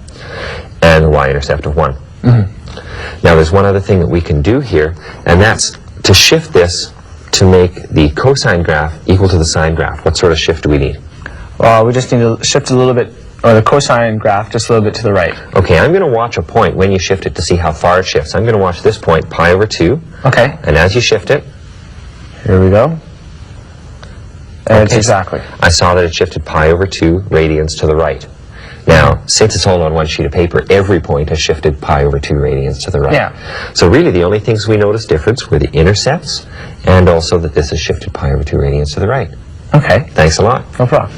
And the y-intercept of 1. Now there's one other thing that we can do here, and that's to shift this to make the cosine graph equal to the sine graph. What sort of shift do we need? Well, we just need to shift a little bit, or the cosine graph just a little bit to the right. Okay, I'm going to watch a point when you shift it to see how far it shifts. I'm going to watch this point, pi over 2. Okay. And as you shift it... Here we go. And it's exactly. I saw that it shifted pi over 2 radians to the right. Now, since it's all on one sheet of paper, every point has shifted pi over 2 radians to the right. Yeah. So really the only things we noticed difference were the intercepts, and also that this has shifted pi over 2 radians to the right. Okay. Thanks a lot. No problem.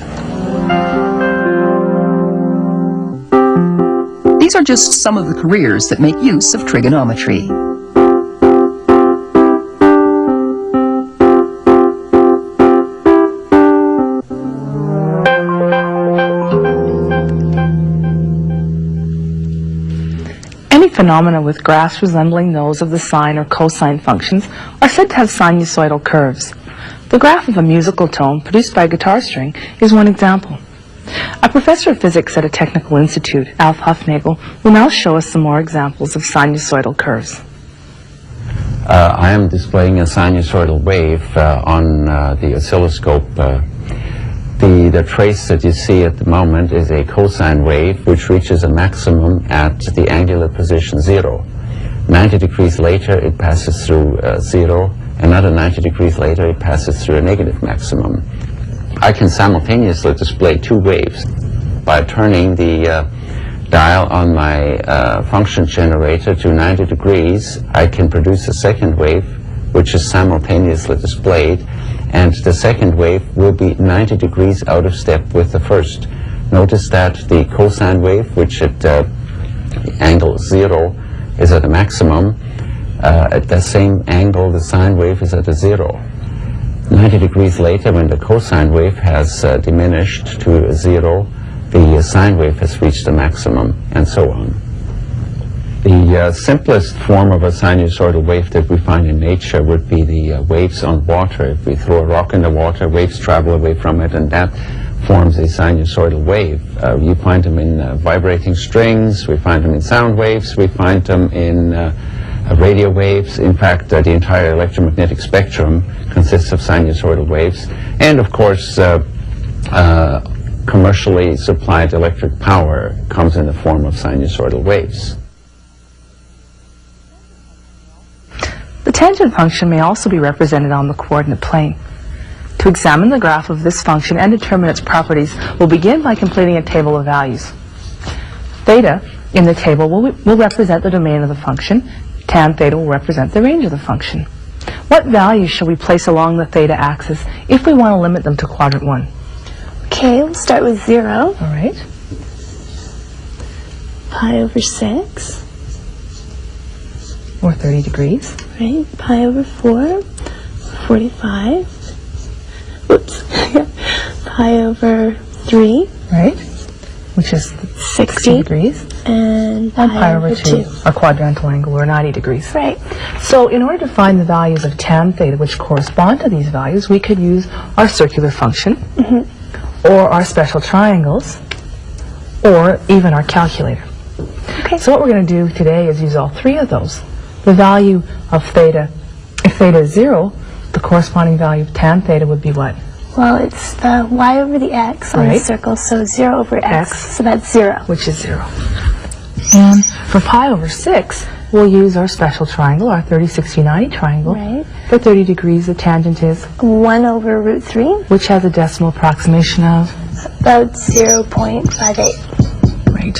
These are just some of the careers that make use of trigonometry. Any phenomena with graphs resembling those of the sine or cosine functions are said to have sinusoidal curves. The graph of a musical tone produced by a guitar string is one example. A professor of physics at a technical institute, Alf Hufnagel, will now show us some more examples of sinusoidal curves. I am displaying a sinusoidal wave on the oscilloscope. The trace that you see at the moment is a cosine wave which reaches a maximum at the angular position 0. 90 degrees later it passes through 0. Another 90 degrees later it passes through a negative maximum. I can simultaneously display 2 waves. By turning the dial on my function generator to 90 degrees, I can produce a second wave which is simultaneously displayed and the second wave will be 90 degrees out of step with the first. Notice that the cosine wave, which at angle 0 is at a maximum, at the same angle the sine wave is at a 0. 90 degrees later, when the cosine wave has diminished to 0, the sine wave has reached the maximum, and so on. The simplest form of a sinusoidal wave that we find in nature would be the waves on water. If we throw a rock in the water, waves travel away from it, and that forms a sinusoidal wave. You find them in vibrating strings, we find them in sound waves, we find them in radio waves. In fact, the entire electromagnetic spectrum consists of sinusoidal waves. And of course, commercially supplied electric power comes in the form of sinusoidal waves. The tangent function may also be represented on the coordinate plane. To examine the graph of this function and determine its properties, we'll begin by completing a table of values. Theta in the table will represent the domain of the function. Tan theta will represent the range of the function. What values shall we place along the theta axis if we want to limit them to quadrant 1? Okay, we'll start with 0. All right. Pi over 6. Or 30 degrees. Right. Pi over 4. 45. Oops. Pi over 3. Right. Which is 60 degrees. And pi over 2. A quadrantal angle, or 90 degrees. Right. So in order to find the values of tan theta which correspond to these values, we could use our circular function, or our special triangles, or even our calculator. Okay. So what we're going to do today is use all three of those. The value of theta, if theta is 0, the corresponding value of tan theta would be what? Well, it's the y over the x on the circle, so 0 over x, so that's 0. Which is 0. And for pi over 6, we'll use our special triangle, our 30, 60, 90 triangle. Right. For 30 degrees, the tangent is 1 over root 3. Which has a decimal approximation of? About 0.58. Right.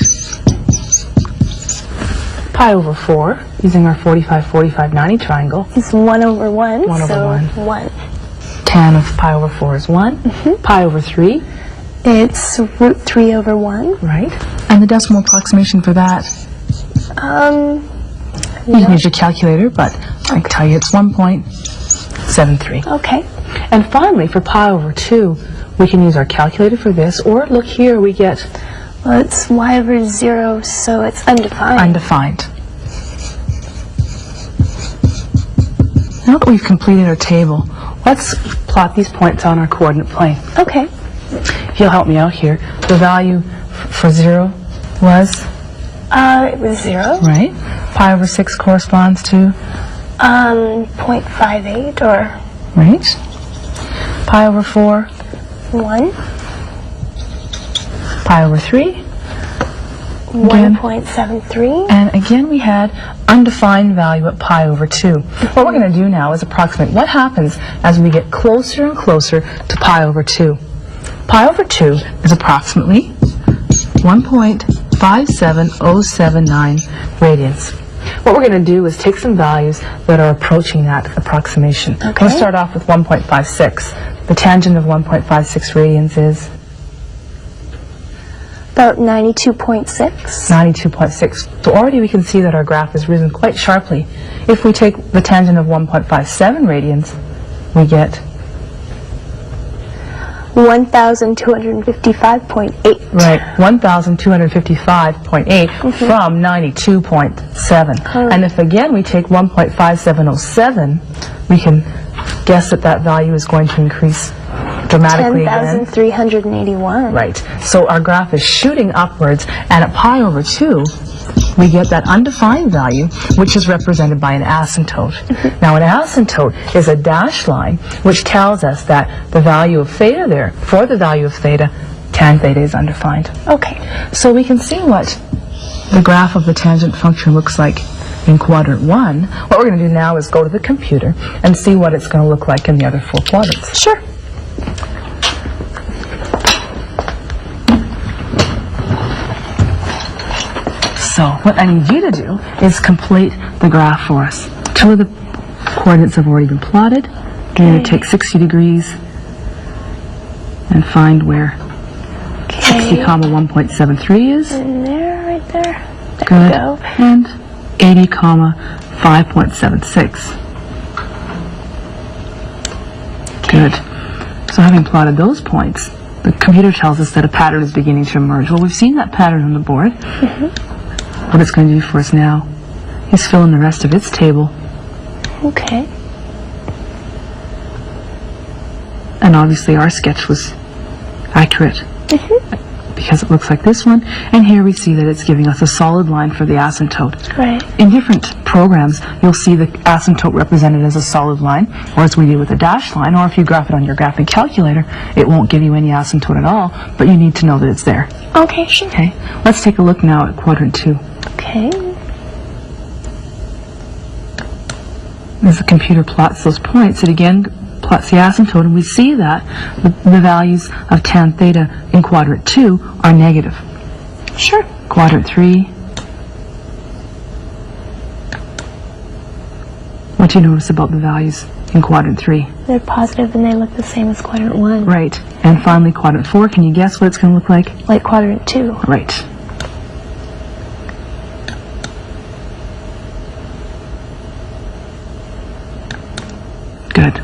Pi over 4, using our 45, 45, 90 triangle. It's 1 over 1, 1 over 1. 1. Tan of pi over 4 is 1. Pi over 3. It's root 3 over 1. Right. And the decimal approximation for that? You can use your calculator, but I can tell you it's 1.73. Okay. And finally, for pi over 2, we can use our calculator for this, or look here, we get... Well, it's y over 0, so it's undefined. Undefined. Now that we've completed our table, let's plot these points on our coordinate plane. Okay. If you'll help me out here, the value for 0 was? It was 0. Right. Pi over 6 corresponds to? 0.58, or? Right. Pi over 4? 1. Pi over 3? 1.73. And again, we had undefined value at pi over 2. What we're going to do now is approximate what happens as we get closer and closer to pi over 2. Pi over 2 is approximately 1.57079 radians. What we're going to do is take some values that are approaching that approximation. Okay. Let's start off with 1.56. The tangent of 1.56 radians is? About 92.6. 92.6. So already we can see that our graph has risen quite sharply. If we take the tangent of 1.57 radians, we get 1,255.8. Right, 1,255.8 from 92.7. And if again we take 1.5707, we can guess that that value is going to increase dramatically again. 10,381. Right. So our graph is shooting upwards, and at pi over 2, we get that undefined value, which is represented by an asymptote. Now, an asymptote is a dashed line, which tells us that the value of theta there, for the value of theta, tan theta is undefined. Okay. So we can see what the graph of the tangent function looks like in quadrant 1. What we're going to do now is go to the computer and see what it's going to look like in the other 4 quadrants. Sure. So what I need you to do is complete the graph for us. 2 of the coordinates have already been plotted. You're going to take 60 degrees and find where 60 comma 1.73 is. In there, right there. Good. There we go. And 80 comma 5.76. Good. So having plotted those points, the computer tells us that a pattern is beginning to emerge. Well, we've seen that pattern on the board. What it's going to do for us now is fill in the rest of its table. Okay. And obviously our sketch was accurate because it looks like this one. And here we see that it's giving us a solid line for the asymptote. Right. In different programs, you'll see the asymptote represented as a solid line, or as we do with a dashed line, or if you graph it on your graphing calculator, it won't give you any asymptote at all, but you need to know that it's there. Okay, sure. Okay. Let's take a look now at quadrant 2. Okay. As the computer plots those points, it again plots the asymptote, and we see that the values of tan theta in quadrant 2 are negative. Sure. Quadrant 3. What do you notice about the values in quadrant 3? They're positive and they look the same as quadrant 1. Right. And finally, quadrant 4, can you guess what it's going to look like? Like quadrant 2. Right. Good.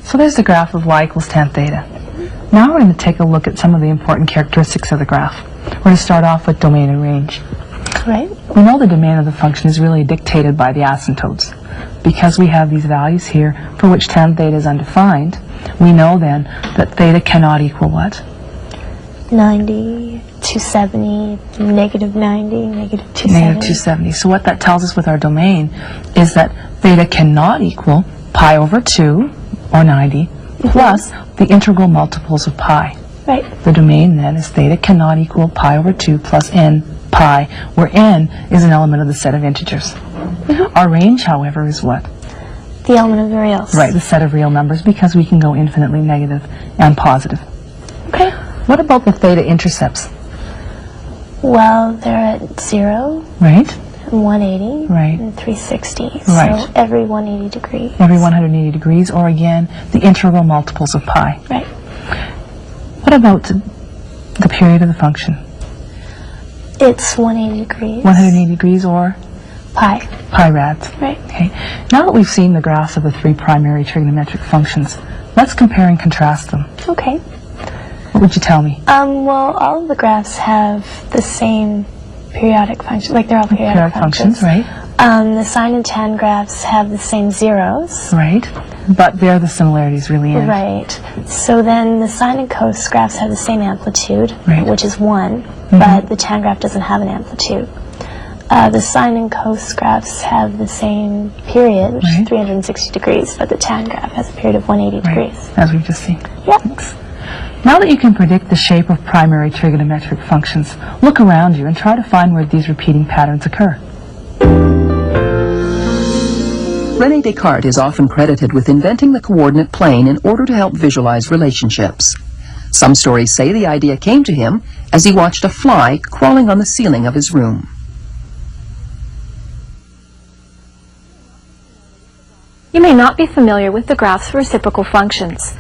So there's the graph of y equals tan theta. Now we're going to take a look at some of the important characteristics of the graph. We're going to start off with domain and range. Right. We know the domain of the function is really dictated by the asymptotes. Because we have these values here for which tan theta is undefined, we know then that theta cannot equal what? 90, 270, negative 90, negative 270. Negative 270. So what that tells us with our domain is that theta cannot equal pi over 2, or 90, plus the integral multiples of pi. Right. The domain then is theta cannot equal pi over 2 plus n pi, where n is an element of the set of integers. Our range, however, is what? The element of the reals. Right, the set of real numbers, because we can go infinitely negative and positive. Okay. What about the theta intercepts? Well, they're at 0. Right. And 180. Right. And 360. Right. So every 180 degrees. Every 180 degrees, or again, the integral multiples of pi. Right. What about the period of the function? It's 180 degrees. 180 degrees, or? Pi. Pi rads. Right. Okay. Now that we've seen the graphs of the 3 primary trigonometric functions, let's compare and contrast them. Okay. What would you tell me? Well, all of the graphs have the same periodic function, like they're all periodic functions. Right. The sine and tan graphs have the same zeros. Right. But there the similarities really end. Right. So then the sine and cos graphs have the same amplitude, right, which is 1, but the tan graph doesn't have an amplitude. The sine and cos graphs have the same period, which is 360 degrees, but the tan graph has a period of 180 degrees. As we've just seen. Yeah. Thanks. Now that you can predict the shape of primary trigonometric functions, look around you and try to find where these repeating patterns occur. René Descartes is often credited with inventing the coordinate plane in order to help visualize relationships. Some stories say the idea came to him as he watched a fly crawling on the ceiling of his room. You may not be familiar with the graphs for reciprocal functions.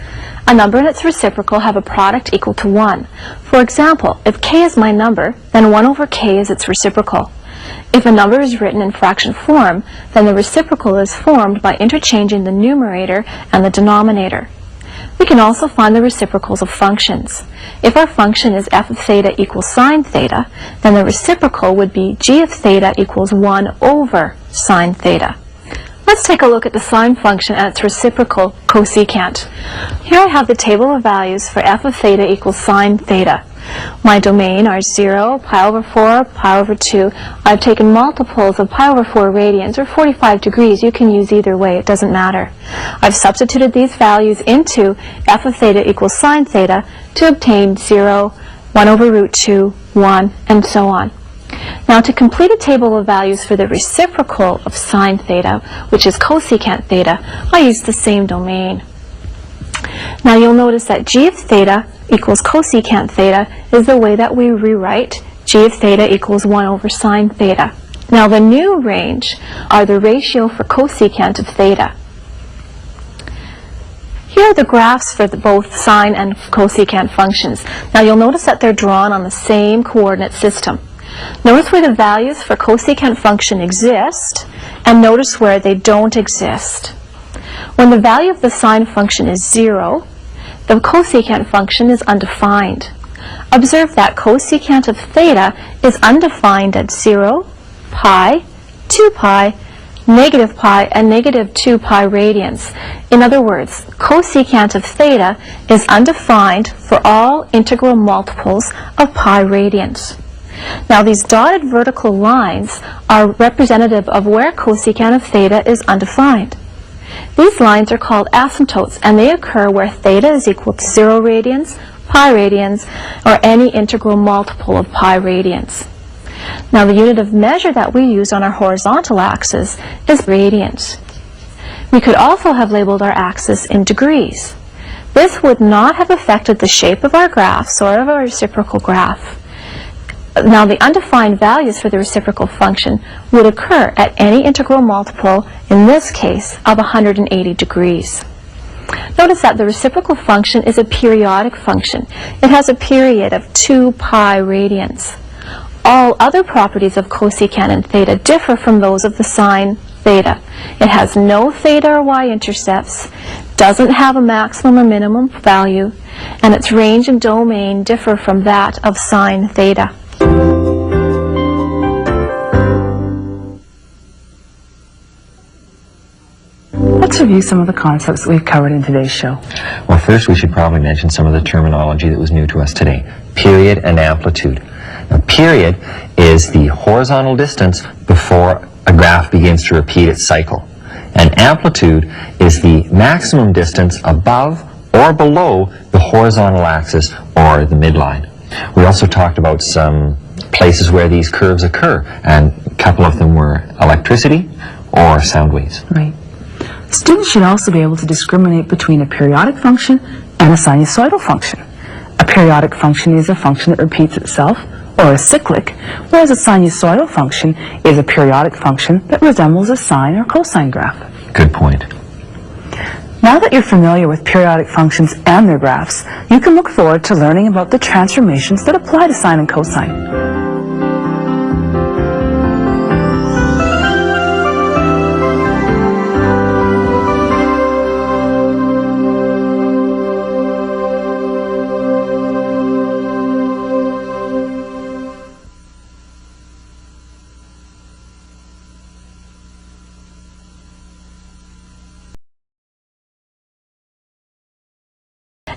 A number and its reciprocal have a product equal to 1. For example, if k is my number, then 1 over k is its reciprocal. If a number is written in fraction form, then the reciprocal is formed by interchanging the numerator and the denominator. We can also find the reciprocals of functions. If our function is f of theta equals sine theta, then the reciprocal would be g of theta equals 1 over sine theta. Let's take a look at the sine function and its reciprocal cosecant. Here I have the table of values for f of theta equals sine theta. My domain are 0, pi over 4, pi over 2. I've taken multiples of pi over 4 radians, or 45 degrees. You can use either way, it doesn't matter. I've substituted these values into f of theta equals sine theta to obtain 0, 1 over root 2, 1, and so on. Now, to complete a table of values for the reciprocal of sine theta, which is cosecant theta, I use the same domain. Now, you'll notice that g of theta equals cosecant theta is the way that we rewrite g of theta equals 1 over sine theta. Now, the new range are the ratio for cosecant of theta. Here are the graphs for both sine and cosecant functions. Now you'll notice that they're drawn on the same coordinate system. Notice where the values for cosecant function exist, and notice where they don't exist. When the value of the sine function is 0, the cosecant function is undefined. Observe that cosecant of theta is undefined at 0, pi, 2 pi, negative pi, and negative 2 pi radians. In other words, cosecant of theta is undefined for all integral multiples of pi radians. Now these dotted vertical lines are representative of where cosecant of theta is undefined. These lines are called asymptotes, and they occur where theta is equal to 0 radians, pi radians, or any integral multiple of pi radians. Now the unit of measure that we use on our horizontal axis is radians. We could also have labeled our axis in degrees. This would not have affected the shape of our graphs or of our reciprocal graph. Now the undefined values for the reciprocal function would occur at any integral multiple, in this case, of 180 degrees. Notice that the reciprocal function is a periodic function. It has a period of 2 pi radians. All other properties of cosecant and theta differ from those of the sine theta. It has no theta or y-intercepts, doesn't have a maximum or minimum value, and its range and domain differ from that of sine theta. Let's review some of the concepts that we've covered in today's show. Well, first we should probably mention some of the terminology that was new to us today. Period and amplitude. Now, period is the horizontal distance before a graph begins to repeat its cycle. And amplitude is the maximum distance above or below the horizontal axis or the midline. We also talked about some places where these curves occur, and a couple of them were electricity or sound waves. Right. Students should also be able to discriminate between a periodic function and a sinusoidal function. A periodic function is a function that repeats itself, or is cyclic, whereas a sinusoidal function is a periodic function that resembles a sine or cosine graph. Good point. Now that you're familiar with periodic functions and their graphs, you can look forward to learning about the transformations that apply to sine and cosine.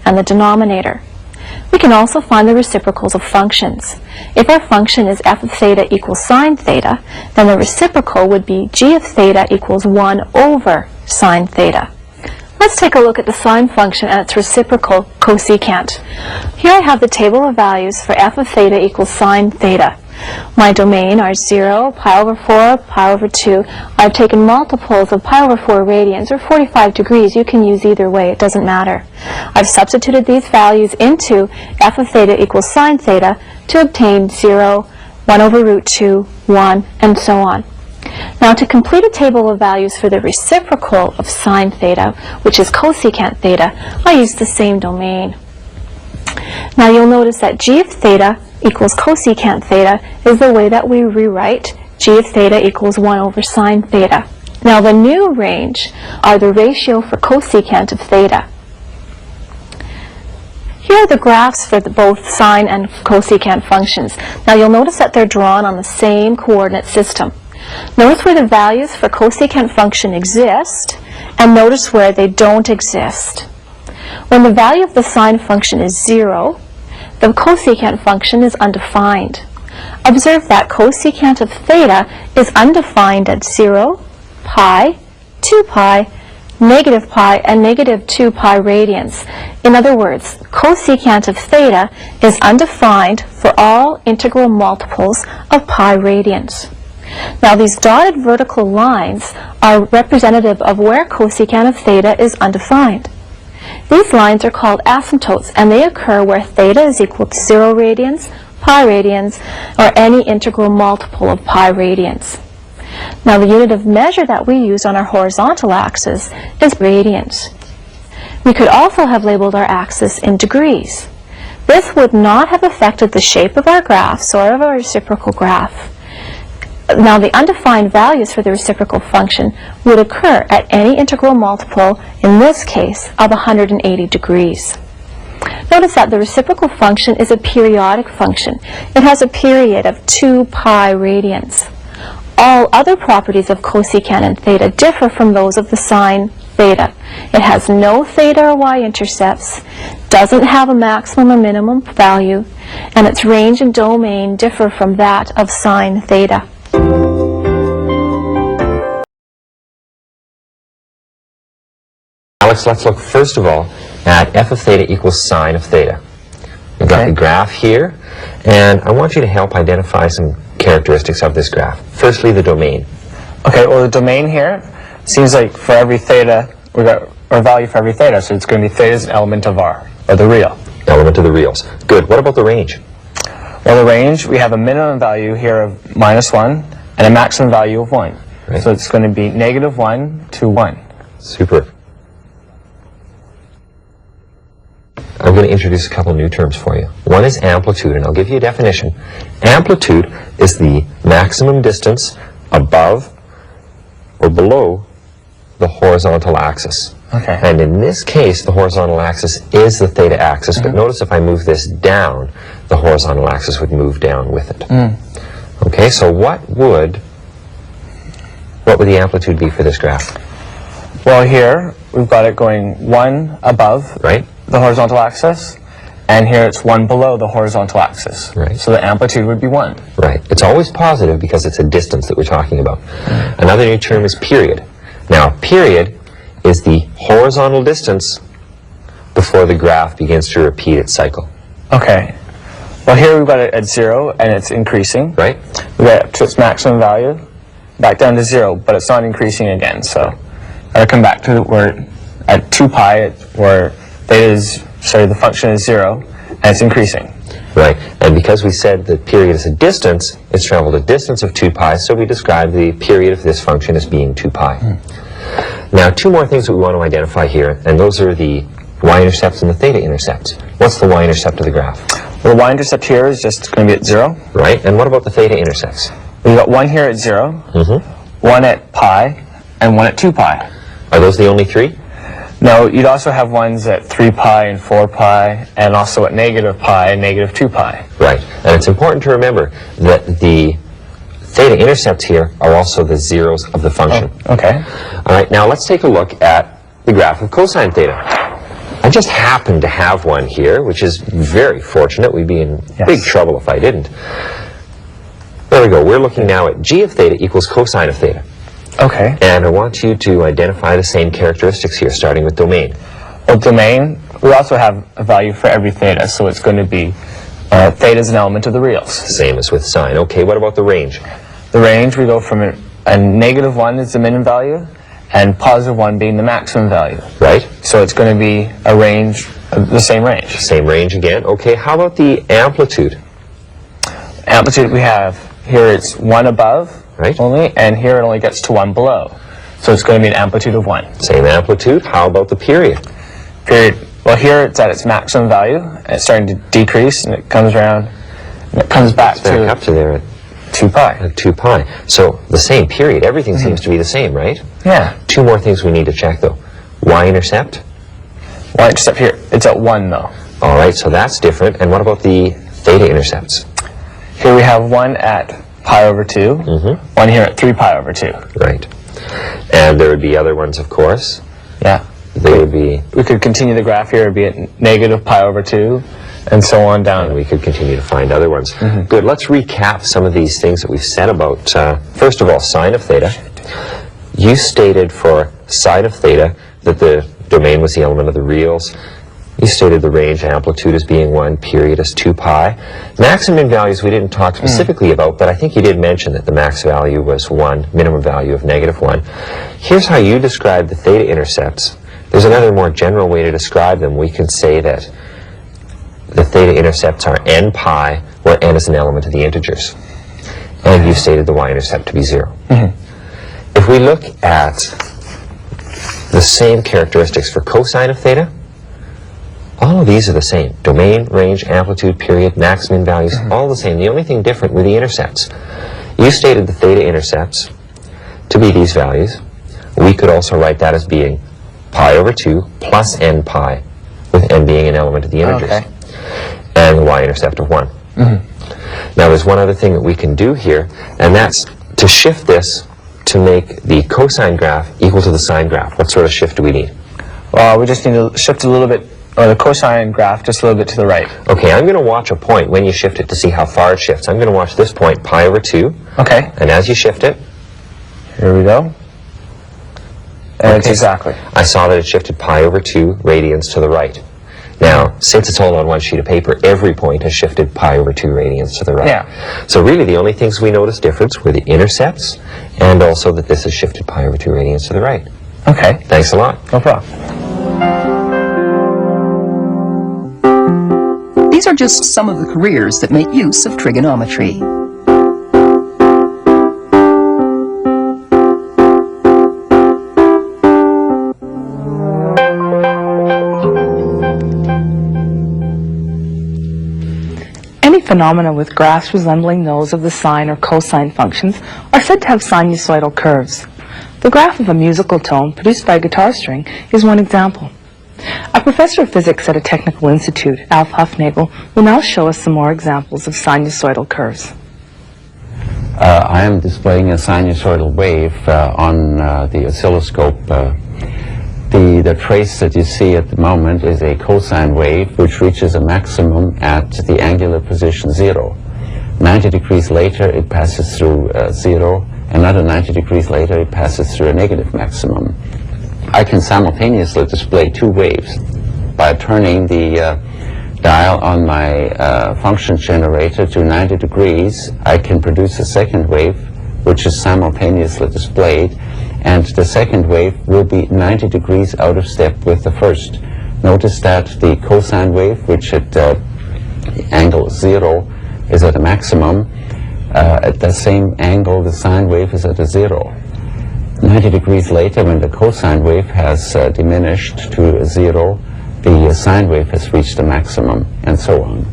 And the denominator. We can also find the reciprocals of functions. If our function is f of theta equals sine theta, then the reciprocal would be g of theta equals 1 over sine theta. Let's take a look at the sine function and its reciprocal cosecant. Here I have the table of values for f of theta equals sine theta. My domain are 0, pi over 4, pi over 2. I've taken multiples of pi over 4 radians, or 45 degrees. You can use either way, it doesn't matter. I've substituted these values into f of theta equals sine theta to obtain 0, 1 over root 2, 1, and so on. Now to complete a table of values for the reciprocal of sine theta, which is cosecant theta, I use the same domain. Now you'll notice that g of theta equals cosecant theta is the way that we rewrite g of theta equals 1 over sine theta. Now the new range are the ratio for cosecant of theta. Here are the graphs for both sine and cosecant functions. Now you'll notice that they're drawn on the same coordinate system. Notice where the values for cosecant function exist, and notice where they don't exist. When the value of the sine function is 0, the cosecant function is undefined. Observe that cosecant of theta is undefined at 0, pi, 2 pi, negative pi, and negative 2 pi radians. In other words, cosecant of theta is undefined for all integral multiples of pi radians. Now these dotted vertical lines are representative of where cosecant of theta is undefined. These lines are called asymptotes, and they occur where theta is equal to 0 radians, pi radians, or any integral multiple of pi radians. Now the unit of measure that we use on our horizontal axis is radians. We could also have labeled our axis in degrees. This would not have affected the shape of our graphs or of our reciprocal graph. Now, the undefined values for the reciprocal function would occur at any integral multiple, in this case, of 180 degrees. Notice that the reciprocal function is a periodic function. It has a period of 2 pi radians. All other properties of cosecant and theta differ from those of the sine theta. It has no theta or y-intercepts, doesn't have a maximum or minimum value, and its range and domain differ from that of sine theta. Alex, let's look first of all at f of theta equals sine of theta. We've got the graph here, and I want you to help identify some characteristics of this graph. Firstly, the domain. Okay, well, the domain here seems like for every theta, we've got our value for every theta, so it's going to be theta is an element of R, or the real. Element of the reals. Good. What about the range? Well, the range, we have a minimum value here of -1 and a maximum value of 1. Right. So it's going to be -1 to 1. Super. I'm going to introduce a couple new terms for you. One is amplitude, and I'll give you a definition. Amplitude is the maximum distance above or below the horizontal axis. Okay. And in this case, the horizontal axis is the theta axis, but notice if I move this down, the horizontal axis would move down with it. Okay, so what would the amplitude be for this graph? Well, here, we've got it going 1 above the horizontal axis, and here it's 1 below the horizontal axis. Right. So the amplitude would be 1. Right. It's always positive because it's a distance that we're talking about. Another new term is period. Now, period is the horizontal distance before the graph begins to repeat its cycle. Okay. Well, here we've got it at 0, and it's increasing. Right. We got it to its maximum value, back down to 0, but it's not increasing again. So I'll come back to where at 2 pi, where the function is 0, and it's increasing. Right. And because we said that period is a distance, it's traveled a distance of 2 pi, so we describe the period of this function as being 2 pi. Now, two more things that we want to identify here, and those are the y-intercepts and the theta-intercepts. What's the y-intercept of the graph? Well, the y-intercept here is just going to be at 0. Right. And what about the theta-intercepts? We've got 1 here at 0, 1 at pi, and 1 at 2 pi. Are those the only three? No, you'd also have ones at 3 pi and 4 pi, and also at -pi and -2 pi. Right. And it's important to remember that the theta-intercepts here are also the zeros of the function. Oh, okay. All right, now let's take a look at the graph of cosine theta. I just happen to have one here, which is very fortunate. We'd be in big trouble if I didn't. There we go. We're looking now at g of theta equals cosine of theta. Okay. And I want you to identify the same characteristics here, starting with domain. Well, domain, we also have a value for every theta, so it's going to be theta is an element of the reals. Same as with sine. Okay, what about the range? The range, we go from a -1 is the minimum value, and +1 being the maximum value. Right. So it's going to be a range, the same range. Same range again. Okay, how about the amplitude? Amplitude we have, here it's 1 above only, and here it only gets to 1 below. So it's going to be an amplitude of 1. Same amplitude. How about the period? Period. Well, here it's at its maximum value, and it's starting to decrease, and it comes around, and it comes back up to there at 2 pi. At 2 pi. So the same period. Everything seems to be the same, right? Yeah. Two more things we need to check, though. Y-intercept? Y-intercept here, it's at 1, though. All right, so that's different. And what about the theta-intercepts? Here we have 1 at pi over 2, 1 here at 3 pi over 2. Right. And there would be other ones, of course. Yeah. They would be... We could continue the graph here, it would be at -pi over 2, and so on down. And we could continue to find other ones. Good. Let's recap some of these things that we've said about, first of all, sine of theta. You stated for sine of theta that the domain was the element of the reals. You stated the range amplitude as being 1, period as 2 pi. Maximum values we didn't talk specifically about, but I think you did mention that the max value was 1, minimum value of -1. Here's how you describe the theta-intercepts. There's another more general way to describe them. We can say that the theta-intercepts are n pi, where n is an element of the integers. And you stated the y-intercept to be 0. If we look at The same characteristics for cosine of theta. All of these are the same. Domain, range, amplitude, period, max, min values, all the same. The only thing different were the intercepts. You stated the theta intercepts to be these values. We could also write that as being pi over 2 plus n pi, with n being an element of the integers. Okay. And the y-intercept of 1. Now there's one other thing that we can do here, and that's to shift this to make the cosine graph equal to the sine graph. What sort of shift do we need? Well, we just need to shift a little bit, or the cosine graph just a little bit to the right. Okay, I'm going to watch a point when you shift it to see how far it shifts. I'm going to watch this point, pi over 2. Okay. And as you shift it, here we go. And it's exactly. I saw that it shifted pi over 2 radians to the right. Now, since it's all on one sheet of paper, every point has shifted pi over 2 radians to the right. Yeah. So really the only things we noticed difference were the intercepts and also that this has shifted pi over 2 radians to the right. Okay. Thanks a lot. No problem. These are just some of the careers that make use of trigonometry. Any phenomena with graphs resembling those of the sine or cosine functions are said to have sinusoidal curves. The graph of a musical tone produced by a guitar string is one example. A professor of physics at a technical institute, Alf Hufnagel, will now show us some more examples of sinusoidal curves. I am displaying a sinusoidal wave on the oscilloscope. The trace that you see at the moment is a cosine wave which reaches a maximum at the angular position 0. 90 degrees later it passes through 0. Another 90 degrees later it passes through a negative maximum. I can simultaneously display two waves. By turning the dial on my function generator to 90 degrees, I can produce a second wave which is simultaneously displayed, and the second wave will be 90 degrees out of step with the first. Notice that the cosine wave, which at angle 0 is at a maximum, at the same angle the sine wave is at a 0. 90 degrees later, when the cosine wave has diminished to 0, the sine wave has reached a maximum, and so on.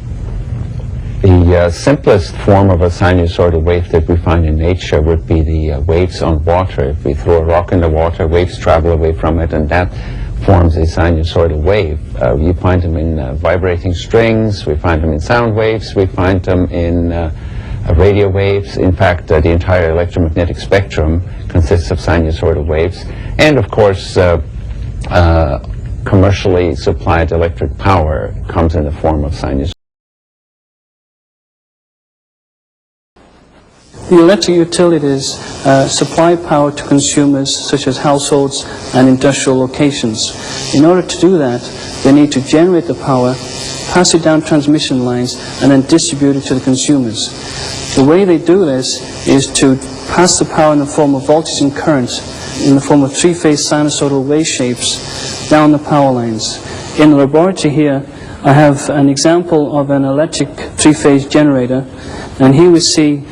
The simplest form of a sinusoidal wave that we find in nature would be the waves on water. If we throw a rock in the water, waves travel away from it, and that forms a sinusoidal wave. You find them in vibrating strings, we find them in sound waves, we find them in radio waves. In fact, the entire electromagnetic spectrum consists of sinusoidal waves. And of course, commercially supplied electric power comes in the form of sinusoidal. The electric utilities supply power to consumers such as households and industrial locations. In order to do that, they need to generate the power, pass it down transmission lines, and then distribute it to the consumers. The way they do this is to pass the power in the form of voltage and current in the form of three-phase sinusoidal wave shapes down the power lines. In the laboratory here, I have an example of an electric three-phase generator, and here we see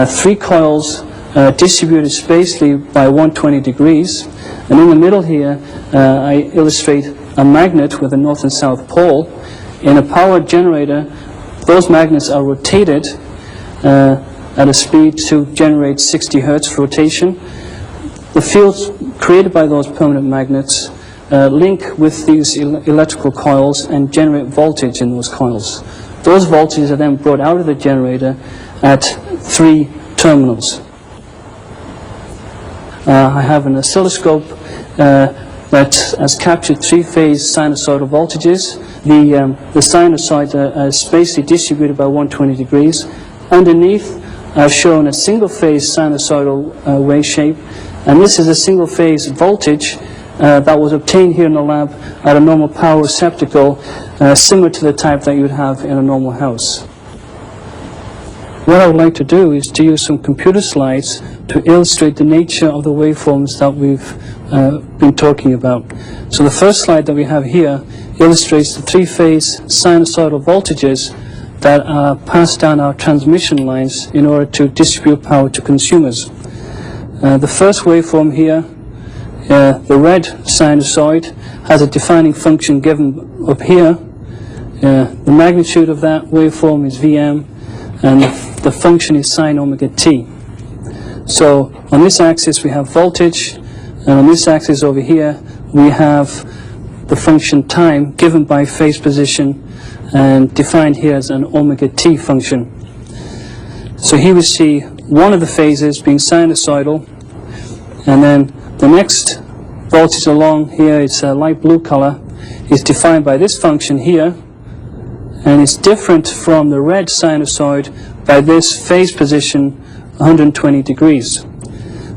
three coils distributed spatially by 120 degrees, and in the middle here I illustrate a magnet with a north and south pole. In a power generator, those magnets are rotated at a speed to generate 60 hertz rotation. The fields created by those permanent magnets link with these electrical coils and generate voltage in those coils. Those voltages are then brought out of the generator at three terminals. I have an oscilloscope that has captured three-phase sinusoidal voltages. The sinusoids are spatially distributed by 120 degrees. Underneath, I've shown a single-phase sinusoidal wave shape, and this is a single-phase voltage that was obtained here in the lab at a normal power receptacle, similar to the type that you would have in a normal house. What I would like to do is to use some computer slides to illustrate the nature of the waveforms that we've been talking about. So the first slide that we have here illustrates the three-phase sinusoidal voltages that are passed down our transmission lines in order to distribute power to consumers. The first waveform here The red sinusoid has a defining function given up here. The magnitude of that waveform is Vm, and the function is sine omega t. So on this axis we have voltage, and on this axis over here we have the function time given by phase position and defined here as an omega t function. So here we see one of the phases being sinusoidal, and then the next voltage along here, it's a light blue color, is defined by this function here, and it's different from the red sinusoid by this phase position 120 degrees.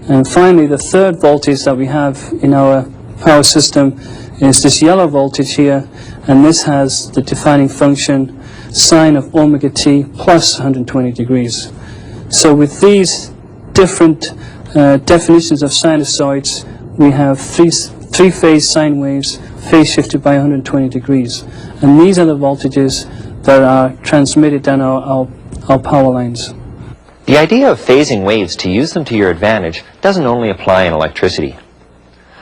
And finally, the third voltage that we have in our power system is this yellow voltage here, and this has the defining function sine of omega t plus 120 degrees. So with these different definitions of sinusoids, we have three-phase sine waves phase shifted by 120 degrees. And these are the voltages that are transmitted down our power lines. The idea of phasing waves to use them to your advantage doesn't only apply in electricity.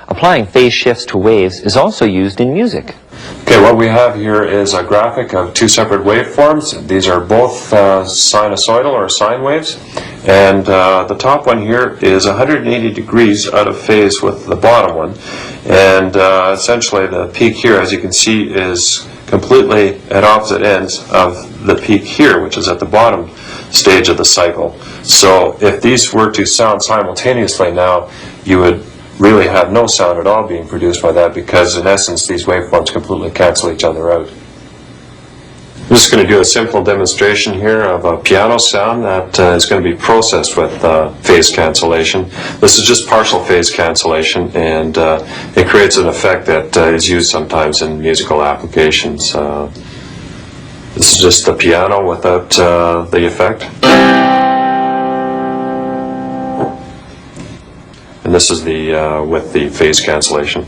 Applying phase shifts to waves is also used in music. Okay, what we have here is a graphic of two separate waveforms. These are both sinusoidal or sine waves, and the top one here is 180 degrees out of phase with the bottom one, and essentially the peak here, as you can see, is completely at opposite ends of the peak here, which is at the bottom stage of the cycle. So if these were to sound simultaneously now, you would really have no sound at all being produced by that, because in essence these waveforms completely cancel each other out. I'm just going to do a simple demonstration here of a piano sound that is going to be processed with phase cancellation. This is just partial phase cancellation, and it creates an effect that is used sometimes in musical applications. This is just the piano without the effect. And this is the with the phase cancellation.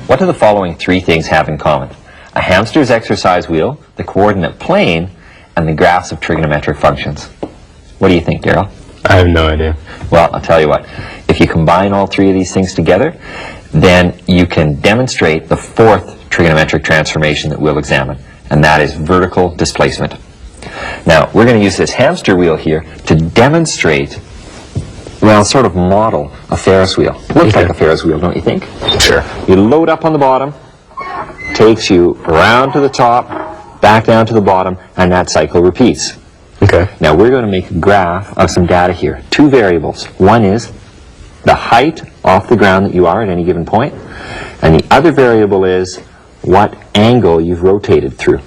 What do the following three things have in common? A hamster's exercise wheel, the coordinate plane, and the graphs of trigonometric functions. What do you think, Daryl? I have no idea. Well, I'll tell you what. If you combine all three of these things together, then you can demonstrate the fourth trigonometric transformation that we'll examine, and that is vertical displacement. Now, we're going to use this hamster wheel here to demonstrate, well, sort of model a Ferris wheel. Looks like a Ferris wheel, don't you think? Sure. You load up on the bottom, takes you around to the top, back down to the bottom, and that cycle repeats. Okay. Now, we're going to make a graph of some data here. Two variables. One is the height off the ground that you are at any given point, and the other variable is what angle you've rotated through.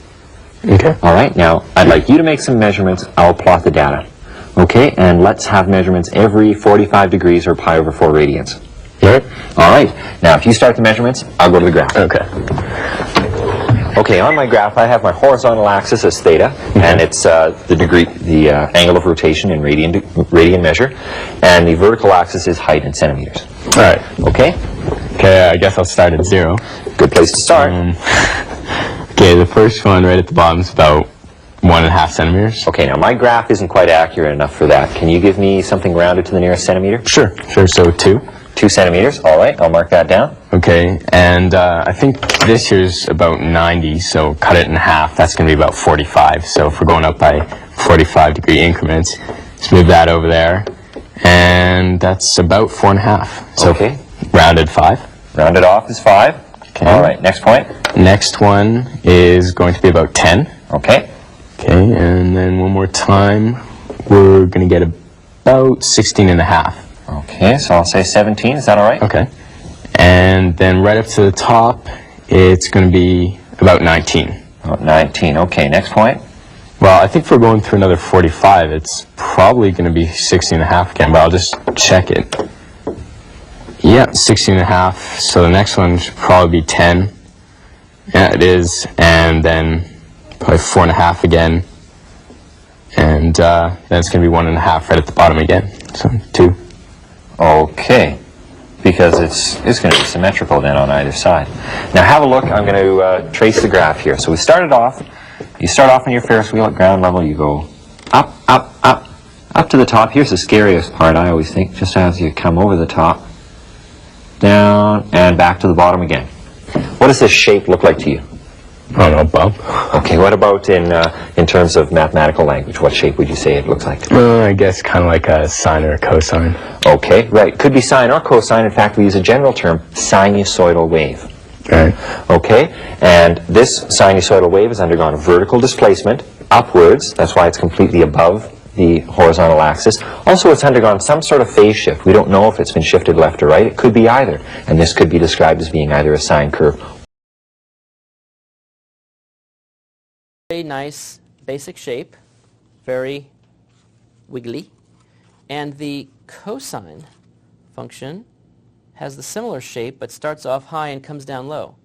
Okay. All right, now I'd like you to make some measurements. I'll plot the data. Okay, and let's have measurements every 45 degrees or pi over 4 radians. All right. All right, now if you start the measurements, I'll go to the graph. Okay. Okay, on my graph I have my horizontal axis as theta, and it's the angle of rotation in radian measure, and the vertical axis is height in centimeters. All right. Okay? Okay, I guess I'll start at 0. Good place to start. Okay, the first one right at the bottom is about 1.5 centimeters. Okay, now my graph isn't quite accurate enough for that. Can you give me something rounded to the nearest centimeter? Sure, so 2. 2 centimeters, all right, I'll mark that down. Okay, and I think this here's about 90, so cut it in half. That's going to be about 45. So if we're going up by 45-degree increments, let's move that over there. And that's about 4.5. So okay. Rounded 5. Rounded off is 5. Okay. All right, next point. Next one is going to be about 10. Okay. Okay, and then one more time, we're going to get about 16.5. Okay, so I'll say 17. Is that all right? Okay. And then right up to the top, it's going to be about 19. About 19. Okay, next point. Well, I think if we're going through another 45, it's probably going to be 16.5 again, but I'll just check it. Yeah, 16.5. So the next one should probably be 10. Yeah, it is. And then probably 4.5 again. And then it's going to be 1.5 right at the bottom again. So 2. Okay. Because it's going to be symmetrical then on either side. Now have a look. I'm going to trace the graph here. So we started off. You start off on your Ferris wheel at ground level. You go up, up, up, Up to the top, here's the scariest part, I always think, just as you come over the top, down, and back to the bottom again. What does this shape look like to you? I don't know, Bob. Okay, what about in terms of mathematical language? What shape would you say it looks like? I guess kind of like a sine or a cosine. Okay, right. Could be sine or cosine. In fact, we use a general term, sinusoidal wave. Right. Okay, and this sinusoidal wave has undergone a vertical displacement upwards. That's why it's completely above the horizontal axis. Also, it's undergone some sort of phase shift. We don't know if it's been shifted left or right. It could be either, and this could be described as being either a sine curve. Very nice basic shape, very wiggly, and the cosine function has the similar shape but starts off high and comes down low.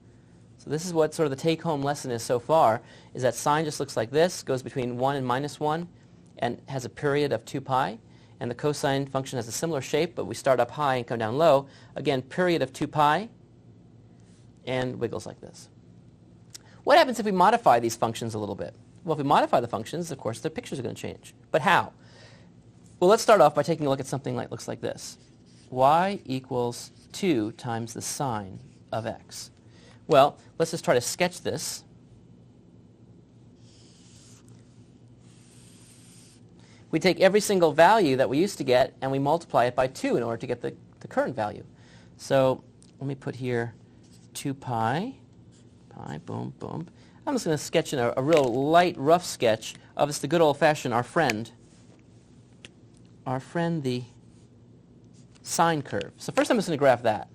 So this is what sort of the take-home lesson is so far, is that sine just looks like this, goes between 1 and -1, and has a period of 2 pi. And the cosine function has a similar shape, but we start up high and come down low. Again, period of 2 pi, and wiggles like this. What happens if we modify these functions a little bit? Well, if we modify the functions, of course, the pictures are going to change. But how? Well, let's start off by taking a look at something like looks like this. Y equals 2 times the sine of x. Well, let's just try to sketch this. We take every single value that we used to get and we multiply it by 2 in order to get the current value. So let me put here 2 pi, boom, boom. I'm just going to sketch in a real light, rough sketch of it's the good old-fashioned our friend the sine curve. So first I'm just going to graph that.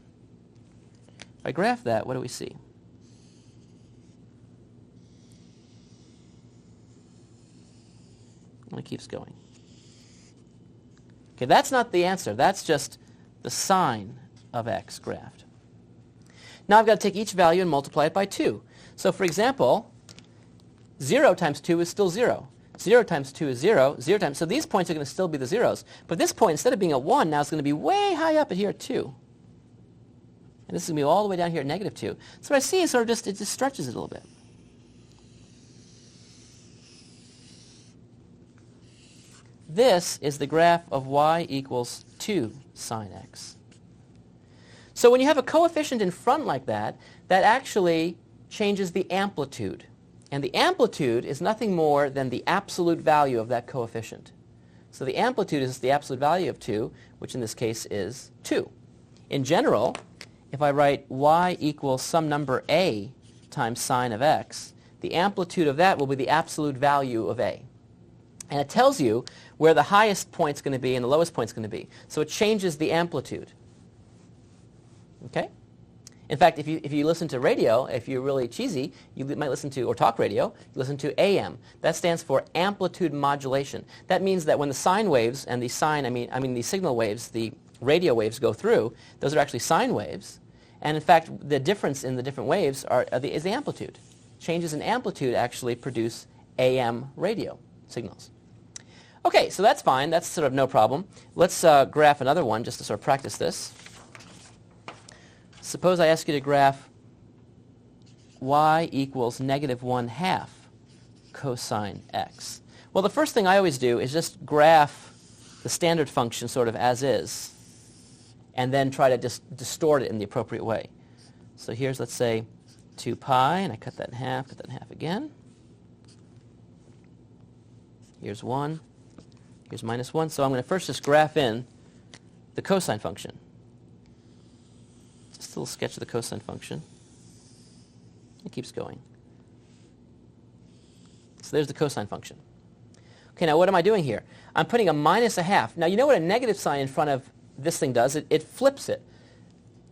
If I graph that, what do we see? And it keeps going. Okay, that's not the answer. That's just the sine of x graphed. Now I've got to take each value and multiply it by 2. So for example, 0 times 2 is still 0. 0 times 2 is 0. 0 times, so these points are going to still be the zeros. But this point, instead of being at 1, now it's going to be way high up at here at 2. And this is going to be all the way down here at -2. So what I see is sort of just, it just stretches it a little bit. This is the graph of y equals 2 sine x. So when you have a coefficient in front like that, that actually changes the amplitude. And the amplitude is nothing more than the absolute value of that coefficient. So the amplitude is the absolute value of 2, which in this case is 2. In general, if I write y equals some number a times sine of x, the amplitude of that will be the absolute value of a. And it tells you where the highest point's going to be and the lowest point's going to be. So it changes the amplitude. Okay? In fact, if you listen to radio, if you're really cheesy, you might listen to, or talk radio, you listen to AM. That stands for amplitude modulation. That means that when the sine waves and the sine, I mean the signal waves, the radio waves go through, those are actually sine waves. And in fact, the difference in the different waves is the amplitude. Changes in amplitude actually produce AM radio signals. Okay, so that's fine. That's sort of no problem. Let's graph another one just to sort of practice this. Suppose I ask you to graph y equals -1/2 cosine x. Well, the first thing I always do is just graph the standard function sort of as is, and then try to just distort it in the appropriate way. So here's, let's say, 2 pi, and I cut that in half again. Here's 1. Here's -1. So I'm going to first just graph in the cosine function. Just a little sketch of the cosine function. It keeps going. So there's the cosine function. Okay, now what am I doing here? I'm putting a -1/2. Now you know what a negative sign in front of this thing does? It flips it.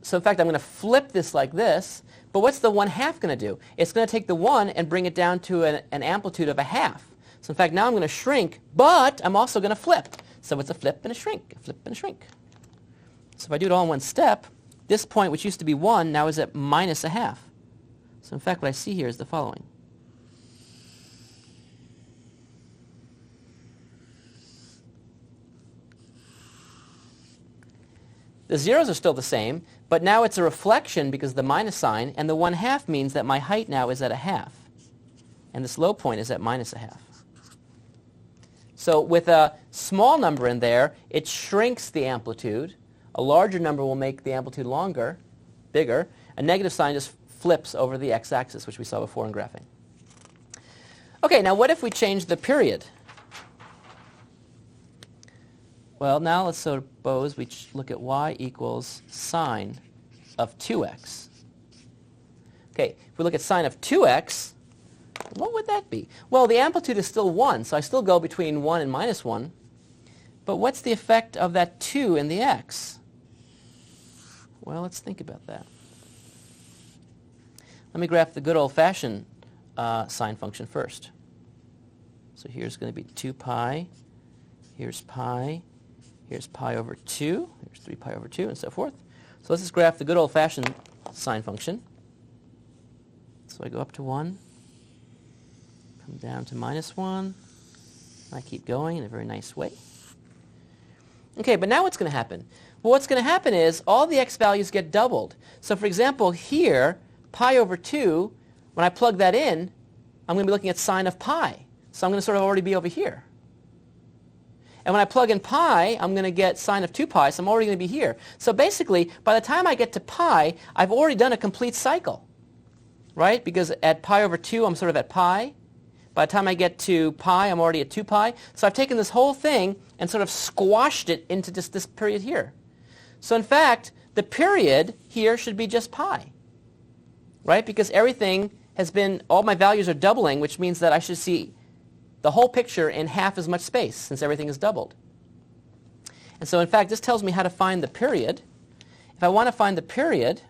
So in fact, I'm going to flip this like this. But what's the 1/2 going to do? It's going to take the 1 and bring it down to an amplitude of 1/2. So in fact, now I'm going to shrink, but I'm also going to flip. So it's a flip and a shrink, a flip and a shrink. So if I do it all in one step, this point, which used to be 1, now is at -1/2. So in fact, what I see here is the following. The zeros are still the same, but now it's a reflection because of the minus sign, and the 1/2 means that my height now is at 1/2. And this low point is at -1/2. So with a small number in there, it shrinks the amplitude. A larger number will make the amplitude longer, bigger. A negative sign just flips over the x-axis, which we saw before in graphing. Okay, now what if we change the period? Well, now let's suppose we look at y equals sine of 2x. Okay, if we look at sine of 2x, what would that be? Well, the amplitude is still 1, so I still go between 1 and minus 1. But what's the effect of that 2 in the x? Well, let's think about that. Let me graph the good old-fashioned sine function first. So here's going to be 2 pi, here's pi over 2, here's 3 pi over 2, and so forth. So let's just graph the good old-fashioned sine function. So I go up to 1, come down to minus 1, I keep going in a very nice way. Okay, but now what's going to happen? Well, what's going to happen is all the x values get doubled. So for example, here, pi over 2, when I plug that in, I'm going to be looking at sine of pi. So I'm going to sort of already be over here. And when I plug in pi, I'm going to get sine of 2 pi, so I'm already going to be here. So basically, by the time I get to pi, I've already done a complete cycle, right? Because at pi over 2, I'm sort of at pi. By the time I get to pi, I'm already at 2 pi. So I've taken this whole thing and sort of squashed it into just this period here. So in fact, the period here should be just pi, right? Because everything has been, all my values are doubling, which means that I should see the whole picture in half as much space since everything is doubled. And so in fact, this tells me how to find the period. If I want to find the period,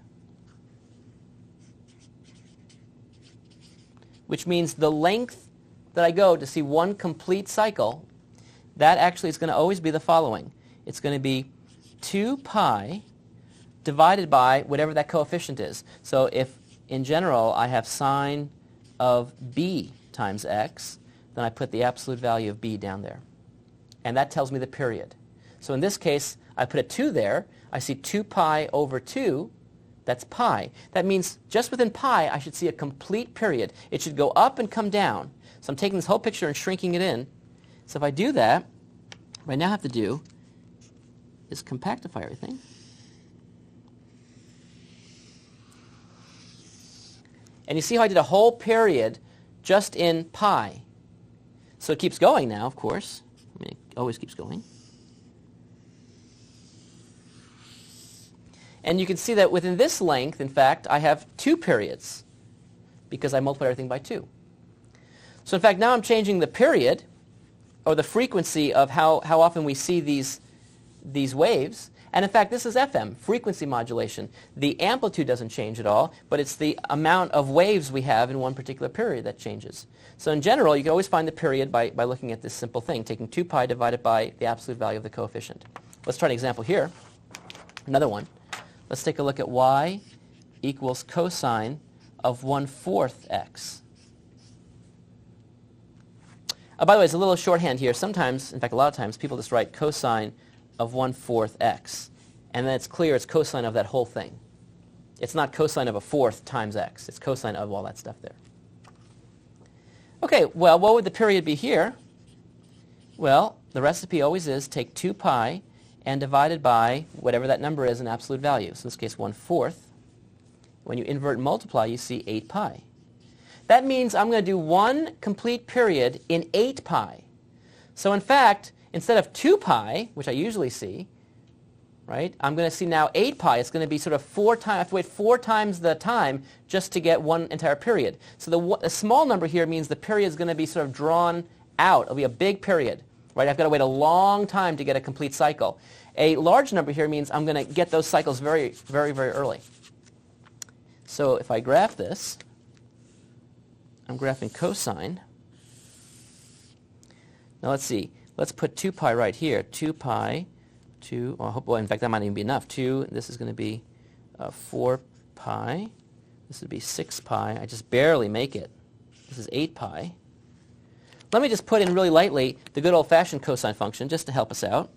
which means the length that I go to see one complete cycle, that actually is going to always be the following. It's going to be 2 pi divided by whatever that coefficient is. So if, in general, I have sine of b times x, then I put the absolute value of b down there. And that tells me the period. So in this case, I put a 2 there. I see 2 pi over 2. That's pi. That means just within pi, I should see a complete period. It should go up and come down. So I'm taking this whole picture and shrinking it in. So if I do that, what I now have to do is compactify everything. And you see how I did a whole period just in pi. So it keeps going now, of course. I mean, it always keeps going. And you can see that within this length, in fact, I have 2 periods because I multiplied everything by 2. So in fact, now I'm changing the period, or the frequency of how often we see these waves. And in fact, this is FM, frequency modulation. The amplitude doesn't change at all, but it's the amount of waves we have in one particular period that changes. So in general, you can always find the period by looking at this simple thing, taking 2 pi divided by the absolute value of the coefficient. Let's try an example here. Another one. Let's take a look at y equals cosine of 1/4 x. By the way, it's a little shorthand here. Sometimes, in fact a lot of times, people just write cosine of 1/4 x. And then it's clear it's cosine of that whole thing. It's not cosine of a fourth times x. It's cosine of all that stuff there. Okay, well, what would the period be here? Well, the recipe always is take 2 pi and divided by whatever that number is in absolute value. So in this case, 1/4. When you invert and multiply, you see 8 pi. That means I'm going to do one complete period in 8 pi. So in fact, instead of 2 pi, which I usually see, right, I'm going to see now 8 pi. It's going to be sort of 4 times, I have to wait 4 times the time just to get one entire period. So the small number here means the period is going to be sort of drawn out. It'll be a big period, right? I've got to wait a long time to get a complete cycle. A large number here means I'm going to get those cycles very, very, very early. So if I graph this, I'm graphing cosine. Now let's see. Let's put 2 pi right here. 2 pi, 2, well, in fact, that might even be enough. 2, this is going to be 4 pi. This would be 6 pi. I just barely make it. This is 8 pi. Let me just put in really lightly the good old-fashioned cosine function just to help us out.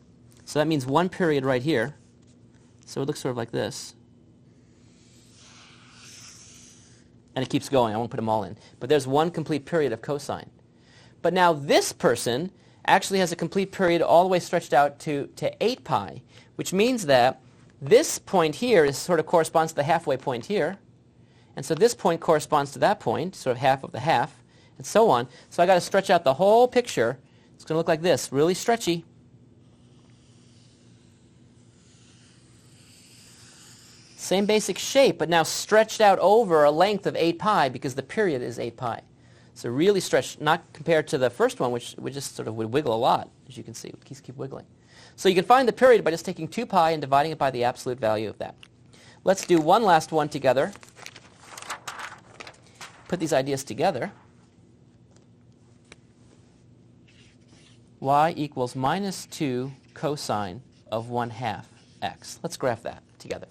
So that means one period right here. So it looks sort of like this. And it keeps going. I won't put them all in. But there's one complete period of cosine. But now this person actually has a complete period all the way stretched out to 8 pi, which means that this point here is sort of corresponds to the halfway point here. And so this point corresponds to that point, sort of half of the half, and so on. So I got to stretch out the whole picture. It's going to look like this, really stretchy. Same basic shape, but now stretched out over a length of 8 pi because the period is 8 pi. So really stretched, not compared to the first one, which just sort of would wiggle a lot, as you can see. It would keep wiggling. So you can find the period by just taking 2 pi and dividing it by the absolute value of that. Let's do one last one together. Put these ideas together. Y equals minus 2 cosine of 1/2 x. Let's graph that together.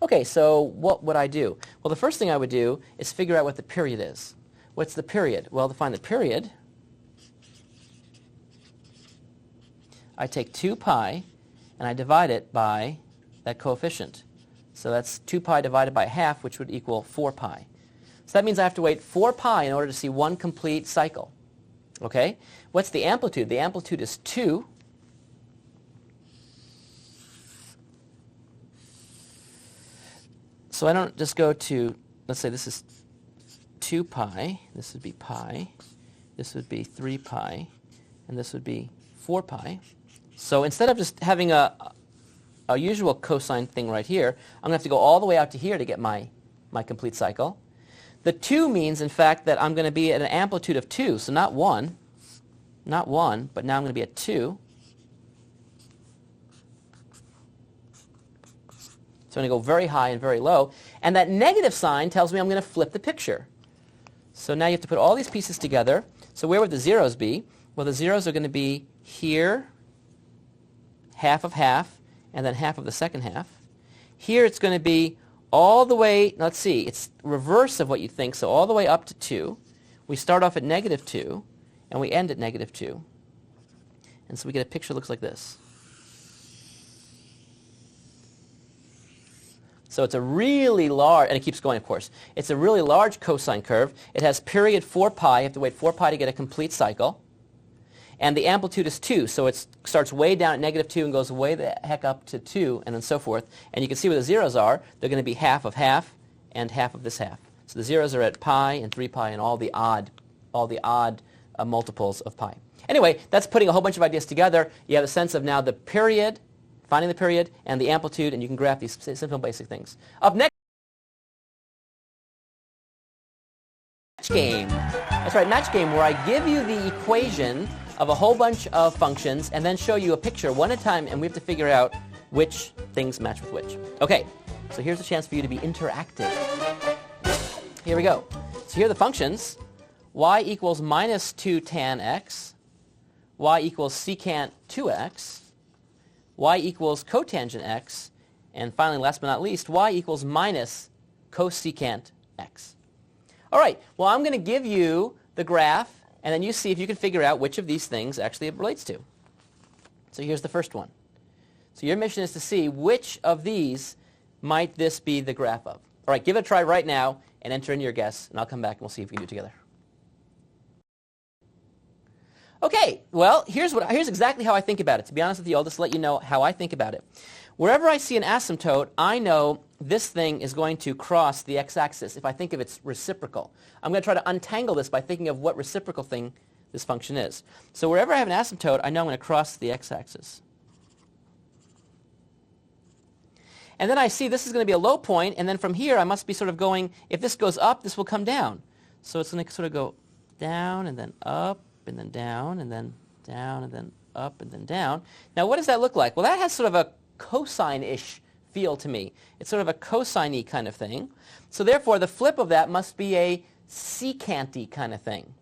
Okay, so what would I do? Well, the first thing I would do is figure out what the period is. What's the period? Well, to find the period, I take 2 pi and I divide it by that coefficient. So that's 2 pi divided by half, which would equal 4 pi. So that means I have to wait 4 pi in order to see one complete cycle. Okay? What's the amplitude? The amplitude is 2. So I don't just go to, let's say this is 2 pi, this would be pi, this would be 3 pi, and this would be 4 pi. So instead of just having a usual cosine thing right here, I'm going to have to go all the way out to here to get my complete cycle. The 2 means, in fact, that I'm going to be at an amplitude of 2, so not 1, but now I'm going to be at 2. So I'm going to go very high and very low. And that negative sign tells me I'm going to flip the picture. So now you have to put all these pieces together. So where would the zeros be? Well, the zeros are going to be here, half of half, and then half of the second half. Here it's going to be all the way, let's see, it's reverse of what you think, so all the way up to 2. We start off at negative 2, and we end at negative 2. And so we get a picture that looks like this. So it's a really large, and it keeps going, of course. It's a really large cosine curve. It has period 4 pi. You have to wait 4 pi to get a complete cycle. And the amplitude is 2, so it starts way down at negative 2 and goes way the heck up to 2, and then so forth. And you can see where the zeros are. They're going to be half of half and half of this half. So the zeros are at pi and 3 pi and all the odd multiples of pi. Anyway, that's putting a whole bunch of ideas together. You have a sense of now the period, finding the period, and the amplitude, and you can graph these simple basic things. Up next, match game. That's right, match game, where I give you the equation of a whole bunch of functions and then show you a picture one at a time, and we have to figure out which things match with which. Okay, so here's a chance for you to be interactive. Here we go. So here are the functions. Y equals minus 2 tan x. Y equals secant 2x. Y equals cotangent x. And finally, last but not least, y equals minus cosecant x. All right, well, I'm going to give you the graph, and then you see if you can figure out which of these things actually it relates to. So here's the first one. So your mission is to see which of these might this be the graph of. All right, give it a try right now and enter in your guess, and I'll come back and we'll see if we can do it together. Okay, well, here's exactly how I think about it. To be honest with you, I'll just let you know how I think about it. Wherever I see an asymptote, I know this thing is going to cross the x-axis if I think of its reciprocal. I'm going to try to untangle this by thinking of what reciprocal thing this function is. So wherever I have an asymptote, I know I'm going to cross the x-axis. And then I see this is going to be a low point, and then from here I must be sort of going, if this goes up, this will come down. So it's going to sort of go down and then up and then down and then down and then up and then down. Now what does that look like? Well, that has sort of a cosine-ish feel to me. It's sort of a cosine-y kind of thing. So therefore, the flip of that must be a secant-y kind of thing.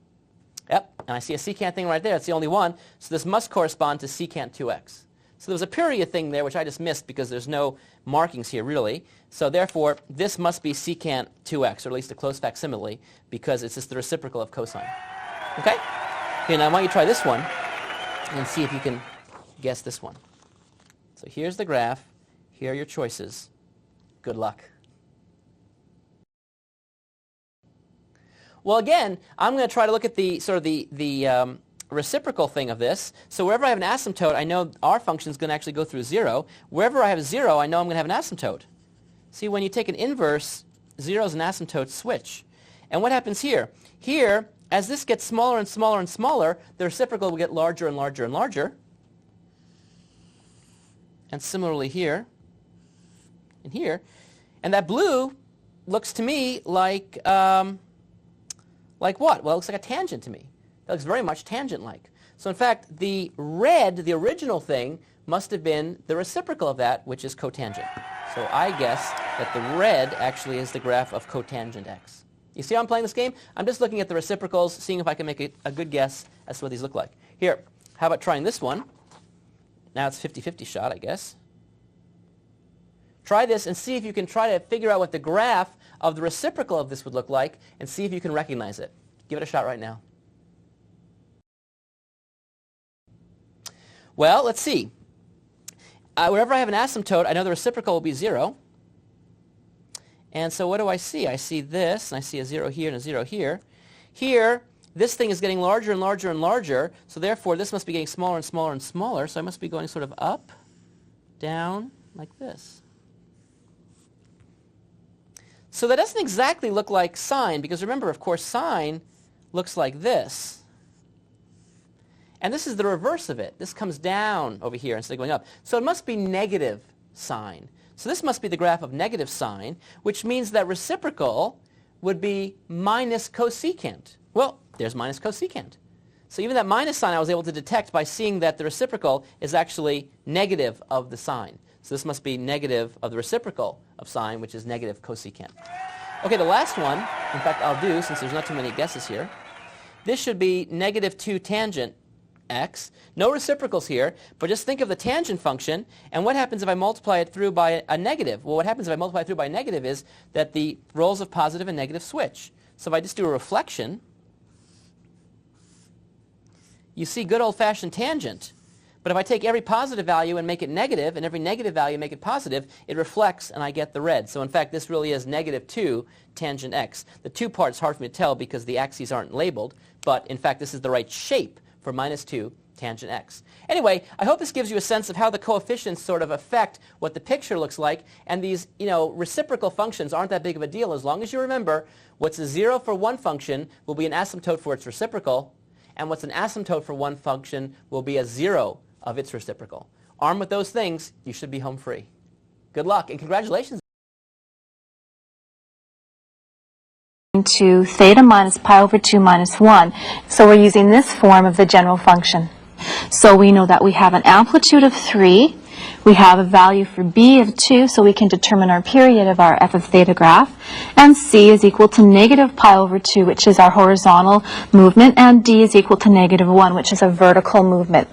Yep, and I see a secant thing right there. It's the only one. So this must correspond to secant 2x. So there's a period thing there, which I just missed because there's no markings here, really. So therefore, this must be secant 2x, or at least a close facsimile, because it's just the reciprocal of cosine. Okay? Okay, now I want you to try this one and see if you can guess this one. So here's the graph. Here are your choices. Good luck. Well, again, I'm going to try to look at the sort of the reciprocal thing of this. So wherever I have an asymptote, I know our function is going to actually go through 0. Wherever I have 0, I know I'm going to have an asymptote. See, when you take an inverse, 0s and asymptotes switch. And what happens here? Here, as this gets smaller and smaller and smaller, the reciprocal will get larger and larger and larger. And similarly here and here. And that blue looks to me like what? Well, it looks like a tangent to me. It looks very much tangent-like. So in fact, the red, the original thing, must have been the reciprocal of that, which is cotangent. So I guess that the red actually is the graph of cotangent x. You see how I'm playing this game? I'm just looking at the reciprocals, seeing if I can make a good guess as to what these look like. Here, how about trying this one? Now it's 50-50 shot, I guess. Try this and see if you can try to figure out what the graph of the reciprocal of this would look like and see if you can recognize it. Give it a shot right now. Well, let's see. Wherever I have an asymptote, I know the reciprocal will be 0. And so what do I see? I see this, and I see a 0 here and a 0 here. Here, this thing is getting larger and larger and larger, so therefore this must be getting smaller and smaller and smaller, so I must be going sort of up, down, like this. So that doesn't exactly look like sine, because remember, of course, sine looks like this. And this is the reverse of it. This comes down over here instead of going up. So it must be negative sine. So this must be the graph of negative sine, which means that reciprocal would be minus cosecant. Well, there's minus cosecant. So even that minus sign I was able to detect by seeing that the reciprocal is actually negative of the sine. So this must be negative of the reciprocal of sine, which is negative cosecant. Okay, the last one, in fact, I'll do, since there's not too many guesses here. This should be negative 2 tangent x. No reciprocals here, but just think of the tangent function, and what happens if I multiply it through by a negative? Well, what happens if I multiply it through by a negative is that the roles of positive and negative switch. So if I just do a reflection, you see good old-fashioned tangent. But if I take every positive value and make it negative, and every negative value and make it positive, it reflects and I get the red. So in fact, this really is negative 2 tangent x. The 2 part's hard for me to tell because the axes aren't labeled, but in fact, this is the right shape for minus 2 tangent x. Anyway, I hope this gives you a sense of how the coefficients sort of affect what the picture looks like, and these, reciprocal functions aren't that big of a deal as long as you remember what's a 0 for one function will be an asymptote for its reciprocal, and what's an asymptote for one function will be a 0 of its reciprocal. Armed with those things, you should be home free. Good luck, and congratulations. To theta minus pi over 2 minus 1. So we're using this form of the general function. So we know that we have an amplitude of 3. We have a value for b of 2, so we can determine our period of our f of theta graph. And c is equal to negative pi over 2, which is our horizontal movement, and d is equal to negative 1, which is a vertical movement.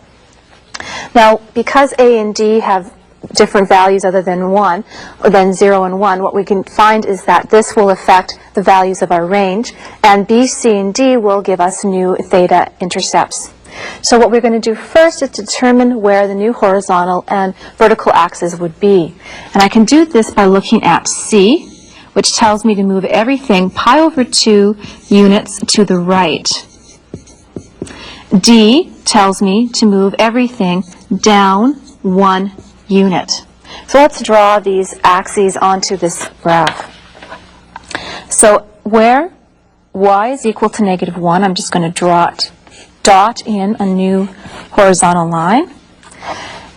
Now, because a and d have different values other than 1, or than 0 and 1, what we can find is that this will affect the values of our range, and b, c, and d will give us new theta intercepts. So what we're going to do first is determine where the new horizontal and vertical axes would be. And I can do this by looking at c, which tells me to move everything pi over 2 units to the right. D tells me to move everything down 1 unit. So let's draw these axes onto this graph. So where y is equal to negative 1, I'm just going to dot in a new horizontal line.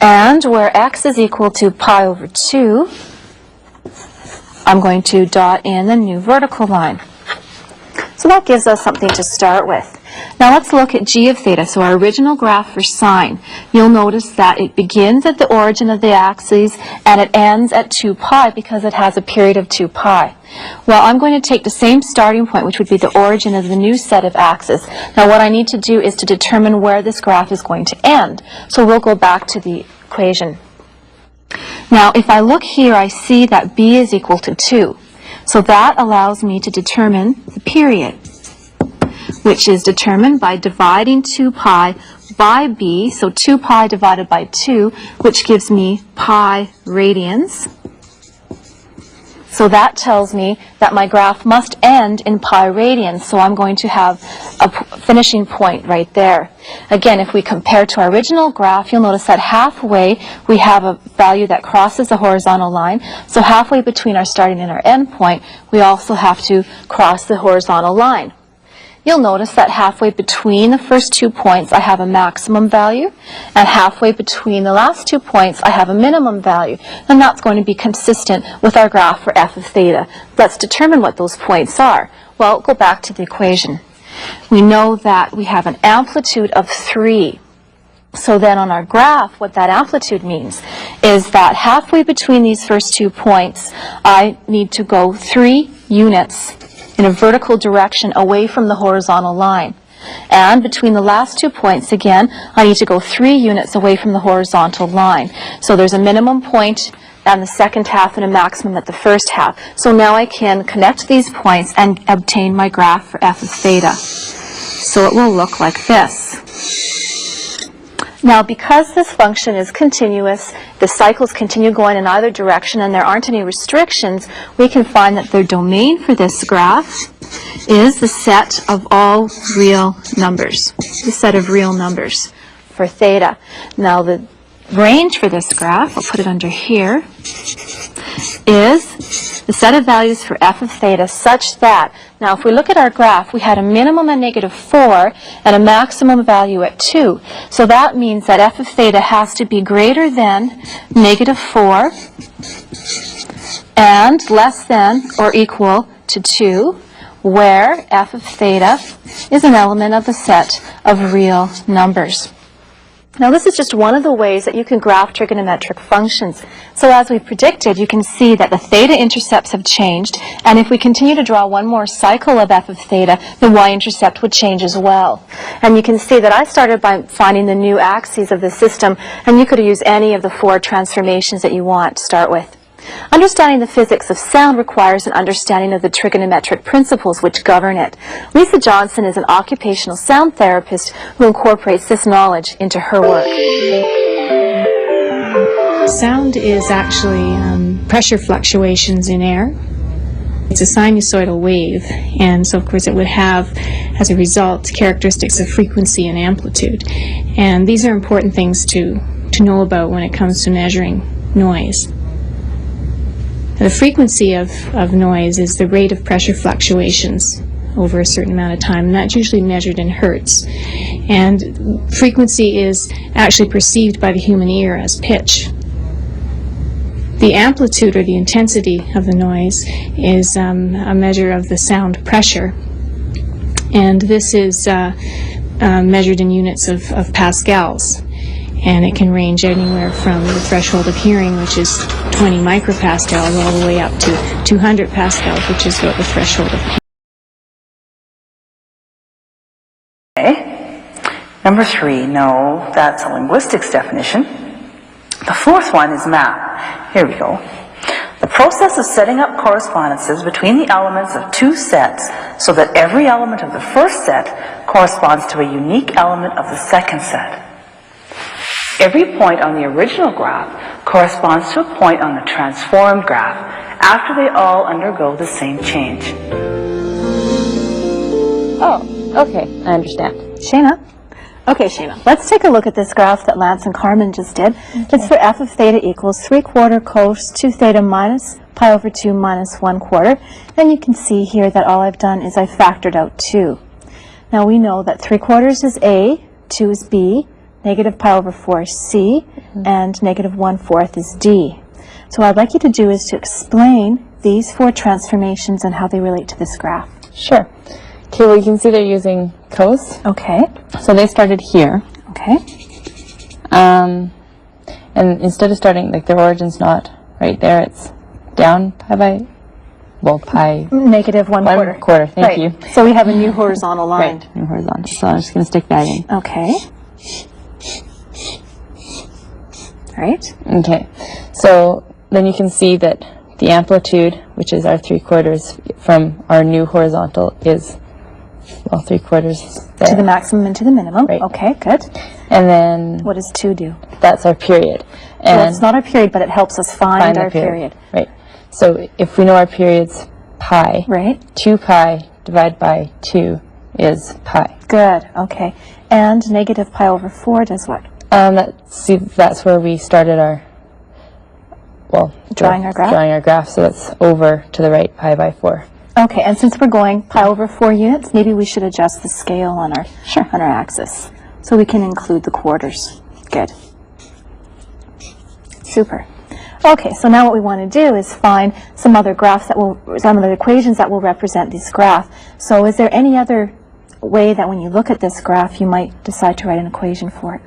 And where x is equal to pi over 2, I'm going to dot in a new vertical line. So that gives us something to start with. Now let's look at g of theta, so our original graph for sine. You'll notice that it begins at the origin of the axes and it ends at 2 pi because it has a period of 2 pi. Well, I'm going to take the same starting point, which would be the origin of the new set of axes. Now what I need to do is to determine where this graph is going to end. So we'll go back to the equation. Now if I look here, I see that b is equal to 2. So that allows me to determine the period, which is determined by dividing 2 pi by b, so 2 pi divided by 2, which gives me pi radians. So that tells me that my graph must end in pi radians, so I'm going to have a finishing point right there. Again, if we compare to our original graph, you'll notice that halfway we have a value that crosses the horizontal line. So halfway between our starting and our end point, we also have to cross the horizontal line. You'll notice that halfway between the first 2 points I have a maximum value, and halfway between the last 2 points I have a minimum value. And that's going to be consistent with our graph for f of theta. Let's determine what those points are. Well, go back to the equation. We know that we have an amplitude of 3. So then on our graph, what that amplitude means is that halfway between these first 2 points, I need to go 3 units in a vertical direction away from the horizontal line. And between the last 2 points, again, I need to go 3 units away from the horizontal line. So there's a minimum point and the second half and a maximum at the first half. So now I can connect these points and obtain my graph for f of theta. So it will look like this. Now, because this function is continuous, the cycles continue going in either direction, and there aren't any restrictions, we can find that the domain for this graph is the set of all real numbers, the set of real numbers for theta. Now, the range for this graph, I'll put it under here, is the set of values for f of theta such that, now if we look at our graph, we had a minimum at -4 and a maximum value at 2. So that means that f of theta has to be greater than -4 and less than or equal to 2, where f of theta is an element of the set of real numbers. Now this is just one of the ways that you can graph trigonometric functions. So as we predicted, you can see that the theta intercepts have changed, and if we continue to draw one more cycle of f of theta, the y-intercept would change as well. And you can see that I started by finding the new axes of the system, and you could use any of the 4 transformations that you want to start with. Understanding the physics of sound requires an understanding of the trigonometric principles which govern it. Lisa Johnson is an occupational sound therapist who incorporates this knowledge into her work. Sound is actually pressure fluctuations in air. It's a sinusoidal wave, and so of course it would have, as a result, characteristics of frequency and amplitude. And these are important things to know about when it comes to measuring noise. The frequency of noise is the rate of pressure fluctuations over a certain amount of time, and that's usually measured in hertz. And frequency is actually perceived by the human ear as pitch. The amplitude, or the intensity of the noise, is a measure of the sound pressure, and this is measured in units of pascals. And it can range anywhere from the threshold of hearing, which is 20 micropascals, all the way up to 200 pascals, which is what the threshold of hearing. Okay. Number 3, no, that's a linguistics definition. The 4th one is math. Here we go. The process of setting up correspondences between the elements of 2 sets so that every element of the first set corresponds to a unique element of the second set. Every point on the original graph corresponds to a point on the transformed graph after they all undergo the same change. Oh, okay, I understand. Shayna? Okay, Shayna, let's take a look at this graph that Lance and Carmen just did. Okay. It's for f of theta equals 3/4 cos 2 theta minus pi over 2 minus 1/4. And you can see here that all I've done is I factored out 2. Now we know that 3/4 is A, 2 is B, negative pi over 4 is C, and negative 1/4 is D. So what I'd like you to do is to explain these 4 transformations and how they relate to this graph. Sure. Okay, well you can see they're using cos. Okay. So they started here. Okay. And instead of starting, like their origin's not right there, it's down pi by, well, pi. Negative 1/4. 1/4, thank right. you. So we have a new horizontal line. Right, new horizontal. So I'm just going to stick that in. Okay. Right. Okay, so then you can see that the amplitude, which is our 3/4 from our new horizontal, is, well, 3/4 there. To the maximum and to the minimum. Right. Okay, good. And then what does 2 do? That's our period. And well, it's not our period, but it helps us find our period. Right. So if we know our period's pi, right? 2 pi divided by 2 is pi. Good, okay. And negative pi over 4 does what? That's where we started our, drawing our graph? Drawing our graph, so it's over to the right, pi by 4. Okay, and since we're going pi over 4 units, maybe we should adjust the scale on our on our axis. So we can include the quarters. Good. Super. Okay, so now what we want to do is find some other graphs that will, some other equations that will represent this graph. So is there any other way that when you look at this graph you might decide to write an equation for it?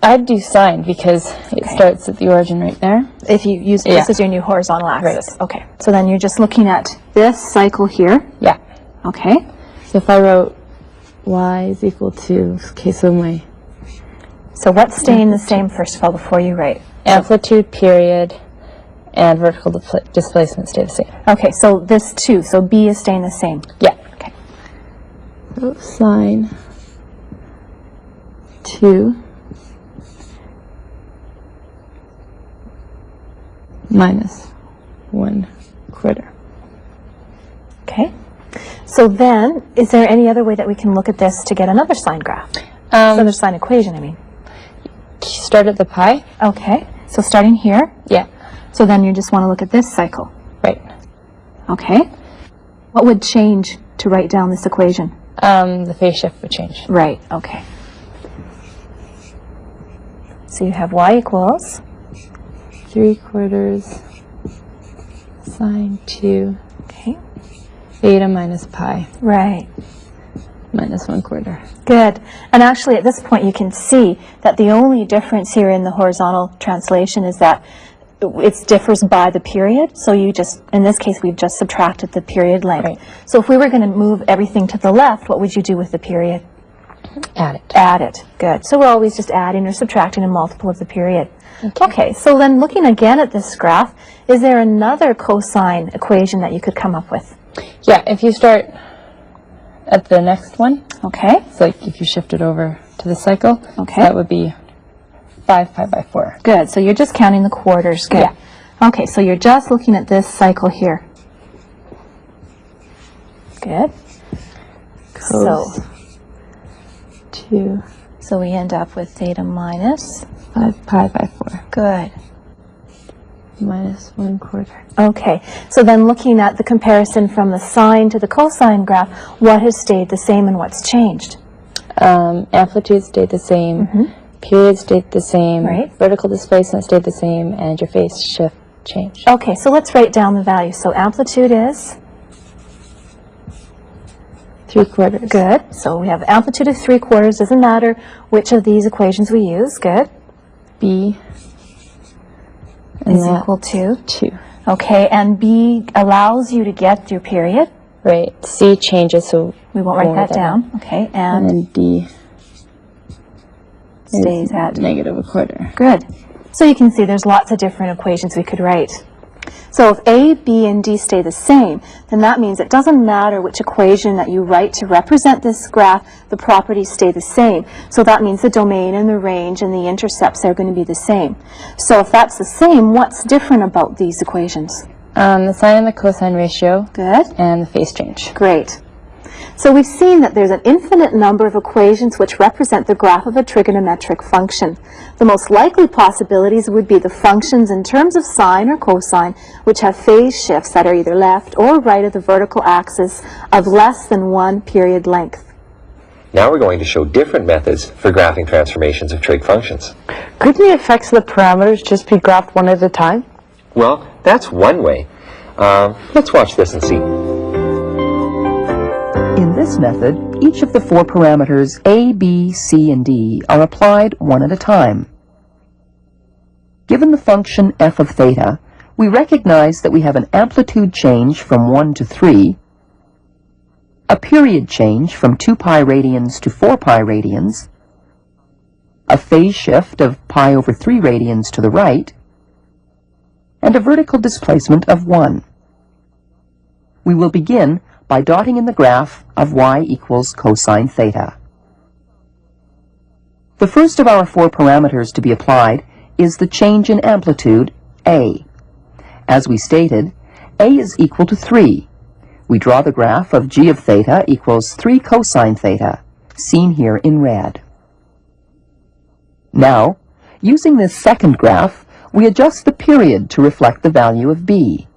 I'd do sine because it starts at the origin right there. If you use this as your new horizontal axis. Right. Okay, so then you're just looking at this cycle here. Yeah. Okay. So if I wrote y is equal to, okay, so my... So what's staying the same, first of all, before you write? Amplitude, period, and vertical displacement stay the same. Okay, so this too, so B is staying the same? Yeah. Okay. So sine 2 minus 1/4. Okay. So then, is there any other way that we can look at this to get another sine graph? Another sine equation, I mean. Start at the pi. Okay. So starting here? Yeah. So then you just want to look at this cycle? Right. Okay. What would change to write down this equation? The phase shift would change. Right. Okay. So you have y equals 3/4 sine 2 theta minus pi. Right. Minus 1/4. Good. And actually at this point you can see that the only difference here in the horizontal translation is that it differs by the period. So you just, in this case, we've just subtracted the period length. Right. So if we were going to move everything to the left, what would you do with the period? Add it. Add it. Good. So we're always just adding or subtracting a multiple of the period. Okay, so then looking again at this graph, is there another cosine equation that you could come up with? Yeah, if you start at the next one. Okay. So like if you shift it over to the cycle, okay, that would be 5 pi by 4. Good. So you're just counting the quarters. Good. Yeah. Okay, so you're just looking at this cycle here. Good. Cos 2. So we end up with theta minus 5 pi by 4. Good. Minus 1/4. Okay, so then looking at the comparison from the sine to the cosine graph, what has stayed the same and what's changed? Amplitude stayed the same, period stayed the same, right, vertical displacement stayed the same, and your phase shift changed. Okay, so let's write down the value. So amplitude is? 3/4. Good. So we have amplitude of 3/4. Doesn't matter which of these equations we use. Good. B is equal to? 2. Okay, and B allows you to get your period? Right. C changes, so we won't write that down. Okay, and then D stays at negative 1/4. Good. So you can see there's lots of different equations we could write. So if A, B, and D stay the same, then that means it doesn't matter which equation that you write to represent this graph, the properties stay the same. So that means the domain and the range and the intercepts are going to be the same. So if that's the same, what's different about these equations? The sine and the cosine ratio. Good. And the phase change. Great. So we've seen that there's an infinite number of equations which represent the graph of a trigonometric function. The most likely possibilities would be the functions in terms of sine or cosine, which have phase shifts that are either left or right of the vertical axis of less than 1 period length. Now we're going to show different methods for graphing transformations of trig functions. Couldn't the effects of the parameters just be graphed one at a time? Well, that's one way. Let's watch this and see. In this method, each of the 4 parameters A, B, C, and D are applied one at a time. Given the function f of theta, we recognize that we have an amplitude change from 1 to 3, a period change from 2 pi radians to 4 pi radians, a phase shift of pi over 3 radians to the right, and a vertical displacement of 1. We will begin by dotting in the graph of y equals cosine theta. The first of our 4 parameters to be applied is the change in amplitude, A. As we stated, A is equal to 3. We draw the graph of g of theta equals 3 cosine theta, seen here in red. Now, using this second graph, we adjust the period to reflect the value of b.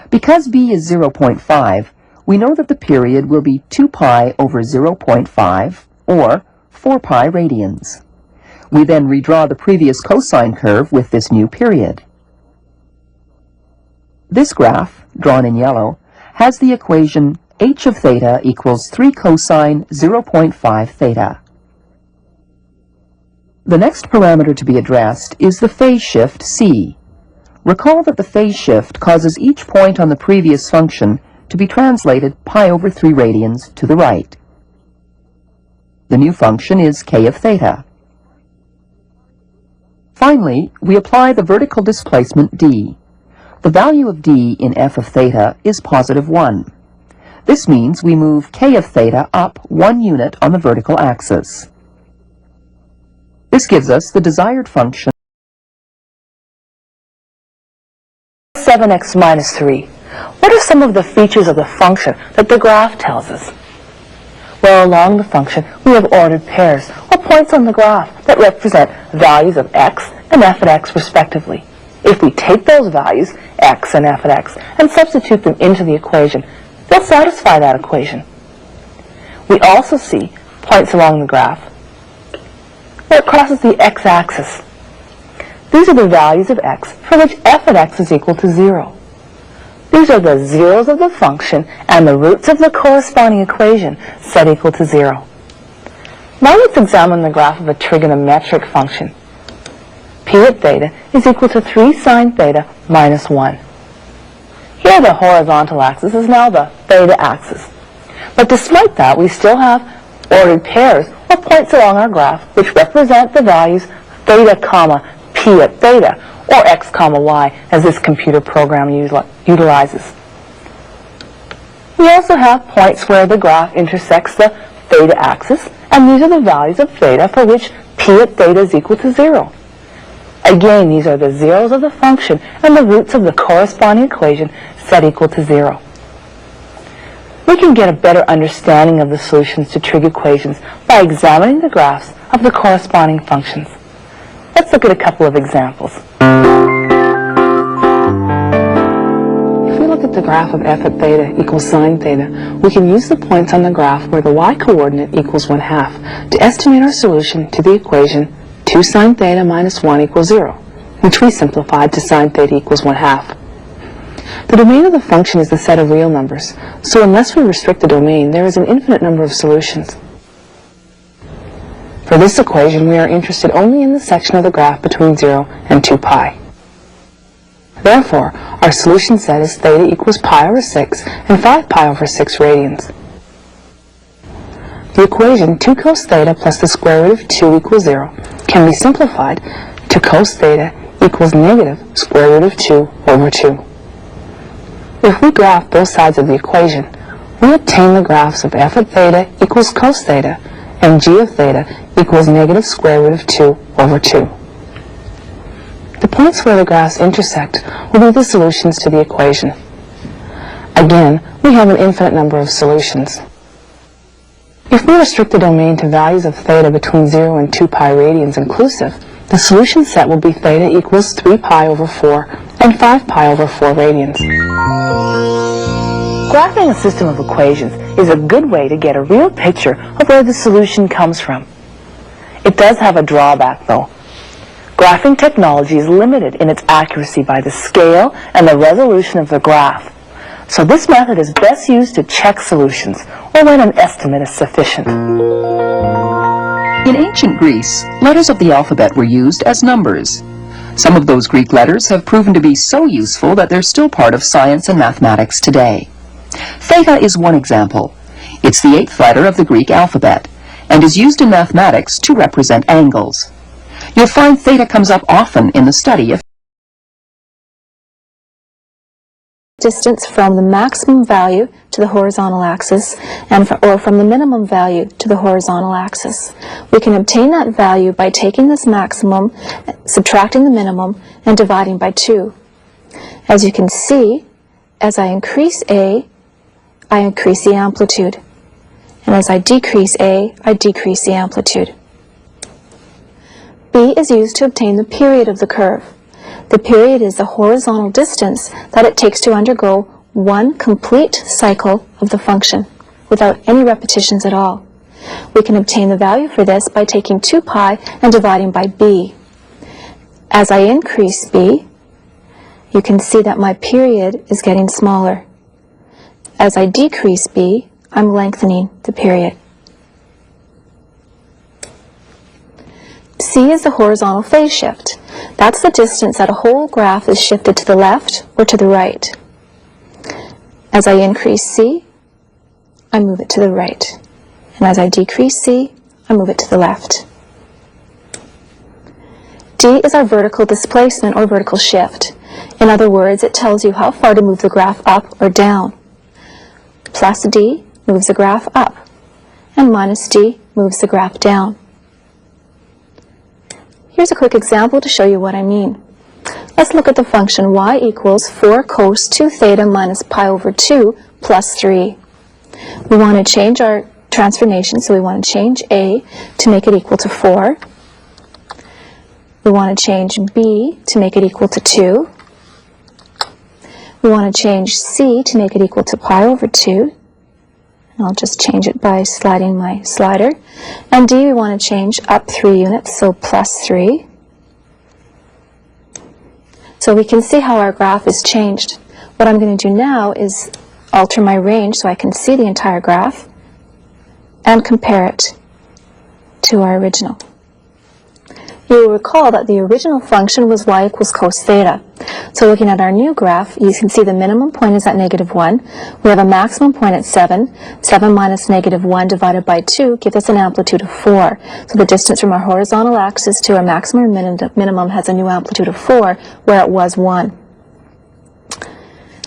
Because b is 0.5, we know that the period will be 2 pi over 0.5, or 4 pi radians. We then redraw the previous cosine curve with this new period. This graph, drawn in yellow, has the equation h of theta equals 3 cosine 0.5 theta. The next parameter to be addressed is the phase shift c. Recall that the phase shift causes each point on the previous function to be translated pi over 3 radians to the right. The new function is k of theta. Finally, we apply the vertical displacement d. The value of d in f of theta is positive 1. This means we move k of theta up 1 unit on the vertical axis. This gives us the desired function 7x minus 3. What are some of the features of the function that the graph tells us? Well, along the function, we have ordered pairs, or points on the graph, that represent values of x and f at x respectively. If we take those values, x and f at x, and substitute them into the equation, they'll satisfy that equation. We also see points along the graph where it crosses the x-axis. These are the values of x for which f at x is equal to 0. These are the zeros of the function and the roots of the corresponding equation set equal to 0. Now let's examine the graph of a trigonometric function. P at theta is equal to 3 sine theta minus 1. Here the horizontal axis is now the theta axis. But despite that, we still have ordered pairs or points along our graph which represent the values theta comma p at theta, or x comma y, as this computer program utilizes. We also have points where the graph intersects the theta axis, and these are the values of theta for which p at theta is equal to 0. Again, these are the zeros of the function and the roots of the corresponding equation set equal to 0. We can get a better understanding of the solutions to trig equations by examining the graphs of the corresponding functions. Let's look at a couple of examples. If we look at the graph of f at theta equals sine theta, we can use the points on the graph where the y-coordinate equals 1/2 to estimate our solution to the equation 2 sine theta minus 1 equals 0, which we simplified to sine theta equals 1/2. The domain of the function is the set of real numbers, so unless we restrict the domain, there is an infinite number of solutions. For this equation, we are interested only in the section of the graph between 0 and 2 pi. Therefore, our solution set is theta equals pi over 6 and 5 pi over 6 radians. The equation 2 cos theta plus the square root of 2 equals 0 can be simplified to cos theta equals negative square root of 2 over 2. If we graph both sides of the equation, we obtain the graphs of f at theta equals cos theta and g of theta equals negative square root of 2 over 2. The points where the graphs intersect will be the solutions to the equation. Again, we have an infinite number of solutions. If we restrict the domain to values of theta between 0 and 2 pi radians inclusive, the solution set will be theta equals 3 pi over 4 and 5 pi over 4 radians. Graphing a system of equations is a good way to get a real picture of where the solution comes from. It does have a drawback, though. Graphing technology is limited in its accuracy by the scale and the resolution of the graph. So this method is best used to check solutions, or when an estimate is sufficient. In ancient Greece, letters of the alphabet were used as numbers. Some of those Greek letters have proven to be so useful that they're still part of science and mathematics today. Theta is one example. It's the 8th letter of the Greek alphabet, and is used in mathematics to represent angles. You'll find theta comes up often in the study of distance from the maximum value to the horizontal axis or from the minimum value to the horizontal axis. We can obtain that value by taking this maximum, subtracting the minimum, and dividing by 2. As you can see, as I increase A, I increase the amplitude. And as I decrease A, I decrease the amplitude. B is used to obtain the period of the curve. The period is the horizontal distance that it takes to undergo one complete cycle of the function without any repetitions at all. We can obtain the value for this by taking 2 pi and dividing by B. As I increase B, you can see that my period is getting smaller. As I decrease B, I'm lengthening the period. C is the horizontal phase shift. That's the distance that a whole graph is shifted to the left or to the right. As I increase C, I move it to the right. And as I decrease C, I move it to the left. D is our vertical displacement or vertical shift. In other words, it tells you how far to move the graph up or down. Plus D moves the graph up, and minus D moves the graph down. Here's a quick example to show you what I mean. Let's look at the function y equals 4 cos 2 theta minus pi over 2 plus 3. We want to change our transformation, so we want to change A to make it equal to 4. We want to change B to make it equal to 2. We want to change C to make it equal to pi over 2. And I'll just change it by sliding my slider. And D we want to change up 3 units, so plus 3. So we can see how our graph is changed. What I'm going to do now is alter my range so I can see the entire graph and compare it to our original. You will recall that the original function was y equals cos theta. So looking at our new graph, you can see the minimum point is at -1. We have a maximum point at 7. 7 minus -1 divided by 2 gives us an amplitude of 4. So the distance from our horizontal axis to our maximum and minimum has a new amplitude of 4, where it was 1.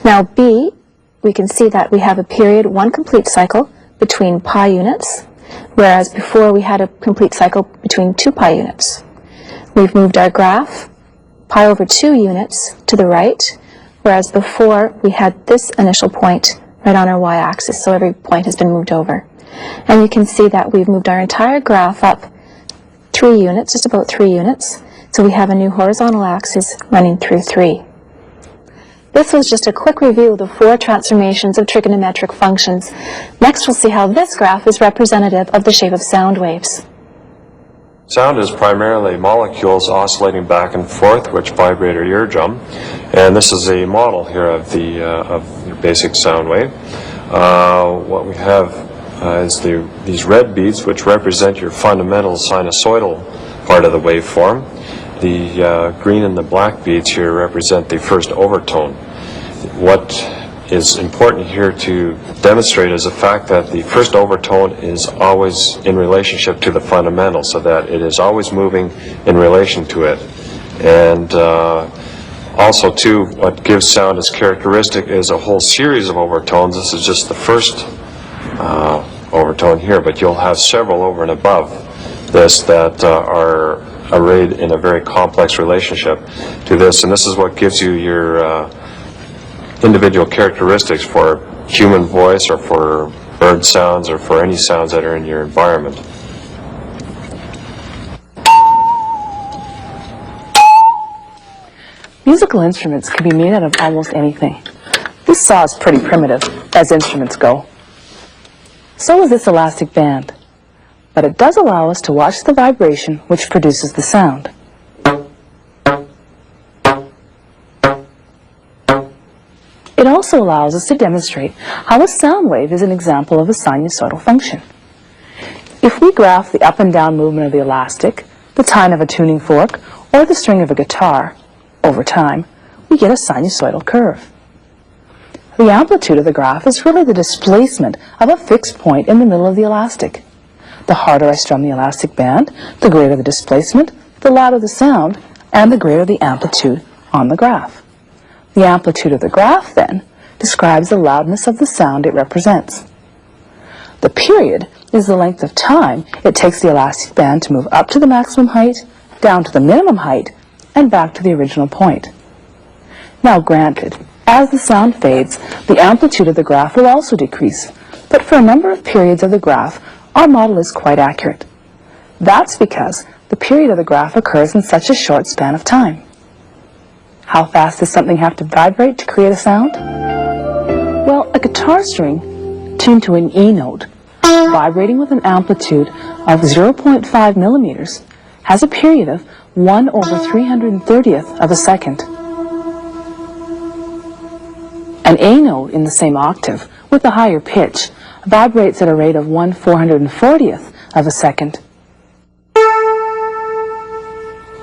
Now B, we can see that we have a period, 1 complete cycle, between pi units, whereas before we had a complete cycle between 2 pi units. We've moved our graph pi over 2 units to the right, whereas before we had this initial point right on our y-axis, so every point has been moved over. And you can see that we've moved our entire graph up 3 units, just about 3 units, so we have a new horizontal axis running through 3. This was just a quick review of the 4 transformations of trigonometric functions. Next we'll see how this graph is representative of the shape of sound waves. Sound is primarily molecules oscillating back and forth, which vibrate our eardrum. And this is a model here of your basic sound wave. What we have is these red beads, which represent your fundamental sinusoidal part of the waveform. The green and the black beads here represent the first overtone. What is important here to demonstrate is the fact that the first overtone is always in relationship to the fundamental, so that it is always moving in relation to it. And also, too, what gives sound its characteristic is a whole series of overtones. This is just the first overtone here, but you'll have several over and above this that are arrayed in a very complex relationship to this. And this is what gives you your individual characteristics for human voice or for bird sounds or for any sounds that are in your environment. Musical instruments can be made out of almost anything. This saw is pretty primitive, as instruments go. So is this elastic band. But it does allow us to watch the vibration which produces the sound. It also allows us to demonstrate how a sound wave is an example of a sinusoidal function. If we graph the up and down movement of the elastic, the tine of a tuning fork, or the string of a guitar, over time, we get a sinusoidal curve. The amplitude of the graph is really the displacement of a fixed point in the middle of the elastic. The harder I strum the elastic band, the greater the displacement, the louder the sound, and the greater the amplitude on the graph. The amplitude of the graph, then, describes the loudness of the sound it represents. The period is the length of time it takes the elastic band to move up to the maximum height, down to the minimum height, and back to the original point. Now granted, as the sound fades, the amplitude of the graph will also decrease, but for a number of periods of the graph, our model is quite accurate. That's because the period of the graph occurs in such a short span of time. How fast does something have to vibrate to create a sound? Well, a guitar string tuned to an E note, vibrating with an amplitude of 0.5 millimeters, has a period of 1/330th of a second. An A note in the same octave, with a higher pitch, vibrates at a rate of 1/440th of a second.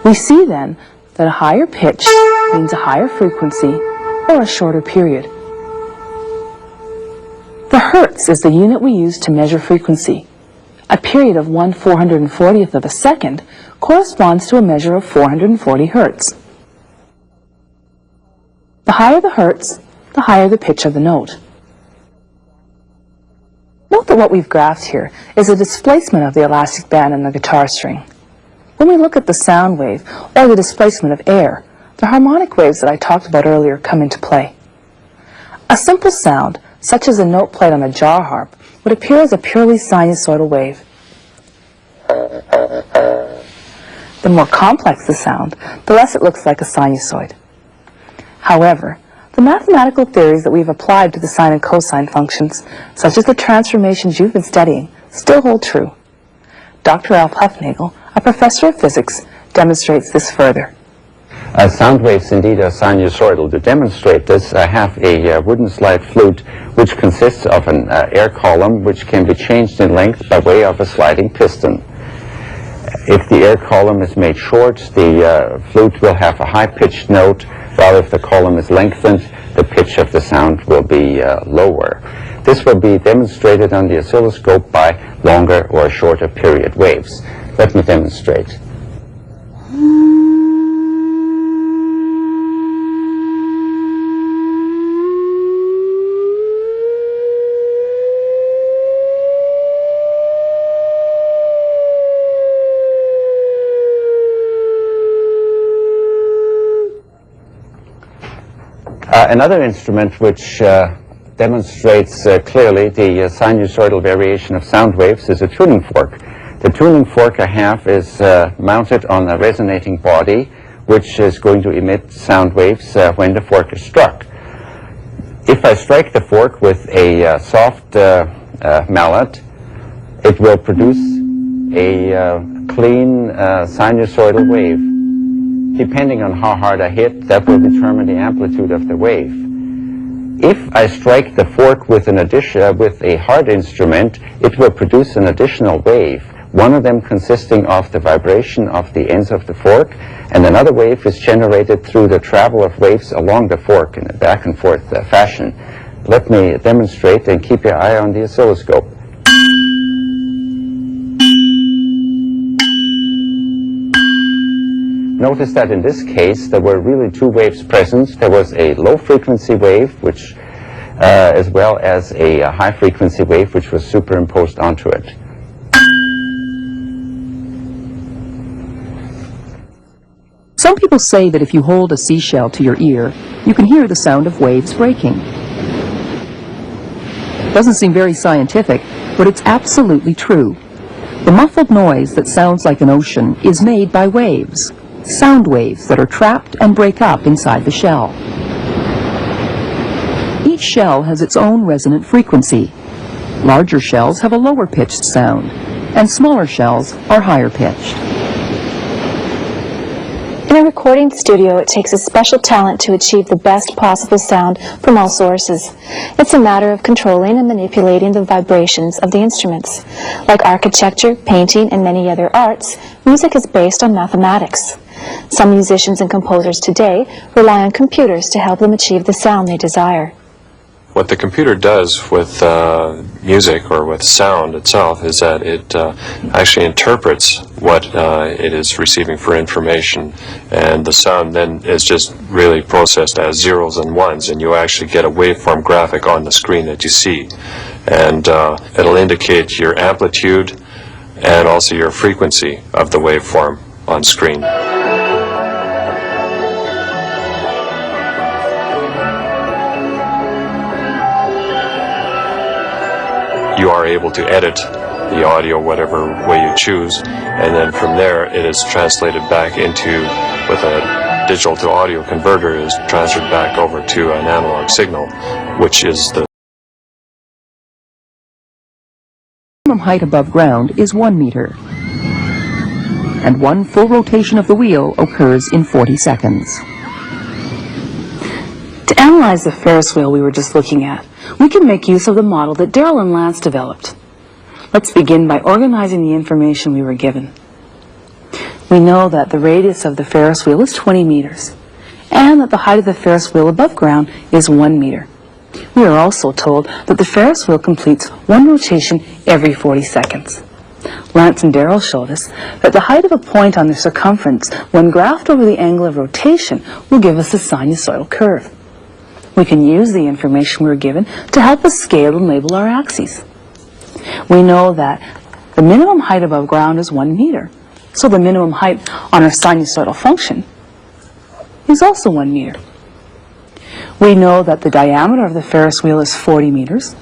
We see then that a higher pitch means a higher frequency or a shorter period. The hertz is the unit we use to measure frequency. A period of 1/440th of a second corresponds to a measure of 440 hertz. The higher the hertz, the higher the pitch of the note. Note that what we've graphed here is a displacement of the elastic band in the guitar string. When we look at the sound wave, or the displacement of air, the harmonic waves that I talked about earlier come into play. A simple sound, such as a note played on a jar harp, would appear as a purely sinusoidal wave. The more complex the sound, the less it looks like a sinusoid. However, the mathematical theories that we've applied to the sine and cosine functions, such as the transformations you've been studying, still hold true. Dr. Alf Hufnagel, a professor of physics, demonstrates this further. Sound waves indeed are sinusoidal. To demonstrate this, I have a wooden slide flute which consists of an air column which can be changed in length by way of a sliding piston. If the air column is made short, the flute will have a high-pitched note, while if the column is lengthened, the pitch of the sound will be lower. This will be demonstrated on the oscilloscope by longer or shorter period waves. Let me demonstrate. Another instrument which demonstrates clearly the sinusoidal variation of sound waves is a tuning fork. The tuning fork I have is mounted on a resonating body which is going to emit sound waves when the fork is struck. If I strike the fork with a soft mallet, it will produce a clean sinusoidal wave. Depending on how hard I hit, that will determine the amplitude of the wave. If I strike the fork with a hard instrument, it will produce an additional wave, one of them consisting of the vibration of the ends of the fork, and another wave is generated through the travel of waves along the fork in a back and forth fashion. Let me demonstrate, and keep your eye on the oscilloscope. Notice that in this case there were really two waves present. There was a low frequency wave, which as well as a high frequency wave which was superimposed onto it. Some people say that if you hold a seashell to your ear, you can hear the sound of waves breaking. Doesn't seem very scientific, but it's absolutely true. The muffled noise that sounds like an ocean is made by waves. Sound waves that are trapped and break up inside the shell. Each shell has its own resonant frequency. Larger shells have a lower pitched sound, and smaller shells are higher pitched. In a recording studio, it takes a special talent to achieve the best possible sound from all sources. It's a matter of controlling and manipulating the vibrations of the instruments. Like architecture, painting, and many other arts, music is based on mathematics. Some musicians and composers today rely on computers to help them achieve the sound they desire. What the computer does with music or with sound itself is that it actually interprets what it is receiving for information, and the sound then is just really processed as zeros and ones, and you actually get a waveform graphic on the screen that you see, and it'll indicate your amplitude and also your frequency of the waveform on screen. you are able to edit the audio whatever way you choose, and then from there it is translated back into, with a digital to audio converter, is transferred back over to an analog signal, which is the minimum height above ground is 1 meter, and 1 full rotation of the wheel occurs in 40 seconds. To analyze the Ferris wheel we were just looking at, we can make use of the model that Daryl and Lance developed. Let's begin by organizing the information we were given. We know that the radius of the Ferris wheel is 20 meters, and that the height of the Ferris wheel above ground is 1 meter. We are also told that the Ferris wheel completes 1 rotation every 40 seconds. Lance and Daryl showed us that the height of a point on the circumference, when graphed over the angle of rotation, will give us a sinusoidal curve. We can use the information we were given to help us scale and label our axes. We know that the minimum height above ground is 1 meter, so the minimum height on our sinusoidal function is also 1 meter. We know that the diameter of the Ferris wheel is 40 meters,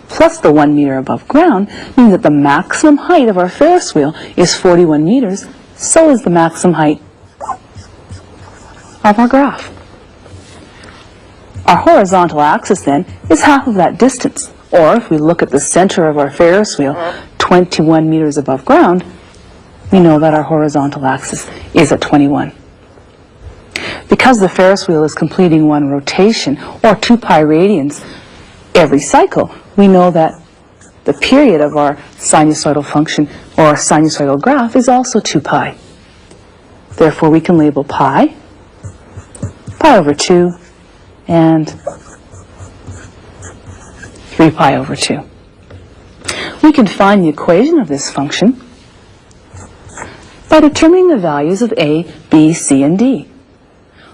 plus the 1 meter above ground means that the maximum height of our Ferris wheel is 41 meters, so is the maximum height of our graph. Our horizontal axis, then, is half of that distance, or if we look at the center of our Ferris wheel, 21 meters above ground, we know that our horizontal axis is at 21. Because the Ferris wheel is completing 1 rotation, or 2 pi radians, every cycle, we know that the period of our sinusoidal function, or our sinusoidal graph, is also 2 pi. Therefore, we can label pi, pi over 2, and 3 pi over 2. We can find the equation of this function by determining the values of a, b, c, and d.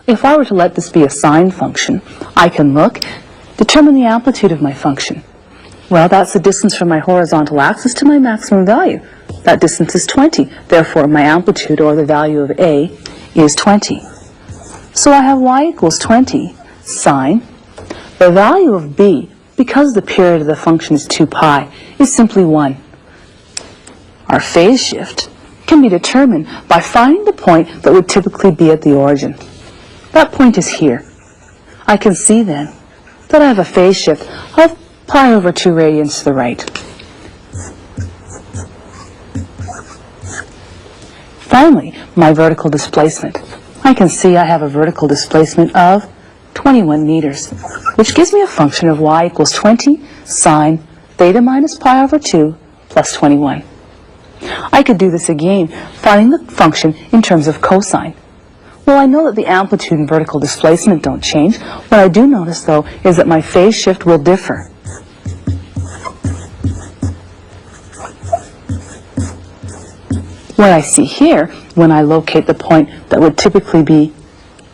If I were to let this be a sine function, I can look, determine the amplitude of my function. Well, that's the distance from my horizontal axis to my maximum value. That distance is 20. Therefore, my amplitude, or the value of a, is 20. So I have y equals 20 sine. The value of b, because the period of the function is 2 pi, is simply 1. Our phase shift can be determined by finding the point that would typically be at the origin. That point is here. I can see then that I have a phase shift of pi over 2 radians to the right. Finally, my vertical displacement. I can see I have a vertical displacement of 21 meters, which gives me a function of y equals 20 sine theta minus pi over 2 plus 21. I could do this again, finding the function in terms of cosine. Well, I know that the amplitude and vertical displacement don't change. What I do notice, though, is that my phase shift will differ. What I see here, when I locate the point that would typically be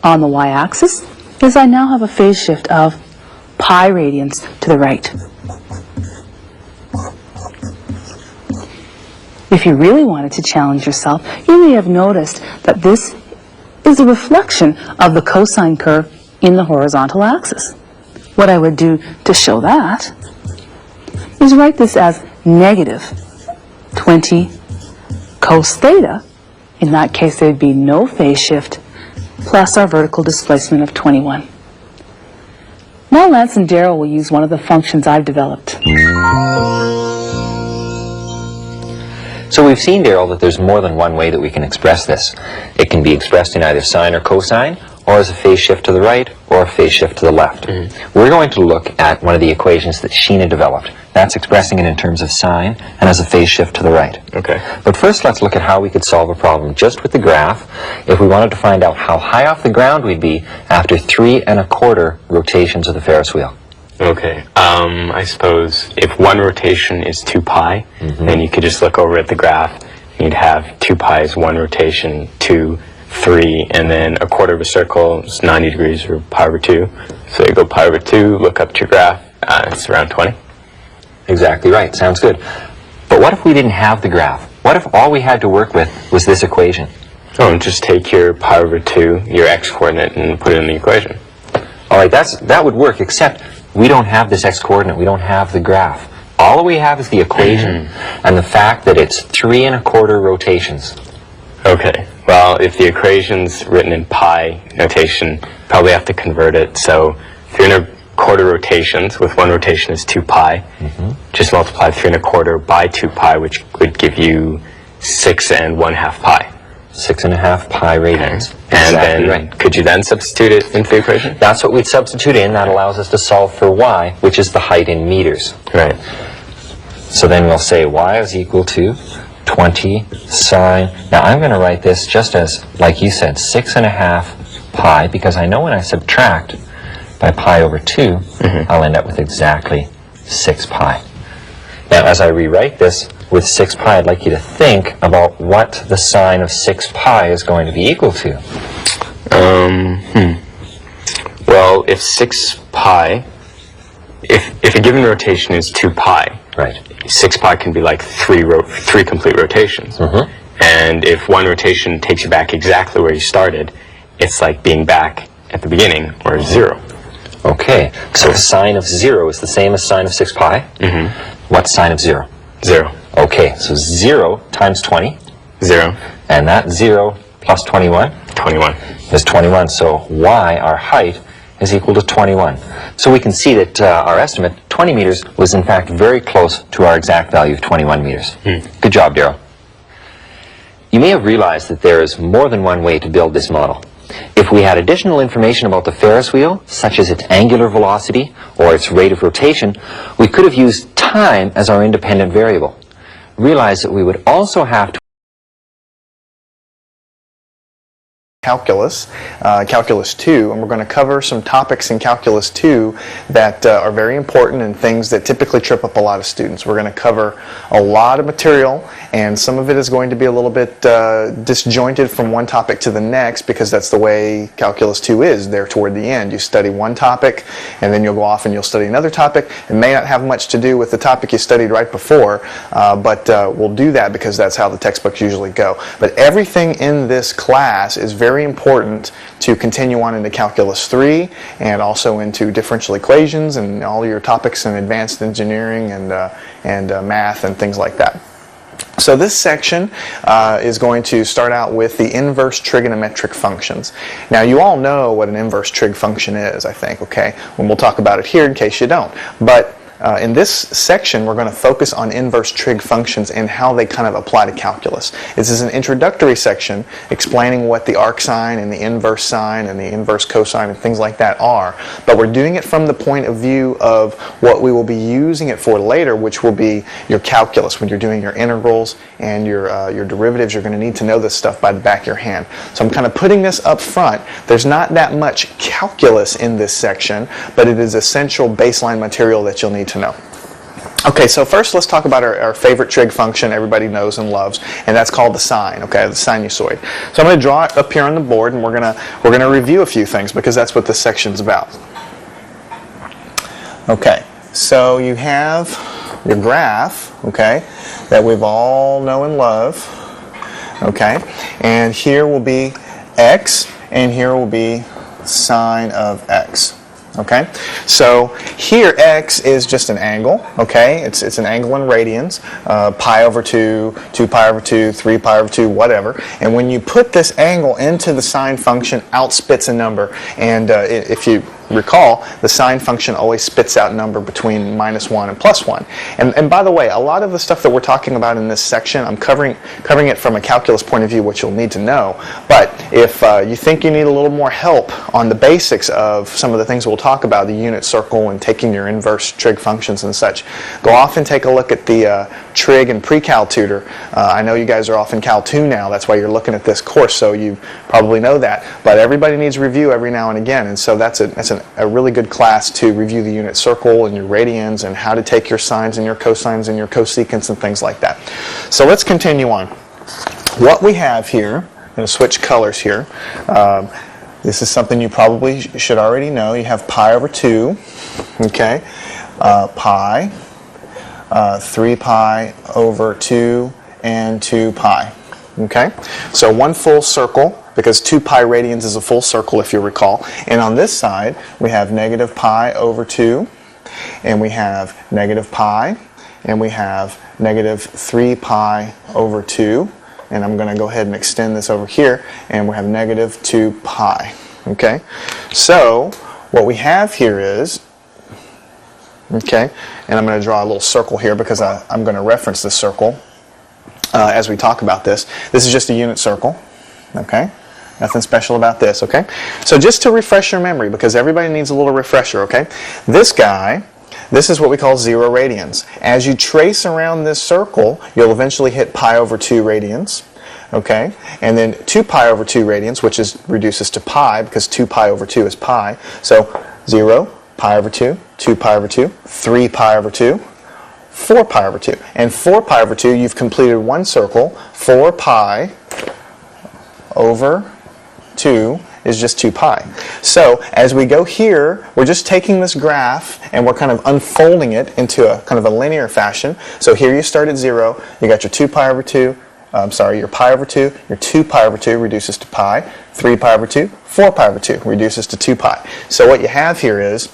on the y-axis, is I now have a phase shift of pi radians to the right. If you really wanted to challenge yourself, you may have noticed that this is a reflection of the cosine curve in the horizontal axis. What I would do to show that is write this as negative 20 cos theta. In that case, there would be no phase shift, plus our vertical displacement of 21. Now Lance and Daryl will use one of the functions I've developed. So we've seen, Daryl, that there's more than one way that we can express this. It can be expressed in either sine or cosine, or as a phase shift to the right, or a phase shift to the left. We're going to look at one of the equations that Sheena developed. That's expressing it in terms of sine and as a phase shift to the right. Okay. But first, let's look at how we could solve a problem just with the graph if we wanted to find out how high off the ground we'd be after 3 1/4 rotations of the Ferris wheel. Okay. I suppose if 1 rotation is 2 pi, then you could just look over at the graph and you'd have 2 pi is 1 rotation, 2, 3, and then 1/4 of a circle is 90 degrees, or pi over 2. So you go pi over 2, look up to your graph, it's around 20. Exactly right. Sounds good. But what if we didn't have the graph? What if all we had to work with was this equation? Oh, and just take your pi over 2, your x-coordinate, and put it in the equation. All right, that would work, except we don't have this x-coordinate. We don't have the graph. All we have is the equation and the fact that it's 3 1/4 rotations. Okay. Well, if the equation's written in pi notation, probably have to convert it. So 3 1/4 rotations with one rotation is 2 pi. Just multiply 3 1/4 by 2 pi, which would give you 6 1/2 pi. 6 1/2 pi radians. And Exactly then, right. could you then substitute it into the equation? That's what we'd substitute in. That allows us to solve for y, which is the height in meters. Right. So then we'll say y is equal to 20 sine. Now I'm going to write this just as, like you said, 6 1/2 pi, because I know when I subtract by pi over 2, I'll end up with exactly 6 pi. Now as I rewrite this with 6 pi, I'd like you to think about what the sine of 6 pi is going to be equal to. Well, if 6 pi, if a given rotation is 2 pi, right, 6 pi can be like three complete rotations. And if one rotation takes you back exactly where you started, it's like being back at the beginning, or 0. Okay, so sine of 0 is the same as sine of 6 pi. What's sine of 0? 0. Okay, so 0 times 20. 0. And that 0 plus 21? 21. Is 21. So y, our height, is equal to 21. So we can see that our estimate, 20 meters, was in fact very close to our exact value of 21 meters. Good job, Darryl. You may have realized that there is more than one way to build this model. If we had additional information about the Ferris wheel, such as its angular velocity or its rate of rotation, we could have used time as our independent variable. Realize that we would also have to Calculus, Calculus 2, and we're going to cover some topics in Calculus 2 that are very important and things that typically trip up a lot of students. We're going to cover a lot of material, and some of it is going to be a little bit disjointed from one topic to the next, because that's the way Calculus 2 is there toward the end. You study one topic, and then you'll go off and you'll study another topic. It may not have much to do with the topic you studied right before, but we'll do that because that's how the textbooks usually go. But everything in this class is very important to continue on into Calculus 3 and also into differential equations and all your topics in advanced engineering and math and things like that. So this section is going to start out with the inverse trigonometric functions. Now you all know what an inverse trig function is, I think, okay? And we'll talk about it here in case you don't. But in this section, we're going to focus on inverse trig functions and how they kind of apply to calculus. This is an introductory section explaining what the arc sine and the inverse sine and the inverse cosine and things like that are. But we're doing it from the point of view of what we will be using it for later, which will be your calculus. When you're doing your integrals and your derivatives, you're going to need to know this stuff by the back of your hand. So I'm kind of putting this up front. There's not that much calculus in this section, but it is essential baseline material that you'll need to know. Okay, so first let's talk about our favorite trig function everybody knows and loves, and that's called the sine, okay, the sinusoid. So I'm going to draw it up here on the board, and we're going to review a few things because that's what this section's about. Okay, so you have your graph, okay, that we've all know and love, okay, and here will be x, and here will be sine of x. Okay, so here x is just an angle, okay, it's an angle in radians, pi over 2, 2 pi over 2, 3 pi over 2, whatever, and when you put this angle into the sine function, out spits a number, and if you recall, the sine function always spits out a number between -1 and +1. And by the way, a lot of the stuff that we're talking about in this section, I'm covering it from a calculus point of view, which you'll need to know. But if you think you need a little more help on the basics of some of the things we'll talk about, the unit circle and taking your inverse trig functions and such, go off and take a look at the trig and pre-cal tutor. I know you guys are off in Cal 2 now, that's why you're looking at this course, so you probably know that. But everybody needs review every now and again, and so that's a really good class to review the unit circle and your radians and how to take your sines and your cosines and your cosecants and things like that. So let's continue on. What we have here, I'm going to switch colors here. This is something you probably should already know. You have pi over 2, okay, pi, 3 pi over 2, and 2 pi. Okay, so one full circle, because 2 pi radians is a full circle if you recall. And on this side, we have negative pi over 2, and we have negative pi, and we have negative 3 pi over 2. And I'm going to go ahead and extend this over here, and we have negative 2 pi. Okay? So what we have here is, okay, and I'm going to draw a little circle here because I'm going to reference this circle as we talk about this. This is just a unit circle. Okay? Nothing special about this. Okay? So just to refresh your memory, because everybody needs a little refresher. Okay? This guy, this is what we call 0 radians. As you trace around this circle, you'll eventually hit pi over 2 radians. Okay? And then 2 pi over 2 radians, which reduces to pi, because 2 pi over 2 is pi. So 0, pi over 2, 2 pi over 2, 3 pi over 2, 4 pi over 2. And 4 pi over 2, you've completed one circle. 4 pi over 2 is just 2 pi. So as we go here, we're just taking this graph and we're kind of unfolding it into a kind of a linear fashion. So here you start at 0, you got your 2 pi over 2, your pi over 2, your 2 pi over 2 reduces to pi, 3 pi over 2, 4 pi over 2 reduces to 2 pi. So what you have here is,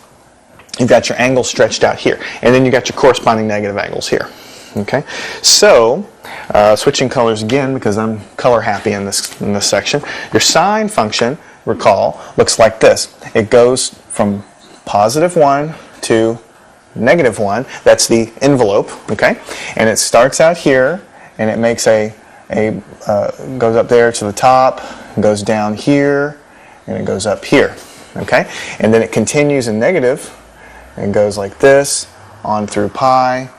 you've got your angle stretched out here, and then you got your corresponding negative angles here. Okay, so switching colors again because I'm color happy in this section. Your sine function, recall, looks like this. It goes from positive 1 to negative 1. That's the envelope. Okay, and it starts out here, and it makes goes up there to the top, goes down here, and it goes up here. Okay, and then it continues in negative and goes like this on through pi,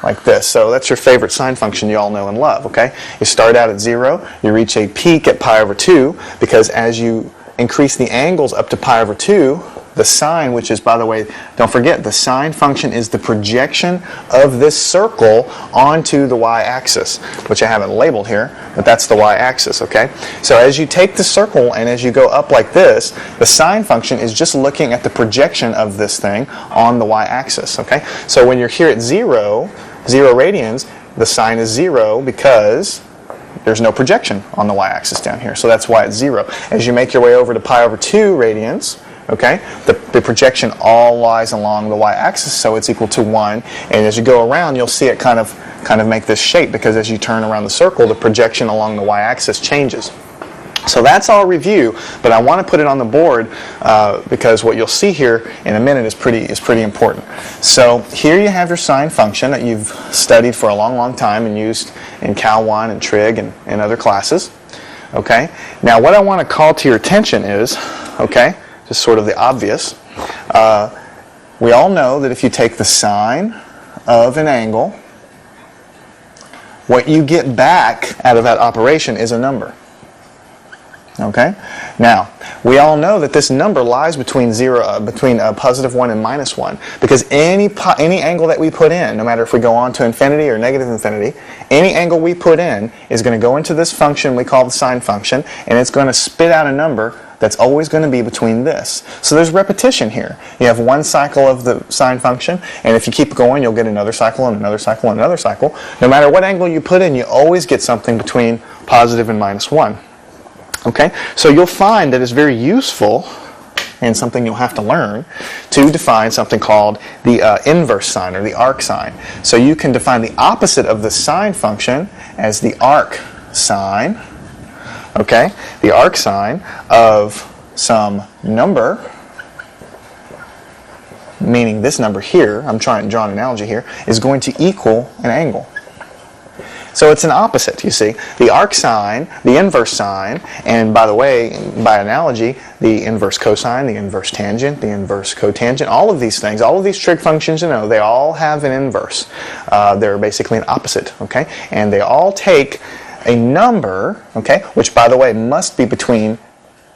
like this. So that's your favorite sine function you all know and love. Okay, you start out at 0, you reach a peak at pi over 2, because as you increase the angles up to pi over 2, the sine, which is, by the way, don't forget, the sine function is the projection of this circle onto the y-axis, which I haven't labeled here, but that's the y-axis, okay? So as you take the circle and as you go up like this, the sine function is just looking at the projection of this thing on the y-axis, okay? So when you're here at 0 radians, the sine is 0 because there's no projection on the y-axis down here, so that's why it's 0. As you make your way over to pi over 2 radians, okay, the projection all lies along the y-axis, so it's equal to 1. And as you go around, you'll see it kind of make this shape, because as you turn around the circle, the projection along the y-axis changes. So that's all review, but I want to put it on the board because what you'll see here in a minute is pretty important. So here you have your sine function that you've studied for a long time and used in Cal 1 and Trig and other classes. Okay. Now what I want to call to your attention is, okay, just sort of the obvious. We all know that if you take the sine of an angle, what you get back out of that operation is a number. Okay? Now, we all know that this number lies between positive 1 and minus 1, because any angle that we put in, no matter if we go on to infinity or negative infinity, any angle we put in is going to go into this function we call the sine function, and it's going to spit out a number that's always going to be between this. So there's repetition here. You have one cycle of the sine function, and if you keep going, you'll get another cycle and another cycle and another cycle. No matter what angle you put in, you always get something between positive and minus 1. Okay? So you'll find that it's very useful, and something you'll have to learn, to define something called the inverse sine, or the arc sine. So you can define the opposite of the sine function as the arc sine. Okay, the arc sine of some number, meaning this number here, I'm trying to draw an analogy here, is going to equal an angle. So it's an opposite, you see. The arc sine, the inverse sine, and by the way, by analogy, the inverse cosine, the inverse tangent, the inverse cotangent, all of these things, all of these trig functions, you know, they all have an inverse. They're basically an opposite, okay? And they all take a number, okay, which by the way must be between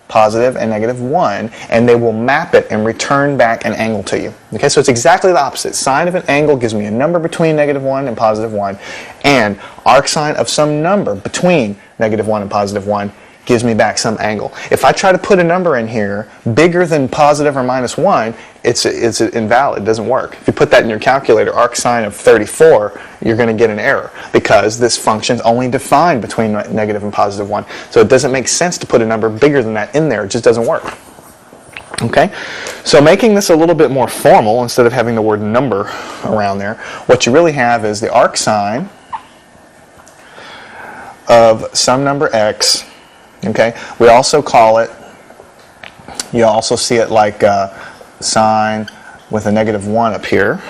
positive and negative 1, and they will map it and return back an angle to you. Okay, so it's exactly the opposite. Sine of an angle gives me a number between negative 1 and positive 1, and arc sine of some number between negative 1 and positive 1 gives me back some angle. If I try to put a number in here bigger than positive or minus 1, it's invalid, it doesn't work. If you put that in your calculator, arc sine of 34, you're going to get an error, because this function is only defined between negative and positive 1. So it doesn't make sense to put a number bigger than that in there, it just doesn't work. Okay, so making this a little bit more formal, instead of having the word number around there, what you really have is the arc sine of some number x. Okay, we also call it, you also see it like sine with a -1 up here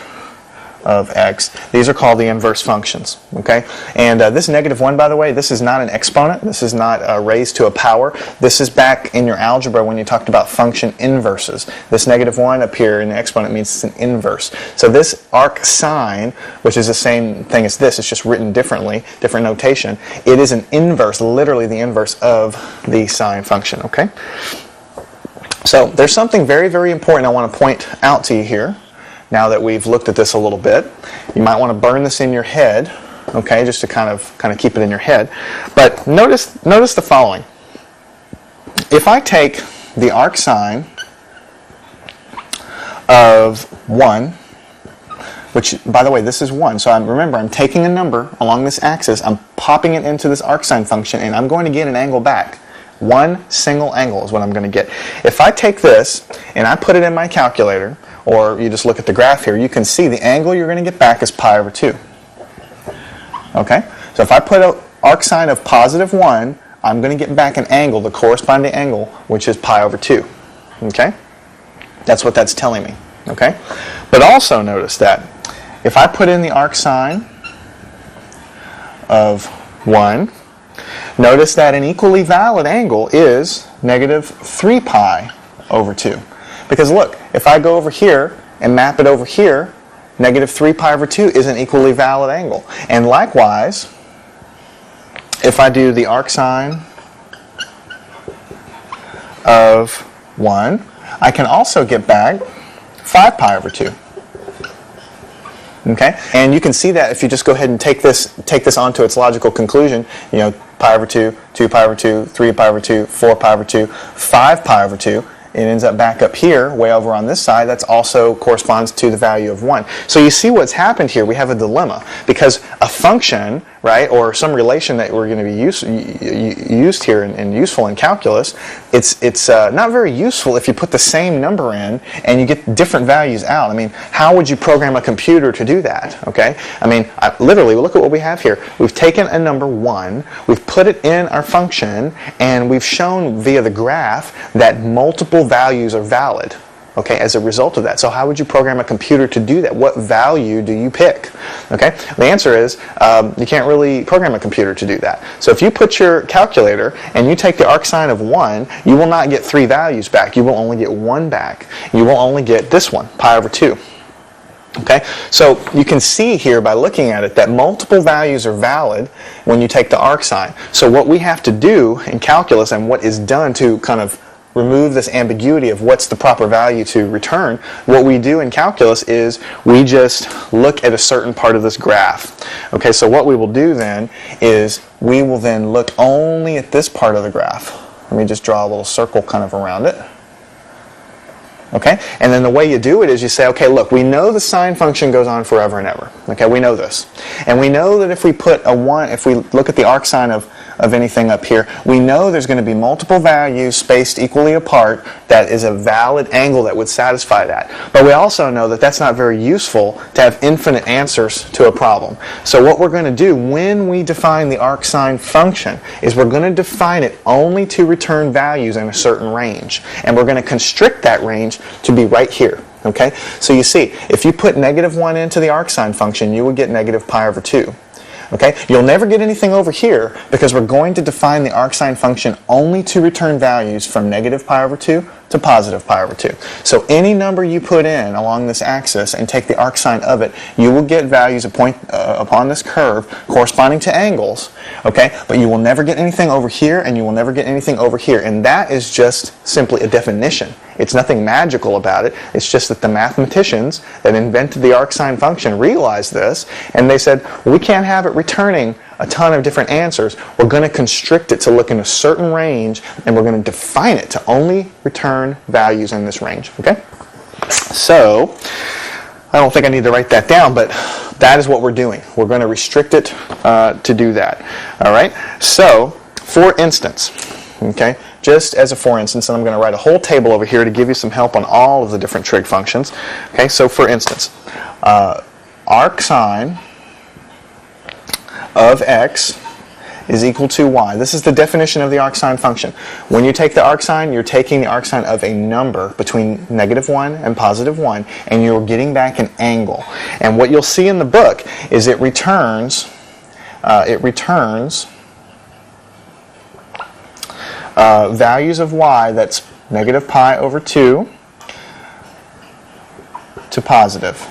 of x. These are called the inverse functions. Okay, and this -1, by the way, this is not an exponent. This is not raised to a power. This is back in your algebra when you talked about function inverses. This -1 up here in the exponent means it's an inverse. So this arc sine, which is the same thing as this, it's just written differently, different notation. It is an inverse, literally the inverse of the sine function. Okay. So there's something very, very important I want to point out to you here. Now that we've looked at this a little bit, you might want to burn this in your head, okay, just to kind of keep it in your head. But notice the following. If I take the arc sine of 1, which, by the way, this is 1, so remember, I'm taking a number along this axis, I'm popping it into this arc sine function, and I'm going to get an angle back. One single angle is what I'm going to get. If I take this and I put it in my calculator, or you just look at the graph here, you can see the angle you're going to get back is pi over 2. Okay? So if I put an arc sine of +1, I'm going to get back an angle, the corresponding angle, which is pi over 2. Okay? That's what that's telling me. Okay? But also notice that if I put in the arc sine of 1, notice that an equally valid angle is -3 pi over 2. Because look, if I go over here and map it over here, -3 pi over 2 is an equally valid angle. And likewise, if I do the arc sine of 1, I can also get back 5 pi over 2. Okay, and you can see that if you just go ahead and take this onto its logical conclusion, you know, pi over 2, 2 pi over 2, 3 pi over 2, 4 pi over 2, 5 pi over 2. It ends up back up here, way over on this side. That's also corresponds to the value of 1. So you see what's happened here. We have a dilemma because a function, right, or some relation that we're going to be used here and useful in calculus, it's not very useful if you put the same number in and you get different values out. I mean, how would you program a computer to do that? Okay, I mean, literally, look at what we have here. We've taken a number 1, we've put it in our function, and we've shown via the graph that multiple values are valid, okay, as a result of that. So how would you program a computer to do that? What value do you pick? Okay, the answer is you can't really program a computer to do that. So if you put your calculator and you take the arc sine of 1, you will not get 3 values back. You will only get 1 back. You will only get this one, pi over 2. Okay, so you can see here by looking at it that multiple values are valid when you take the arc sine. So what we have to do in calculus, and what is done to kind of remove this ambiguity of what's the proper value to return, what we do in calculus is we just look at a certain part of this graph. Okay, so what we will do then is we will then look only at this part of the graph. Let me just draw a little circle kind of around it. Okay, and then the way you do it is you say, okay, look, we know the sine function goes on forever and ever. Okay, we know this. And we know that if we put a 1, if we look at the arc sine of anything up here, we know there's going to be multiple values spaced equally apart that is a valid angle that would satisfy that. But we also know that that's not very useful to have infinite answers to a problem. So what we're going to do when we define the arc sine function is we're going to define it only to return values in a certain range. And we're going to constrict that range to be right here. Okay? So you see, if you put -1 into the arc sine function, you would get negative pi over 2. Okay? You'll never get anything over here because we're going to define the arc sine function only to return values from negative pi over 2 to positive pi over 2. So any number you put in along this axis and take the arc sine of it, you will get values upon this curve corresponding to angles, okay? But you will never get anything over here and you will never get anything over here. And that is just simply a definition. It's nothing magical about it. It's just that the mathematicians that invented the arc sine function realized this, and they said, we can't have it returning a ton of different answers. We're going to constrict it to look in a certain range, and we're going to define it to only return values in this range. Okay? So, I don't think I need to write that down, but that is what we're doing. We're going to restrict it to do that. All right? So, for instance, Okay, just as a for instance, and I'm going to write a whole table over here to give you some help on all of the different trig functions. Okay, so for instance, arc sine of x is equal to y. This is the definition of the arc sine function. When you take the arc sine, you're taking the arc sine of a number between -1 and +1, and you're getting back an angle. And what you'll see in the book is it returns values of y that's -pi/2 to positive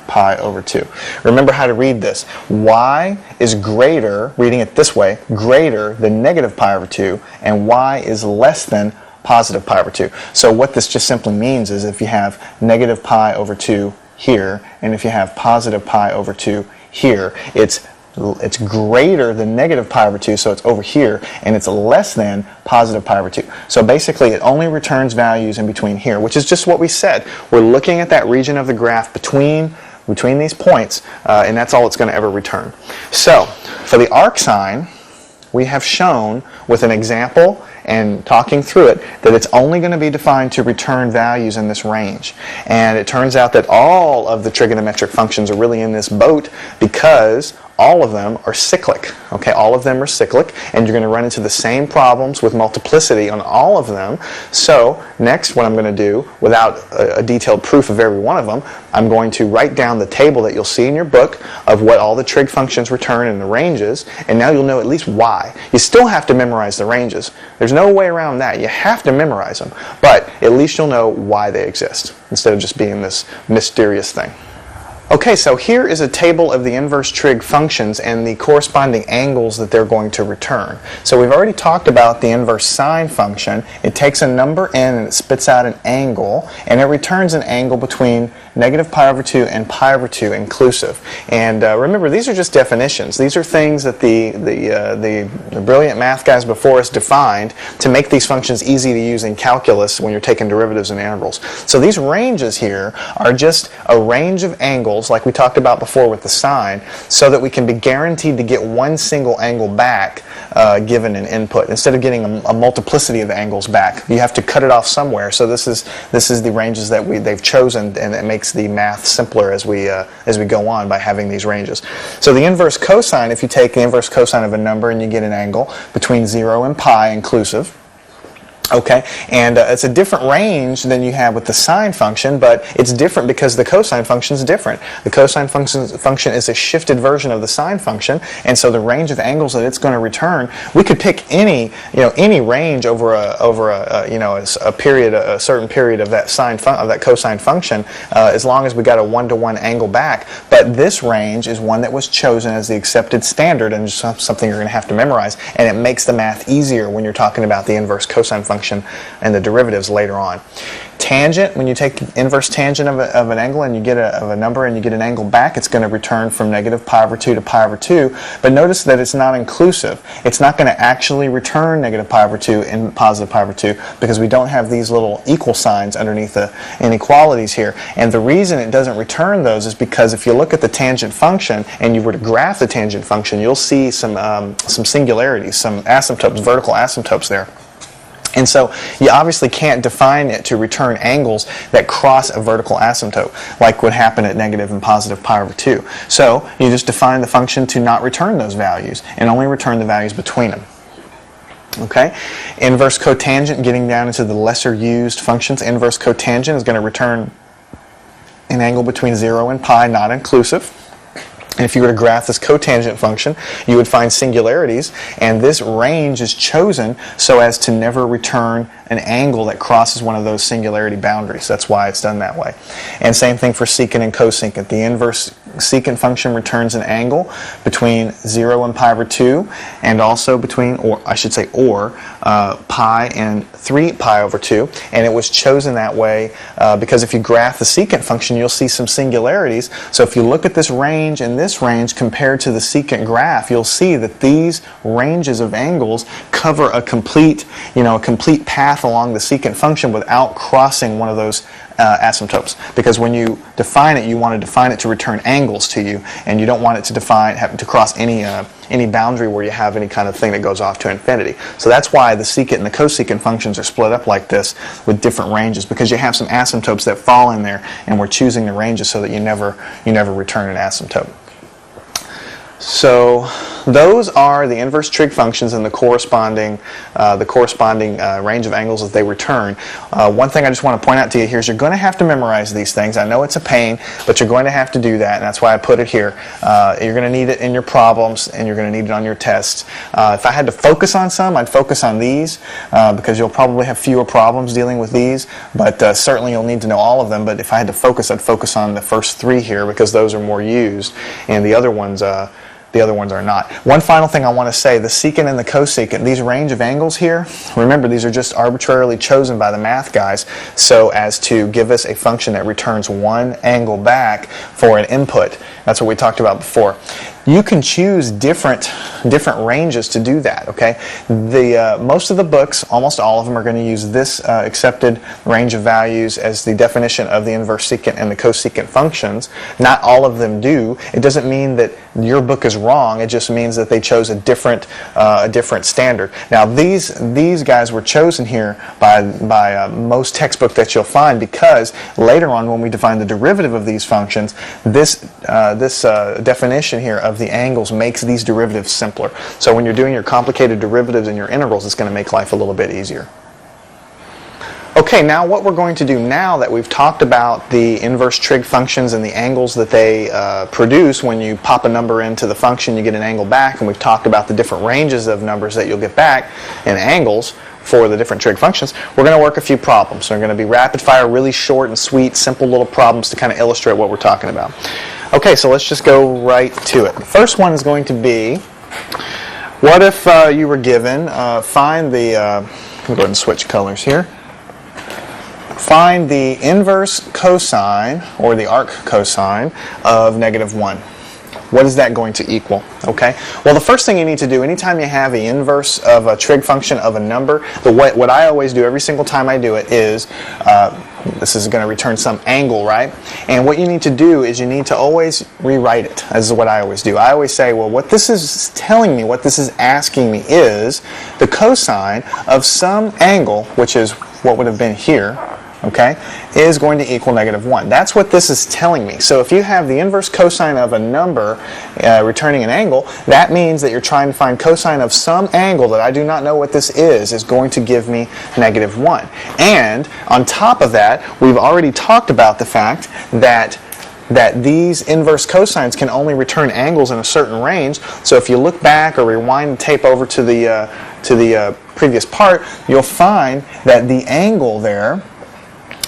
pi/2. Remember how to read this. Y is greater, reading it this way, greater than -pi/2, and y is less than positive pi/2. So what this just simply means is if you have -pi/2 here, and if you have positive pi/2 here, it's greater than -pi/2, so it's over here, and it's less than positive pi/2. So basically it only returns values in between here, which is just what we said. We're looking at that region of the graph between these points, and that's all it's going to ever return. So for the arc sine, we have shown with an example and talking through it that it's only going to be defined to return values in this range. And it turns out that all of the trigonometric functions are really in this boat because all of them are cyclic. Okay, all of them are cyclic, and you're going to run into the same problems with multiplicity on all of them. So next, what I'm going to do, without a detailed proof of every one of them, I'm going to write down the table that you'll see in your book of what all the trig functions return in the ranges, and now you'll know at least why. You still have to memorize the ranges. There's no way around that. You have to memorize them, but at least you'll know why they exist instead of just being this mysterious thing. Okay, so here is a table of the inverse trig functions and the corresponding angles that they're going to return. So we've already talked about the inverse sine function. It takes a number n and it spits out an angle, and it returns an angle between -pi/2 and pi/2 inclusive. And remember, these are just definitions. These are things that the brilliant math guys before us defined to make these functions easy to use in calculus when you're taking derivatives and integrals. So these ranges here are just a range of angles like we talked about before with the sine, so that we can be guaranteed to get one single angle back given an input. Instead of getting a multiplicity of angles back, you have to cut it off somewhere. So this is the ranges that they've chosen, and it makes the math simpler as we go on by having these ranges. So the inverse cosine, if you take the inverse cosine of a number and you get an angle between 0 and pi inclusive. Okay, and it's a different range than you have with the sine function, but it's different because the cosine function is different. The cosine function is a shifted version of the sine function, and so the range of angles that it's going to return, we could pick any range over a period, a certain period of that cosine function, as long as we got a 1-to-1 angle back. But this range is one that was chosen as the accepted standard, and just something you're going to have to memorize, and it makes the math easier when you're talking about the inverse cosine function and the derivatives later on. Tangent, when you take the inverse tangent of an angle and you get a number and you get an angle back, it's going to return from -pi/2 to pi/2. But notice that it's not inclusive. It's not going to actually return -pi/2 and positive pi/2 because we don't have these little equal signs underneath the inequalities here. And the reason it doesn't return those is because if you look at the tangent function and you were to graph the tangent function, you'll see some singularities, some asymptotes, vertical asymptotes there. And so you obviously can't define it to return angles that cross a vertical asymptote, like would happen at negative and positive pi/2. So you just define the function to not return those values and only return the values between them. Okay, inverse cotangent, getting down into the lesser used functions, inverse cotangent is going to return an angle between 0 and pi, not inclusive. And if you were to graph this cotangent function, you would find singularities, and this range is chosen so as to never return an angle that crosses one of those singularity boundaries. That's why it's done that way. And same thing for secant and cosecant. The inverse secant function returns an angle between 0 and pi/2, and also between, pi and 3 pi/2, and it was chosen that way because if you graph the secant function, you'll see some singularities. So if you look at this range and this range compared to the secant graph, you'll see that these ranges of angles cover a complete path along the secant function without crossing one of those asymptotes, because when you define it, you want to define it to return angles to you, and you don't want it to have to cross any boundary where you have any kind of thing that goes off to infinity. So that's why the secant and the cosecant functions are split up like this with different ranges, because you have some asymptotes that fall in there, and we're choosing the ranges so that you never return an asymptote. So those are the inverse trig functions and the corresponding range of angles that they return. One thing I just want to point out to you here is you're going to have to memorize these things. I know it's a pain, but you're going to have to do that, and that's why I put it here. You're going to need it in your problems, and you're going to need it on your tests. If I had to focus on some, I'd focus on these, because you'll probably have fewer problems dealing with these, but certainly you'll need to know all of them. But if I had to focus, I'd focus on the first three here, because those are more used, and the other ones are not. One final thing I want to say, the secant and the cosecant, these range of angles here, remember these are just arbitrarily chosen by the math guys so as to give us a function that returns one angle back for an input. That's what we talked about before. You can choose different ranges to do that, okay? Most of the books, almost all of them, are going to use this accepted range of values as the definition of the inverse secant and the cosecant functions. Not all of them do. It doesn't mean that your book is wrong. It just means that they chose a different standard. Now, these guys were chosen here by most textbook that you'll find, because later on when we define the derivative of these functions, this definition here of the angles makes these derivatives simpler. So when you're doing your complicated derivatives and your integrals, it's going to make life a little bit easier. Okay, now what we're going to do now that we've talked about the inverse trig functions and the angles that they produce, when you pop a number into the function, you get an angle back, and we've talked about the different ranges of numbers that you'll get back in angles for the different trig functions, we're going to work a few problems. So they're going to be rapid fire, really short and sweet, simple little problems to kind of illustrate what we're talking about. Okay, so let's just go right to it. The first one is going to be, what if you were given, find the, let me go ahead and switch colors here. Find the inverse cosine, or the arc cosine, of -1. What is that going to equal? Okay. Well, the first thing you need to do anytime you have the inverse of a trig function of a number, what I always do every single time I do it is, this is going to return some angle, right? And what you need to do is you need to always rewrite it. This is what I always do. I always say, well, what this is telling me, what this is asking me is the cosine of some angle, which is what would have been here, okay, is going to equal -1. That's what this is telling me. So if you have the inverse cosine of a number returning an angle, that means that you're trying to find cosine of some angle that I do not know what this is going to give me -1. And on top of that, we've already talked about the fact that these inverse cosines can only return angles in a certain range. So if you look back or rewind the tape over to the previous part, you'll find that the angle there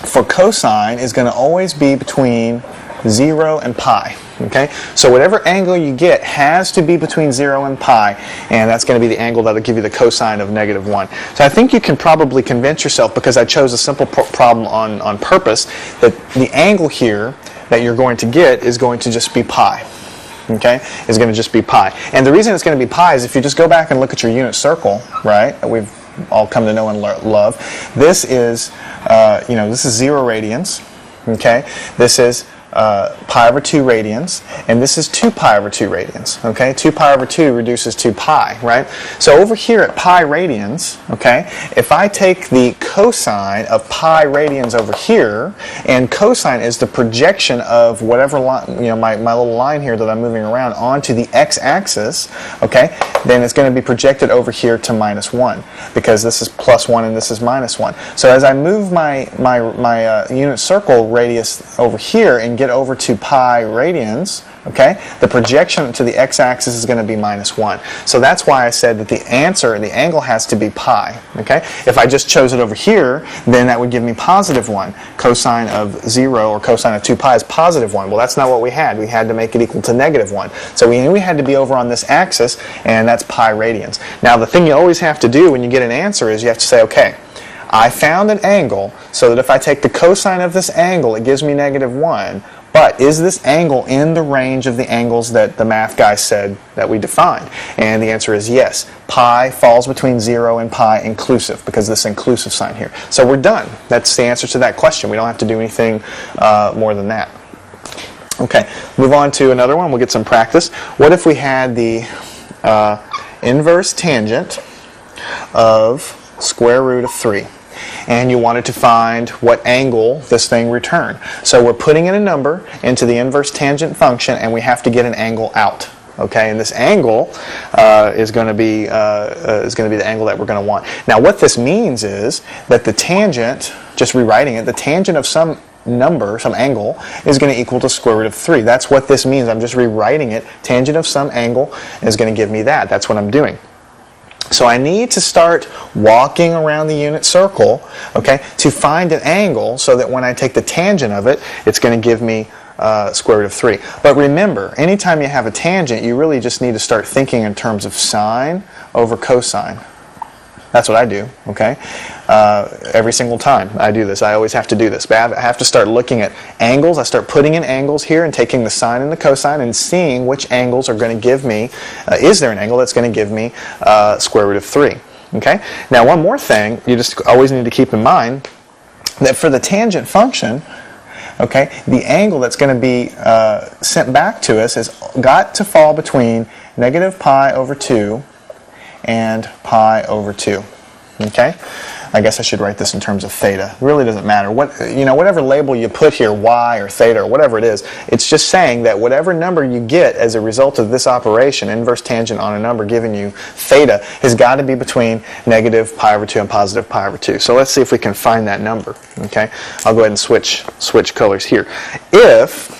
for cosine is going to always be between 0 and pi. Okay, so whatever angle you get has to be between 0 and pi, and that's going to be the angle that will give you the cosine of -1. So I think you can probably convince yourself, because I chose a simple problem on purpose, that the angle here that you're going to get is going to just be pi. Okay, is going to just be pi. And the reason it's going to be pi is if you just go back and look at your unit circle, right, that we've all come to know and love, this is, this is 0 radians, okay, this is pi over 2 radians, and this is 2 pi over 2 radians, okay? 2 pi over 2 reduces to pi, right? So over here at pi radians, okay, if I take the cosine of pi radians over here, and cosine is the projection of whatever line, my little line here that I'm moving around onto the x-axis, okay, then it's going to be projected over here to -1, because this is +1 and this is -1. So as I move my unit circle radius over here and get over to pi radians, okay, the projection to the x-axis is going to be -1. So that's why I said that the angle has to be pi, okay? If I just chose it over here, then that would give me +1. Cosine of 0 or cosine of 2 pi is +1. Well, that's not what we had. We had to make it equal to -1. So we knew we had to be over on this axis, and that's pi radians. Now, the thing you always have to do when you get an answer is you have to say, okay, I found an angle so that if I take the cosine of this angle, it gives me -1, But is this angle in the range of the angles that the math guy said that we defined? And the answer is yes. Pi falls between 0 and pi inclusive, because this inclusive sign here. So we're done. That's the answer to that question. We don't have to do anything more than that. Okay, move on to another one. We'll get some practice. What if we had the inverse tangent of square root of 3? And you wanted to find what angle this thing returned. So we're putting in a number into the inverse tangent function, and we have to get an angle out. Okay, and this angle is going to be the angle that we're going to want. Now, what this means is that the tangent, just rewriting it, the tangent of some number, some angle, is going to equal to square root of 3. That's what this means. I'm just rewriting it. Tangent of some angle is going to give me that. That's what I'm doing. So I need to start walking around the unit circle, okay, to find an angle so that when I take the tangent of it, it's going to give me square root of 3. But remember, anytime you have a tangent, you really just need to start thinking in terms of sine over cosine. That's what I do, okay? Every single time I do this, I always have to do this. But I have to start looking at angles. I start putting in angles here and taking the sine and the cosine and seeing which angles are going to give me, is there an angle that's going to give me square root of 3, okay? Now, one more thing you just always need to keep in mind, that for the tangent function, okay, the angle that's going to be sent back to us has got to fall between negative pi over 2 and pi over 2. Okay? I guess I should write this in terms of theta. It really doesn't matter. Whatever label you put here, y or theta or whatever it is, it's just saying that whatever number you get as a result of this operation, inverse tangent on a number giving you theta, has got to be between negative pi over 2 and positive pi over 2. So let's see if we can find that number. Okay? I'll go ahead and switch colors here. If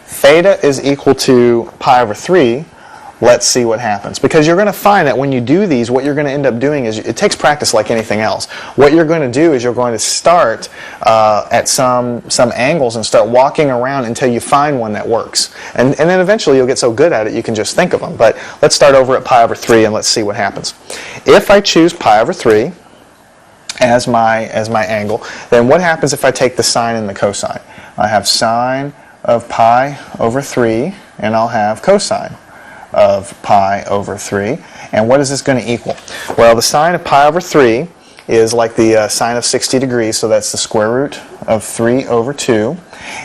theta is equal to pi over 3, let's see what happens. Because you're going to find that when you do these, what you're going to end up doing is, it takes practice like anything else. What you're going to do is you're going to start at some angles and start walking around until you find one that works. And then eventually you'll get so good at it you can just think of them. But let's start over at pi over 3 and let's see what happens. If I choose pi over 3 as my angle, then what happens if I take the sine and the cosine? I have sine of pi over 3 and I'll have cosine of pi over 3. And what is this going to equal? Well, the sine of pi over 3 is like the sine of 60 degrees, so that's the square root of 3 over 2.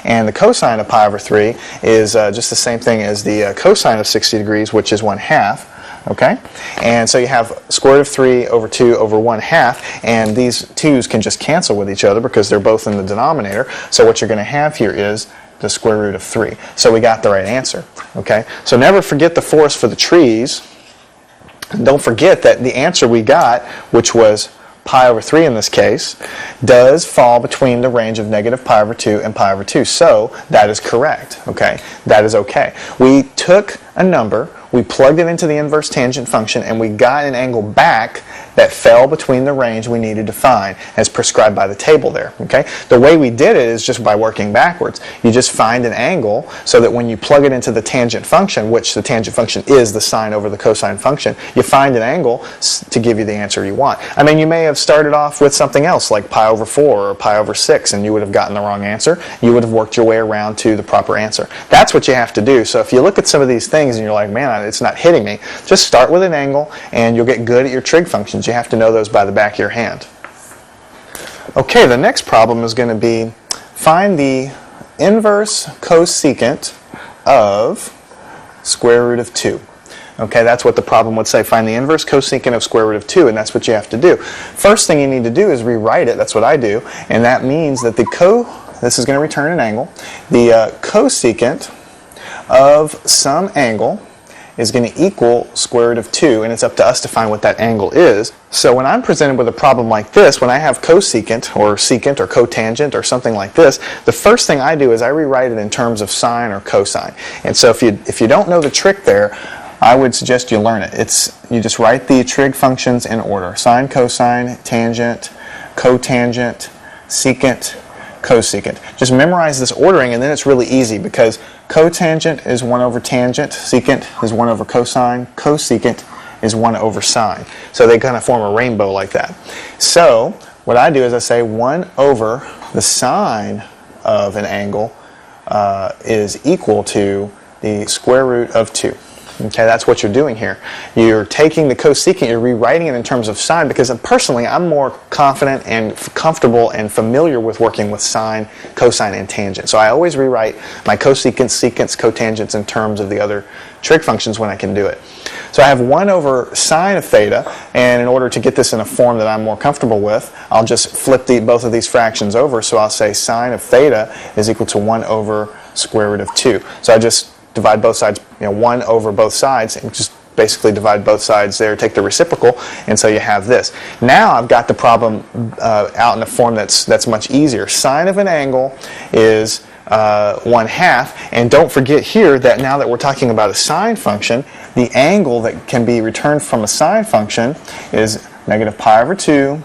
And the cosine of pi over 3 is just the same thing as the cosine of 60 degrees, which is 1/2. Okay? And so you have square root of 3 over 2 over 1/2, and these 2's can just cancel with each other because they're both in the denominator. So what you're going to have here is the square root of 3. So we got the right answer. Okay? So never forget the forest for the trees. And don't forget that the answer we got, which was pi over 3 in this case, does fall between the range of negative pi over 2 and pi over 2. So that is correct. Okay? That is okay. We took a number, we plugged it into the inverse tangent function, and we got an angle back that fell between the range we needed to find as prescribed by the table there. Okay? The way we did it is just by working backwards. You just find an angle so that when you plug it into the tangent function, which the tangent function is the sine over the cosine function, you find an angle to give you the answer you want. I mean, you may have started off with something else like pi over 4 or pi over 6 and you would have gotten the wrong answer. You would have worked your way around to the proper answer. That's what you have to do. So if you look at some of these things and you're like, man, it's not hitting me, just start with an angle and you'll get good at your trig functions. You have to know those by the back of your hand. Okay, the next problem is going to be find the inverse cosecant of square root of 2. Okay, that's what the problem would say. Find the inverse cosecant of square root of 2, and that's what you have to do. First thing you need to do is rewrite it. That's what I do, and that means that this is going to return an angle. The cosecant of some angle is going to equal square root of 2, and it's up to us to find what that angle is. So when I'm presented with a problem like this, when I have cosecant or secant or cotangent or something like this, the first thing I do is I rewrite it in terms of sine or cosine. And so if you don't know the trick there, I would suggest you learn it. You just write the trig functions in order. Sine, cosine, tangent, cotangent, secant, cosecant. Just memorize this ordering, and then it's really easy because cotangent is 1 over tangent, secant is 1 over cosine, cosecant is 1 over sine. So they kind of form a rainbow like that. So what I do is I say 1 over the sine of an angle is equal to the square root of 2. Okay, that's what you're doing here. You're taking the cosecant, you're rewriting it in terms of sine, because personally I'm more confident and comfortable and familiar with working with sine, cosine, and tangent. So I always rewrite my cosecants, secants, cotangents in terms of the other trig functions when I can do it. So I have 1 over sine of theta, and in order to get this in a form that I'm more comfortable with, I'll just flip both of these fractions over. So I'll say sine of theta is equal to 1 over square root of 2. So I just divide both sides, 1 over both sides, and just basically divide both sides there, take the reciprocal, and so you have this. Now I've got the problem out in a form that's much easier. Sine of an angle is 1/2, and don't forget here that now that we're talking about a sine function, the angle that can be returned from a sine function is negative pi over 2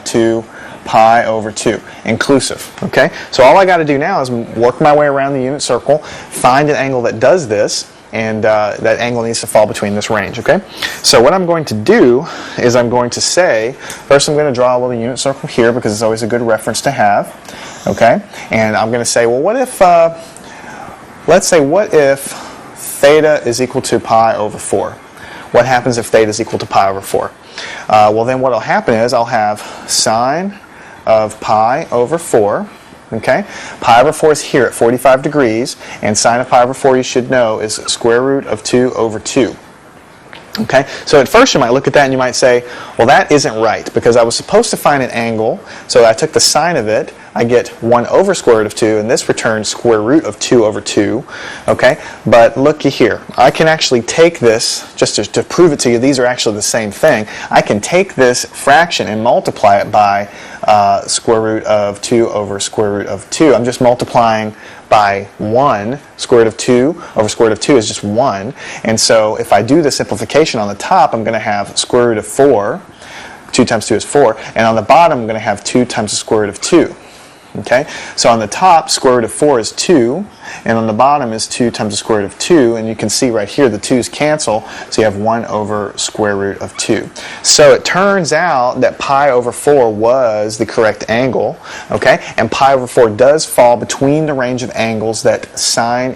to pi over 2, inclusive. Okay, so all I got to do now is work my way around the unit circle, find an angle that does this, and that angle needs to fall between this range. Okay, so what I'm going to do is I'm going to say, first I'm going to draw a little unit circle here because it's always a good reference to have. Okay, and I'm going to say, well, what if, let's say, what if theta is equal to pi over 4? What happens if theta is equal to pi over 4? Well, then what will happen is I'll have sine of pi over 4. Okay, pi over 4 is here at 45 degrees, and sine of pi over 4, you should know, is square root of 2 over 2. Okay, so at first you might look at that and you might say, well, that isn't right, because I was supposed to find an angle, so I took the sine of it, I get 1 over square root of 2, and this returns square root of 2 over 2. Okay, but looky here, I can actually take this, just to prove it to you, these are actually the same thing. I can take this fraction and multiply it by square root of 2 over square root of 2. I'm just multiplying by 1. Square root of 2 over square root of 2 is just 1. And so if I do the simplification on the top, I'm going to have square root of 4. 2 times 2 is 4. And on the bottom, I'm going to have 2 times the square root of 2. Okay, so on the top, square root of 4 is 2, and on the bottom is 2 times the square root of 2, and you can see right here the 2's cancel, so you have 1 over square root of 2. So it turns out that pi over 4 was the correct angle, okay, and pi over 4 does fall between the range of angles that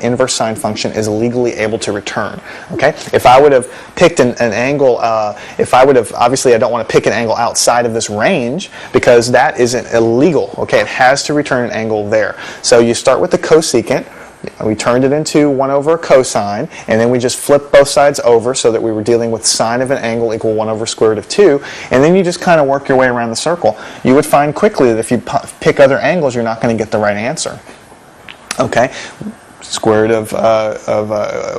inverse sine function is legally able to return, okay. If I would have picked an angle, obviously I don't want to pick an angle outside of this range, because that isn't illegal, okay, it has to return an angle there. So you start with the cosecant, we turned it into 1 over cosine, and then we just flipped both sides over so that we were dealing with sine of an angle equal 1 over square root of 2, and then you just kind of work your way around the circle. You would find quickly that if you pick other angles, you're not going to get the right answer. Okay, square root of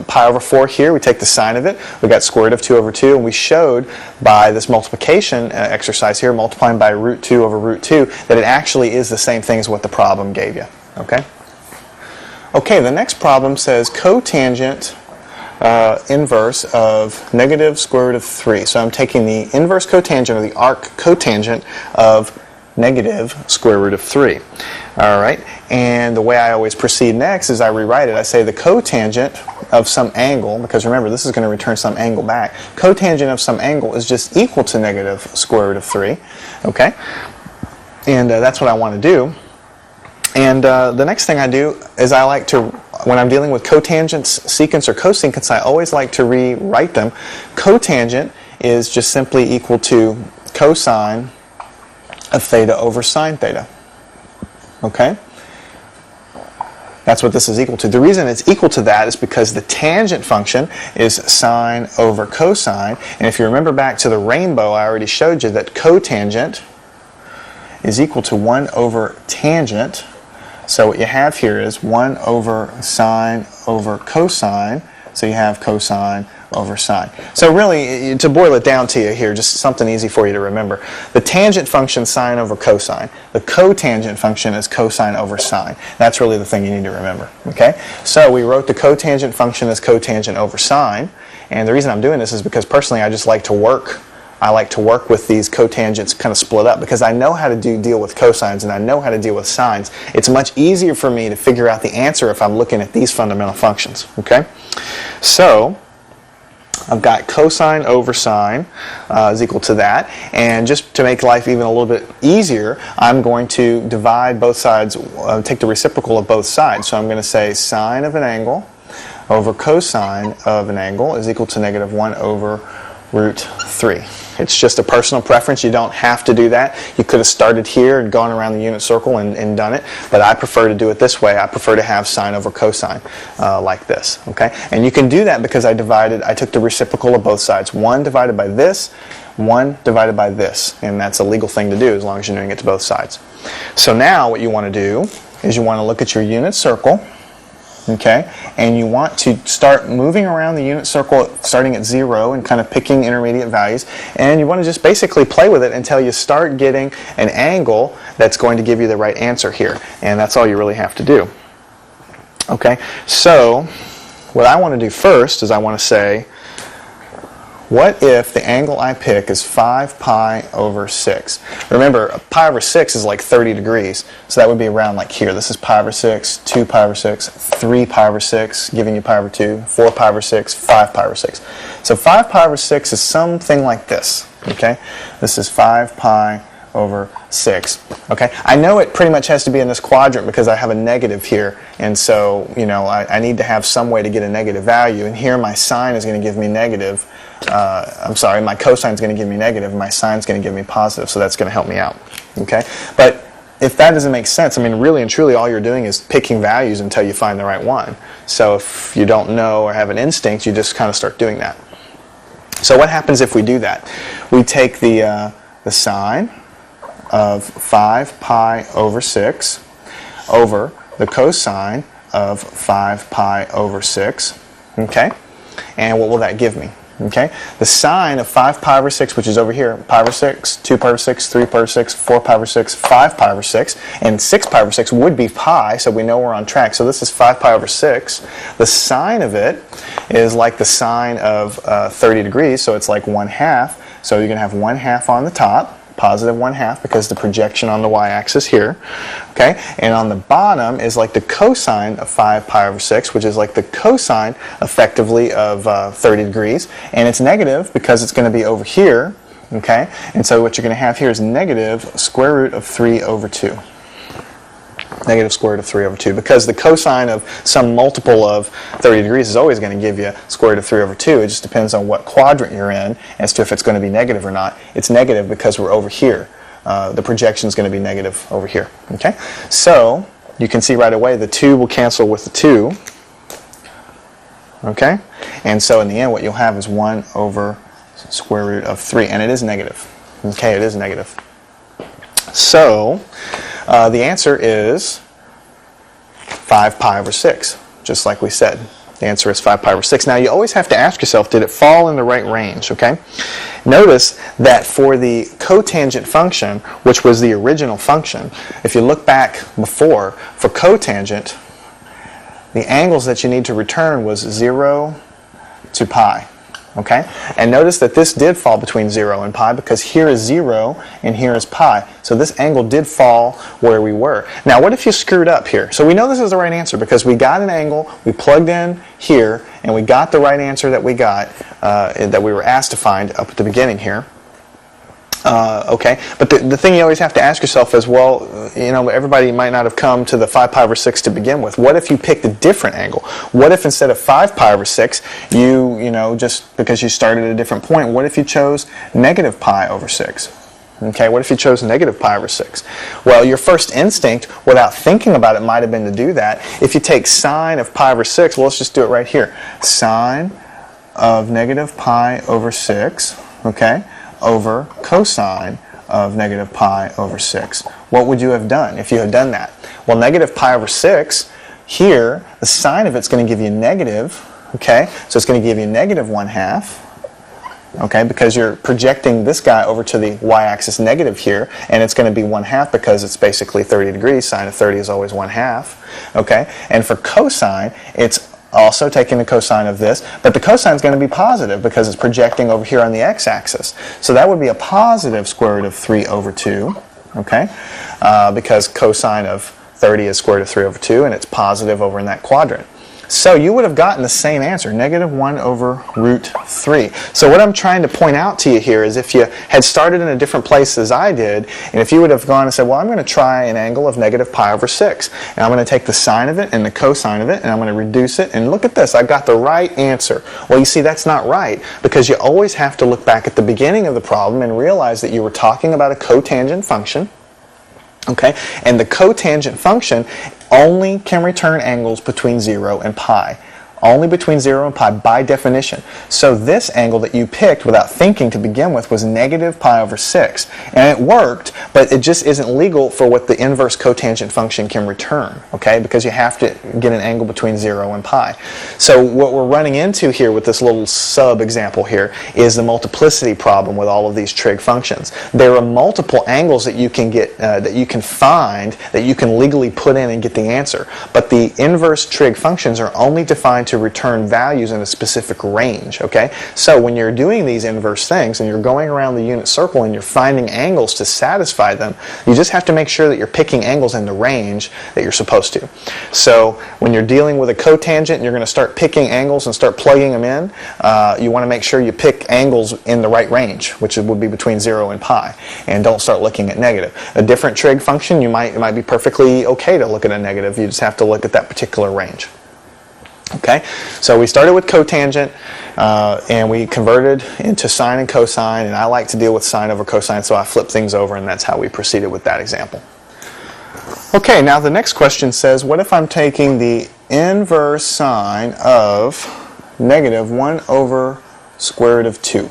pi over 4 here, we take the sine of it, we got square root of 2 over 2, and we showed by this multiplication exercise here, multiplying by root 2 over root 2, that it actually is the same thing as what the problem gave you. Okay? Okay, the next problem says cotangent inverse of negative square root of 3. So I'm taking the inverse cotangent, or the arc cotangent of negative square root of 3. All right, and the way I always proceed next is I rewrite it. I say the cotangent of some angle, because remember this is going to return some angle back, cotangent of some angle is just equal to negative square root of 3. Okay, and that's what I want to do. And the next thing I do is I like to, when I'm dealing with cotangents, secants, or cosecants, I always like to rewrite them. Cotangent is just simply equal to cosine of theta over sine theta. Okay? That's what this is equal to. The reason it's equal to that is because the tangent function is sine over cosine. And if you remember back to the rainbow, I already showed you that cotangent is equal to 1 over tangent. So what you have here is 1 over sine over cosine. So you have cosine over sine. So really, to boil it down to you here, just something easy for you to remember. The tangent function is sine over cosine. The cotangent function is cosine over sine. That's really the thing you need to remember. Okay? So we wrote the cotangent function as cotangent over sine. And the reason I'm doing this is because personally I just like to work. I like to work with these cotangents kind of split up because I know how to deal with cosines and I know how to deal with sines. It's much easier for me to figure out the answer if I'm looking at these fundamental functions. Okay? So I've got cosine over sine is equal to that, and just to make life even a little bit easier, I'm going to divide both sides, take the reciprocal of both sides. So I'm going to say sine of an angle over cosine of an angle is equal to negative 1 over root 3. It's just a personal preference. You don't have to do that. You could have started here and gone around the unit circle and done it, but I prefer to do it this way. I prefer to have sine over cosine like this. Okay, and you can do that because I took the reciprocal of both sides. 1 divided by this, 1 divided by this, and that's a legal thing to do as long as you're doing it to both sides. So now what you want to do is you want to look at your unit circle. Okay, and you want to start moving around the unit circle starting at 0 and kind of picking intermediate values, and you want to just basically play with it until you start getting an angle that's going to give you the right answer here, and that's all you really have to do. Okay, so what I want to do first is I want to say, what if the angle I pick is 5 pi over 6? Remember, pi over 6 is like 30 degrees, so that would be around like here. This is pi over 6, 2 pi over 6, 3 pi over 6, giving you pi over 2, 4 pi over 6, 5 pi over 6. So 5 pi over 6 is something like this, okay? This is 5 pi over 6. Okay, I know it pretty much has to be in this quadrant because I have a negative here, and so I need to have some way to get a negative value, and here my sine is going to give me negative. My cosine is going to give me negative, and my sine is going to give me positive, so that's going to help me out. Okay, but if that doesn't make sense, I mean, really and truly all you're doing is picking values until you find the right one. So if you don't know or have an instinct, you just kind of start doing that. So what happens if we do that? We take the sine of 5 pi over 6 over the cosine of 5 pi over 6, okay? And what will that give me? Okay, the sine of 5 pi over 6, which is over here, pi over 6, 2 pi over 6, 3 pi over 6, 4 pi over 6, 5 pi over 6, and 6 pi over 6 would be pi, so we know we're on track. So this is 5 pi over 6. The sine of it is like the sine of 30 degrees, so it's like 1/2. So you're going to have 1/2 on the top, positive 1/2 because the projection on the y-axis here, okay, and on the bottom is like the cosine of 5 pi over 6, which is like the cosine effectively of 30 degrees, and it's negative because it's going to be over here, okay, and so what you're going to have here is negative square root of 3 over 2. Negative square root of 3 over 2, because the cosine of some multiple of 30 degrees is always going to give you square root of 3 over 2. It just depends on what quadrant you're in as to if it's going to be negative or not. It's negative because we're over here. The projection is going to be negative over here. Okay, so you can see right away the 2 will cancel with the 2. Okay, and so in the end what you'll have is 1 over square root of 3, and it is negative. Okay, it is negative. So the answer is 5 pi over 6, just like we said. The answer is 5 pi over 6. Now you always have to ask yourself, did it fall in the right range? Okay. Notice that for the cotangent function, which was the original function, if you look back before, for cotangent, the angles that you need to return was 0 to pi. Okay, and notice that this did fall between 0 and pi because here is 0 and here is pi. So this angle did fall where we were. Now what if you screwed up here? So we know this is the right answer because we got an angle, we plugged in here, and we got the right answer that we got, that we were asked to find up at the beginning here. Okay, but the thing you always have to ask yourself is, well, everybody might not have come to the 5 pi over 6 to begin with. What if you picked a different angle? What if instead of 5 pi over 6, just because you started at a different point, what if you chose negative pi over 6? Okay, what if you chose negative pi over 6? Well, your first instinct, without thinking about it, might have been to do that. If you take sine of pi over 6, well, let's just do it right here. Sine of negative pi over 6, okay, over cosine of negative pi over 6. What would you have done if you had done that? Well, negative pi over 6, here, the sine of it's going to give you negative, okay? So it's going to give you negative 1/2, okay, because you're projecting this guy over to the y-axis negative here, and it's going to be 1/2 because it's basically 30 degrees. Sine of 30 is always 1/2, okay? And for cosine, it's also taking the cosine of this, but the cosine is going to be positive because it's projecting over here on the x-axis. So that would be a positive square root of 3 over 2, okay? Because cosine of 30 is square root of 3 over 2, and it's positive over in that quadrant. So you would have gotten the same answer, negative 1 over root 3. So what I'm trying to point out to you here is if you had started in a different place as I did, and if you would have gone and said, well, I'm going to try an angle of negative pi over 6, and I'm going to take the sine of it and the cosine of it, and I'm going to reduce it, and look at this, I got the right answer. Well, you see, that's not right, because you always have to look back at the beginning of the problem and realize that you were talking about a cotangent function. Okay, and the cotangent function only can return angles between 0 and pi. Only between 0 and pi by definition. So this angle that you picked without thinking to begin with was negative pi over 6. And it worked, but it just isn't legal for what the inverse cotangent function can return, okay? Because you have to get an angle between 0 and pi. So what we're running into here with this little sub-example here is the multiplicity problem with all of these trig functions. There are multiple angles that you can get, that you can find, that you can legally put in and get the answer. But the inverse trig functions are only defined to return values in a specific range, okay? So when you're doing these inverse things and you're going around the unit circle and you're finding angles to satisfy them, you just have to make sure that you're picking angles in the range that you're supposed to. So when you're dealing with a cotangent and you're going to start picking angles and start plugging them in, you want to make sure you pick angles in the right range, which would be between 0 and pi, and don't start looking at negative. A different trig function, it might be perfectly okay to look at a negative. You just have to look at that particular range. Okay, so we started with cotangent and we converted into sine and cosine, and I like to deal with sine over cosine, so I flip things over, and that's how we proceeded with that example. Okay, now the next question says, what if I'm taking the inverse sine of negative 1 over square root of 2?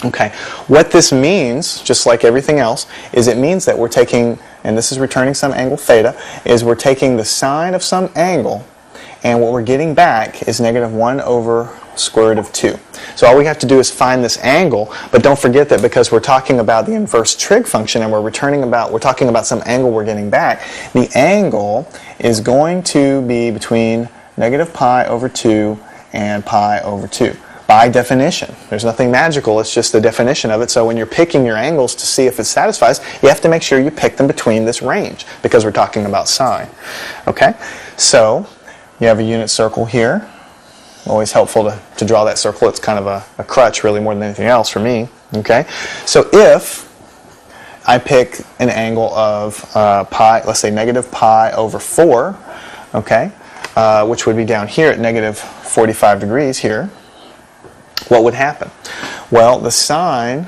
Okay, what this means, just like everything else, is it means that we're taking, and this is returning some angle theta, is we're taking the sine of some angle, and what we're getting back is negative 1 over square root of 2. So all we have to do is find this angle, but don't forget that because we're talking about the inverse trig function and we're talking about some angle we're getting back, the angle is going to be between negative pi over 2 and pi over 2. By definition. There's nothing magical, it's just the definition of it. So when you're picking your angles to see if it satisfies, you have to make sure you pick them between this range because we're talking about sine. Okay? So you have a unit circle here. Always helpful to draw that circle. It's kind of a crutch really more than anything else for me. Okay? So if I pick an angle of pi, let's say negative pi over 4, okay, which would be down here at negative 45 degrees here, what would happen? Well, the sine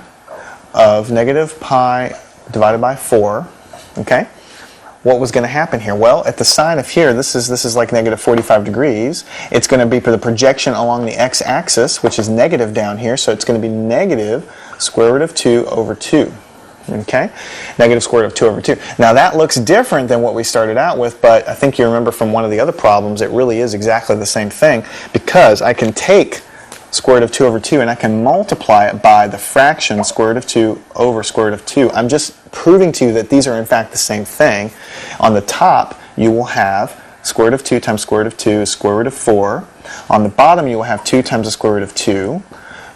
of negative pi divided by 4, okay, what was going to happen here? Well, at the sine of here, this is like negative 45 degrees. It's going to be for the projection along the x-axis, which is negative down here, so it's going to be negative square root of 2 over 2. Okay? Negative square root of 2 over 2. Now that looks different than what we started out with, but I think you remember from one of the other problems, it really is exactly the same thing, because I can take square root of 2 over 2 and I can multiply it by the fraction square root of 2 over square root of 2. I'm just proving to you that these are in fact the same thing. On the top you will have square root of 2 times square root of 2 is square root of 4. On the bottom you will have 2 times the square root of 2.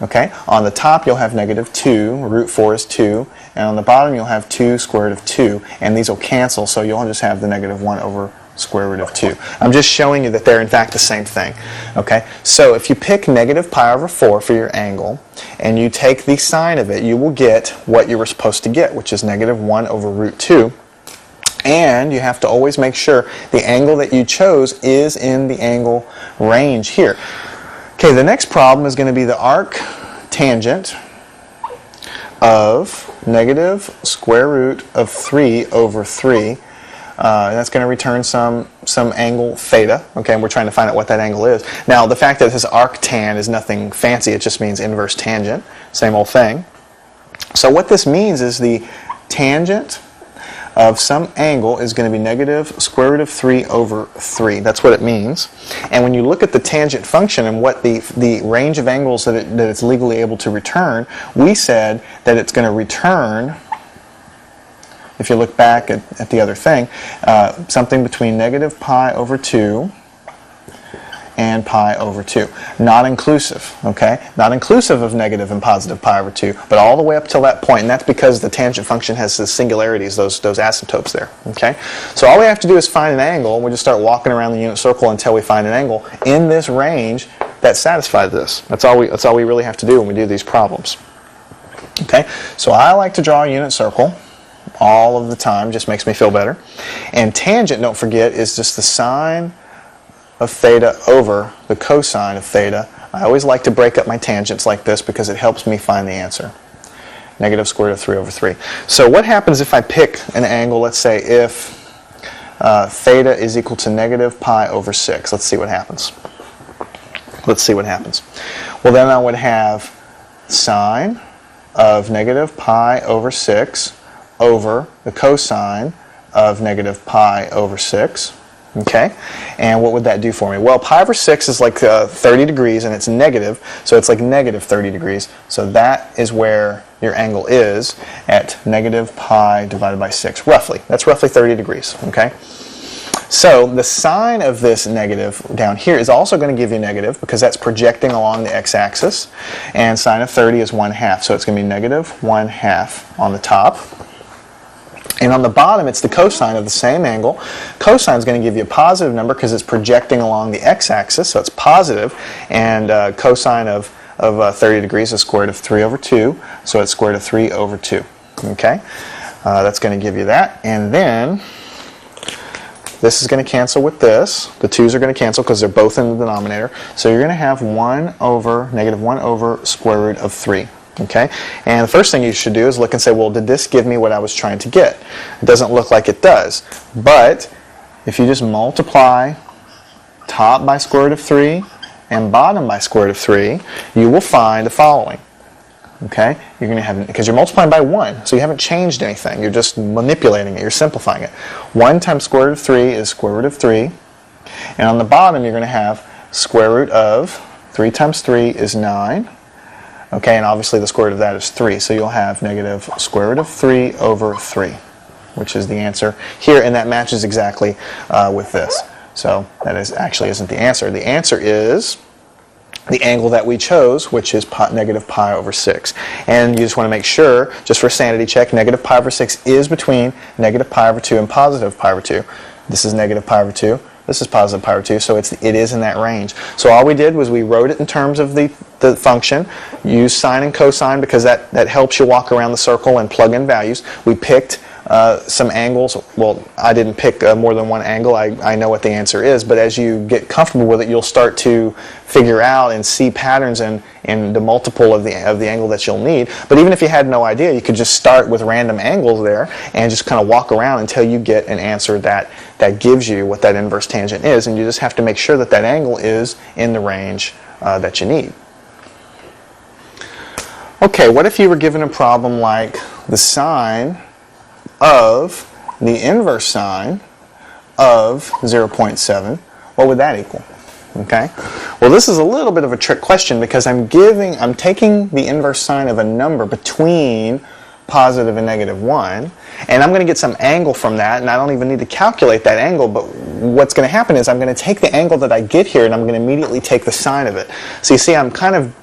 Okay? On the top you'll have negative 2, root 4 is 2, and on the bottom you'll have 2 square root of 2, and these will cancel, so you'll just have the negative 1 over square root of 2. I'm just showing you that they're in fact the same thing. Okay? So if you pick negative pi over 4 for your angle, and you take the sine of it, you will get what you were supposed to get, which is negative 1 over root 2. And you have to always make sure the angle that you chose is in the angle range here. Okay, the next problem is going to be the arc tangent of negative square root of 3 over 3. That's going to return some angle theta. Okay, and we're trying to find out what that angle is. Now, the fact that it says arctan is nothing fancy. It just means inverse tangent. Same old thing. So what this means is the tangent of some angle is going to be negative square root of 3 over 3. That's what it means. And when you look at the tangent function and what the range of angles that it's legally able to return, we said that it's going to return, if you look back at the other thing, something between negative pi over 2 and pi over 2. Not inclusive, okay? Not inclusive of negative and positive pi over 2, but all the way up till that point, and that's because the tangent function has the singularities, those asymptotes there, okay? So all we have to do is find an angle, and we just start walking around the unit circle until we find an angle in this range that satisfies this. That's all we really have to do when we do these problems. Okay, so I like to draw a unit circle all of the time, just makes me feel better. And tangent, don't forget, is just the sine of theta over the cosine of theta. I always like to break up my tangents like this because it helps me find the answer. Negative square root of 3 over 3. So what happens if I pick an angle, let's say if theta is equal to negative pi over 6. Let's see what happens. Let's see what happens. Well, then I would have sine of negative pi over 6 over the cosine of negative pi over 6. Okay, and what would that do for me? Well, pi over 6 is like 30 degrees, and it's negative, so it's like negative 30 degrees. So that is where your angle is at negative pi divided by 6, roughly. That's roughly 30 degrees, okay? So the sine of this negative down here is also going to give you negative because that's projecting along the x-axis, and sine of 30 is 1/2, so it's going to be negative 1/2 on the top. And on the bottom, it's the cosine of the same angle. Cosine is going to give you a positive number because it's projecting along the x-axis, so it's positive, and cosine of 30 degrees is square root of 3 over 2, so it's square root of 3 over 2. Okay, that's going to give you that, and then this is going to cancel with this. The 2's are going to cancel because they're both in the denominator. So you're going to have negative 1 over square root of 3. Okay? And the first thing you should do is look and say, well, did this give me what I was trying to get? It doesn't look like it does. But if you just multiply top by square root of 3 and bottom by square root of 3, you will find the following. Okay, you're going to have, because you're multiplying by 1, so you haven't changed anything. You're just manipulating it. You're simplifying it. 1 times square root of 3 is square root of 3. And on the bottom, you're going to have square root of 3 times 3 is 9. Okay, and obviously the square root of that is 3. So you'll have negative square root of 3 over 3, which is the answer here. And that matches exactly with this. So that actually isn't the answer. The answer is the angle that we chose, which is negative pi over 6. And you just want to make sure, just for sanity check, negative pi over 6 is between negative pi over 2 and positive pi over 2. This is negative pi over 2. This is positive pi over 2, so it is in that range. So all we did was we wrote it in terms of the function, use sine and cosine because that helps you walk around the circle and plug in values. We picked some angles. Well, I didn't pick more than one angle. I know what the answer is, but as you get comfortable with it, you'll start to figure out and see patterns in the multiple of the angle that you'll need. But even if you had no idea, you could just start with random angles there and just kind of walk around until you get an answer that gives you what that inverse tangent is, and you just have to make sure that that angle is in the range that you need. Okay, what if you were given a problem like the sine of the inverse sine of 0.7, what would that equal? Okay. Well, this is a little bit of a trick question because I'm taking the inverse sine of a number between positive and negative 1, and I'm going to get some angle from that, and I don't even need to calculate that angle, but what's going to happen is I'm going to take the angle that I get here and I'm going to immediately take the sine of it. So you see, I'm kind of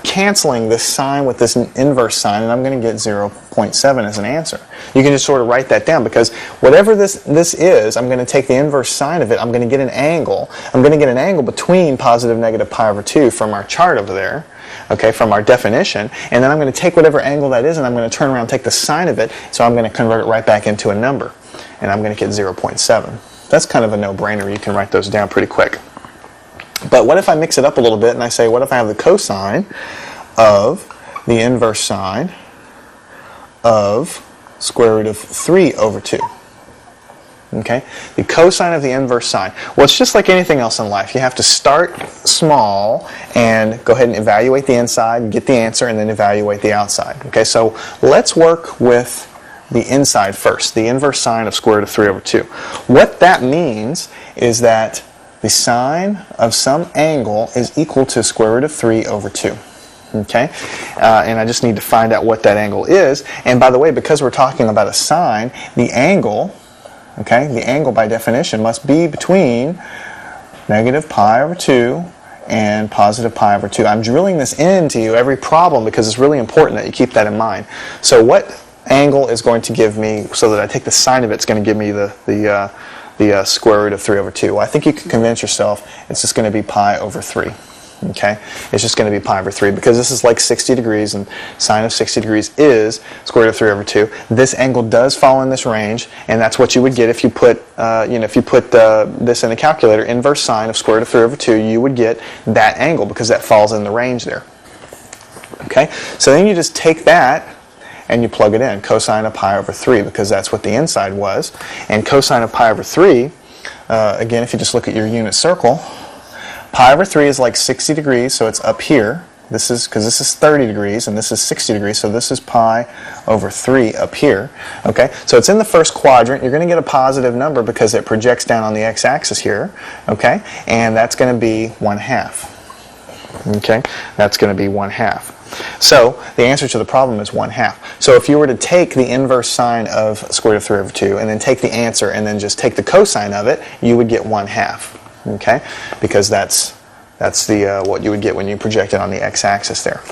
canceling this sine with this inverse sine, and I'm going to get 0.7 as an answer. You can just sort of write that down because whatever this is, I'm going to take the inverse sine of it. I'm going to get an angle. I'm going to get an angle between positive negative pi over 2 from our chart over there, okay, from our definition, and then I'm going to take whatever angle that is and I'm going to turn around and take the sine of it, so I'm going to convert it right back into a number, and I'm going to get 0.7. That's kind of a no-brainer. You can write those down pretty quick. But what if I mix it up a little bit and I say, what if I have the cosine of the inverse sine of square root of 3 over 2? Okay? The cosine of the inverse sine. Well, it's just like anything else in life. You have to start small and go ahead and evaluate the inside, get the answer, and then evaluate the outside. Okay, so let's work with the inside first, the inverse sine of square root of 3 over 2. What that means is that the sine of some angle is equal to square root of 3 over 2. Okay? And I just need to find out what that angle is. And by the way, because we're talking about a sine, the angle, okay, the angle by definition must be between negative pi over 2, and positive pi over 2. I'm drilling this into you every problem because it's really important that you keep that in mind. So what angle is going to give me, so that I take the sine of it, it's going to give me the square root of 3 over 2. Well, I think you can convince yourself it's just going to be pi over 3. Okay? It's just going to be pi over 3 because this is like 60 degrees and sine of 60 degrees is square root of 3 over 2. This angle does fall in this range, and that's what you would get if you put this in a calculator. Inverse sine of square root of 3 over 2, you would get that angle because that falls in the range there. Okay? So then you just take that and you plug it in, cosine of pi over 3, because that's what the inside was. And cosine of pi over 3, again, if you just look at your unit circle, pi over 3 is like 60 degrees, so it's up here. This is, because this is 30 degrees and this is 60 degrees, so this is pi over 3 up here. Okay, so it's in the first quadrant. You're going to get a positive number because it projects down on the x-axis here. Okay, and that's going to be 1/2. Okay, that's going to be 1/2. So the answer to the problem is 1/2. So if you were to take the inverse sine of square root of 3 over 2 and then take the answer and then just take the cosine of it, you would get 1/2. Okay, because that's the what you would get when you project it on the x-axis there.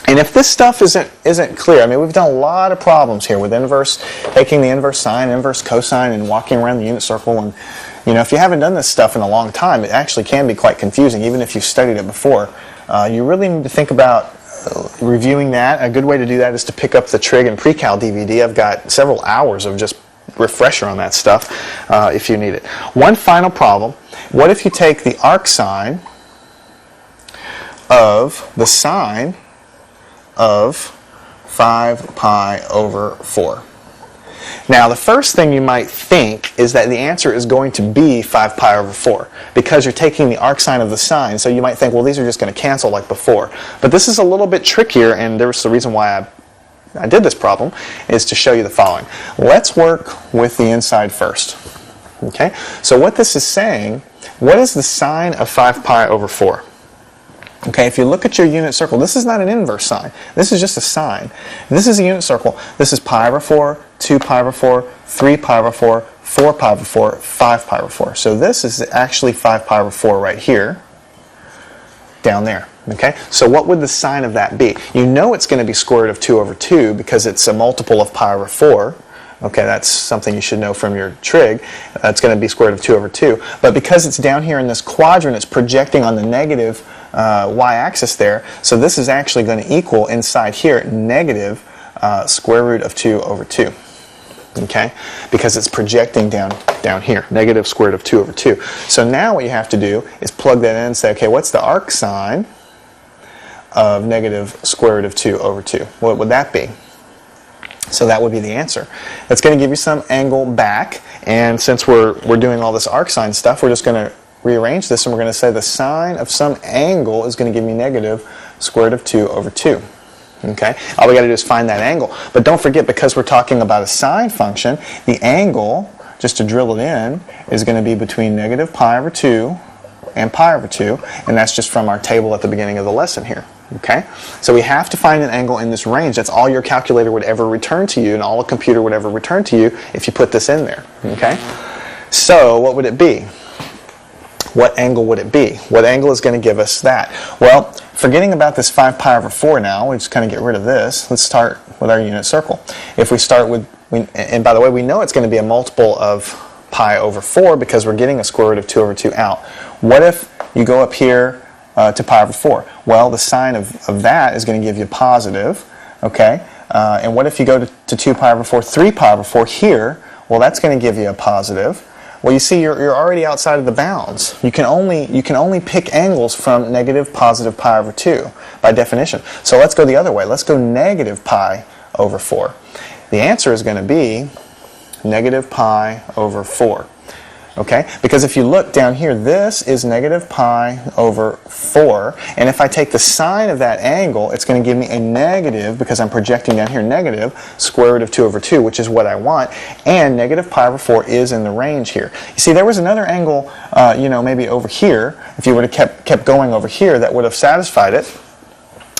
And if this stuff isn't clear, I mean, we've done a lot of problems here with taking the inverse sine, inverse cosine, and walking around the unit circle. And if you haven't done this stuff in a long time, it actually can be quite confusing, even if you've studied it before. You really need to think about reviewing that. A good way to do that is to pick up the Trig and Pre-Cal DVD. I've got several hours of just refresher on that stuff if you need it. One final problem. What if you take the arc sine of the sine of 5 pi over 4? Now, the first thing you might think is that the answer is going to be 5 pi over 4 because you're taking the arc sine of the sine, so you might think, well, these are just going to cancel like before. But this is a little bit trickier, and there's the reason why I did this problem, is to show you the following. Let's work with the inside first. Okay? So what this is saying, what is the sine of 5 pi over 4? Okay, if you look at your unit circle, this is not an inverse sine. This is just a sine. This is a unit circle. This is pi over 4, 2 pi over 4, 3 pi over 4, 4 pi over 4, 5 pi over 4. So this is actually 5 pi over 4 right here, down there. Okay, so what would the sine of that be? You know it's going to be square root of 2 over 2 because it's a multiple of pi over 4. Okay, that's something you should know from your trig. That's going to be square root of 2 over 2. But because it's down here in this quadrant, it's projecting on the negative y-axis there. So this is actually going to equal inside here negative square root of 2 over 2. Okay, because it's projecting down here, negative square root of 2 over 2. So now what you have to do is plug that in and say, okay, what's the arc sine of negative square root of 2 over 2? What would that be? So that would be the answer. That's going to give you some angle back, and since we're doing all this arc sine stuff, we're just going to rearrange this, and we're going to say the sine of some angle is going to give me negative square root of 2 over 2. Okay? All we got to do is find that angle. But don't forget, because we're talking about a sine function, the angle, just to drill it in, is going to be between negative pi over 2 and pi over 2, and that's just from our table at the beginning of the lesson here. Okay? So we have to find an angle in this range. That's all your calculator would ever return to you, and all a computer would ever return to you if you put this in there. Okay? So what would it be? What angle would it be? What angle is going to give us that? Well, forgetting about this 5 pi over 4 now, we just kind of get rid of this. Let's start with our unit circle. If we start with, and by the way, we know it's going to be a multiple of pi over 4 because we're getting a square root of 2 over 2 out. What if you go up here to pi over 4? Well, the sine of that is going to give you positive, okay? And what if you go to 2 pi over 4, 3 pi over 4 here? Well, that's going to give you a positive. Well, you see, you're already outside of the bounds. You can only pick angles from negative positive pi over 2 by definition. So let's go the other way. Let's go negative pi over 4. The answer is going to be negative pi over 4. Okay? Because if you look down here, this is negative pi over 4. And if I take the sine of that angle, it's going to give me a negative, because I'm projecting down here, negative square root of 2 over 2, which is what I want. And negative pi over 4 is in the range here. You see, there was another angle, maybe over here. If you would have kept going over here, that would have satisfied it.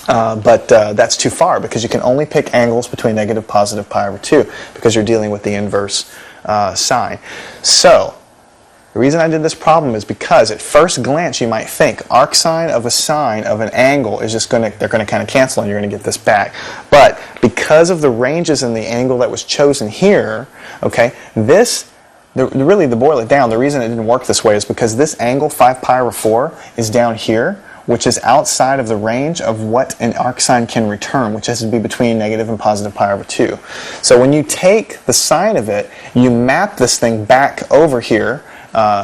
But that's too far, because you can only pick angles between negative positive pi over 2, because you're dealing with the inverse sine. So The reason I did this problem is because at first glance you might think arcsine of a sine of an angle is just they're going to kind of cancel and you're going to get this back. But because of the ranges in the angle that was chosen here, okay, really to boil it down, the reason it didn't work this way is because this angle 5 pi over 4 is down here, which is outside of the range of what an arcsine can return, which has to be between negative and positive pi over 2. So when you take the sine of it, you map this thing back over here,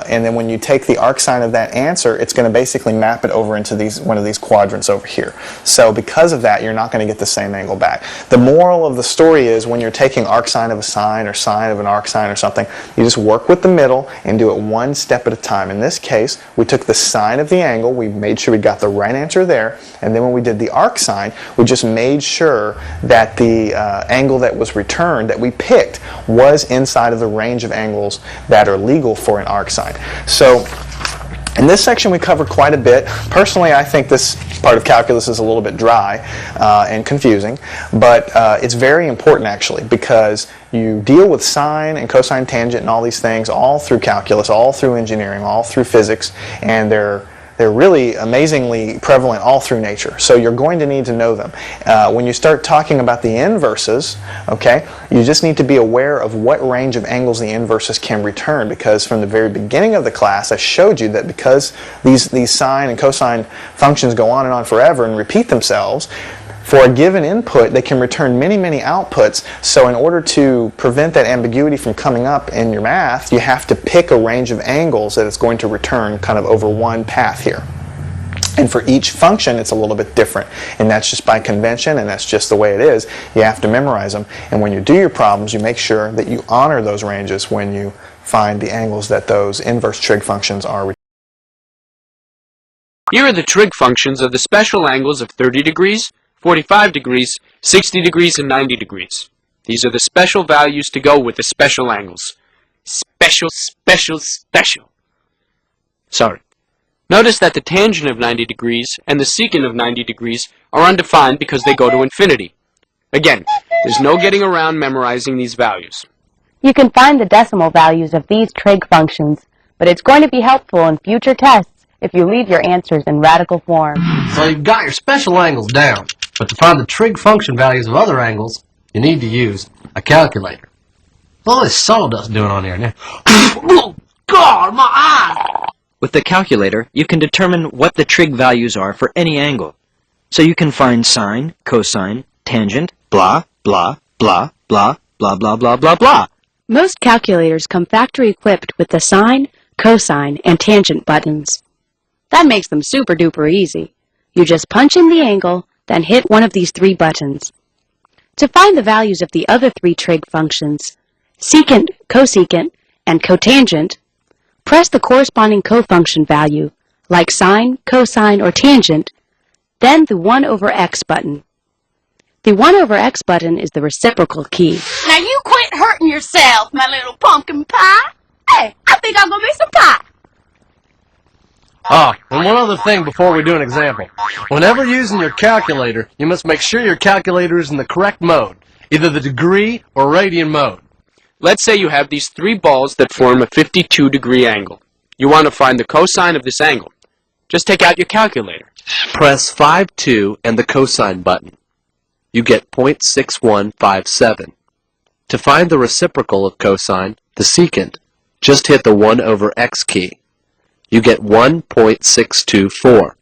and then when you take the arcsine of that answer, it's going to basically map it over into one of these quadrants over here. So because of that, you're not going to get the same angle back. The moral of the story is when you're taking arcsine of a sine or sine of an arcsine or something, you just work with the middle and do it one step at a time. In this case, we took the sine of the angle, we made sure we got the right answer there, and then when we did the arcsine, we just made sure that the angle that was returned, that we picked, was inside of the range of angles that are legal for an arcsine. So in this section we covered quite a bit. Personally, I think this part of calculus is a little bit dry and confusing, but it's very important actually, because you deal with sine and cosine tangent and all these things all through calculus, all through engineering, all through physics, and they're really amazingly prevalent all through nature. So you're going to need to know them. When you start talking about the inverses, okay, you just need to be aware of what range of angles the inverses can return, because from the very beginning of the class I showed you that because these sine and cosine functions go on and on forever and repeat themselves, for a given input, they can return many, many outputs. So in order to prevent that ambiguity from coming up in your math, you have to pick a range of angles that it's going to return kind of over one path here. And for each function, it's a little bit different. And that's just by convention, and that's just the way it is. You have to memorize them. And when you do your problems, you make sure that you honor those ranges when you find the angles that those inverse trig functions are returning. Here are the trig functions of the special angles of 30 degrees, 45 degrees, 60 degrees, and 90 degrees. These are the special values to go with the special angles. Special, special, special. Sorry. Notice that the tangent of 90 degrees and the secant of 90 degrees are undefined because they go to infinity. Again, there's no getting around memorizing these values. You can find the decimal values of these trig functions, but it's going to be helpful in future tests if you leave your answers in radical form. So you've got your special angles down, but to find the trig function values of other angles, you need to use a calculator. What's all this sawdust doing on here now? Oh, God, my eye! With the calculator, you can determine what the trig values are for any angle. So you can find sine, cosine, tangent, blah, blah, blah, blah, blah, blah, blah, blah, blah. Most calculators come factory equipped with the sine, cosine, and tangent buttons. That makes them super duper easy. You just punch in the angle, then hit one of these 3 buttons. To find the values of the other 3 trig functions, secant, cosecant, and cotangent, press the corresponding cofunction value, like sine, cosine, or tangent, then the 1 over x button. The 1 over x button is the reciprocal key. Now you quit hurting yourself, my little pumpkin pie. Hey, I think I'm gonna make some pie. Ah, and one other thing before we do an example. Whenever using your calculator, you must make sure your calculator is in the correct mode, either the degree or radian mode. Let's say you have these 3 balls that form a 52-degree angle. You want to find the cosine of this angle. Just take out your calculator. Press 5-2 and the cosine button. You get 0.6157. To find the reciprocal of cosine, the secant, just hit the 1 over x key. You get 1.624.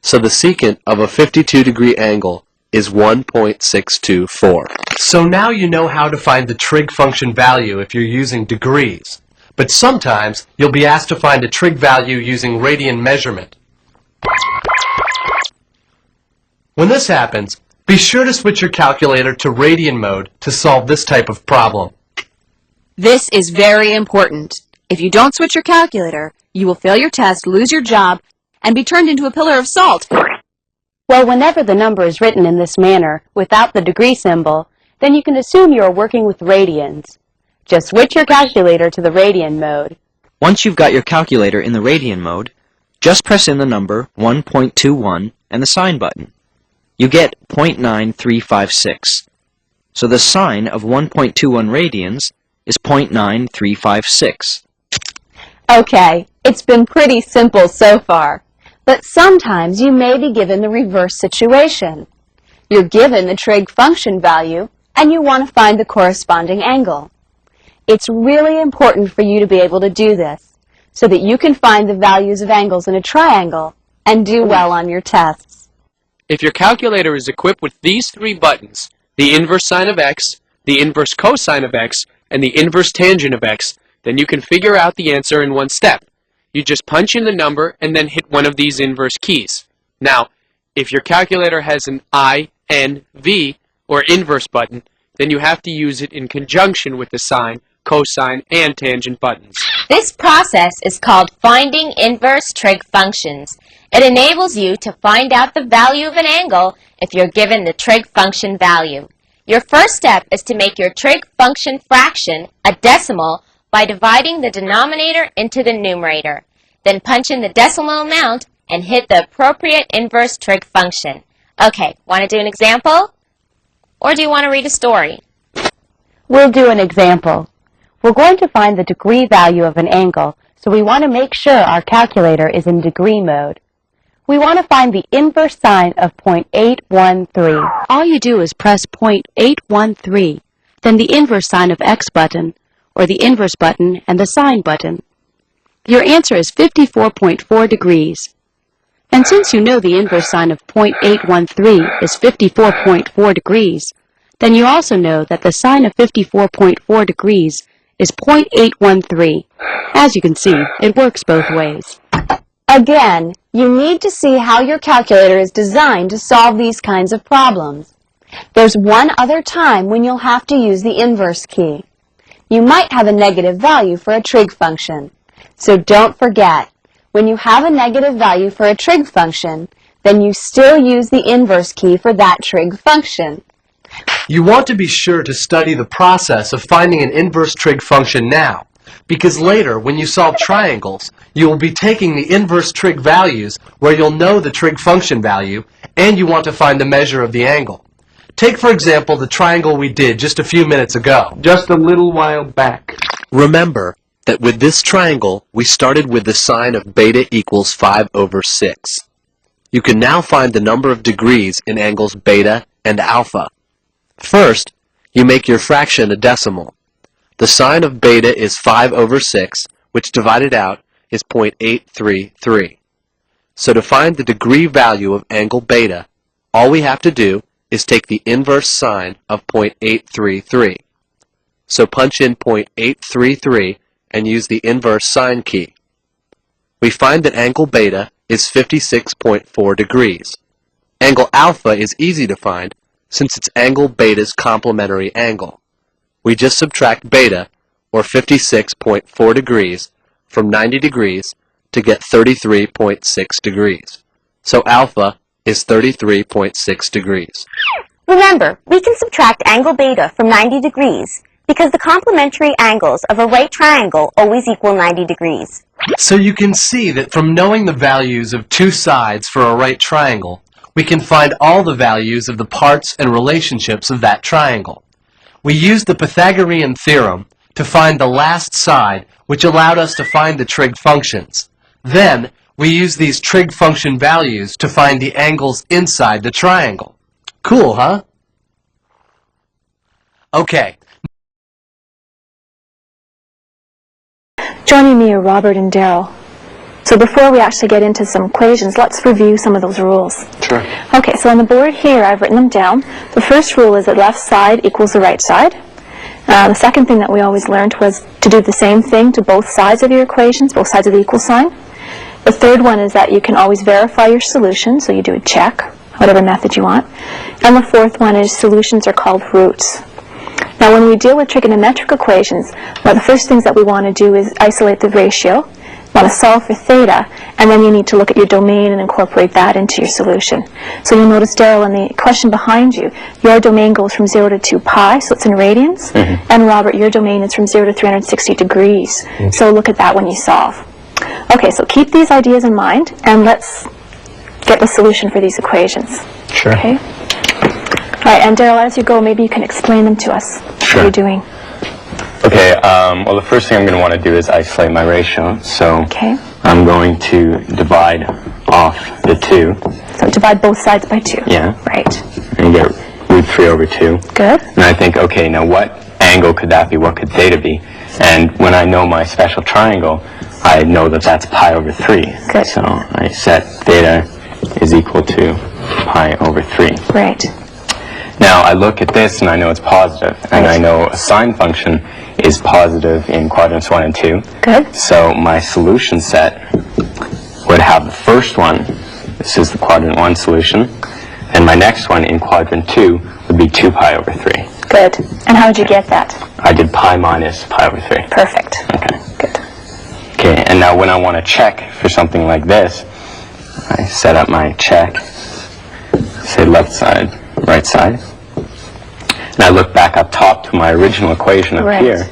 So the secant of a 52-degree angle is 1.624. So now you know how to find the trig function value if you're using degrees. But sometimes you'll be asked to find a trig value using radian measurement. When this happens, be sure to switch your calculator to radian mode to solve this type of problem. This is very important. If you don't switch your calculator, you will fail your test, lose your job, and be turned into a pillar of salt. Well, whenever the number is written in this manner, without the degree symbol, then you can assume you are working with radians. Just switch your calculator to the radian mode. Once you've got your calculator in the radian mode, just press in the number 1.21 and the sine button. You get 0.9356. So the sine of 1.21 radians is 0.9356. Okay, it's been pretty simple so far, but sometimes you may be given the reverse situation. You're given the trig function value, and you want to find the corresponding angle. It's really important for you to be able to do this, so that you can find the values of angles in a triangle and do well on your tests. If your calculator is equipped with these three buttons, the inverse sine of x, the inverse cosine of x, and the inverse tangent of x, then you can figure out the answer in one step. You just punch in the number and then hit one of these inverse keys. Now, if your calculator has an I, N, V, or inverse button, then you have to use it in conjunction with the sine, cosine, and tangent buttons. This process is called finding inverse trig functions. It enables you to find out the value of an angle if you're given the trig function value. Your first step is to make your trig function fraction a decimal by dividing the denominator into the numerator. Then punch in the decimal amount and hit the appropriate inverse trig function. Okay, want to do an example? Or do you want to read a story? We'll do an example. We're going to find the degree value of an angle, so we want to make sure our calculator is in degree mode. We want to find the inverse sine of 0.813. All you do is press 0.813, then the inverse sine of x button, or the inverse button and the sine button. Your answer is 54.4 degrees. And since you know the inverse sine of 0.813 is 54.4 degrees, then you also know that the sine of 54.4 degrees is 0.813. As you can see, it works both ways. Again, you need to see how your calculator is designed to solve these kinds of problems. There's one other time when you'll have to use the inverse key. You might have a negative value for a trig function. So don't forget, when you have a negative value for a trig function, then you still use the inverse key for that trig function. You want to be sure to study the process of finding an inverse trig function now, because later, when you solve triangles, you will be taking the inverse trig values where you'll know the trig function value, and you want to find the measure of the angle. Take, for example, the triangle we did just a few minutes ago. Just a little while back. Remember that with this triangle, we started with the sine of beta equals 5/6. You can now find the number of degrees in angles beta and alpha. First, you make your fraction a decimal. The sine of beta is 5/6, which divided out is 0.833. So to find the degree value of angle beta, all we have to do is take the inverse sine of 0.833. So punch in 0.833 and use the inverse sine key. We find that angle beta is 56.4 degrees. Angle alpha is easy to find since it's angle beta's complementary angle. We just subtract beta, or 56.4 degrees, from 90 degrees to get 33.6 degrees. So alpha is 33.6 degrees. Remember, we can subtract angle beta from 90 degrees because the complementary angles of a right triangle always equal 90 degrees. So you can see that from knowing the values of two sides for a right triangle, we can find all the values of the parts and relationships of that triangle. We used the Pythagorean theorem to find the last side, which allowed us to find the trig functions. Then, we used these trig function values to find the angles inside the triangle. Cool, huh? Okay. Joining me are Robert and Daryl. So before we actually get into some equations, let's review some of those rules. Sure. Okay, so on the board here, I've written them down. The first rule is that left side equals the right side. The second thing that we always learned was to do the same thing to both sides of your equations, both sides of the equal sign. The third one is that you can always verify your solution, so you do a check, whatever method you want. And the fourth one is solutions are called roots. Now when we deal with trigonometric equations, one of the first things that we want to do is isolate the ratio. You want to solve for theta, and then you need to look at your domain and incorporate that into your solution. So you'll notice, Daryl, in the question behind you, your domain goes from 0 to 2 pi, so it's in radians. Mm-hmm. And Robert, your domain is from 0 to 360 degrees. Mm-hmm. So look at that when you solve. Okay, so keep these ideas in mind, and let's get the solution for these equations. Sure. Okay? All right, and Daryl, as you go, maybe you can explain them to us. Sure. What you're doing. Okay, well, the first thing I'm going to want to do is isolate my ratio. So I'm going to divide off the 2. So divide both sides by 2. Yeah. Right. And you get root 3 over 2. Good. And I think, okay, now what angle could that be? What could theta be? And when I know my special triangle, I know that that's pi over 3. Good. So I set theta is equal to pi over 3. Right. Now I look at this and I know it's positive, and I know a sine function is positive in quadrants 1 and 2. Good. So my solution set would have the first one, this is the quadrant 1 solution, and my next one in quadrant 2 would be 2 pi over 3. Good. And how did you get that? I did pi minus pi over 3. Perfect. Okay. Good. Okay, and now when I want to check for something like this, I set up my check, say left side, right side, and I look back up top to my original equation up here,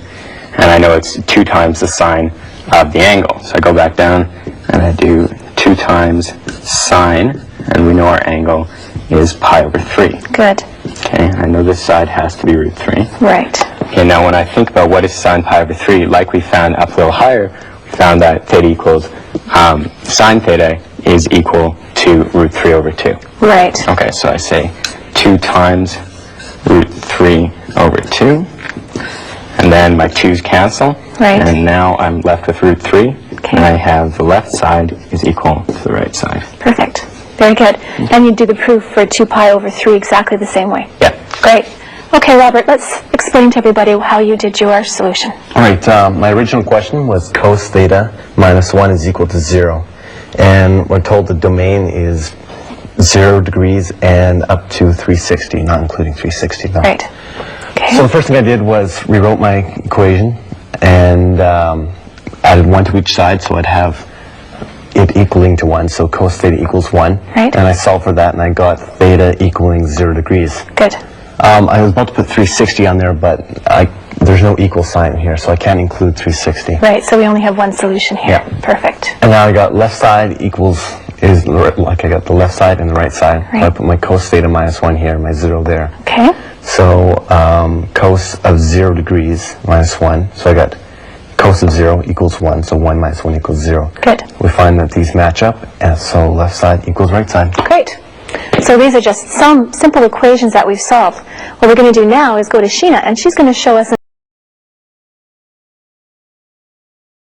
and I know it's 2 times the sine of the angle. So I go back down and I do 2 times sine, and we know our angle is pi over 3. Good. Okay, I know this side has to be root 3. Right. Okay, now when I think about what is sine pi over 3, like we found up a little higher, we found that theta equals, sine theta is equal to root 3 over 2. Right. Okay, so I say 2 times root 3 over 2, and then my 2's cancel, Right. and now I'm left with root 3, and I have the left side is equal to the right side. Perfect. Very good. And you do the proof for 2 pi over 3 exactly the same way. Yeah. Great. Okay, Robert, let's explain to everybody how you did your solution. All right, my original question was cos theta minus 1 is equal to 0. And we're told the domain is 0 degrees and up to 360, not including 360. No. Right. Okay. So the first thing I did was rewrote my equation and added 1 to each side, so I'd have it equaling to 1, so cos theta equals 1. Right. And I solved for that, and I got theta equaling 0 degrees. Good. I was about to put 360 on there, but there's no equal sign here, so I can't include 360. Right, so we only have one solution here. Yeah. Perfect. And now I got left side equals, is like I got the left side and the right side. Right. So I put my cos theta minus 1 here, my 0 there. Okay. So cos of 0 degrees minus 1. So I got cos of 0 equals 1, so 1 minus 1 equals 0. Good. We find that these match up, and so left side equals right side. Great. So these are just some simple equations that we've solved. What we're going to do now is go to Sheena, and she's going to show us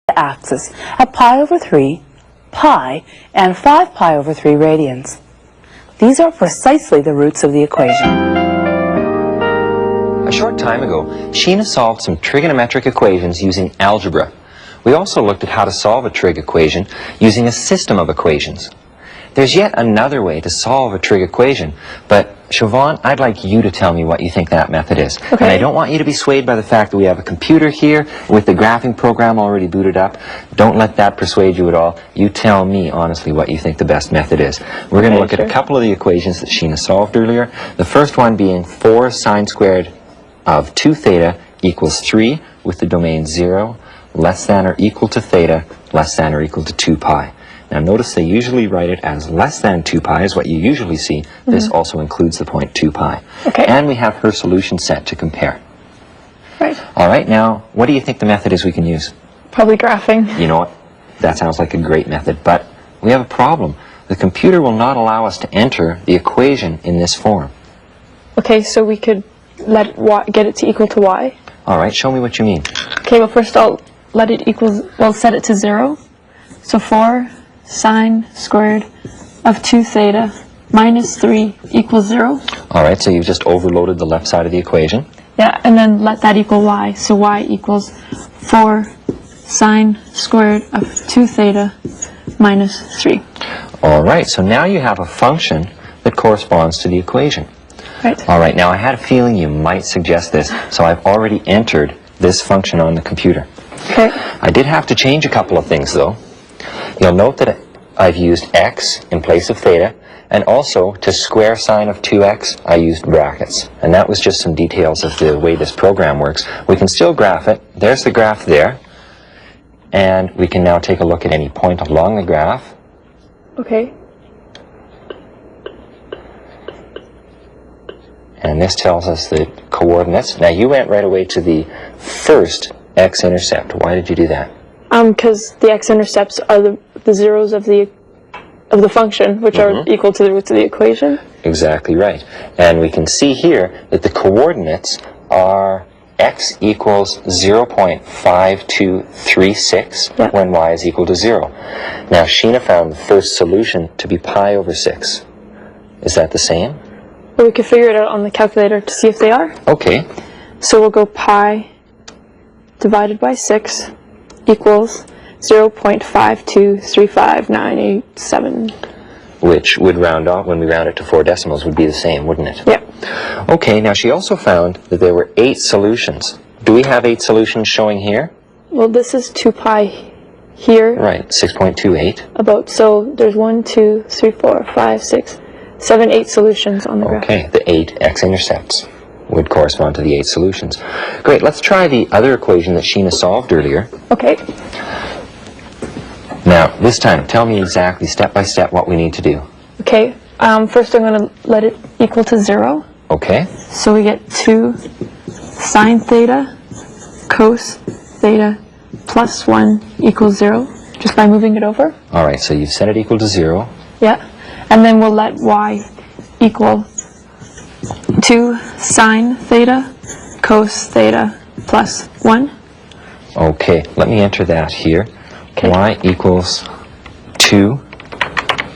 axis at pi over 3, pi, and 5 pi over 3 radians. These are precisely the roots of the equation. A short time ago, Sheena solved some trigonometric equations using algebra. We also looked at how to solve a trig equation using a system of equations. There's yet another way to solve a trig equation, but Siobhan, I'd like you to tell me what you think that method is. Okay. And I don't want you to be swayed by the fact that we have a computer here with the graphing program already booted up. Don't let that persuade you at all. You tell me honestly what you think the best method is. We're going to look at a couple of the equations that Sheena solved earlier. The first one being 4 sine squared of 2 theta equals 3 with the domain 0 less than or equal to theta less than or equal to 2 pi. Now notice they usually write it as less than 2 pi is what you usually see. This also includes the point 2 pi. Okay. And we have her solution set to compare. Right. All right, now what do you think the method is we can use? Probably graphing. You know what? That sounds like a great method, but we have a problem. The computer will not allow us to enter the equation in this form. Okay, so we could get it to equal to y. All right, show me what you mean. Okay, well first I'll let it set it to 0. So 4 sine squared of 2 theta minus 3 equals 0. All right, so you've just overloaded the left side of the equation. Yeah, and then let that equal y. So y equals 4 sine squared of 2 theta minus 3. All right, so now you have a function that corresponds to the equation. Right. All right, now I had a feeling you might suggest this, so I've already entered this function on the computer. Okay. I did have to change a couple of things, though. You'll note that I've used x in place of theta, and also to square sine of 2x, I used brackets. And that was just some details of the way this program works. We can still graph it. There's the graph there. And we can now take a look at any point along the graph. Okay. And this tells us the coordinates. Now you went right away to the first x-intercept. Why did you do that? Because the x-intercepts are the zeros of the function, which are equal to the roots of the equation. Exactly right. And we can see here that the coordinates are x equals 0.5236 when y is equal to 0. Now Sheena found the first solution to be pi over 6. Is that the same? Well, we could figure it out on the calculator to see if they are. Okay. So we'll go pi divided by 6 equals 0.5235987. Which would round off, when we round it to 4 decimals, would be the same, wouldn't it? Yeah. Okay, now she also found that there were 8 solutions. Do we have 8 solutions showing here? Well, this is 2 pi here. Right, 6.28. So there's 1, 2, 3, 4, 5, 6, 7, 8 solutions on the graph. Okay, the 8 x-intercepts would correspond to the 8 solutions. Great, let's try the other equation that Sheena solved earlier. Okay. Now, this time, tell me exactly, step by step, what we need to do. Okay, first I'm going to let it equal to 0. Okay. So we get 2 sine theta cos theta plus 1 equals 0, just by moving it over. All right, so you've set it equal to 0. Yeah, and then we'll let y equal 2 sine theta cos theta plus 1. Okay, let me enter that here. Okay. Y equals 2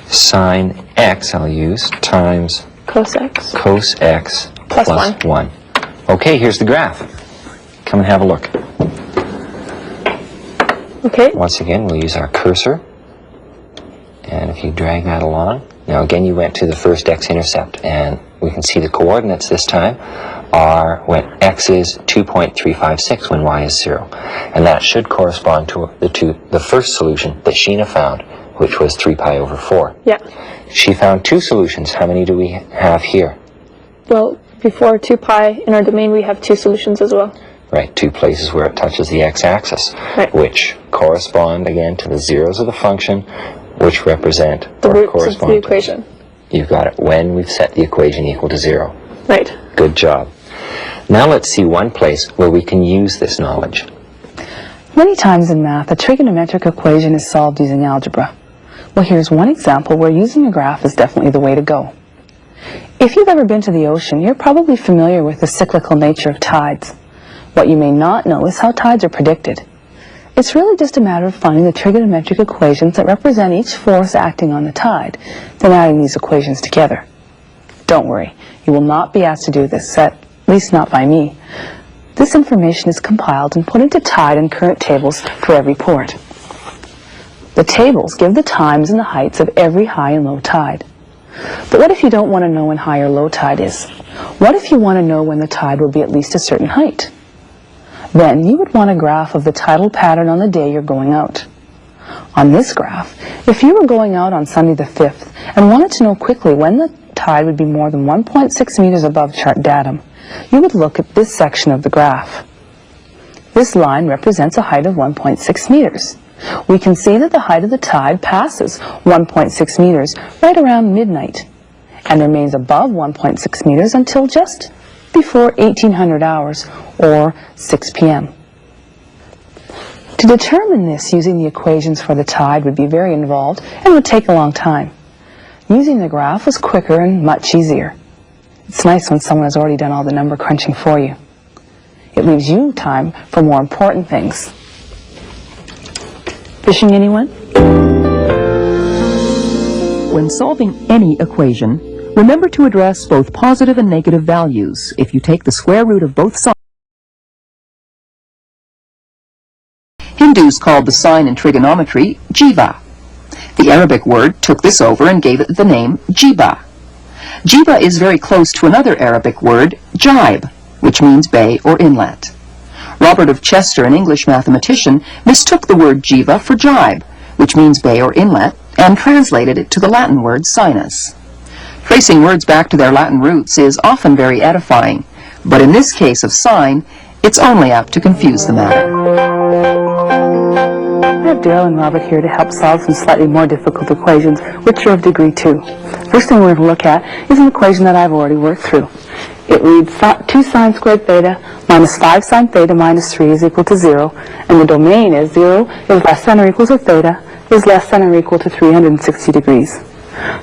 sine x, I'll use, times Cos x. Cos x Plus 1. Okay, here's the graph. Come and have a look. Okay. Once again, we'll use our cursor. And if you drag that along. Now again, you went to the first x-intercept, and we can see the coordinates this time are when x is 2.356 when y is 0. And that should correspond to the first solution that Sheena found, which was 3 pi over 4. Yeah. She found 2 solutions. How many do we have here? Well, before 2 pi in our domain, we have 2 solutions as well. Right, 2 places where it touches the x-axis, which correspond again to the zeros of the function, which represent the or roots correspond of the equation. You've got it, when we've set the equation equal to 0. Right. Good job. Now let's see one place where we can use this knowledge. Many times in math, a trigonometric equation is solved using algebra. Well, here's one example where using a graph is definitely the way to go. If you've ever been to the ocean, you're probably familiar with the cyclical nature of tides. What you may not know is how tides are predicted. It's really just a matter of finding the trigonometric equations that represent each force acting on the tide, then adding these equations together. Don't worry, you will not be asked to do this, at least not by me. This information is compiled and put into tide and current tables for every port. The tables give the times and the heights of every high and low tide. But what if you don't want to know when high or low tide is? What if you want to know when the tide will be at least a certain height? Then you would want a graph of the tidal pattern on the day you're going out. On this graph, if you were going out on Sunday the 5th and wanted to know quickly when the tide would be more than 1.6 meters above chart datum, you would look at this section of the graph. This line represents a height of 1.6 meters. We can see that the height of the tide passes 1.6 meters right around midnight and remains above 1.6 meters until just before 1800 hours or 6 p.m. To determine this using the equations for the tide would be very involved and would take a long time. Using the graph was quicker and much easier. It's nice when someone has already done all the number crunching for you. It leaves you time for more important things. Fishing, anyone? When solving any equation, remember to address both positive and negative values. If you take the square root of both sides. Hindus called the sign in trigonometry jiva. The Arabic word took this over and gave it the name jiba. Jiba is very close to another Arabic word, jibe, which means bay or inlet. Robert of Chester, an English mathematician, mistook the word jiva for jibe, which means bay or inlet, and translated it to the Latin word sinus. Tracing words back to their Latin roots is often very edifying, but in this case of sine, it's only apt to confuse the matter. I have Daryl and Robert here to help solve some slightly more difficult equations, which are of degree 2. First thing we're going to look at is an equation that I've already worked through. it reads 2 sine squared theta minus 5 sine theta minus 3 is equal to 0, and the domain is 0 is less than or equal to theta is less than or equal to 360 degrees.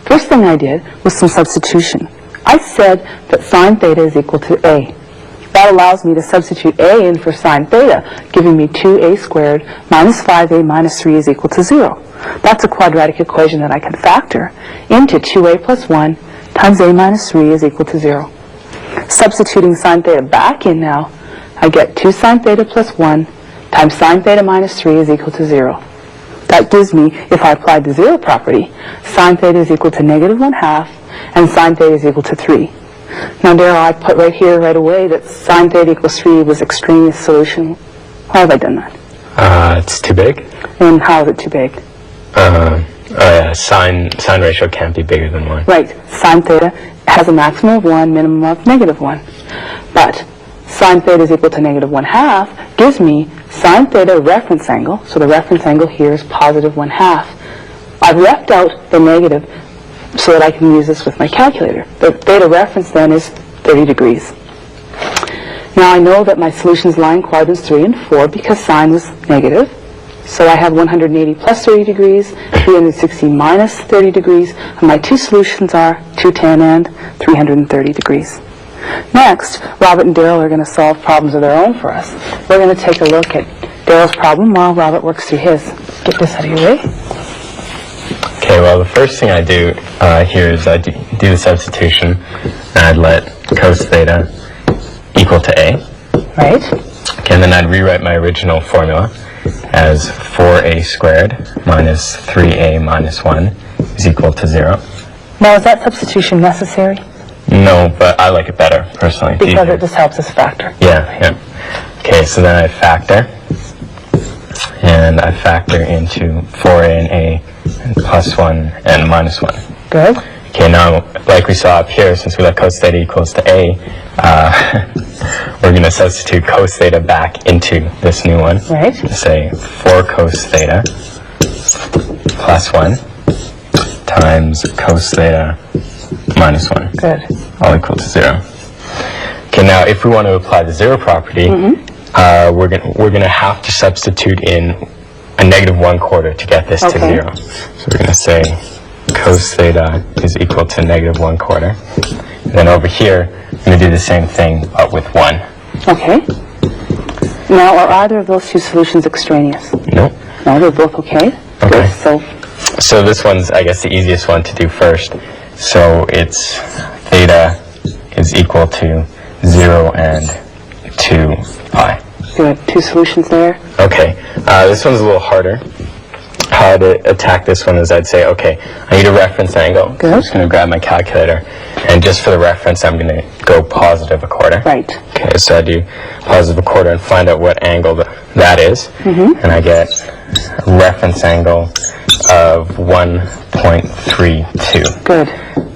First thing I did was some substitution. I said that sine theta is equal to a. That allows me to substitute a in for sine theta, giving me 2a squared minus 5a minus 3 is equal to 0. That's a quadratic equation that I can factor into 2a plus 1 times a minus 3 is equal to 0. Substituting sine theta back in now, I get 2 sine theta plus 1 times sine theta minus 3 is equal to 0. That gives me, if I applied the 0 property, sine theta is equal to negative 1/2 and sine theta is equal to 3. Now, Daryl, I put right here right away that sine theta equals 3 was extraneous solution. Why have I done that? It's too big. And how is it too big? Sine ratio can't be bigger than 1. Right. Sine theta has a maximum of 1, minimum of negative 1. But sine theta is equal to negative 1/2 gives me sine theta reference angle. So the reference angle here is positive 1/2. I've left out the negative so that I can use this with my calculator. The theta reference then is 30 degrees. Now I know that my solutions lie in quadrants 3 and 4 because sine was negative. So I have 180 plus 30 degrees, 360 minus 30 degrees, and my two solutions are 210 and 330 degrees. Next, Robert and Daryl are going to solve problems of their own for us. We're going to take a look at Daryl's problem while Robert works through his. Get this out of your way. Okay, well, the first thing I do here is I do the substitution, and I'd let cos theta equal to a. Right. Okay, and then I'd rewrite my original formula as 4a squared minus 3a minus 1 is equal to 0. Now, is that substitution necessary? No, but I like it better, personally. It's Because easier. it just helps us factor. Yeah. Okay, so then I factor, and I factor into 4a and a, and plus 1 and minus 1. Good. Okay, now, like we saw up here, since we let cos theta equals to a, we're going to substitute cos theta back into this new one. Right. Say 4 cos theta plus 1 times cos theta minus 1. Good. All equal to 0. Okay, now if we want to apply the 0 property, we're going to have to substitute in a negative 1/4 to get this to 0. So we're going to say cos theta is equal to negative 1/4. And then over here, I'm going to do the same thing, but with 1. Okay. Now, are either of those two solutions extraneous? No. No, they're both okay? Okay. Good. So this one's, I guess, the easiest one to do first. So it's theta is equal to 0 and 2 pi. Good. Two solutions there. Okay. This one's a little harder. How to attack this one is I'd say, okay, I need a reference angle. Good. I'm just going to grab my calculator, and just for the reference, I'm going to go positive 1/4. Right. Okay, so I do positive 1/4 and find out what angle that is, and I get a reference angle of 1.32. Good.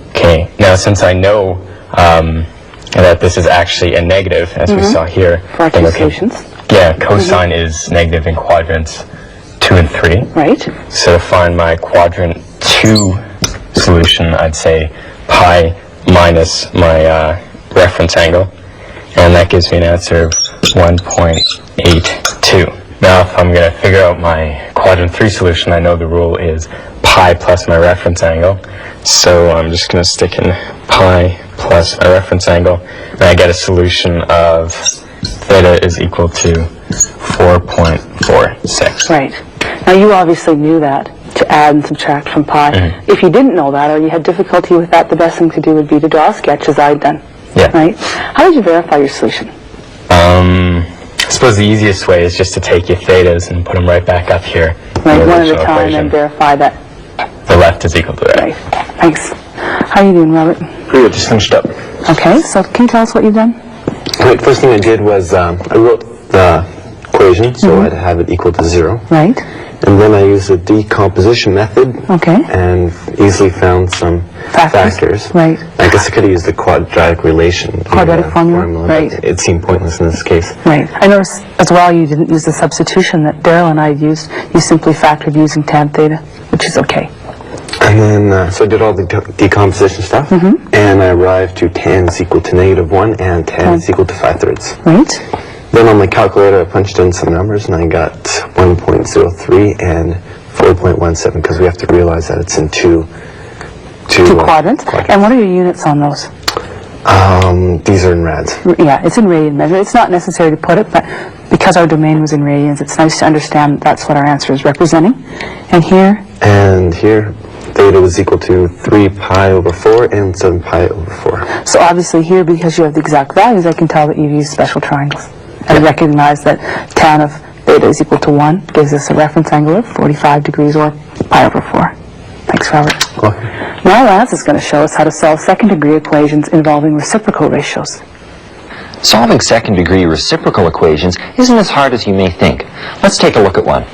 Okay, now since I know that this is actually a negative, as we saw here, For our two solutions. Yeah, cosine is negative in quadrants 2 and 3. Right. So to find my quadrant 2 solution, I'd say pi minus my reference angle, and that gives me an answer of 1.82. Now, if I'm going to figure out my quadrant 3 solution, I know the rule is pi plus my reference angle, so I'm just going to stick in pi plus my reference angle, and I get a solution of theta is equal to 4.46. Right. Now, you obviously knew that, to add and subtract from pi. If you didn't know that, or you had difficulty with that, the best thing to do would be to draw a sketch, as I'd done. Yeah. Right? How did you verify your solution? I suppose the easiest way is just to take your thetas and put them right back up here. Right, in the one at a original time equation. and verify that. The left is equal to the right. Thanks. How are you doing, Robert? Pretty good, just finished up. Okay, so can you tell us what you've done? Right, first thing I did was I wrote the equation, so I'd have it equal to 0. Right. And then I used the decomposition method. Okay. And easily found some factors. Right. I guess I could have used the quadratic relation. Quadratic formula. but Right. It seemed pointless in this case. Right. I noticed as well you didn't use the substitution that Daryl and I used. You simply factored using tan theta, which is okay. And then, so I did all the decomposition stuff, and I arrived to tan is equal to -1 and tan is equal to 5/3. Right. Then on my calculator, I punched in some numbers, and I got 1.03 and 4.17, because we have to realize that it's in two quadrants. And what are your units on those? These are in rads. Yeah, it's in radian measure. It's not necessary to put it, but because our domain was in radians, it's nice to understand that's what our answer is representing. And here? And here, theta was equal to 3 pi over 4 and 7 pi over 4. So obviously here, because you have the exact values, I can tell that you've used special triangles. And recognize that tan of theta is equal to 1 gives us a reference angle of 45 degrees or pi over 4. Thanks, Robert. Okay. Now Lance is going to show us how to solve second-degree equations involving reciprocal ratios. Solving second-degree reciprocal equations isn't as hard as you may think. Let's take a look at one.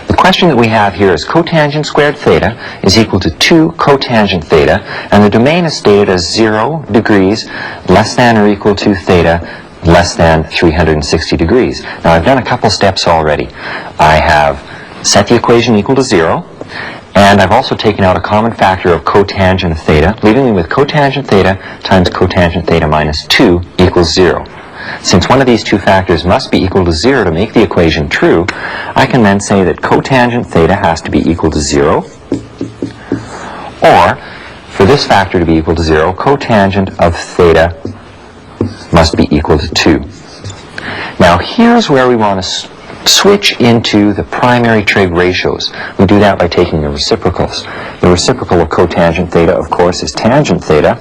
The question that we have here is cotangent squared theta is equal to 2 cotangent theta, and the domain is stated as 0 degrees less than or equal to theta less than 360 degrees. Now I've done a couple steps already. I have set the equation equal to 0, and I've also taken out a common factor of cotangent of theta, leaving me with cotangent theta times cotangent theta minus 2 equals 0. Since one of these two factors must be equal to 0 to make the equation true, I can then say that cotangent theta has to be equal to 0, or for this factor to be equal to 0, cotangent of theta must be equal to 2. Now here's where we want to switch into the primary trig ratios. We do that by taking the reciprocals. The reciprocal of cotangent theta, of course, is tangent theta,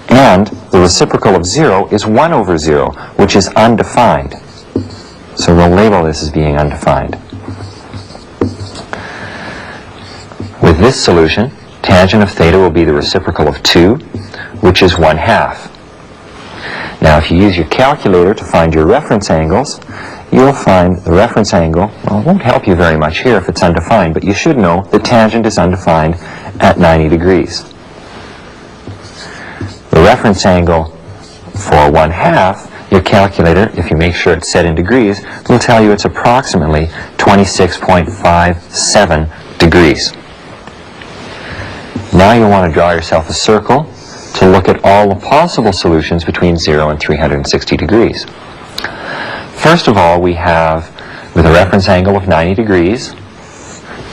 and the reciprocal of 0 is 1 over 0, which is undefined. So we'll label this as being undefined. With this solution, tangent of theta will be the reciprocal of 2, which is 1/2. Now if you use your calculator to find your reference angles, you'll find the reference angle, well, it won't help you very much here if it's undefined, but you should know the tangent is undefined at 90 degrees. The reference angle for 1/2, your calculator, if you make sure it's set in degrees, will tell you it's approximately 26.57 degrees. Now you'll want to draw yourself a circle to look at all the possible solutions between 0 and 360 degrees. First of all, we have, with a reference angle of 90 degrees,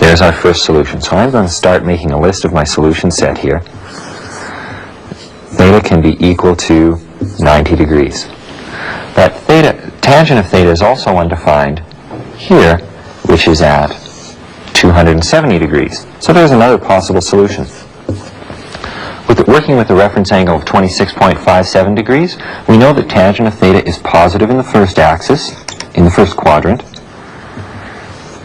there's our first solution. So I'm going to start making a list of my solution set here. Theta can be equal to 90 degrees. But tangent of theta is also undefined here, which is at 270 degrees. So there's another possible solution. Working with the reference angle of 26.57 degrees, we know that tangent of theta is positive in the first axis, in the first quadrant.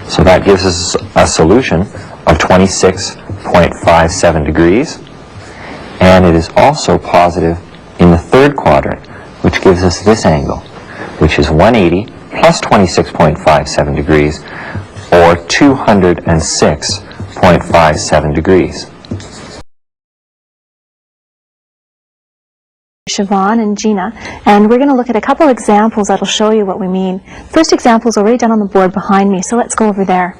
So that gives us a solution of 26.57 degrees. And it is also positive in the third quadrant, which gives us this angle, which is 180 plus 26.57 degrees, or 206.57 degrees. Siobhan and Gina, and we're going to look at a couple examples that'll show you what we mean. First example is already done on the board behind me, so let's go over there.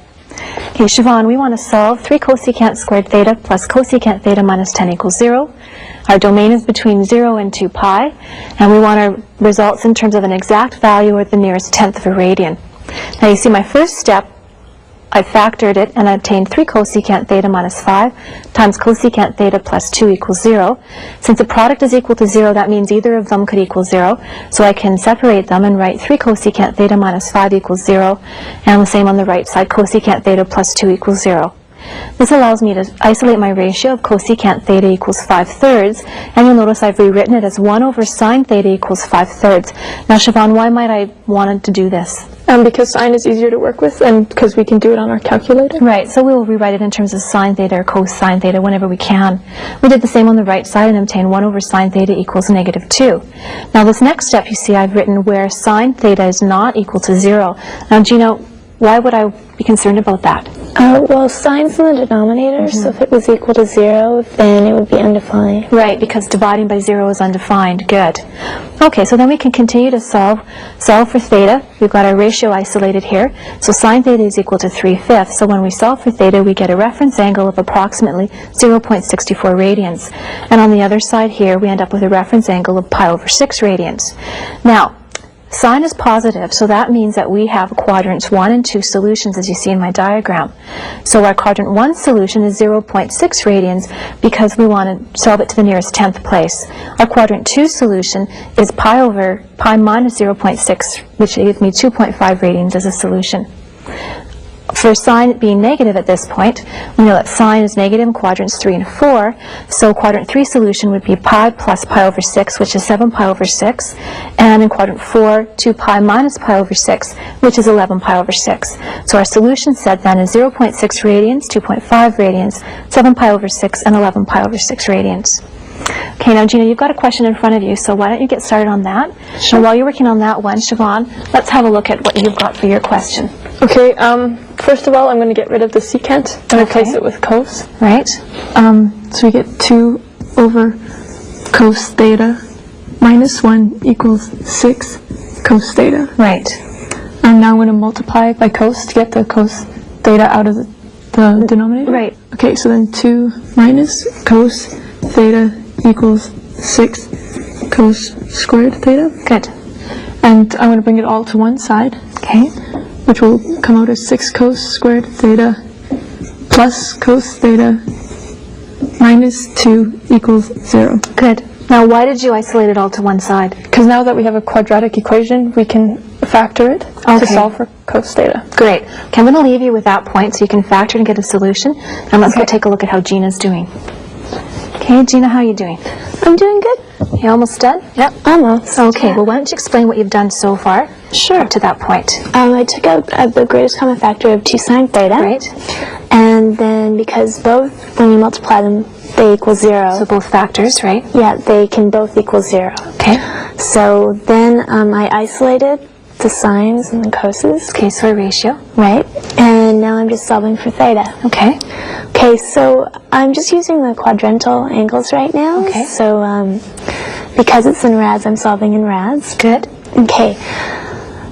Okay, Siobhan, we want to solve 3 cosecant squared theta plus cosecant theta minus 10 equals 0. Our domain is between 0 and 2 pi, and we want our results in terms of an exact value or the nearest tenth of a radian. Now you see my first step, I factored it and I obtained 3 cosecant theta minus 5 times cosecant theta plus 2 equals 0. Since the product is equal to 0, that means either of them could equal 0. So I can separate them and write 3 cosecant theta minus 5 equals 0. And the same on the right side, cosecant theta plus 2 equals 0. This allows me to isolate my ratio of cosecant theta equals 5/3, and you'll notice I've rewritten it as 1 over sine theta equals 5/3. Now, Siobhan, why might I wanted to do this? Because sine is easier to work with, and because we can do it on our calculator. Right, so we will rewrite it in terms of sine theta or cosine theta whenever we can. We did the same on the right side and obtained 1 over sine theta equals -2. Now, this next step, you see, I've written where sine theta is not equal to 0. Now, Gina, Why would I be concerned about that? Well, sine's in the denominator, so if it was equal to 0, then it would be undefined. Right, because dividing by 0 is undefined. Good. Okay, so then we can continue to solve for theta. We've got our ratio isolated here. So sine theta is equal to 3/5. So when we solve for theta, we get a reference angle of approximately 0.64 radians. And on the other side here, we end up with a reference angle of pi over 6 radians. Now, sine is positive, so that means that we have quadrants 1 and 2 solutions, as you see in my diagram. So our quadrant 1 solution is 0.6 radians because we want to solve it to the nearest 10th place. Our quadrant 2 solution is pi minus 0.6, which gives me 2.5 radians as a solution. For sine being negative at this point, we know that sine is negative in quadrants 3 and 4, so quadrant 3 solution would be pi plus pi over 6, which is 7 pi over 6, and in quadrant 4, 2 pi minus pi over 6, which is 11 pi over 6. So our solution set then is 0.6 radians, 2.5 radians, 7 pi over 6, and 11 pi over 6 radians. Okay, now Gina, you've got a question in front of you, so why don't you get started on that? Sure. And while you're working on that one, Siobhan, let's have a look at what you've got for your question. Okay, first of all, I'm going to get rid of the secant and replace it with cos. Right. So we get 2 over cos theta minus 1 equals 6 cos theta. Right. And now I'm going to multiply by cos to get the cos theta out of the denominator. Right. Okay, so then 2 minus cos theta equals 6 cos squared theta. Good. And I'm going to bring it all to one side. Okay. Which will come out as 6 cos squared theta plus cos theta minus 2 equals 0. Good. Now why did you isolate it all to one side? Because now that we have a quadratic equation, we can factor it to solve for cos theta. Great. Okay, I'm going to leave you with that point so you can factor and get a solution. And let's go take a look at how Gina's doing. Okay, Gina, how are you doing? I'm doing good. You almost done? Yep, almost. Okay, well, why don't you explain what you've done so far? Sure. Up to that point. I took out the greatest common factor of 2 sine theta. Right. And then because both, when you multiply them, they equal 0. So both factors, right? Yeah, they can both equal 0. Okay. So then I isolated the sines and the coses. Okay, so a ratio. Right. And now I'm just solving for theta. Okay. Okay, so I'm just using the quadrantal angles right now. Okay. So because it's in rads, I'm solving in rads. Good. Okay.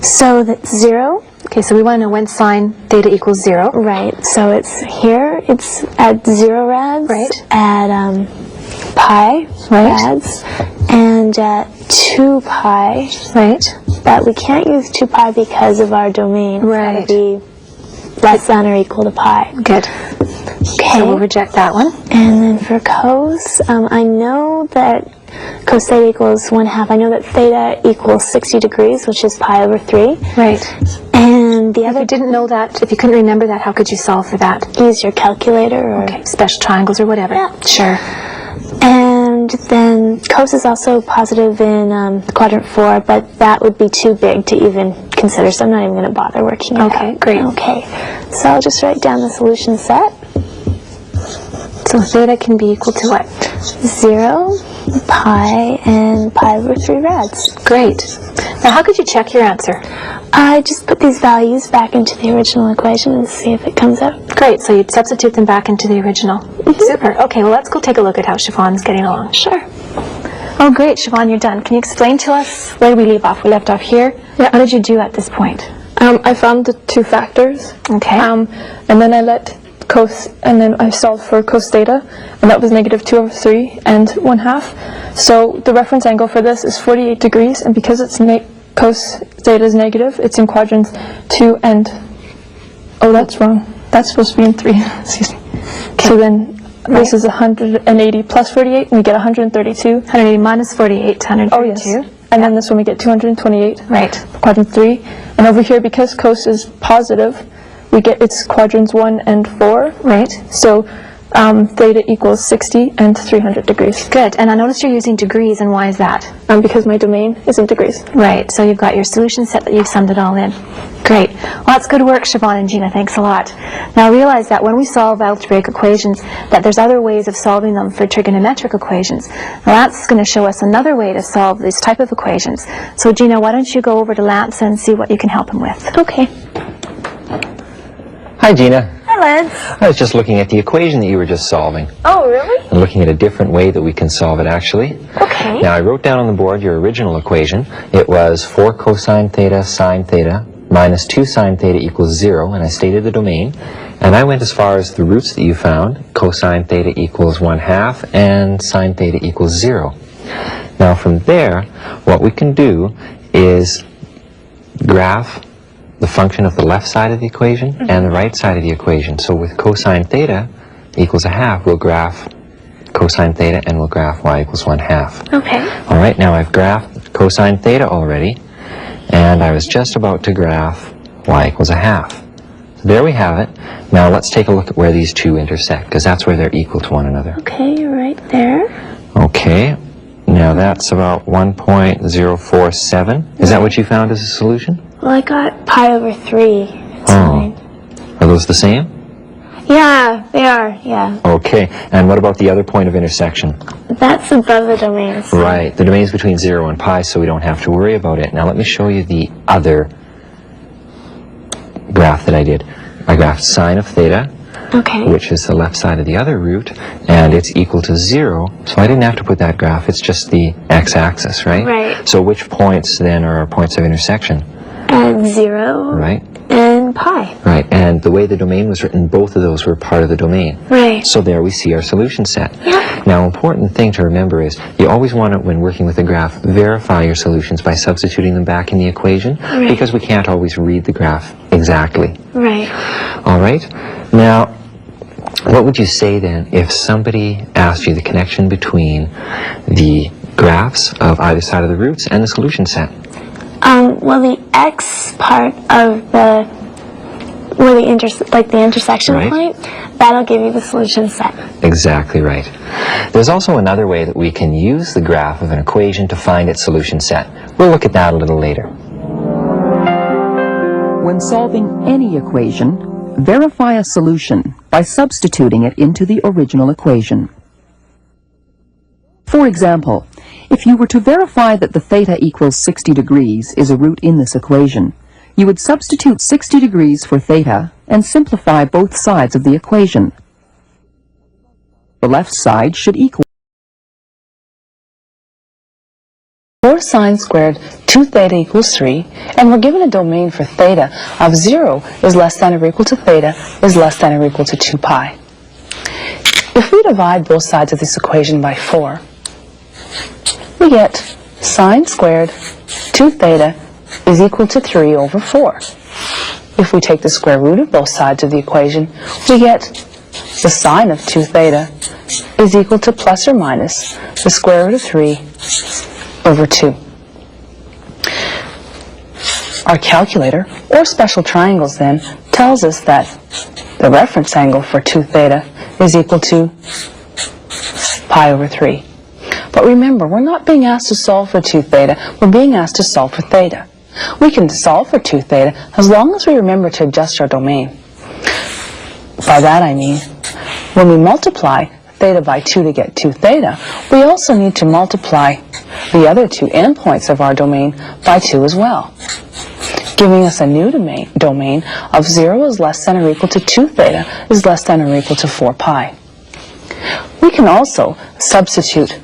So that's 0. Okay, so we want to know when sine theta equals 0. Right. So it's here. It's at 0 rads. Right. At pi rads. And at 2 pi. Right. But we can't use 2 pi because of our domain. Right. It's got to be less than or equal to pi. Good. Okay. So we'll reject that one. And then for cos, I know that cos theta equals 1/2. I know that theta equals 60 degrees, which is pi over 3. Right. And the If other... you didn't know that, if you couldn't remember that, how could you solve for that? Use your calculator or... Okay, special triangles or whatever. Yeah. Sure. And then cos is also positive in quadrant 4, but that would be too big to even consider, so I'm not even going to bother working it out. Okay, great. Okay, so I'll just write down the solution set. So theta can be equal to what? 0, pi, and pi over 3 rads. Great. Now how could you check your answer? I just put these values back into the original equation and see if it comes out. Great, so you'd substitute them back into the original. Super. Okay, well let's go take a look at how Siobhan's getting along. Sure. Oh great, Siobhan, you're done. Can you explain to us, where did we leave off? We left off here. Yeah. What did you do at this point? I found the 2 factors. Okay. And then I let cos, and then I solved for cos theta, and that was negative 2 over 3 and 1/2. So the reference angle for this is 48 degrees, and because it's cos theta is negative, it's in quadrants 2 and... Oh, that's wrong. That's supposed to be in 3. Excuse me. Okay. So then this is 180 plus 48, and we get 132. 180 minus 48, 132. Oh, yes. And then this one we get 228. Right. Quadrant 3. And over here, because cos is positive, we get its quadrants 1 and 4. Right. So theta equals 60 and 300 degrees. Good. And I noticed you're using degrees, and why is that? Because my domain is in degrees. Right. So you've got your solution set that you've summed it all in. Great. Well, that's good work, Siobhan and Gina. Thanks a lot. Now realize that when we solve algebraic equations, that there's other ways of solving them for trigonometric equations. Now Lance is going to show us another way to solve this type of equations. So Gina, why don't you go over to Lance and see what you can help him with? Okay. Hi, Gina. Hi, Lance. I was just looking at the equation that you were just solving. Oh, really? And looking at a different way that we can solve it, actually. Okay. Now, I wrote down on the board your original equation. It was 4 cosine theta sine theta minus 2 sine theta equals 0, and I stated the domain. And I went as far as the roots that you found. Cosine theta equals 1/2 and sine theta equals 0. Now, from there, what we can do is graph the function of the left side of the equation and the right side of the equation. So with cosine theta equals 1/2, we'll graph cosine theta and we'll graph y equals 1/2. Okay. All right, now I've graphed cosine theta already, and I was just about to graph y equals 1/2. So there we have it. Now let's take a look at where these two intersect, because that's where they're equal to one another. Okay, you're right there. Okay, now that's about 1.047. Is that what you found as a solution? Well, I got pi over 3. Oh. Are those the same? Yeah, they are, yeah. Okay, and what about the other point of intersection? That's above the domains. Right, the domain's between 0 and pi, so we don't have to worry about it. Now let me show you the other graph that I did. I graphed sine of theta, which is the left side of the other root, and it's equal to 0, so I didn't have to put that graph, it's just the x-axis, right? Right. So which points then are our points of intersection? 0 Right? and pi. Right, and the way the domain was written, both of those were part of the domain. Right. So there we see our solution set. Yeah. Now, important thing to remember is you always want to, when working with a graph, verify your solutions by substituting them back in the equation, Right. because we can't always read the graph exactly. Right. All right? Now, what would you say then if somebody asked you the connection between the graphs of either side of the roots and the solution set? Well, the x part of the, where the intersection Right. point, that'll give you the solution set. Exactly right. There's also another way that we can use the graph of an equation to find its solution set. We'll look at that a little later. When solving any equation, verify a solution by substituting it into the original equation. For example, if you were to verify that the theta equals 60 degrees is a root in this equation, you would substitute 60 degrees for theta and simplify both sides of the equation. The left side should equal 4 sine squared 2 theta equals 3, and we're given a domain for theta of 0 is less than or equal to theta is less than or equal to 2 pi. If we divide both sides of this equation by 4, we get sine squared 2 theta is equal to 3 over 4. If we take the square root of both sides of the equation, we get the sine of 2 theta is equal to plus or minus the square root of 3 over 2. Our calculator, or special triangles then, tells us that the reference angle for 2 theta is equal to pi over 3. But remember, we're not being asked to solve for 2 theta, we're being asked to solve for theta. We can solve for 2 theta as long as we remember to adjust our domain. By that I mean, when we multiply theta by 2 to get 2 theta, we also need to multiply the other two endpoints of our domain by 2 as well, giving us a new domain of 0 is less than or equal to 2 theta is less than or equal to 4 pi. We can also substitute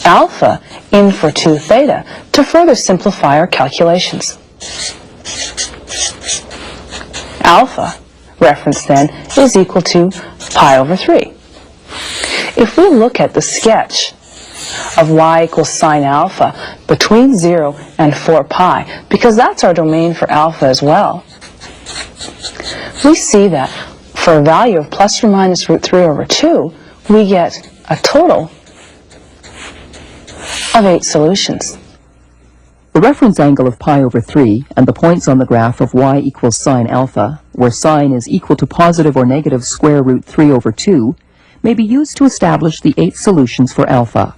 alpha in for 2 theta to further simplify our calculations. Alpha, reference then, is equal to pi over 3. If we look at the sketch of y equals sine alpha between 0 and 4 pi, because that's our domain for alpha as well, we see that for a value of plus or minus root 3 over 2, we get a total of 8 solutions. the reference angle of pi over 3 and the points on the graph of y equals sine alpha, where sine is equal to positive or negative square root 3 over 2, may be used to establish the 8 solutions for alpha.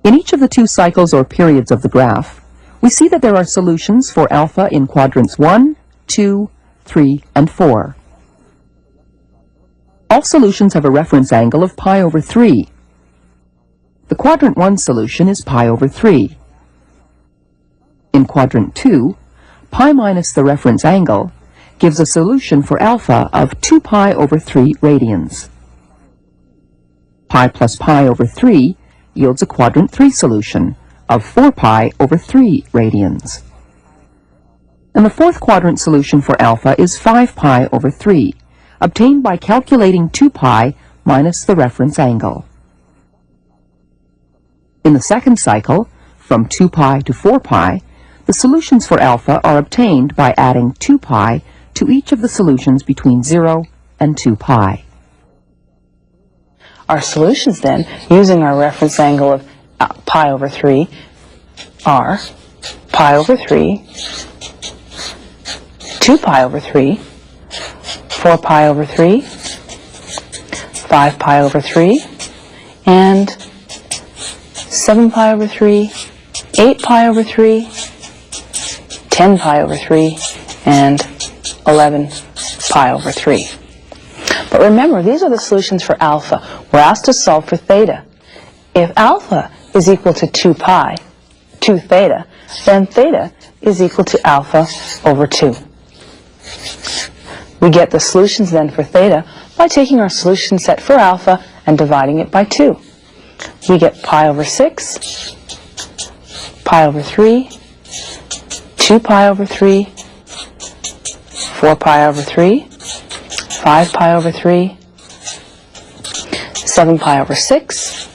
In each of the 2 cycles or periods of the graph, we see that there are solutions for alpha in quadrants 1, 2, 3, and 4. All solutions have a reference angle of pi over 3. The quadrant 1 solution is pi over 3. In quadrant 2, pi minus the reference angle gives a solution for alpha of 2 pi over 3 radians. Pi plus pi over 3 yields a quadrant 3 solution of 4 pi over 3 radians. And the fourth quadrant solution for alpha is 5 pi over 3, obtained by calculating 2 pi minus the reference angle. In the second cycle, from 2 pi to 4 pi, the solutions for alpha are obtained by adding 2 pi to each of the solutions between 0 and 2 pi. Our solutions then, using our reference angle of pi over 3, are pi over 3, 2 pi over 3, 4 pi over 3, 5 pi over 3, and 7 pi over 3, 8 pi over 3, 10 pi over 3, and 11 pi over 3. But remember, these are the solutions for alpha. We're asked to solve for theta. If alpha is equal to 2 pi, 2 theta, then theta is equal to alpha over 2. We get the solutions then for theta by taking our solution set for alpha and dividing it by 2. We get pi over 6, pi over 3, 2 pi over 3, 4 pi over 3, 5 pi over 3, 7 pi over 6,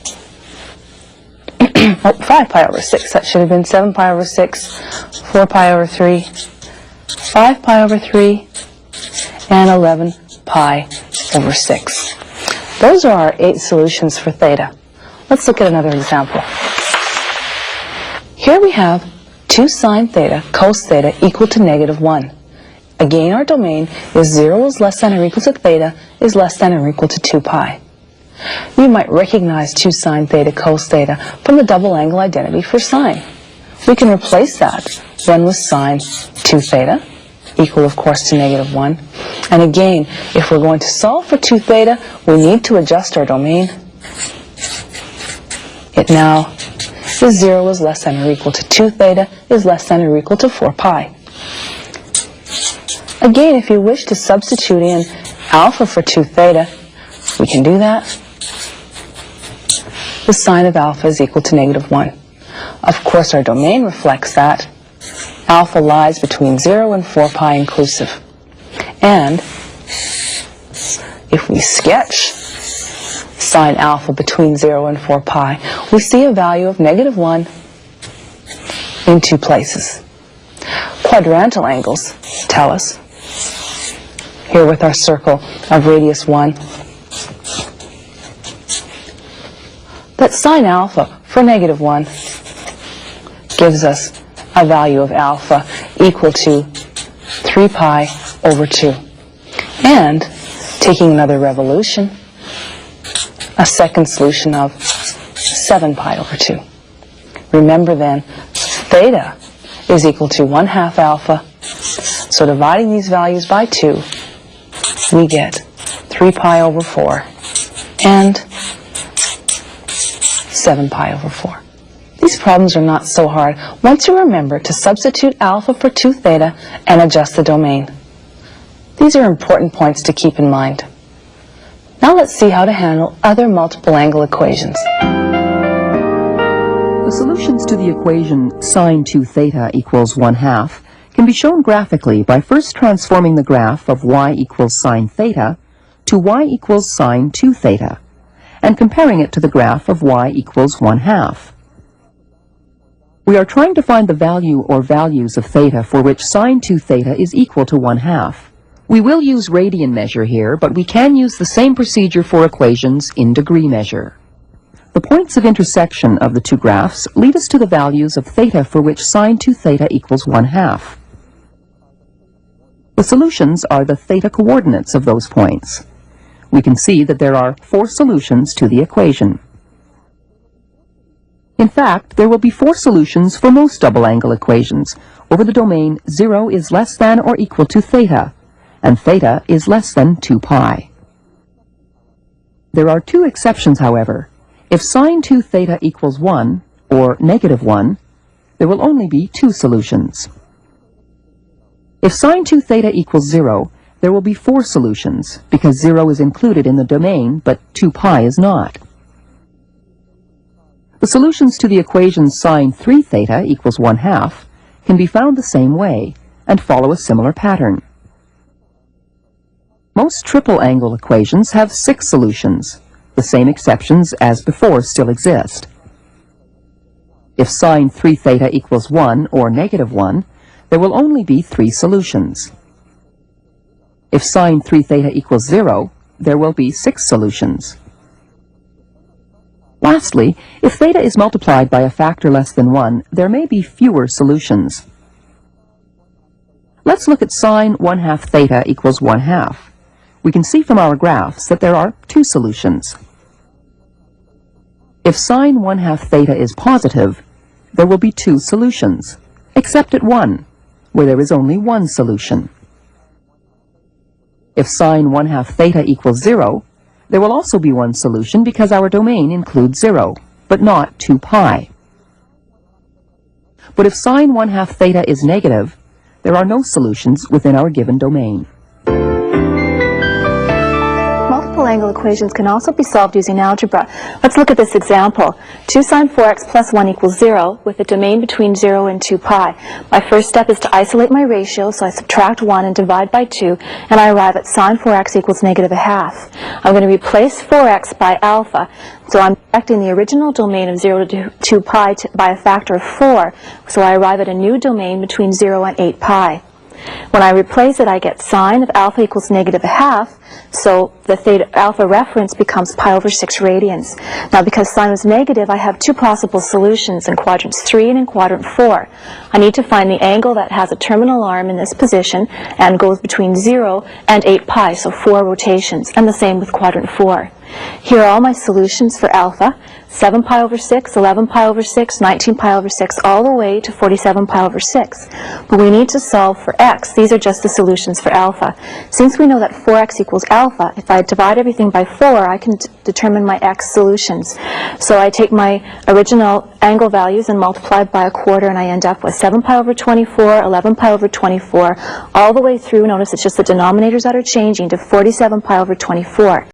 5 pi over 6, that should have been 7 pi over 6, 4 pi over 3, 5 pi over 3, and 11 pi over 6. Those are our 8 solutions for theta. Let's look at another example. Here we have 2 sine theta cos theta equal to -1. Again, our domain is 0 is less than or equal to theta is less than or equal to 2 pi. You might recognize 2 sine theta cos theta from the double angle identity for sine. We can replace that then with sine 2 theta, equal of course to -1. And again, if we're going to solve for 2 theta, we need to adjust our domain. It now is 0 is less than or equal to 2 theta is less than or equal to 4 pi. Again, if you wish to substitute in alpha for 2 theta, we can do that. The sine of alpha is equal to -1. Of course, our domain reflects that. Alpha lies between 0 and 4 pi inclusive. And if we sketch sine alpha between 0 and 4 pi, we see a value of -1 in 2 places. Quadrantal angles tell us, here with our circle of radius 1, that sine alpha for -1 gives us a value of alpha equal to 3 pi over 2. And, taking another revolution, a second solution of 7 pi over 2. Remember then, theta is equal to 1/2 alpha, so dividing these values by 2, we get 3 pi over 4 and 7 pi over 4. These problems are not so hard once you remember to substitute alpha for 2 theta and adjust the domain. These are important points to keep in mind. Now let's see how to handle other multiple angle equations. The solutions to the equation sine 2 theta equals 1/2 can be shown graphically by first transforming the graph of y equals sine theta to y equals sine 2 theta, and comparing it to the graph of y equals 1/2. We are trying to find the value or values of theta for which sine 2 theta is equal to 1/2. We will use radian measure here, but we can use the same procedure for equations in degree measure. The points of intersection of the two graphs lead us to the values of theta for which sine 2 theta equals 1/2. The solutions are the theta coordinates of those points. We can see that there are 4 solutions to the equation. In fact, there will be 4 solutions for most double angle equations over the domain 0 is less than or equal to theta, and theta is less than 2 pi. There are 2 exceptions, however. If sine 2 theta equals 1, or -1, there will only be 2 solutions. If sine 2 theta equals 0, there will be 4 solutions, because 0 is included in the domain, but 2 pi is not. The solutions to the equation sine 3 theta equals 1/2 can be found the same way, and follow a similar pattern. Most triple angle equations have 6 solutions. The same exceptions as before still exist. If sine 3 theta equals 1 or -1, there will only be 3 solutions. If sine 3 theta equals 0, there will be 6 solutions. Lastly, if theta is multiplied by a factor less than 1, there may be fewer solutions. Let's look at sine 1/2 theta equals 1/2. We can see from our graphs that there are 2 solutions. If sine 1/2 theta is positive, there will be 2 solutions, except at 1, where there is only 1 solution. If sine 1/2 theta equals 0, there will also be 1 solution because our domain includes 0, but not 2 pi. But if sine 1/2 theta is negative, there are no solutions within our given domain. Multiple angle equations can also be solved using algebra. Let's look at this example. 2 sine 4x plus 1 equals 0 with a domain between 0 and 2 pi. My first step is to isolate my ratio, so I subtract 1 and divide by 2, and I arrive at sine 4x equals -1/2. I'm going to replace 4x by alpha, so I'm subtracting the original domain of 0 to 2 pi by a factor of 4, so I arrive at a new domain between 0 and 8 pi. When I replace it, I get sine of alpha equals -1/2, so the theta alpha reference becomes pi over 6 radians. Now, because sine was negative, I have 2 possible solutions in quadrants 3 and in quadrant 4. I need to find the angle that has a terminal arm in this position and goes between 0 and 8 pi, so 4 rotations, and the same with quadrant 4. Here are all my solutions for alpha: 7 pi over 6, 11 pi over 6, 19 pi over 6, all the way to 47 pi over 6. But we need to solve for x. These are just the solutions for alpha. Since we know that 4x equals alpha, if I divide everything by 4, I can determine my x solutions. So I take my original angle values and multiply by a quarter, and I end up with 7 pi over 24, 11 pi over 24, all the way through. Notice it's just the denominators that are changing to 47 pi over 24.